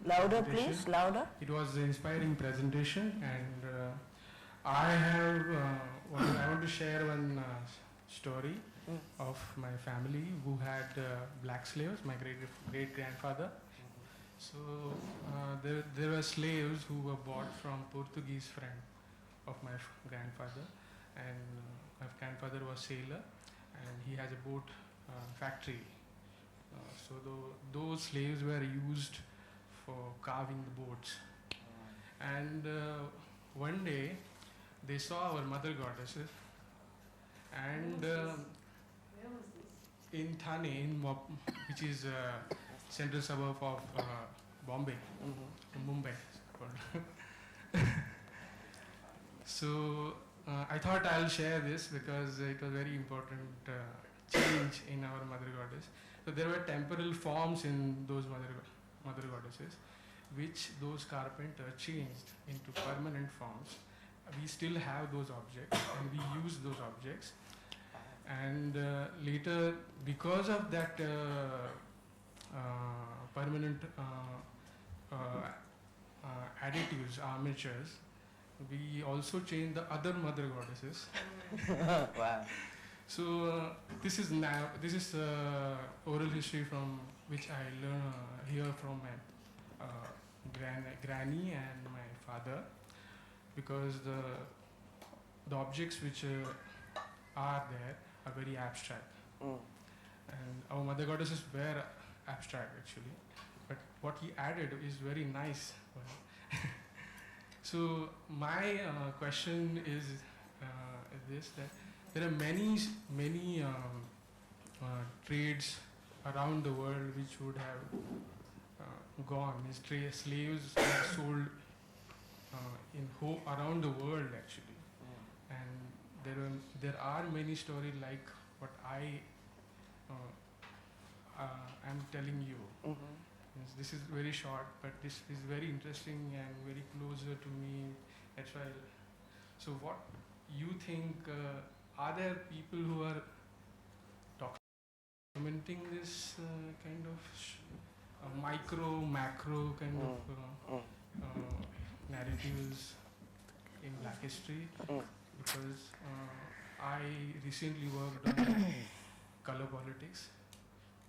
Louder, please, louder. It was an inspiring presentation, and I want to share one story of my family who had black slaves, my great-grandfather. So there were slaves who were bought from Portuguese friend of my grandfather, and my grandfather was sailor, and he has a boat factory. So those slaves were used for carving the boats. And one day they saw our mother goddesses, and in Thane, which is central suburb of Bombay, Mumbai. So I thought I'll share this because it was very important change in our Mother Goddess. So there were temporal forms in those Mother Goddesses, which those carpenters changed into permanent forms. We still have those objects and we use those objects. And later, because of that permanent additives, armatures, we also changed the other Mother Goddesses. Wow. So this is oral history from which I learn hear from my granny and my father, because the objects which are there are very abstract. And our Mother Goddesses were abstract actually, but what he added is very nice. So my question is this, that there are many trades around the world which would have gone. Slaves are sold around the world actually, and there are many stories like what I am telling you. Yes, this is very short, but this is very interesting and very closer to me. That's why. So, what you think? Are there people who are documenting this kind of micro, macro kind of narratives in Black history? Because I recently worked on color politics,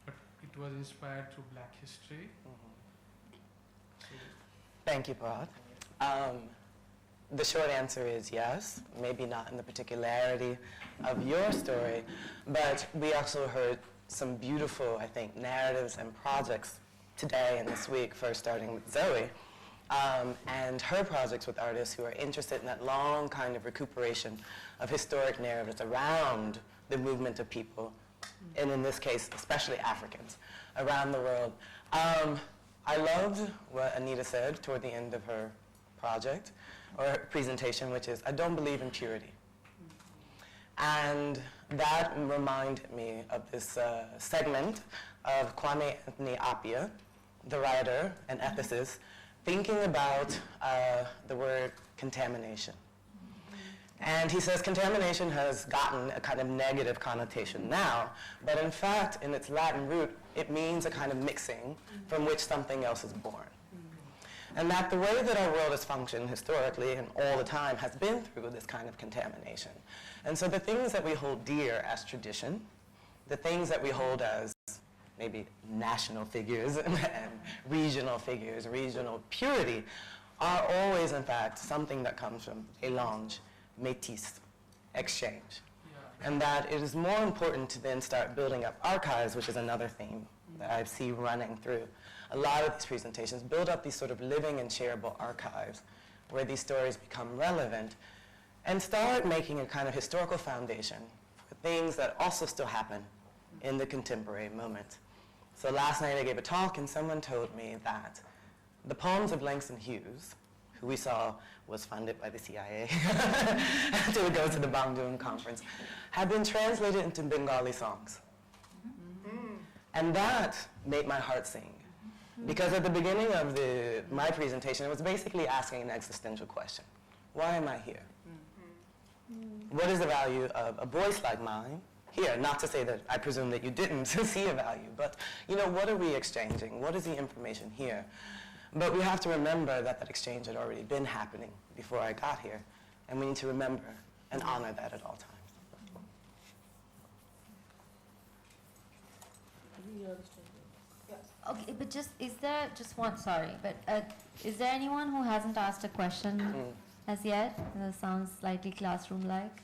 but it was inspired through Black history. Thank you, Parag. The short answer is yes, maybe not in the particularity of your story, but we also heard some beautiful, I think, narratives and projects today and this week, first starting with Zoe, and her projects with artists who are interested in that long kind of recuperation of historic narratives around the movement of people, and in this case, especially Africans, around the world. I loved what Anita said toward the end of her project, or her presentation, which is, I don't believe in purity. And that reminded me of this segment of Kwame Anthony Appiah, the writer and ethicist, thinking about the word contamination. And he says contamination has gotten a kind of negative connotation now, but in fact, in its Latin root, it means a kind of mixing from which something else is born. And that the way that our world has functioned historically and all the time has been through this kind of contamination. And so the things that we hold dear as tradition, the things that we hold as maybe national figures and regional figures, regional purity, are always in fact something that comes from échange, métis, exchange. And that it is more important to then start building up archives, which is another theme that I see running through a lot of these presentations, build up these sort of living and shareable archives where these stories become relevant, and start making a kind of historical foundation for things that also still happen in the contemporary moment. So last night I gave a talk and someone told me that the poems of Langston Hughes, who we saw was funded by the CIA to go to the Bandung conference, had been translated into Bengali songs. And that made my heart sing. Because at the beginning of my presentation, it was basically asking an existential question. Why am I here? What is the value of a voice like mine here? Not to say that I presume that you didn't see a value, but what are we exchanging? What is the information here? But we have to remember that that exchange had already been happening before I got here, and we need to remember and honor that at all times. Okay, but is there anyone who hasn't asked a question as yet? That sounds slightly classroom-like.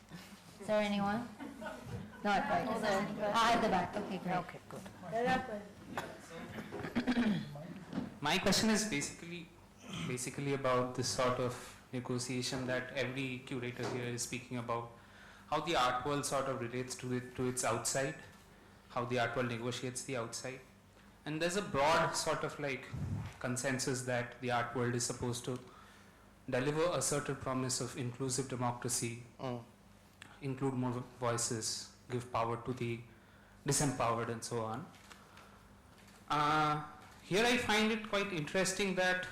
Is there anyone? Not right. Is there anyone? At the back. Okay, great. Okay, good. My question is basically about this sort of negotiation that every curator here is speaking about, how the art world sort of relates to its outside, how the art world negotiates the outside. And there's a broad sort of like consensus that the art world is supposed to deliver a certain promise of inclusive democracy, include more voices, give power to the disempowered, and so on. Here I find it quite interesting that,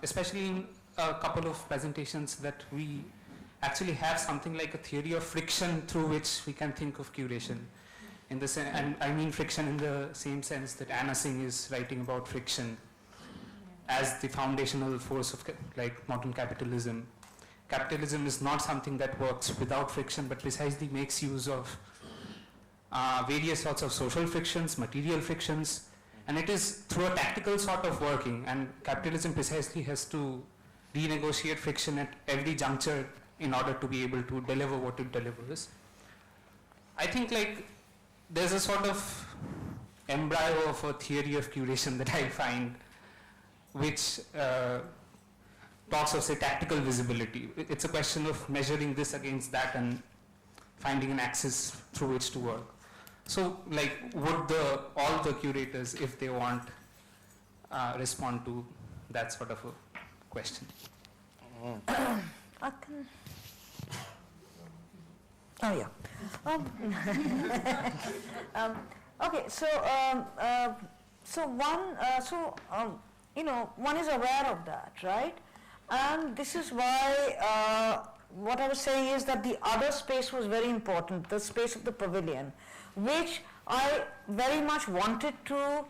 especially in a couple of presentations, that we actually have something like a theory of friction through which we can think of curation. In the and I mean friction in the same sense that Anna Singh is writing about friction as the foundational force of like modern capitalism. Capitalism is not something that works without friction, but precisely makes use of various sorts of social frictions, material frictions, and it is through a tactical sort of working, and capitalism precisely has to renegotiate friction at every juncture in order to be able to deliver what it delivers. I think like there's a sort of embryo of a theory of curation that I find, which talks of, say, tactical visibility. It's a question of measuring this against that and finding an axis through which to work. So, like, would all the curators, if they want, respond to that sort of a question? I can. Oh yeah. Okay. So one is aware of that, right? And this is why what I was saying is that the other space was very important, the space of the pavilion, which I very much wanted to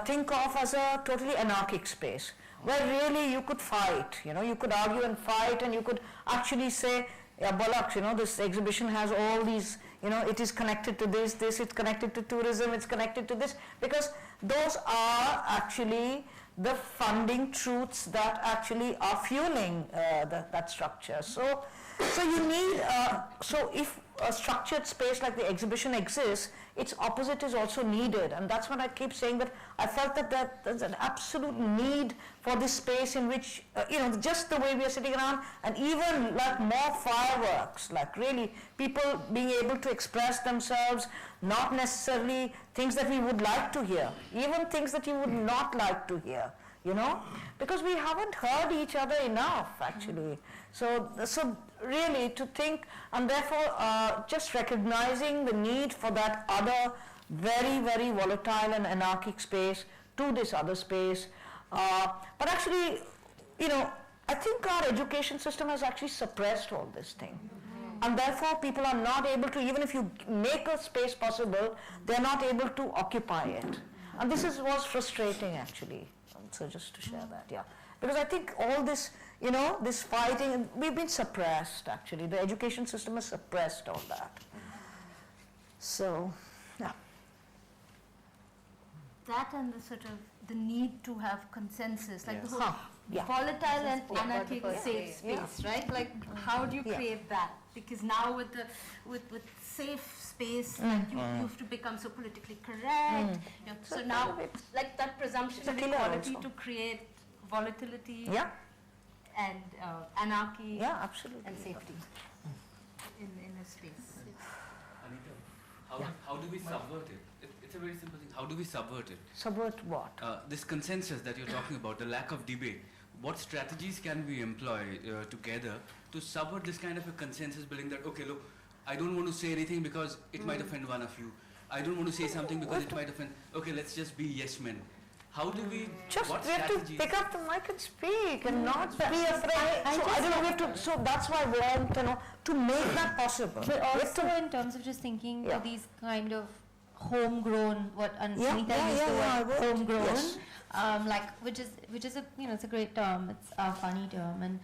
think of as a totally anarchic space, where really you could fight, you could argue and fight, and you could actually say, yeah, bollocks, this exhibition has all these, it is connected to this, it's connected to tourism, it's connected to this, because those are actually the funding truths that actually are fueling that structure. So you need, so if a structured space like the exhibition exists, its opposite is also needed, and that's what I keep saying, that I felt that there's an absolute need for this space in which, just the way we are sitting around, and even like more fireworks, like really people being able to express themselves, not necessarily things that we would like to hear, even things that you would not like to hear, because we haven't heard each other enough, actually. So really to think, and therefore just recognizing the need for that other very, very volatile and anarchic space to this other space. But actually, I think our education system has actually suppressed all this thing. And therefore people are not able to, even if you make a space possible, they're not able to occupy it. And this was frustrating, actually. So just to share that, yeah. Because I think all this, this fighting, we've been suppressed, actually. The education system has suppressed all that. So, yeah. That and the sort of the need to have consensus, like Yes. the whole volatile and anarchic safe space, Yeah. right? Like, how do you create that? Because now with safe space, like you have to become so politically correct. So now, like that presumption of equality to create volatility and anarchy and safety in a space. Anita, how do we subvert it? It's a very simple thing. How do we subvert it? Subvert what? This consensus that you're talking about, the lack of debate. What strategies can we employ together to subvert this kind of a consensus building that, okay, look, I don't want to say anything because it might offend one of you. I don't want to say something because it might offend, okay, let's just be yes men. How do we, what we have to strategies? pick up the mic and speak and not be afraid. So that's why we want to make that possible. But also in terms of just thinking to these kind of homegrown, what Anita used the word homegrown, which is a it's a great term. It's a funny term, and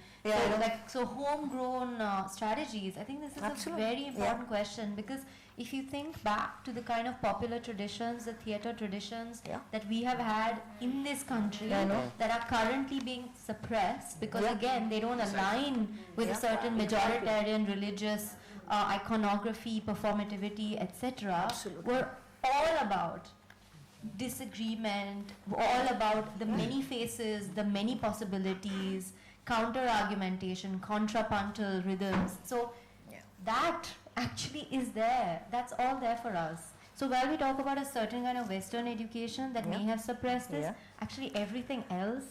so homegrown strategies. I think this is a very important question, because if you think back to the kind of popular traditions, the theatre traditions that we have had in this country that are currently being suppressed because again they don't align with a certain majoritarian religious iconography, performativity, etc. We're all about disagreement, all about the many faces, the many possibilities, counter-argumentation, contrapuntal rhythms. So that actually is there. That's all there for us. So while we talk about a certain kind of Western education that may have suppressed this, actually everything else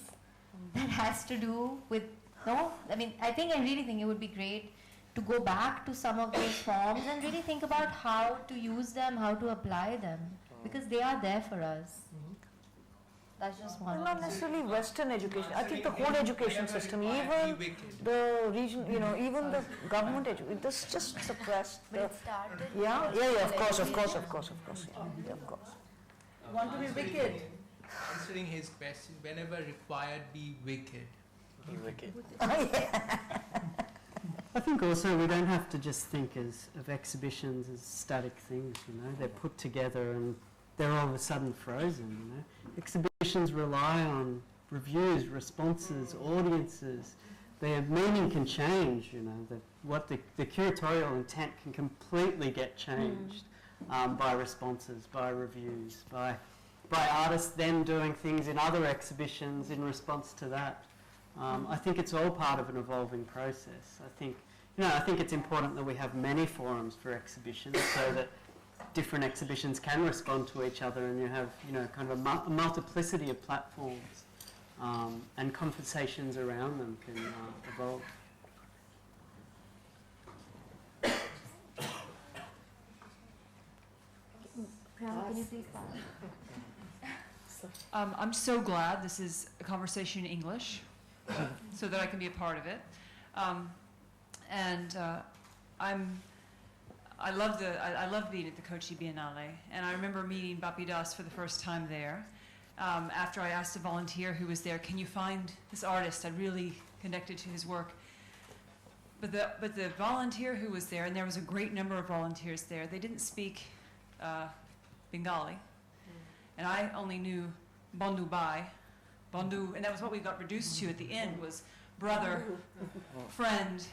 that has to do with, no? I mean, I really think it would be great to go back to some of those forms and really think about how to use them, how to apply them, because they are there for us. That's just one. Not necessarily Western education. I think the whole education system, even the region, even the government education, this just suppressed. But it started. Yeah, of course. Yeah, of course. Want to be wicked? Answering his question, whenever required, be wicked. Be wicked. I think also we don't have to just think of exhibitions as static things, They're put together and they're all of a sudden frozen, Exhibitions rely on reviews, responses, audiences. Their meaning can change, the curatorial intent can completely get changed by responses, by reviews, by artists then doing things in other exhibitions in response to that. I think it's all part of an evolving process. I think it's important that we have many forums for exhibitions so that different exhibitions can respond to each other, and you have, kind of a multiplicity of platforms, and conversations around them can evolve. Can you please I'm so glad this is a conversation in English, so that I can be a part of it. I love being at the Kochi Biennale, and I remember meeting Bapi Das for the first time there. After I asked a volunteer who was there, can you find this artist? I really connected to his work. But the volunteer who was there, and there was a great number of volunteers there, they didn't speak Bengali. And I only knew Bondu Bai. Bondu, and that was what we got reduced to at the end, was brother, friend.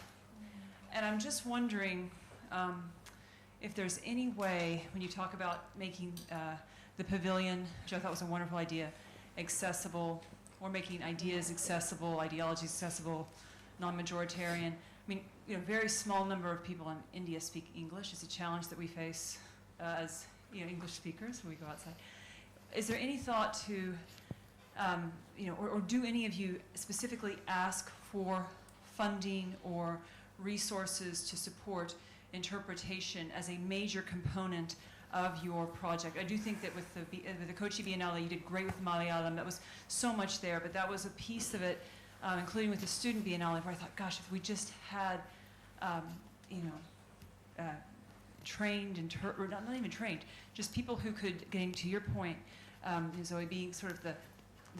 And I'm just wondering if there's any way, when you talk about making the pavilion, which I thought was a wonderful idea, accessible, or making ideas accessible, ideologies accessible, non-majoritarian. I mean, very small number of people in India speak English. It's a challenge that we face as English speakers when we go outside. Is there any thought to, or do any of you specifically ask for funding or resources to support interpretation as a major component of your project? I do think that with the Kochi Biennale, you did great with Malayalam. That was so much there, but that was a piece of it, including with the Student Biennale, where I thought, gosh, if we just had, trained, or not even trained, just people who could, getting to your point, Zoe, being sort of the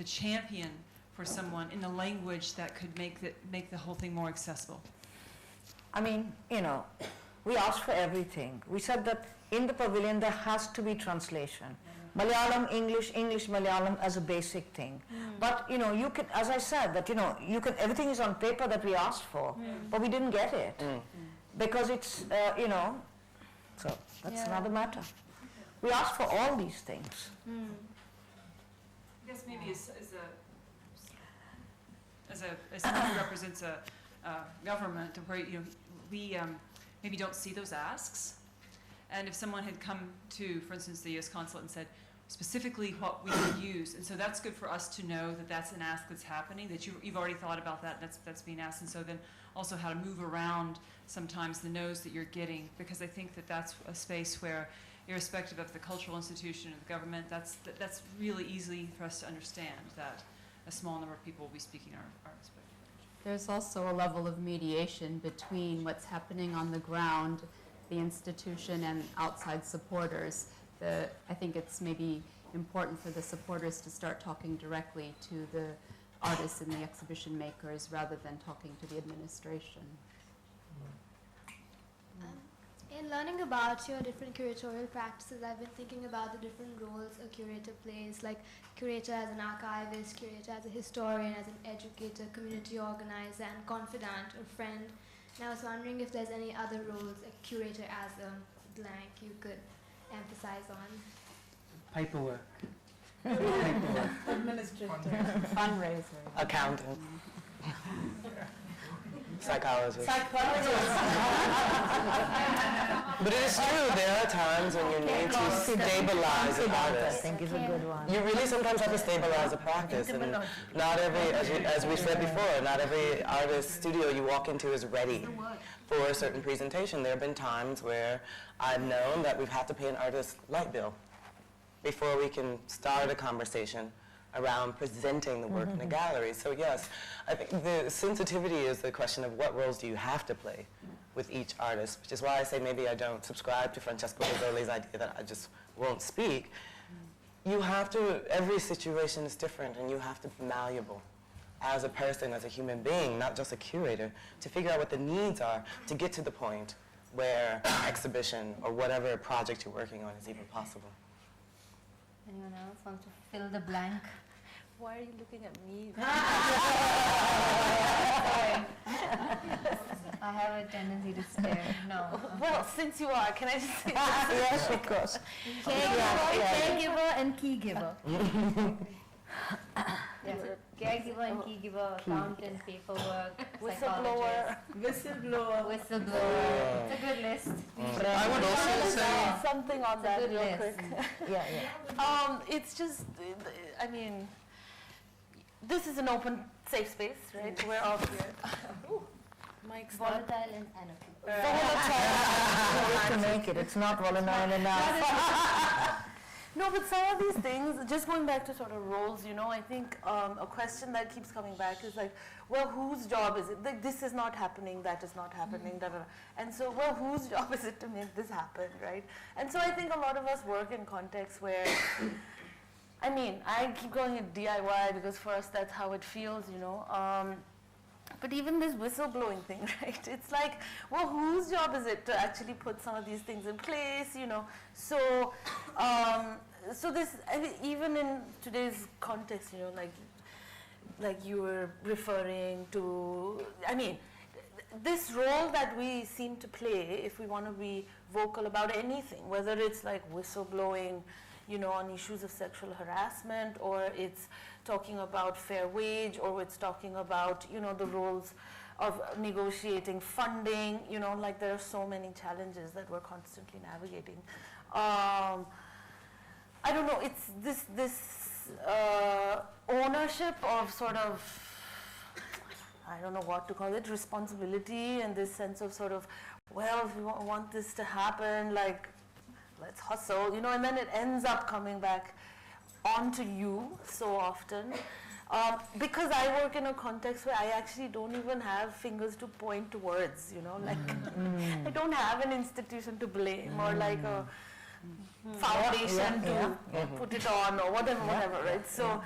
champion for someone in the language that could make the whole thing more accessible. I mean, we asked for everything. We said that in the pavilion there has to be translation. Malayalam, English, English, Malayalam as a basic thing. But, you can, as I said, that, everything is on paper that we asked for, but we didn't get it. Because it's, so that's another matter. We asked for all these things. I guess maybe as someone who represents a government, where we maybe don't see those asks, and if someone had come to, for instance, the U.S. consulate and said specifically what we could use, and so that's good for us to know that that's an ask that's happening, that you've already thought about that, that's being asked, and so then also how to move around sometimes the no's that you're getting, because I think that that's a space where, irrespective of the cultural institution or the government, that's really easy for us to understand that a small number of people will be speaking our respective language. There's also a level of mediation between what's happening on the ground, the institution, and outside supporters. I think it's maybe important for the supporters to start talking directly to the artists and the exhibition makers rather than talking to the administration. In learning about your different curatorial practices, I've been thinking about the different roles a curator plays, like curator as an archivist, curator as a historian, as an educator, community organizer, and confidant or friend. And I was wondering if there's any other roles a curator as a blank you could emphasize on. Paperwork. Administrator. Fundraiser. Accountant. Psychologist. Psychologist. But it is true, there are times when you need to stabilize an artist. I think is a good one. You really sometimes have to stabilize a practice. And not every, as we said before, not every artist studio you walk into is ready for a certain presentation. There have been times where I've known that we've had to pay an artist light bill before we can start a conversation around presenting the work in a gallery. So yes, I think the sensitivity is the question of what roles do you have to play with each artist, which is why I say maybe I don't subscribe to Francesco Rizzoli's idea that I just won't speak. You have to, every situation is different, and you have to be malleable as a person, as a human being, not just a curator, to figure out what the needs are to get to the point where exhibition or whatever project you're working on is even possible. Anyone else want to fill the blank? Why are you looking at me? I have a tendency to stare. No. Well, since you are, can I just say Yes, of course. Caregiver and key giver. Yes, caregiver and key giver, accountant, paperwork, Whistleblower. Whistleblower. It's a good list. I would also say something on It's a that good real list. quick. Yeah. It's just, I mean, this is an open, safe space, right? We're all here. Ooh, Mike's Volatile and anarchy. To make it, it's not volatile enough. No, but some of these things, just going back to sort of roles, you know, I think a question that keeps coming back is like, well, whose job is it? Like, this is not happening, that is not happening, da, da, da. And so, well, whose job is it to make this happen, right? And so I think a lot of us work in contexts where, I mean, I keep calling it DIY because for us that's how it feels, you know. But even this whistleblowing thing, right? It's like, well, whose job is it to actually put some of these things in place, you know? So, so this, I mean, even in today's context, you know, like you were referring to, I mean, this role that we seem to play, if we want to be vocal about anything, whether it's like whistleblowing, you know, on issues of sexual harassment, or it's talking about fair wage, or it's talking about, you know, the roles of negotiating funding, you know, like there are so many challenges that we're constantly navigating. I don't know, it's this ownership of sort of, I don't know what to call it, responsibility, and this sense of sort of, well, if we want this to happen, like, let's hustle, you know, and then it ends up coming back onto you so often. Because I work in a context where I actually don't even have fingers to point towards, you know, like I don't have an institution to blame or like a foundation to put it on or whatever, right? So,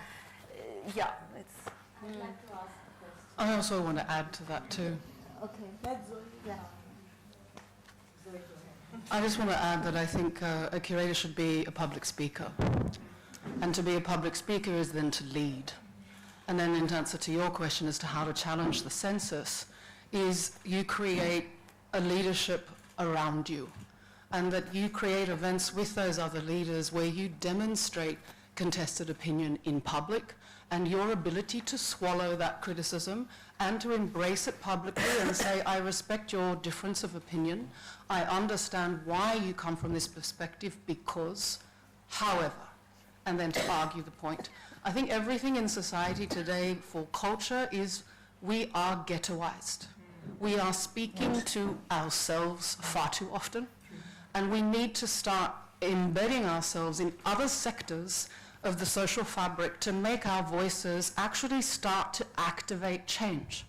yeah, it's. I'd like to ask a question. I also want to add to that too. Okay. Yeah. I just want to add that I think a curator should be a public speaker. And to be a public speaker is then to lead. And then in answer to your question as to how to challenge the census, is you create a leadership around you. And that you create events with those other leaders where you demonstrate contested opinion in public and your ability to swallow that criticism and to embrace it publicly and say, I respect your difference of opinion. I understand why you come from this perspective because, however, and then to argue the point. I think everything in society today for culture is we are ghettoized. We are speaking to ourselves far too often, and we need to start embedding ourselves in other sectors of the social fabric to make our voices actually start to activate change.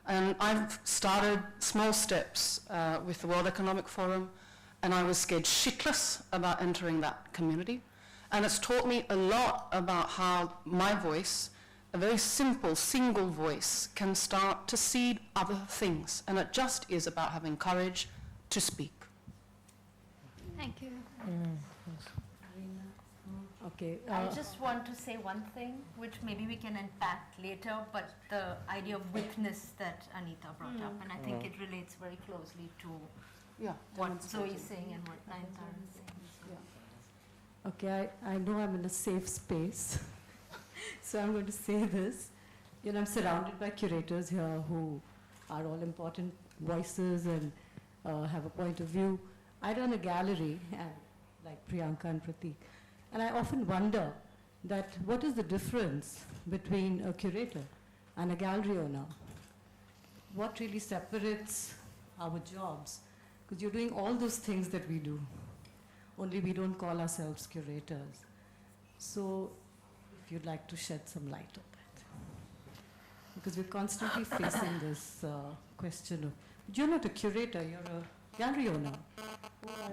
And I've started small steps with the World Economic Forum, and I was scared shitless about entering that community. And it's taught me a lot about how my voice, a very simple, single voice, can start to seed other things. And it just is about having courage to speak. Thank you. Okay. I just want to say one thing, which maybe we can unpack later, but the idea of witness that Anita brought up, and I think it relates very closely to what Zoe is saying and what Nayantara is saying. Okay, I know I'm in a safe space, so I'm going to say this. You know, I'm surrounded by curators here who are all important voices and have a point of view. I run a gallery, and like Priyanka and Pratik, and I often wonder that what is the difference between a curator and a gallery owner? What really separates our jobs? Because you're doing all those things that we do, only we don't call ourselves curators. So if you'd like to shed some light on that. Because we're constantly facing this question of, you're not a curator, you're a gallery owner.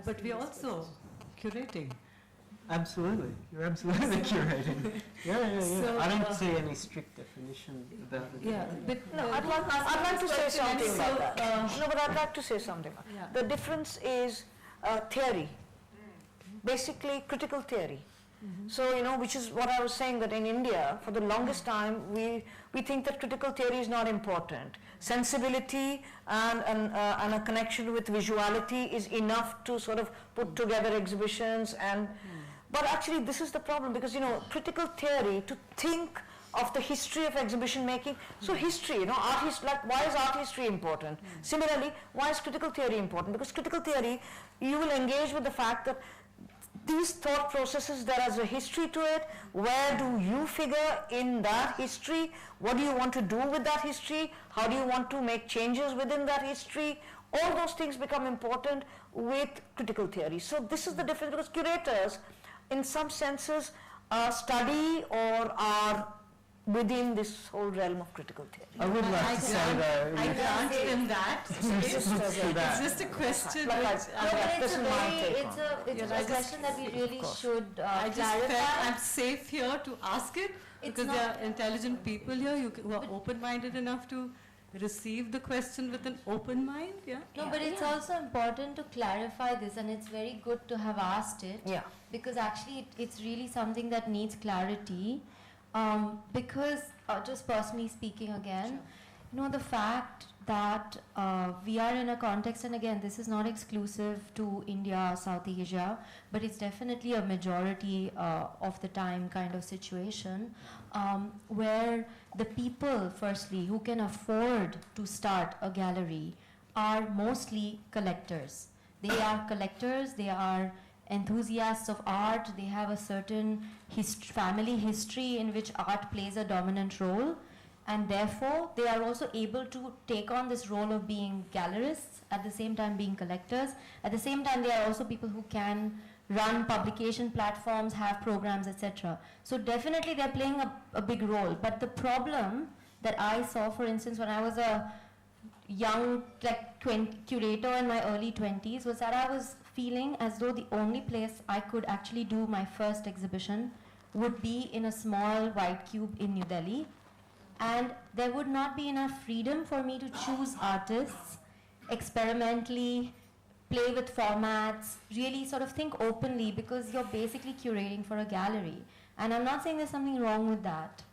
But we're also curating. Absolutely, you're absolutely curating. Yeah. So, I don't see any strict definition about it. Yeah, but no, I'd like to say something about that. No, but I'd like to say something. Yeah. The difference is theory, basically critical theory. So, you know, which is what I was saying, that in India, for the longest time, we think that critical theory is not important. Sensibility and a connection with visuality is enough to sort of put together exhibitions. And but actually, this is the problem, because, you know, critical theory, to think of the history of exhibition making. So history, you know, art history, like why is art history important? Similarly, why is critical theory important? Because critical theory, you will engage with the fact that these thought processes, there is a history to it. Where do you figure in that history? What do you want to do with that history? How do you want to make changes within that history? All those things become important with critical theory. So this is the difference, because curators, in some senses, study or are within this whole realm of critical theory. I would like to say though, I grant him that. It's just a question. It's a question that we really should I just clarify. felt I'm safe here to ask it, because there are intelligent people here who are open-minded enough to receive the question with an open mind. Yeah. No, but it's also important to clarify this, and it's very good to have asked it. Yeah. Because actually it's really something that needs clarity. Because just personally speaking again, you know, the fact that we are in a context, and again, this is not exclusive to India, South Asia, but it's definitely a majority of the time kind of situation, where the people, firstly, who can afford to start a gallery are mostly collectors. They are collectors, they are enthusiasts of art, they have a certain family history in which art plays a dominant role, and therefore they are also able to take on this role of being gallerists, at the same time being collectors. At the same time, they are also people who can run publication platforms, have programs, etc. So definitely they're playing a big role. But the problem that I saw, for instance, when I was a young curator in my early 20s, was that I was feeling as though the only place I could actually do my first exhibition would be in a small white cube in New Delhi, and there would not be enough freedom for me to choose artists, experimentally play with formats, really sort of think openly, because you're basically curating for a gallery. And I'm not saying there's something wrong with that,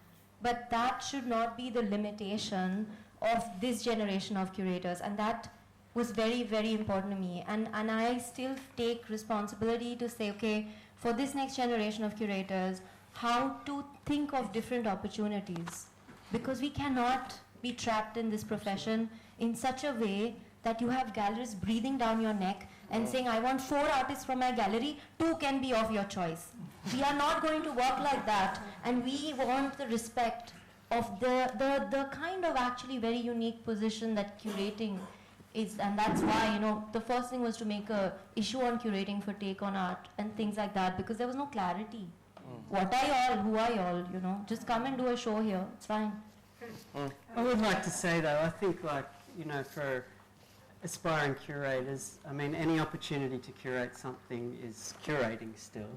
but that should not be the limitation of this generation of curators, and that was very, very important to me. And I still take responsibility to say, okay, for this next generation of curators, how to think of different opportunities. Because we cannot be trapped in this profession in such a way that you have galleries breathing down your neck and saying, I want 4 artists from my gallery, 2 can be of your choice. We are not going to work like that, and we want the respect of the kind of actually very unique position that curating is, and that's why, you know, the first thing was to make a issue on curating for Take on Art and things like that, because there was no clarity. What are y'all? Who are y'all? You know, just come and do a show here. It's fine. I would like to say though, I think, like, you know, for aspiring curators, I mean, any opportunity to curate something is curating still.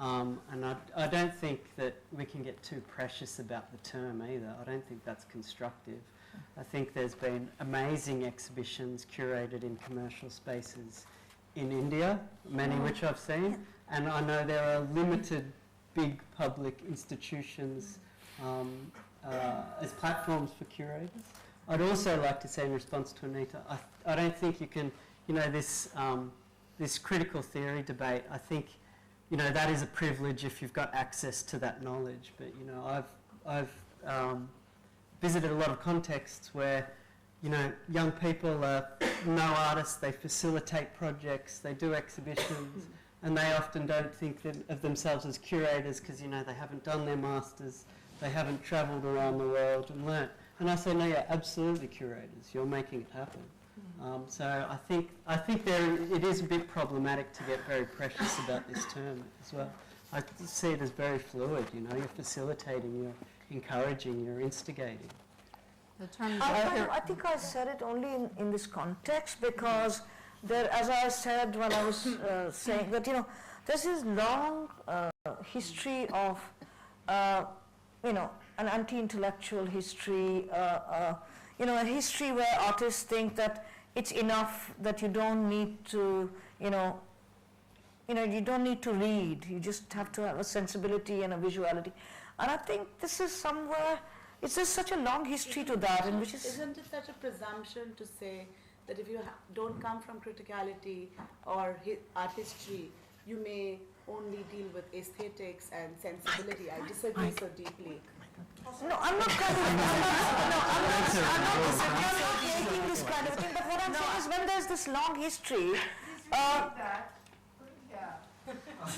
And I don't think that we can get too precious about the term either. I don't think that's constructive. I think there's been amazing exhibitions curated in commercial spaces in India, many which I've seen, and I know there are limited big public institutions as platforms for curators. I'd also like to say in response to Anita, I don't think you can, you know, this critical theory debate, I think, you know, that is a privilege if you've got access to that knowledge. But, you know, I've visited a lot of contexts where young people know artists, they facilitate projects, they do exhibitions, and they often don't think of themselves as curators because, they haven't done their masters, they haven't travelled around the world and learnt. And I say, no, you're absolutely curators. You're making it happen. So I think it is a bit problematic to get very precious about this term as well. I see it as very fluid. You're facilitating, you're encouraging, you're instigating. I think I said it only in this context because there, as I said when I was saying that, there's this long history of, an anti-intellectual history, a history where artists think that it's enough, that you don't need to, you don't need to read. You just have to have a sensibility and a visuality. And I think this is somewhere, it's just such a long history to that, and which is... Isn't it such a presumption to say that if you don't come from criticality or art history, you may only deal with aesthetics and sensibility? I disagree so deeply. No, I'm not taking this kind of thing, but what I'm saying is when there's this long history...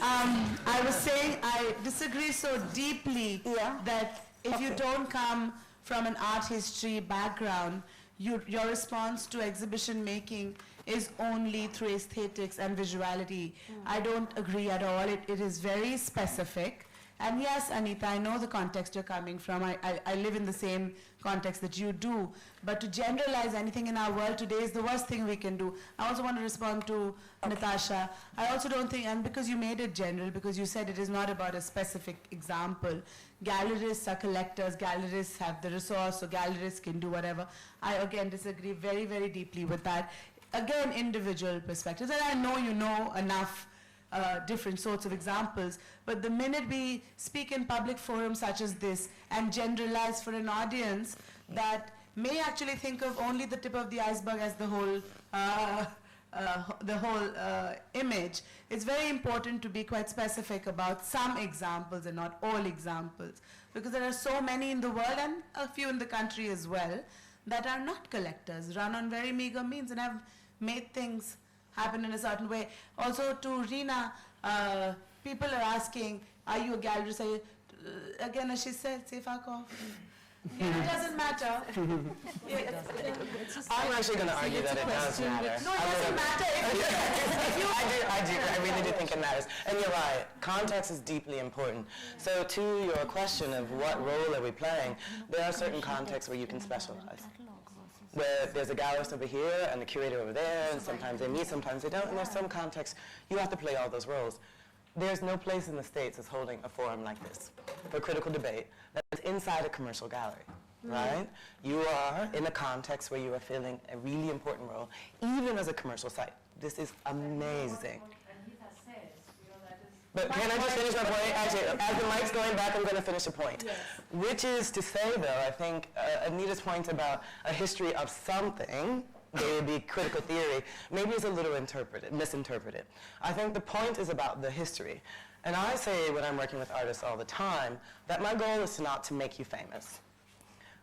I was saying I disagree so deeply that if you don't come from an art history background, your response to exhibition making is only through aesthetics and visuality. I don't agree at all. It is very specific. And yes, Anita, I know the context you're coming from. I live in the same context that you do. But to generalize anything in our world today is the worst thing we can do. I also want to respond to Natasha. I also don't think, and because you made it general, because you said it is not about a specific example. Gallerists are collectors, gallerists have the resource, so gallerists can do whatever. I again disagree very, very deeply with that. Again, individual perspectives. And I know you know enough different sorts of examples, but the minute we speak in public forums such as this and generalize for an audience that may actually think of only the tip of the iceberg as the whole image, it's very important to be quite specific about some examples and not all examples, because there are so many in the world and a few in the country as well that are not collectors, run on very meager means and have made things happen in a certain way. Also to Rina, people are asking, are you a gallerist? Are you, again, as she said, say fuck off. It doesn't matter. I'm actually going to argue that it does matter. No, it doesn't matter. I really do think it matters. And you're right, context is deeply important. So to your question of what role are we playing, there are certain contexts where you can specialize. Where there's a gallerist over here and a curator over there, and sometimes they meet, sometimes they don't, and there's some contexts you have to play all those roles. There's no place in the States that's holding a forum like this for critical debate that is inside a commercial gallery, right? You are in a context where you are filling a really important role, even as a commercial site. This is amazing. But can I just finish my point? Actually, as the mic's going back, I'm going to finish a point. Yes. Which is to say, though, I think Anita's point about a history of something, there would be critical theory, maybe is a little misinterpreted. I think the point is about the history. And I say when I'm working with artists all the time, that my goal is not to make you famous.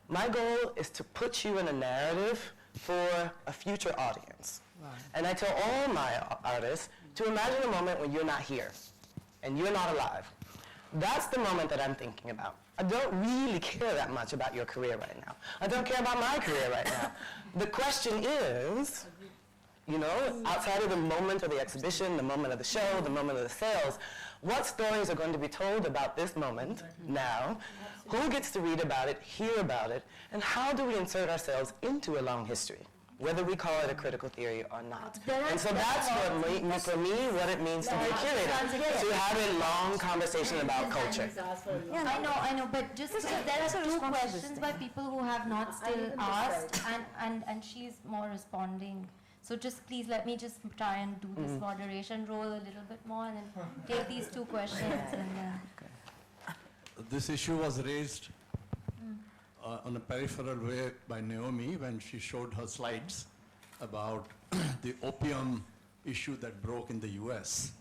My goal is to put you in a narrative for a future audience. Right. And I tell all my artists to imagine a moment when you're not here and you're not alive. That's the moment that I'm thinking about. I don't really care that much about your career right now. I don't care about my career right now. The question is, outside of the moment of the exhibition, the moment of the show, the moment of the sales, what stories are going to be told about this moment now? Who gets to read about it, hear about it, and how do we insert ourselves into a long history? Whether we call it a critical theory or not. And so that's for me what it means to be a curator, to have a long conversation about culture. Yeah, I know, but just there are two questions by people who have not still asked, and she's more responding. So just please let me just try and do this moderation role a little bit more and then take these two questions. This issue was raised on a peripheral way by Naomi when she showed her slides about the opium issue that broke in the US.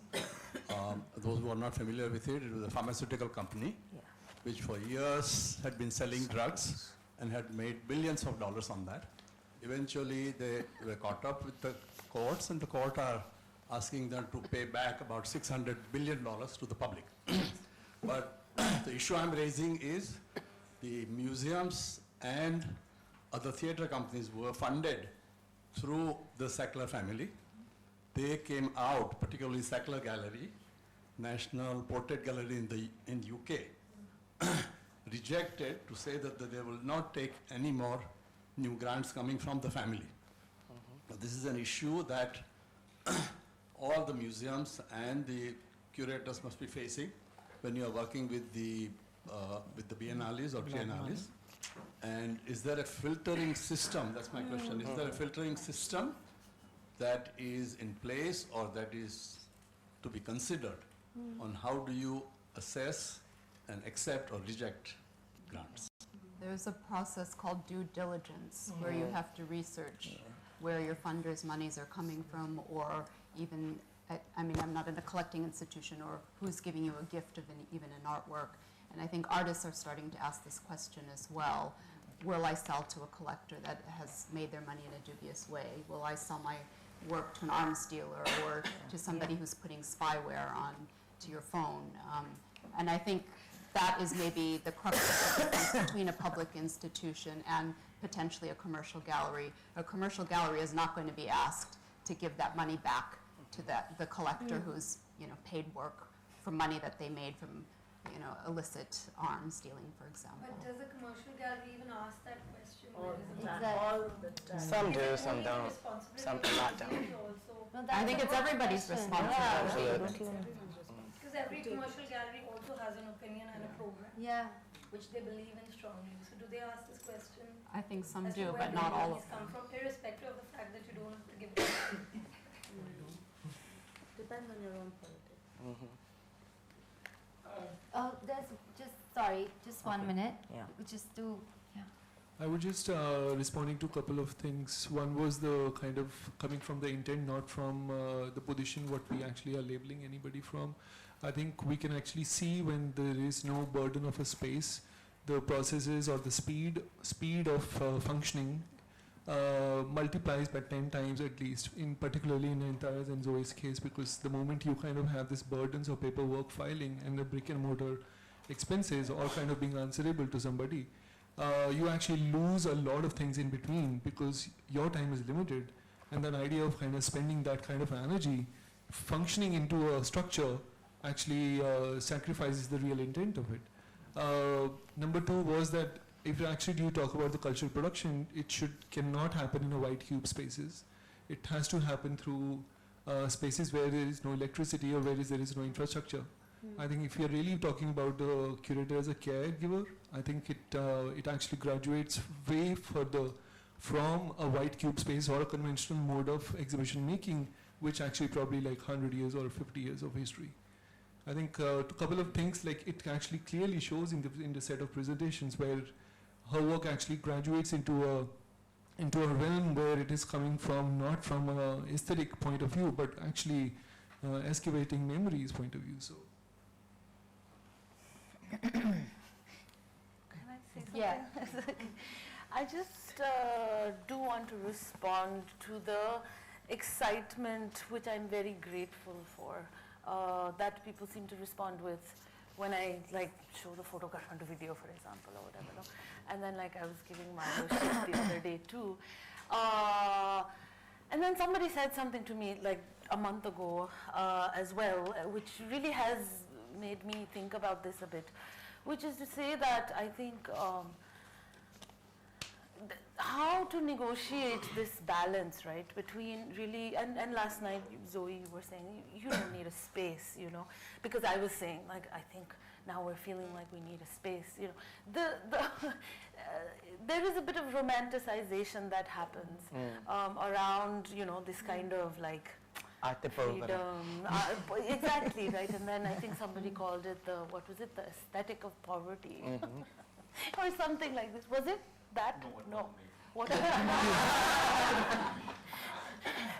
Those who are not familiar with it, it was a pharmaceutical company which for years had been selling drugs and had made billions of dollars on that. eventually they were caught up with the courts, and the court are asking them to pay back about $600 billion to the public. But the issue I'm raising is the museums and other theater companies were funded through the Sackler family. They came out, particularly Sackler Gallery, National Portrait Gallery in UK, rejected to say that they will not take any more new grants coming from the family. Now, this is an issue that all the museums and the curators must be facing when you are working with the biennales or triennales. And is there a filtering system? That's my question. Is there a filtering system that is in place or that is to be considered on how do you assess and accept or reject grants? There's a process called due diligence where you have to research where your funders' monies are coming from, or even, I mean, I'm not in a collecting institution, or who's giving you a gift of even an artwork. And I think artists are starting to ask this question as well. Will I sell to a collector that has made their money in a dubious way? Will I sell my work to an arms dealer or to somebody who's putting spyware on to your phone? And I think that is maybe the crux of the difference between a public institution and potentially a commercial gallery. A commercial gallery is not going to be asked to give that money back to the collector who's paid work for money that they made from illicit arms dealing, for example. But does a commercial gallery even ask that question? All the time. Exactly. All the time. Some do, some don't. Some a lot don't. I think it's everybody's responsibility. Because every commercial gallery also has an opinion and a program. Yeah. Which they believe in strongly. So do they ask this question? I think some as to do, where but the not all of monies them. come from, irrespective of the fact that you don't have to give Depends on your own politics. There's just 1 minute. Yeah. Just to, I was just responding to a couple of things. One was the kind of coming from the intent, not from the position what we actually are labeling anybody from. I think we can actually see when there is no burden of a space, the processes or the speed of functioning multiplies by 10 times at least, particularly in Antares and Zoe's case, because the moment you kind of have this burdens of paperwork filing and the brick and mortar expenses all kind of being answerable to somebody, you actually lose a lot of things in between because your time is limited, and that idea of kind of spending that kind of energy functioning into a structure actually sacrifices the real intent of it. Number two was that if actually you talk about the cultural production, it cannot happen in a white cube spaces. It has to happen through spaces where there is no electricity or where there is no infrastructure. I think if you're really talking about the curator as a caregiver, I think it actually graduates way further from a white cube space or a conventional mode of exhibition making, which actually probably like 100 years or 50 years of history. I think a couple of things, like it actually clearly shows in the set of presentations where her work actually graduates into a realm where it is coming from, not from an aesthetic point of view, but actually excavating memories point of view. So. Can I say something? Yeah. I just do want to respond to the excitement, which I'm very grateful for, that people seem to respond with when I show the photograph on the video, for example, or whatever. No? And then I was giving my workshop the other day too. And then somebody said something to me a month ago as well, which really has made me think about this a bit, which is to say that I think how to negotiate this balance, right, between really, and last night, Zoe, you were saying, you don't need a space, because I was saying, I think now we're feeling like we need a space, there is a bit of romanticization that happens around, this kind of freedom, exactly, right, and then I think somebody called it the aesthetic of poverty, or something like this, was it? That? No. What?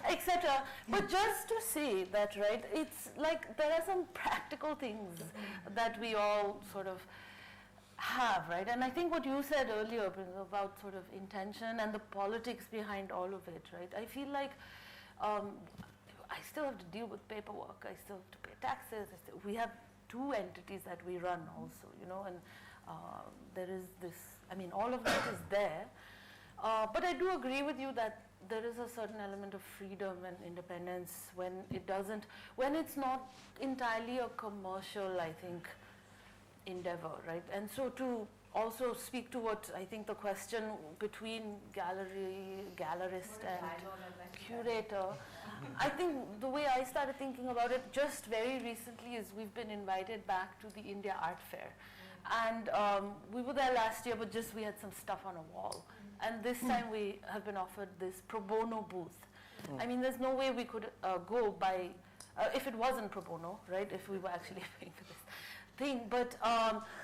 Etc. But just to say that, right, it's there are some practical things that we all sort of have, right? And I think what you said earlier about sort of intention and the politics behind all of it, right? I feel like I still have to deal with paperwork. I still have to pay taxes. We have 2 entities that we run also, you know, and there is this, I mean, all of that is there. But I do agree with you that there is a certain element of freedom and independence when it's not entirely a commercial, I think, endeavor, right? And so to also speak to what I think the question between gallerist and curator, I think the way I started thinking about it just very recently is we've been invited back to the India Art Fair. And we were there last year, but just we had some stuff on a wall. And this time we have been offered this pro bono booth. I mean, there's no way we could go by, if it wasn't pro bono, right, if we were actually paying for this thing. But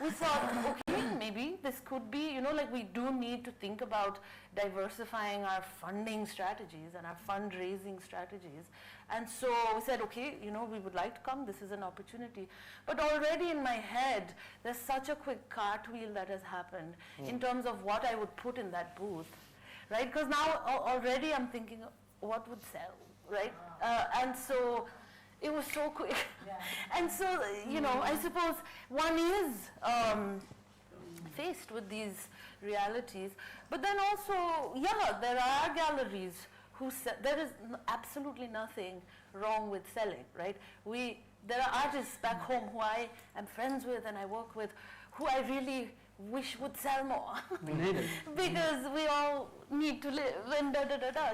we thought, okay, maybe this could be, you know, like we do need to think about diversifying our funding strategies and our fundraising strategies. And so we said, okay, you know, we would like to come, this is an opportunity. But already in my head, there's such a quick cartwheel that has happened in terms of what I would put in that booth, right? Because now already I'm thinking, what would sell, right? And so it was so quick. And so, you know, I suppose one is faced with these realities. But then also, yeah, there are galleries who there is absolutely nothing wrong with selling, right? There are artists back home who I am friends with and I work with who I really wish would sell more. Because we all need to live and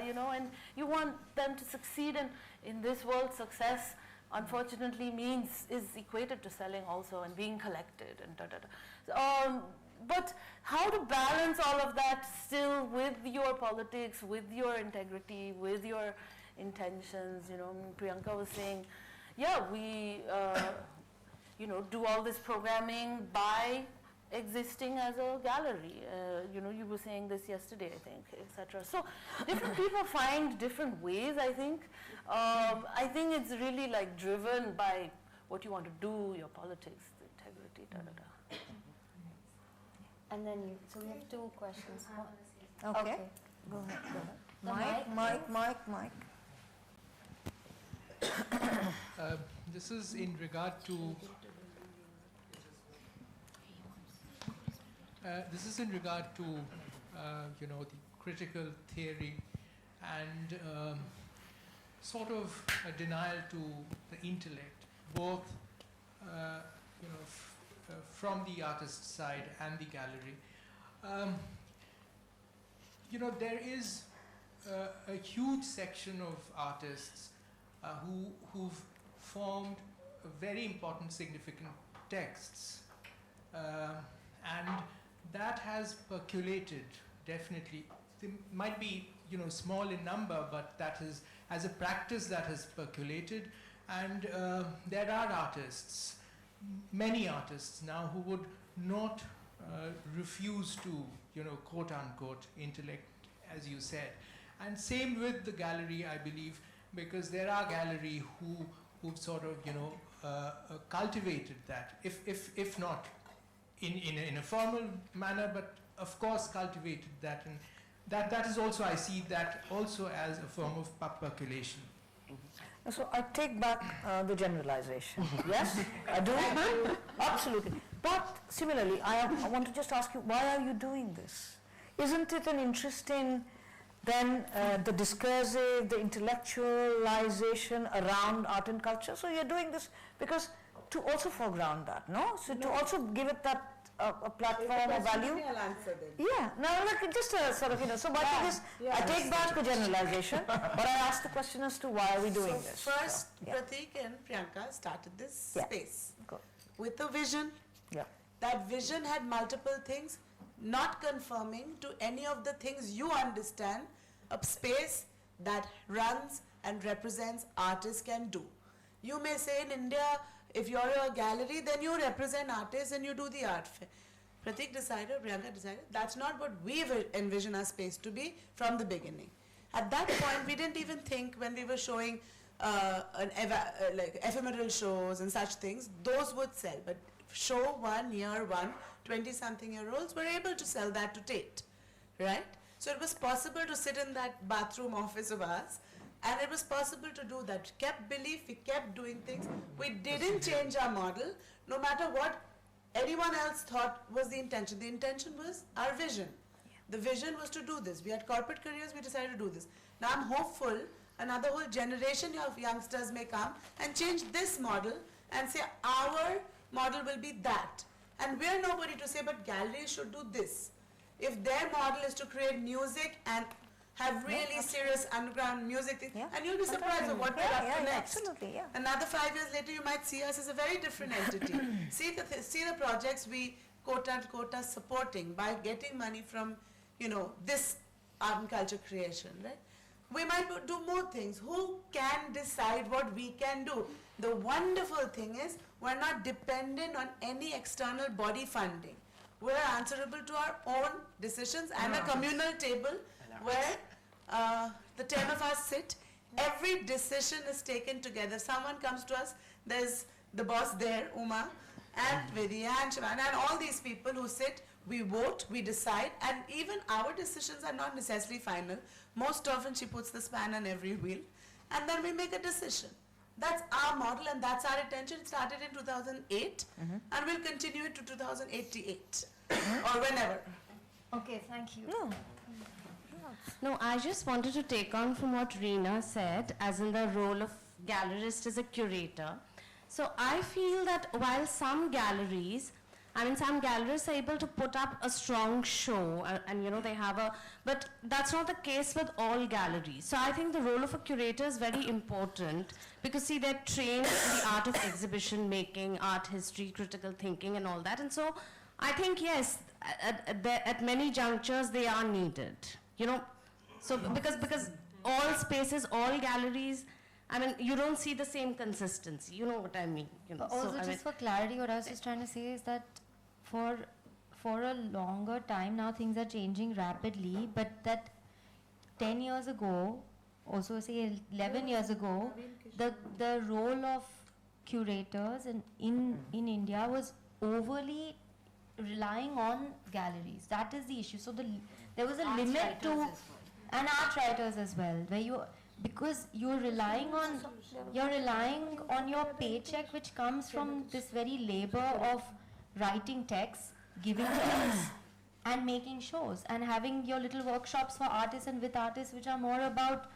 you know, and you want them to succeed, and in this world success unfortunately is equated to selling also and being collected and but how to balance all of that still with your politics, with your integrity, with your intentions, you know, Priyanka was saying, yeah, we, you know, do all this programming by existing as a gallery. You know, you were saying this yesterday, I think, etc. So different people find different ways, I think. I think it's really like driven by what you want to do, your politics, the integrity, And then so we have 2 questions. Okay. Go ahead. Mike. This is in regard to you know, the critical theory and sort of a denial to the intellect, both you know, from the artist side and the gallery. You know, there is a huge section of artists who've formed very important, significant texts, and that has percolated, definitely. They might be, you know, small in number, but that is, as a practice, that has percolated. And there are artists, many artists now, who would not refuse to, you know, quote unquote, intellect, as you said. And same with the gallery, I believe, because there are gallery who've sort of, you know, cultivated that, if not in a formal manner, but of course cultivated that, and that is also, I see that also as a form of percolation. So I take back the generalization. Yes, I do. Absolutely. But similarly, I want to just ask you, why are you doing this? Isn't it an interesting, then, the discursive, the intellectualization around art and culture? So you're doing this because to also foreground that, no? So to also give it that a platform of value? I'll answer then. Yeah, now look, just a sort of, you know, so my thing is, I take back the generalization, but I ask the question as to why are we doing this? First, Pratik and Priyanka started this space with a vision. That vision had multiple things, not conforming to any of the things you understand a space that runs and represents artists can do. You may say in India, if you're a gallery, then you represent artists and you do the art fair. Pratik decided, Priyanka decided, that's not what we envision our space to be from the beginning. At that point, we didn't even think when we were showing like ephemeral shows and such things, those would sell. But show 1, year 1, 20-something-year-olds were able to sell that to Tate, right? So it was possible to sit in that bathroom office of ours, and it was possible to do that. We kept belief, we kept doing things. We didn't change our model, no matter what anyone else thought was the intention. The intention was our vision. The vision was to do this. We had corporate careers, we decided to do this. Now I'm hopeful another whole generation of youngsters may come and change this model and say our model will be that. And we're nobody to say, but galleries should do this. If their model is to create music and have really serious underground music thing, and you'll be surprised at what we're up to next. Absolutely, yeah. Another 5 years later, you might see us as a very different entity. See the projects we quote unquote are supporting by getting money from, this art and culture creation, right? We might do more things. Who can decide what we can do? The wonderful thing is we're not dependent on any external body funding. We're answerable to our own decisions and a communal table where the 10 of us sit. Every decision is taken together. Someone comes to us, there's the boss there, Uma, and Vidya and Shivana, and all these people who sit, we vote, we decide, and even our decisions are not necessarily final. Most often she puts the span on every wheel, and then we make a decision. That's our model and that's our intention. It started in 2008 and we'll continue it to 2088 or whenever. Okay, thank you. No, I just wanted to take on from what Reena said, as in the role of gallerist as a curator. So I feel that while some galleries, some gallerists are able to put up a strong show and they have but that's not the case with all galleries. So I think the role of a curator is very important because see, they're trained in the art of exhibition making, art history, critical thinking and all that. And so I think, yes, at many junctures they are needed, So because all spaces, all galleries, you don't see the same consistency. You know what I mean? But also, just for clarity, what I was just trying to say is that for a longer time now, things are changing rapidly. But that 10 years ago, also say 11 years ago, the role of curators in India was overly relying on galleries. That is the issue. So there was a limit to, and art writers as well, where because you're relying on your paycheck, which comes from this very labor of writing texts, giving texts, and making shows, and having your little workshops for artists and with artists, which are more about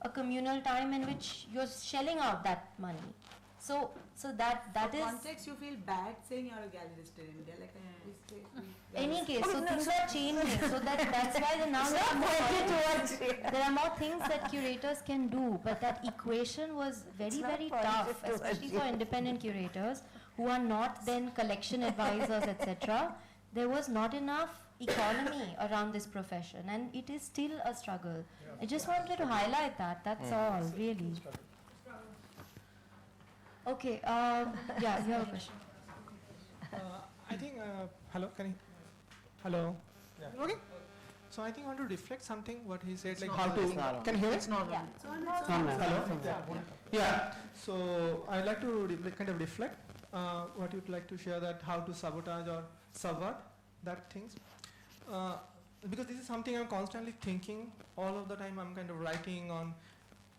a communal time in which you're shelling out that money. So that is. In context, you feel bad saying you're a gallerist in India. Any case, so things are changing. So that's why there are more things that curators can do. But that equation was very, very tough, especially for independent curators who are not then collection advisors, etc. There was not enough economy around this profession, and it is still a struggle. I just wanted to highlight that. That's all, really. Okay, yeah, you have a question. I think, hello, hello? Yeah. Okay. So I think I want to reflect something, what he said, like how to, can you hear it? It's not on. Hello? Yeah. So I'd like to kind of reflect what you'd like to share, that how to sabotage or subvert that things. Because this is something I'm constantly thinking all of the time. I'm kind of writing on,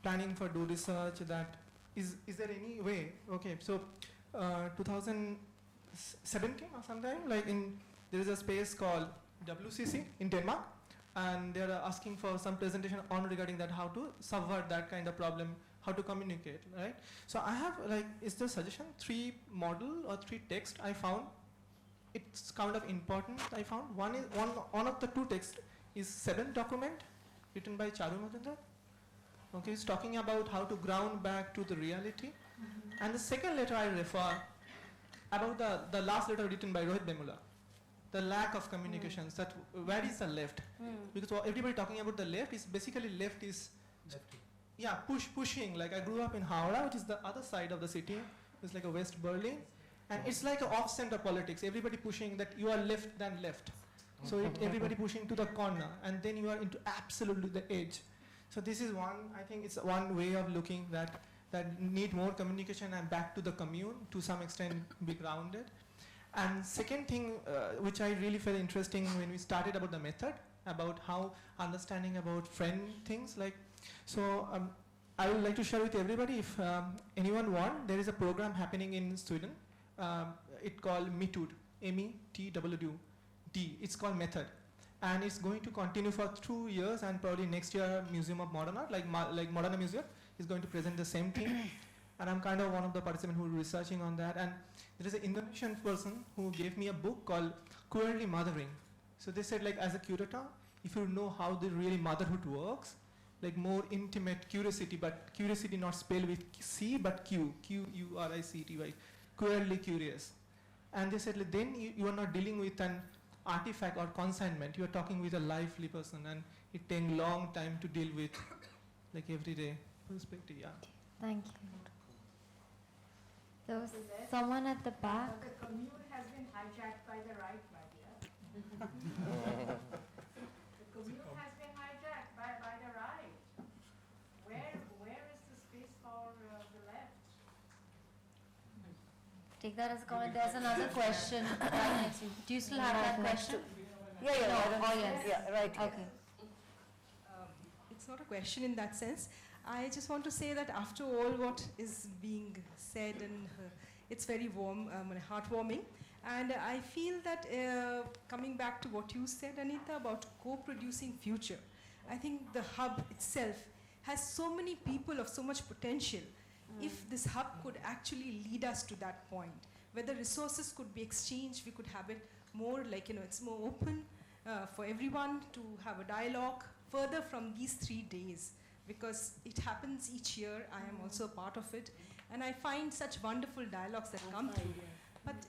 planning for do research, that is there any way, okay, so 2017 or sometime, there is a space called WCC in Denmark, and they are asking for some presentation on regarding that, how to subvert that kind of problem, how to communicate, right? So I have, is the suggestion 3 model or 3 text I found. It's kind of important, I found. One of the 2 texts is 7th document written by Charu Majumdar. Okay, it's talking about how to ground back to the reality. And the second letter I refer about the last letter written by Rohit Bemula, the lack of communications, that where is the left? Because everybody talking about the left is basically left is pushing. Like I grew up in Howrah, which is the other side of the city. It's like a West Berlin. And it's like an off-center politics. Everybody pushing that you are left than left. So everybody pushing to the corner, and then you are into absolutely the edge. So this is one, I think it's one way of looking that need more communication and back to the commune, to some extent be grounded. And second thing, which I really felt interesting when we started about the method, about how understanding about friend things like, so I would like to share with everybody, if anyone want, there is a program happening in Sweden. It's called METOD, M-E-T-W-D. It's called Method. And it's going to continue for 2 years, and probably next year Museum of Modern Art, like Modern Museum, is going to present the same thing. And I'm kind of one of the participants who are researching on that. And there is an Indonesian person who gave me a book called Queerly Mothering. So they said, like, as a curator, if you know how the really motherhood works, like more intimate curiosity, but curiosity not spelled with C, but Q, Q-U-R-I-C-T-Y, queerly curious. And they said, like, then you are not dealing with an artifact or consignment, you are talking with a lively person, and it takes long time to deal with, like, everyday perspective, yeah. Thank you. There was someone at the back. The commune has been hijacked by the right, my dear. The commune has been hijacked by the right. Where is the space for the left? Take that as a comment. There's another question right next to you. Do you still have that question? Yeah, yeah. No, oh, yes. Yeah, right here. Okay. It's not a question in that sense. I just want to say that after all what is being said, and it's very warm, heartwarming, and I feel that coming back to what you said, Anita, about co-producing future, I think the hub itself has so many people of so much potential. If this hub could actually lead us to that point, where the resources could be exchanged, we could have it more like, it's more open for everyone to have a dialogue further from these 3 days. Because it happens each year, I am also a part of it, and I find such wonderful dialogues that come through. But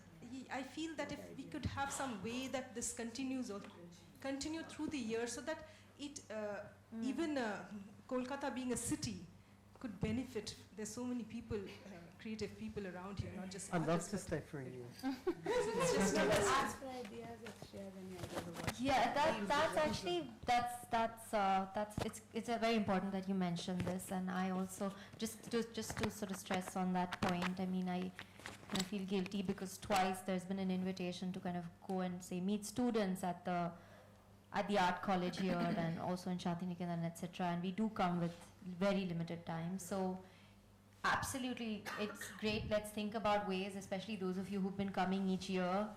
I feel that if we could have some way that this continues or continue through the year, so that it, even Kolkata being a city, could benefit. There's so many people, creative people around here, not just I'd love artists, to but stay for a year. It's just Ask for ideas, share any ideas of what Yeah, that's actually it's very important that you mentioned this, and I also just to sort of stress on that point. I mean, I feel guilty because twice there's been an invitation to kind of go and say meet students at the art college here and also in Shantiniketan, etc. And we do come with very limited time, so. Absolutely, it's great. Let's think about ways, especially those of you who've been coming each year.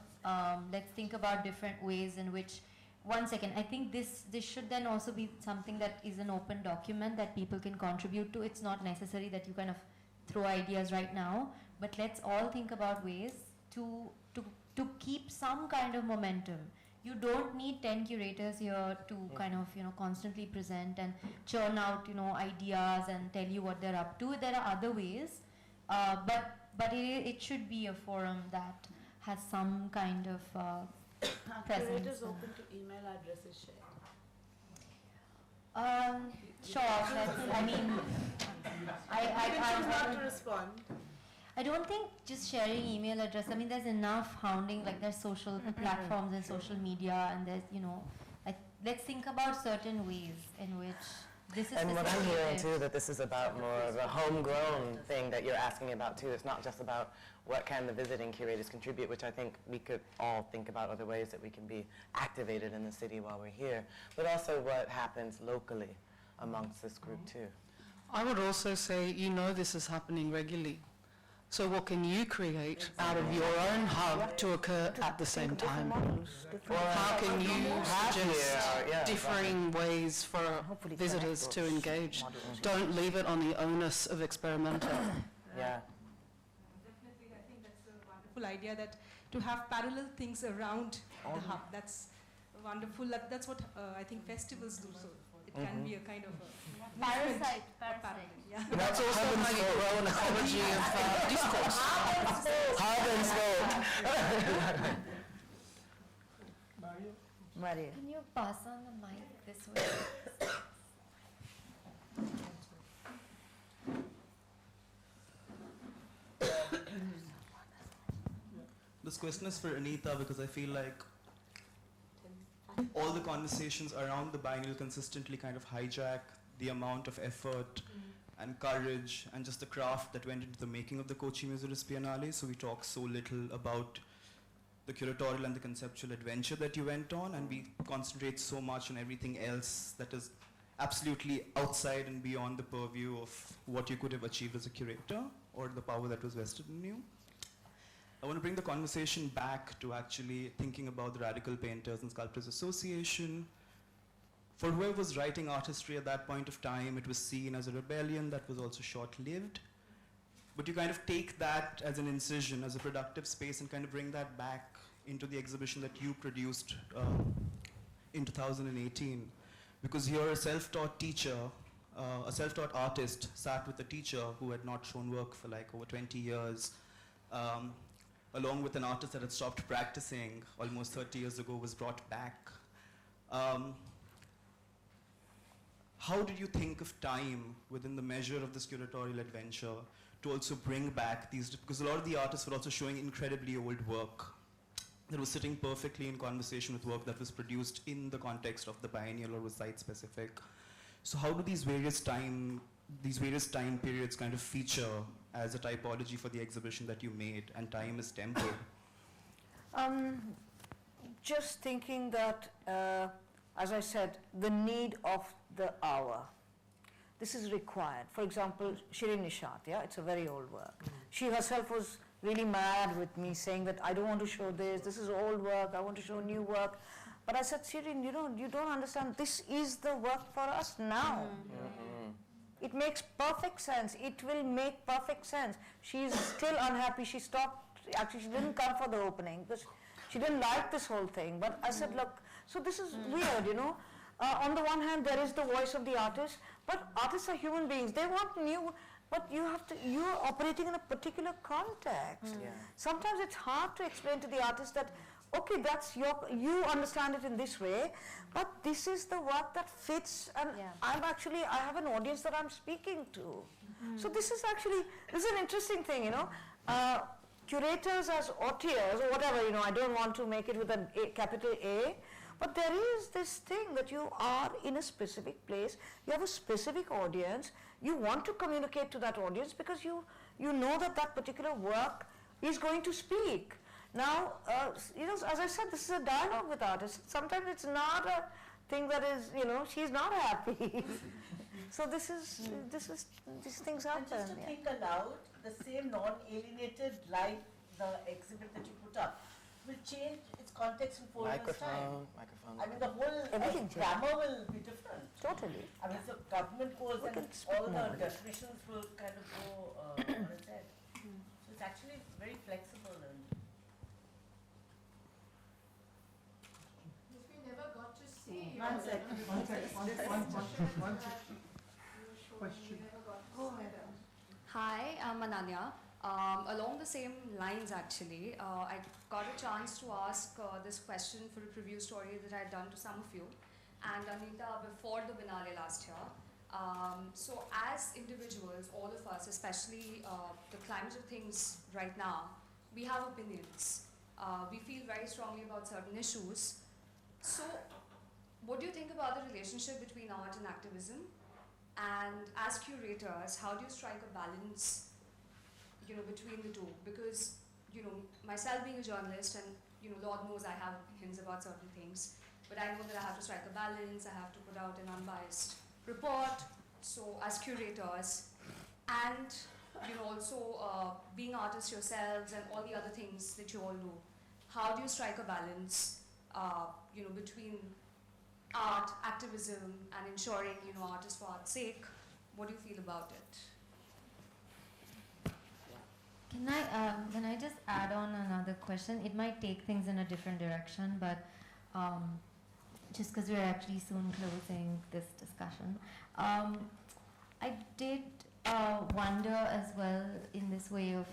Let's think about different ways in which, one second, I think this should then also be something that is an open document that people can contribute to. It's not necessary that you kind of throw ideas right now, but let's all think about ways to keep some kind of momentum. You don't need 10 curators here to kind of, constantly present and churn out, ideas and tell you what they're up to. There are other ways, but it should be a forum that has some kind of presence. Curators open to email addresses Sure. I not to respond. I don't think just sharing email address, I mean, there's enough hounding, like there's social platforms and social media, and there's, let's think about certain ways in which this is And what I'm hearing facilitated. too, that this is about more of a homegrown thing that you're asking about too. It's not just about what can the visiting curators contribute, which I think we could all think about other ways that we can be activated in the city while we're here, but also what happens locally amongst this group too. I would also say, this is happening regularly. So what can you create out of your own hub to occur at the same time? How can you suggest differing ways for visitors to engage? Don't leave it on the onus of experimental. Yeah. Definitely, I think that's a wonderful idea, that to have parallel things around the hub. That's wonderful. That's what I think festivals do. So it can be a kind of a Parasite. Yeah. That's also how you grow an ecology of discourse. Hub and spoke. Maria. Can you pass on the mic this way? This question is for Anita, because I feel like all the conversations around the biennial consistently kind of hijack the amount of effort and courage and just the craft that went into the making of the Kochi Museum Biennale. So we talk so little about the curatorial and the conceptual adventure that you went on, and we concentrate so much on everything else that is absolutely outside and beyond the purview of what you could have achieved as a curator or the power that was vested in you. I want to bring the conversation back to actually thinking about the Radical Painters and Sculptors Association. For whoever was writing art history at that point of time, it was seen as a rebellion that was also short-lived. But you kind of take that as an incision, as a productive space, and kind of bring that back into the exhibition that you produced in 2018. Because here a self-taught teacher, a self-taught artist sat with a teacher who had not shown work for like over 20 years, along with an artist that had stopped practicing almost 30 years ago, was brought back. How did you think of time within the measure of this curatorial adventure to also bring back these, because a lot of the artists were also showing incredibly old work that was sitting perfectly in conversation with work that was produced in the context of the biennial or was site-specific. So how do these various time periods kind of feature as a typology for the exhibition that you made, and time is tempo? Just thinking that, as I said, the need of the hour. This is required. For example, Shirin Nishat, yeah, it's a very old work. She herself was really mad with me, saying that I don't want to show this is old work, I want to show new work. But I said, Shirin, you don't understand, this is the work for us now. It makes perfect sense. It will make perfect sense. She's still unhappy. She stopped, actually she didn't come for the opening because she didn't like this whole thing. But I said, look, so this is weird, you know. On the one hand, there is the voice of the artist, but artists are human beings. They want new, but you're operating in a particular context. Sometimes it's hard to explain to the artist that, okay, you understand it in this way, but this is the work that fits, and I have an audience that I'm speaking to. So this is an interesting thing, you know. Curators as autiers or whatever, you know, I don't want to make it with a capital A, but there is this thing that you are in a specific place, you have a specific audience, you want to communicate to that audience because you know that particular work is going to speak. Now, you know, as I said, this is a dialogue with artists. Sometimes it's not a thing that is, you know, she's not happy. So these things happen. And just to think aloud, the same non-alienated life, the exhibit that you put up, will change its context in 4 years' time. Microphone. I mean, the whole grammar will be different. Totally. I mean, so government codes and all the definitions will kind of go on its head. So it's actually very flexible and. If we never got to see. One second. Question. Hi, I'm Ananya. Along the same lines, actually, I got a chance to ask this question for a preview story that I had done to some of you, and Anita before the Biennale last year. So as individuals, all of us, especially the climate of things right now, we have opinions. We feel very strongly about certain issues. So what do you think about the relationship between art and activism? And as curators, how do you strike a balance, you know, between the two? Because, you know, myself being a journalist, and, you know, Lord knows I have opinions about certain things, but I know that I have to strike a balance, I have to put out an unbiased report. So as curators, and, you know, also being artists yourselves and all the other things that you all do, how do you strike a balance, you know, between art, activism, and ensuring, you know, art is for art's sake? What do you feel about it? Can I just add on another question? It might take things in a different direction, but just because we're actually soon closing this discussion, I did wonder as well in this way of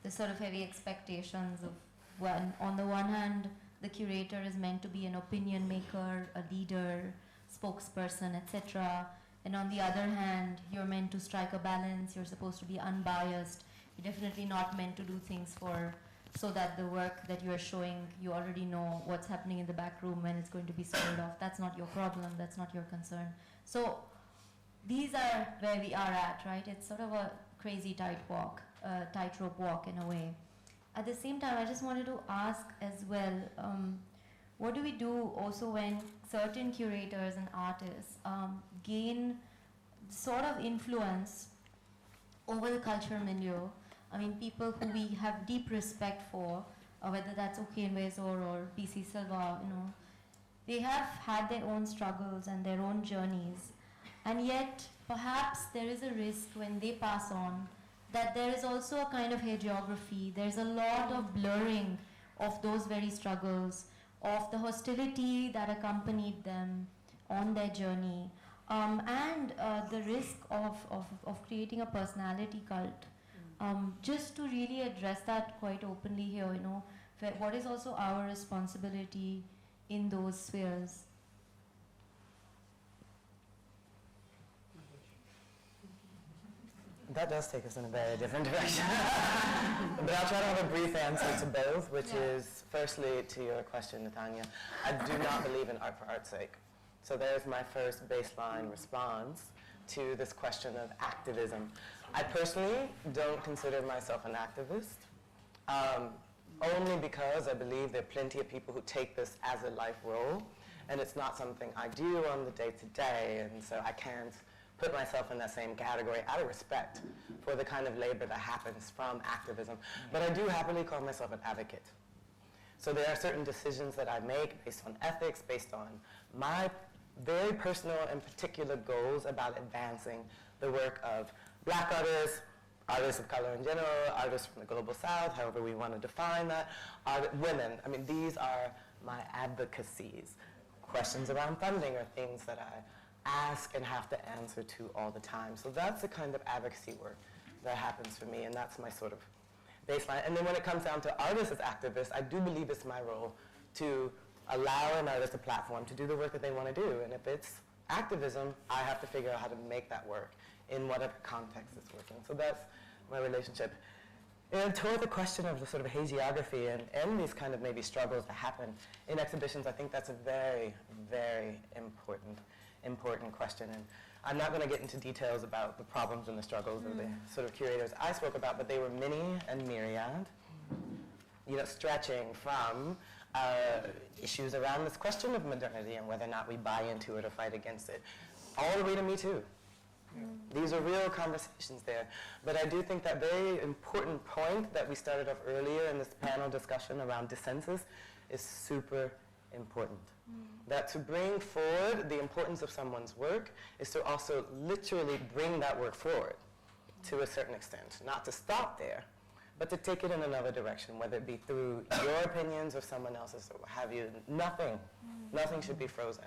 the sort of heavy expectations of when, on the one hand, the curator is meant to be an opinion maker, a leader, spokesperson, etc. And on the other hand, you're meant to strike a balance, you're supposed to be unbiased. You're definitely not meant to do things so that the work that you're showing, you already know what's happening in the back room when it's going to be sold off. That's not your problem, that's not your concern. So these are where we are at, right? It's sort of a crazy tightrope walk in a way. At the same time, I just wanted to ask as well, what do we do also when certain curators and artists gain sort of influence over the cultural milieu? I mean, people who we have deep respect for, whether that's OK Invezor or PC Silva, they have had their own struggles and their own journeys. And yet, perhaps there is a risk when they pass on that there is also a kind of hagiography. There's a lot of blurring of those very struggles, of the hostility that accompanied them on their journey, and the risk of creating a personality cult. Just to really address that quite openly here, what is also our responsibility in those spheres? That does take us in a very different direction. But I'll try to have a brief answer to both, which is, firstly, to your question, Natanya, I do not believe in art for art's sake. So there's my first baseline response to this question of activism. I personally don't consider myself an activist, only because I believe there are plenty of people who take this as a life role, and it's not something I do on the day-to-day, and so I can't put myself in that same category out of respect for the kind of labor that happens from activism. But I do happily call myself an advocate. So there are certain decisions that I make based on ethics, based on my very personal and particular goals about advancing the work of Black artists, artists of color in general, artists from the global South, however we want to define that, women. I mean, these are my advocacies. Questions around funding are things that I ask and have to answer to all the time. So that's the kind of advocacy work that happens for me, and that's my sort of baseline. And then when it comes down to artists as activists, I do believe it's my role to allow an artist a platform to do the work that they want to do. And if it's activism, I have to figure out how to make that work in whatever context it's working. So that's my relationship. And toward the question of the sort of hagiography and these kind of maybe struggles that happen in exhibitions, I think that's a very, very important question. And I'm not going to get into details about the problems and the struggles of the sort of curators I spoke about, but they were many and myriad, stretching from issues around this question of modernity and whether or not we buy into it or fight against it, all the way to Me Too. These are real conversations there. But I do think that very important point that we started off earlier in this panel discussion around dissensus is super important. That to bring forward the importance of someone's work is to also literally bring that work forward to a certain extent. Not to stop there, but to take it in another direction, whether it be through your opinions or someone else's or what have you. Nothing should be frozen,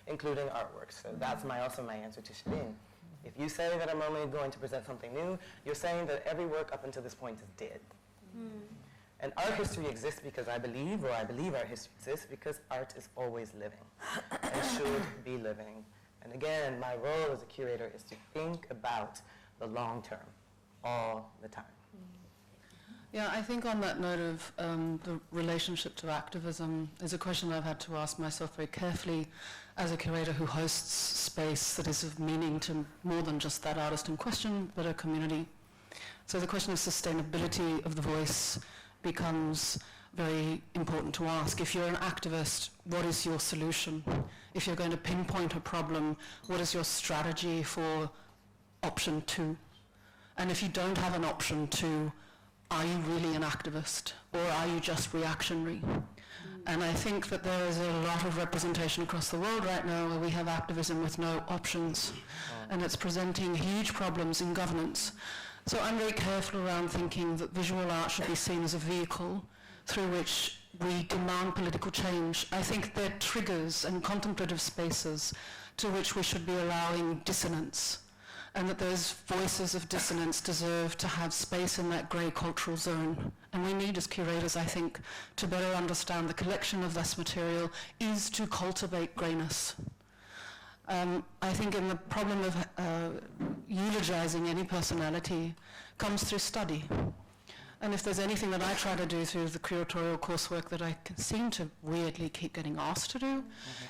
including artwork. So that's also my answer to Shireen. If you say that I'm only going to present something new, you're saying that every work up until this point is dead. And art history exists because I believe art history exists because art is always living and should be living. And again, my role as a curator is to think about the long term all the time. Yeah, I think on that note of the relationship to activism is a question I've had to ask myself very carefully as a curator who hosts space that is of meaning to more than just that artist in question, but a community. So the question of sustainability of the voice becomes very important to ask. If you're an activist, what is your solution? If you're going to pinpoint a problem, what is your strategy for option 2? And if you don't have an option 2, are you really an activist, or are you just reactionary? And I think that there is a lot of representation across the world right now where we have activism with no options, and it's presenting huge problems in governance. So I'm very careful around thinking that visual art should be seen as a vehicle through which we demand political change. I think they're triggers and contemplative spaces to which we should be allowing dissonance, and that those voices of dissonance deserve to have space in that grey cultural zone. And we need, as curators, I think, to better understand the collection of this material is to cultivate greyness. I think in the problem of eulogizing any personality comes through study. And if there's anything that I try to do through the curatorial coursework that I seem to weirdly keep getting asked to do,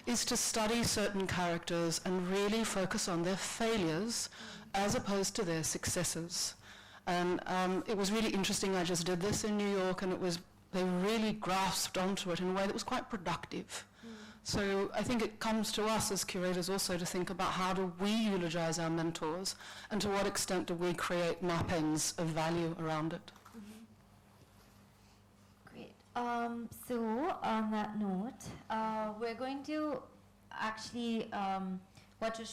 is to study certain characters and really focus on their failures as opposed to their successes. And it was really interesting. I just did this in New York, and they really grasped onto it in a way that was quite productive. So I think it comes to us as curators also to think about how do we eulogize our mentors, and to what extent do we create mappings of value around it. Great. So on that note, we're going to actually watch a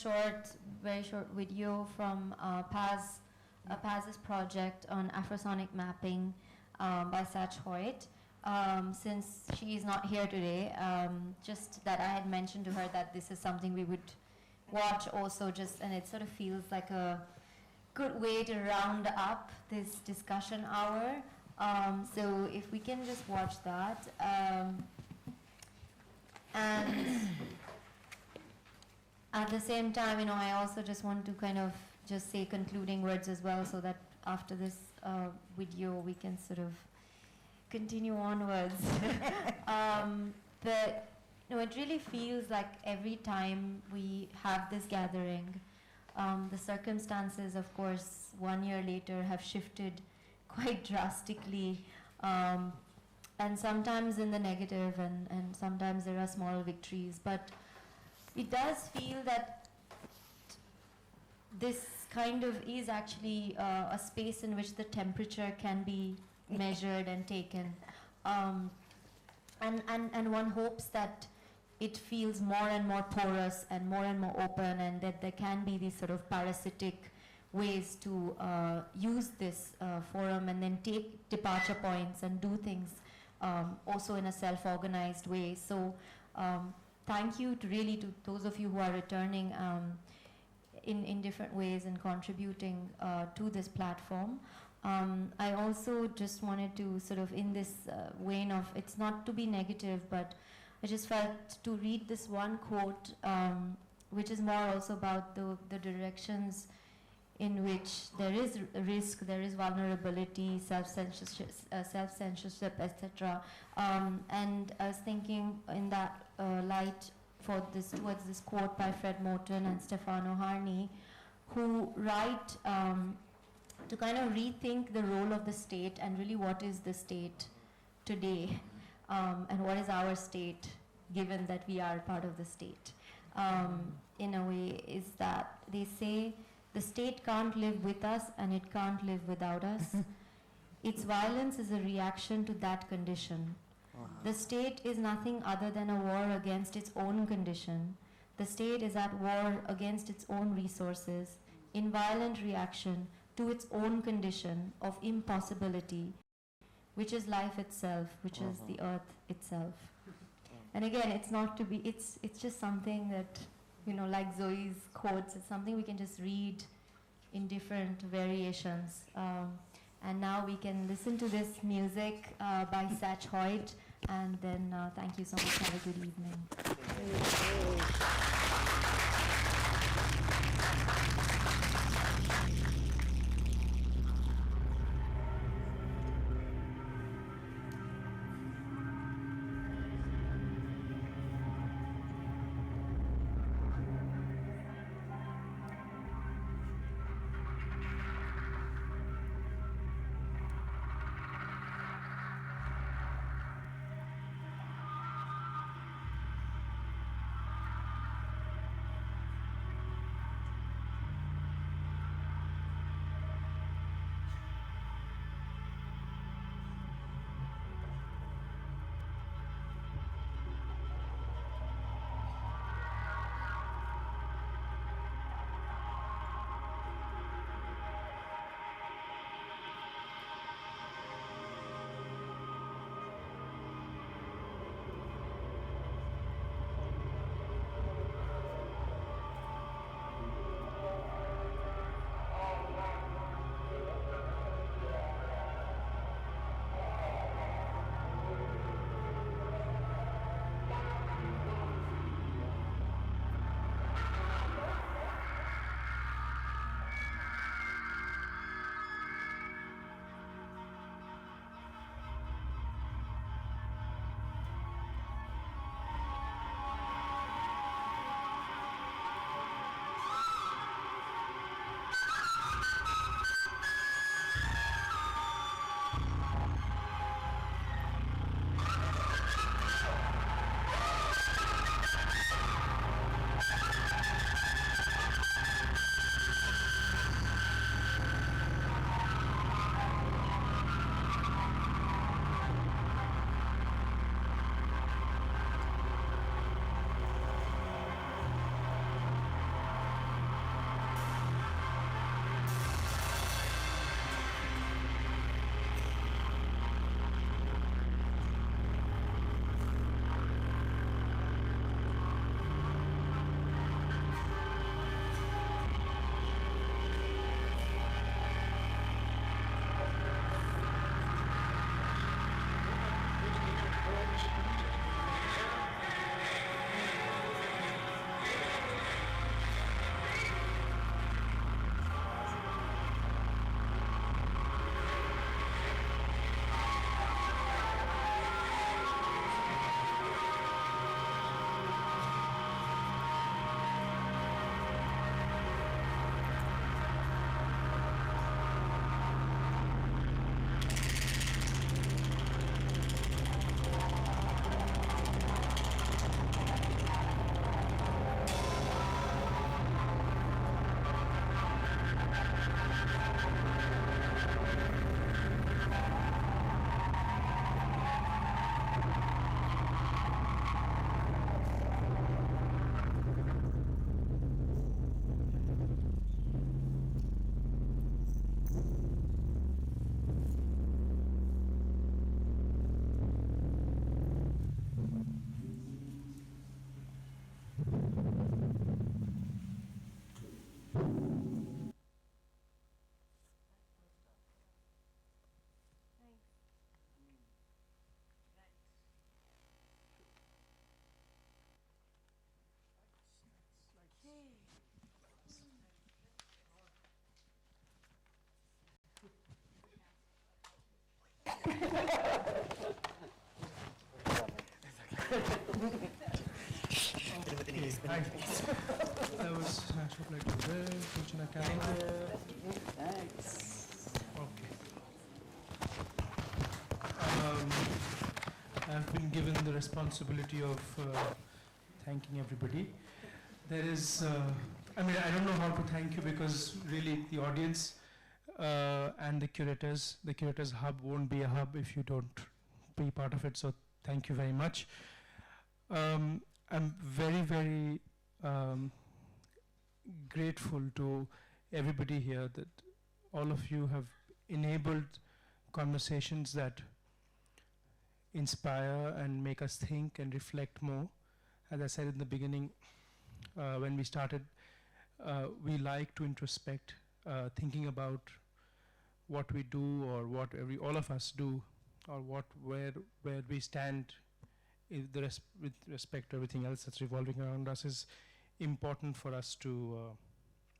very short video from Paz's project on Afrosonic mapping by Satch Hoyt. Since she is not here today, just that I had mentioned to her that this is something we would watch also, and it sort of feels like a good way to round up this discussion hour. So if we can just watch that. And at the same time, I also just want to kind of just say concluding words as well, so that after this video we can sort of continue onwards. But it really feels like every time we have this gathering, the circumstances, of course, 1 year later have shifted quite drastically, and sometimes in the negative, and sometimes there are small victories, but it does feel that this kind of is actually a space in which the temperature can be measured and taken, and one hopes that it feels more and more porous and more open, and that there can be these sort of parasitic ways to use this forum and then take departure points and do things also in a self-organized way. So thank you to those of you who are returning in different ways and contributing to this platform. I also just wanted to sort of, in this vein of, it's not to be negative, but I just felt to read this one quote, which is more also about the directions in which there is risk, there is vulnerability, self-censorship, etc. And I was thinking in that light towards this quote by Fred Moten and Stefano Harney, who write to kind of rethink the role of the state and really what is the state today, and what is our state given that we are part of the state. In a way, is that they say the state can't live with us and it can't live without us. Its violence is a reaction to that condition. The state is nothing other than a war against its own condition. The state is at war against its own resources, in violent reaction to its own condition of impossibility, which is life itself, which is the earth itself. And again, it's not to be, it's just something that, like Zoe's quotes, it's something we can just read in different variations. And now we can listen to this music by Satch Hoyt, and then thank you so much. Have a good evening. That was National Flight to there, Fortuna calendar. Thanks. Okay. I've been given the responsibility of thanking everybody. There is, I mean, I don't know how to thank you because really the audience and the curators hub won't be a hub if you don't be part of it. So thank you very much. I'm very, very grateful to everybody here that all of you have enabled conversations that inspire and make us think and reflect more. As I said in the beginning, when we started, we like to introspect, thinking about what we do or what all of us do, or where we stand with respect to everything else that's revolving around us is important for us to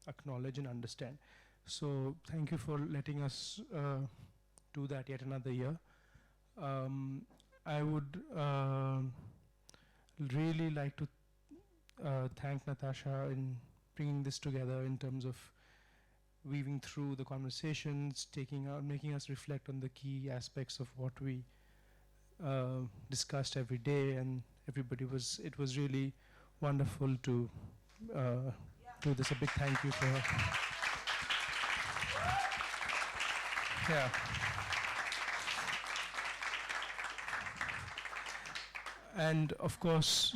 acknowledge and understand. So thank you for letting us do that yet another year. I would really like to thank Natasha in bringing this together in terms of weaving through the conversations, making us reflect on the key aspects of what we discussed every day, and it was really wonderful to do this. A big thank you for her. Yeah. And of course,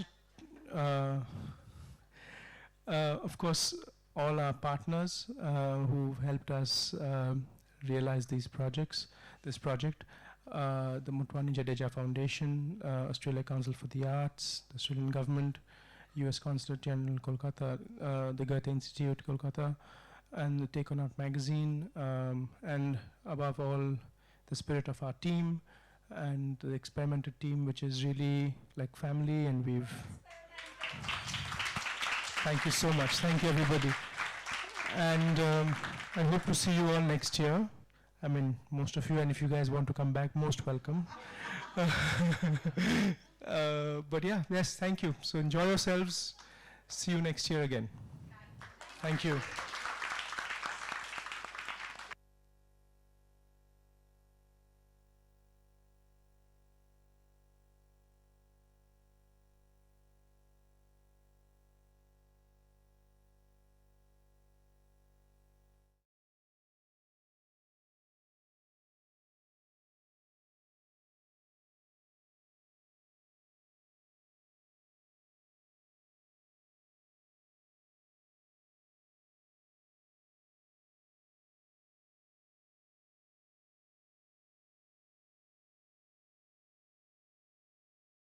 all our partners who helped us realize this project, the Motwani Jadeja Foundation, Australia Council for the Arts, the Australian Government, US Consulate General Kolkata, the Goethe Institute Kolkata, and the Take On Art magazine, and above all, the spirit of our team and the Experimented team, which is really like family, and thank you so much. Thank you, everybody. And I hope to see you all next year. I mean, most of you, and if you guys want to come back, most welcome. But yeah, yes, thank you. So enjoy yourselves. See you next year again. Thank you.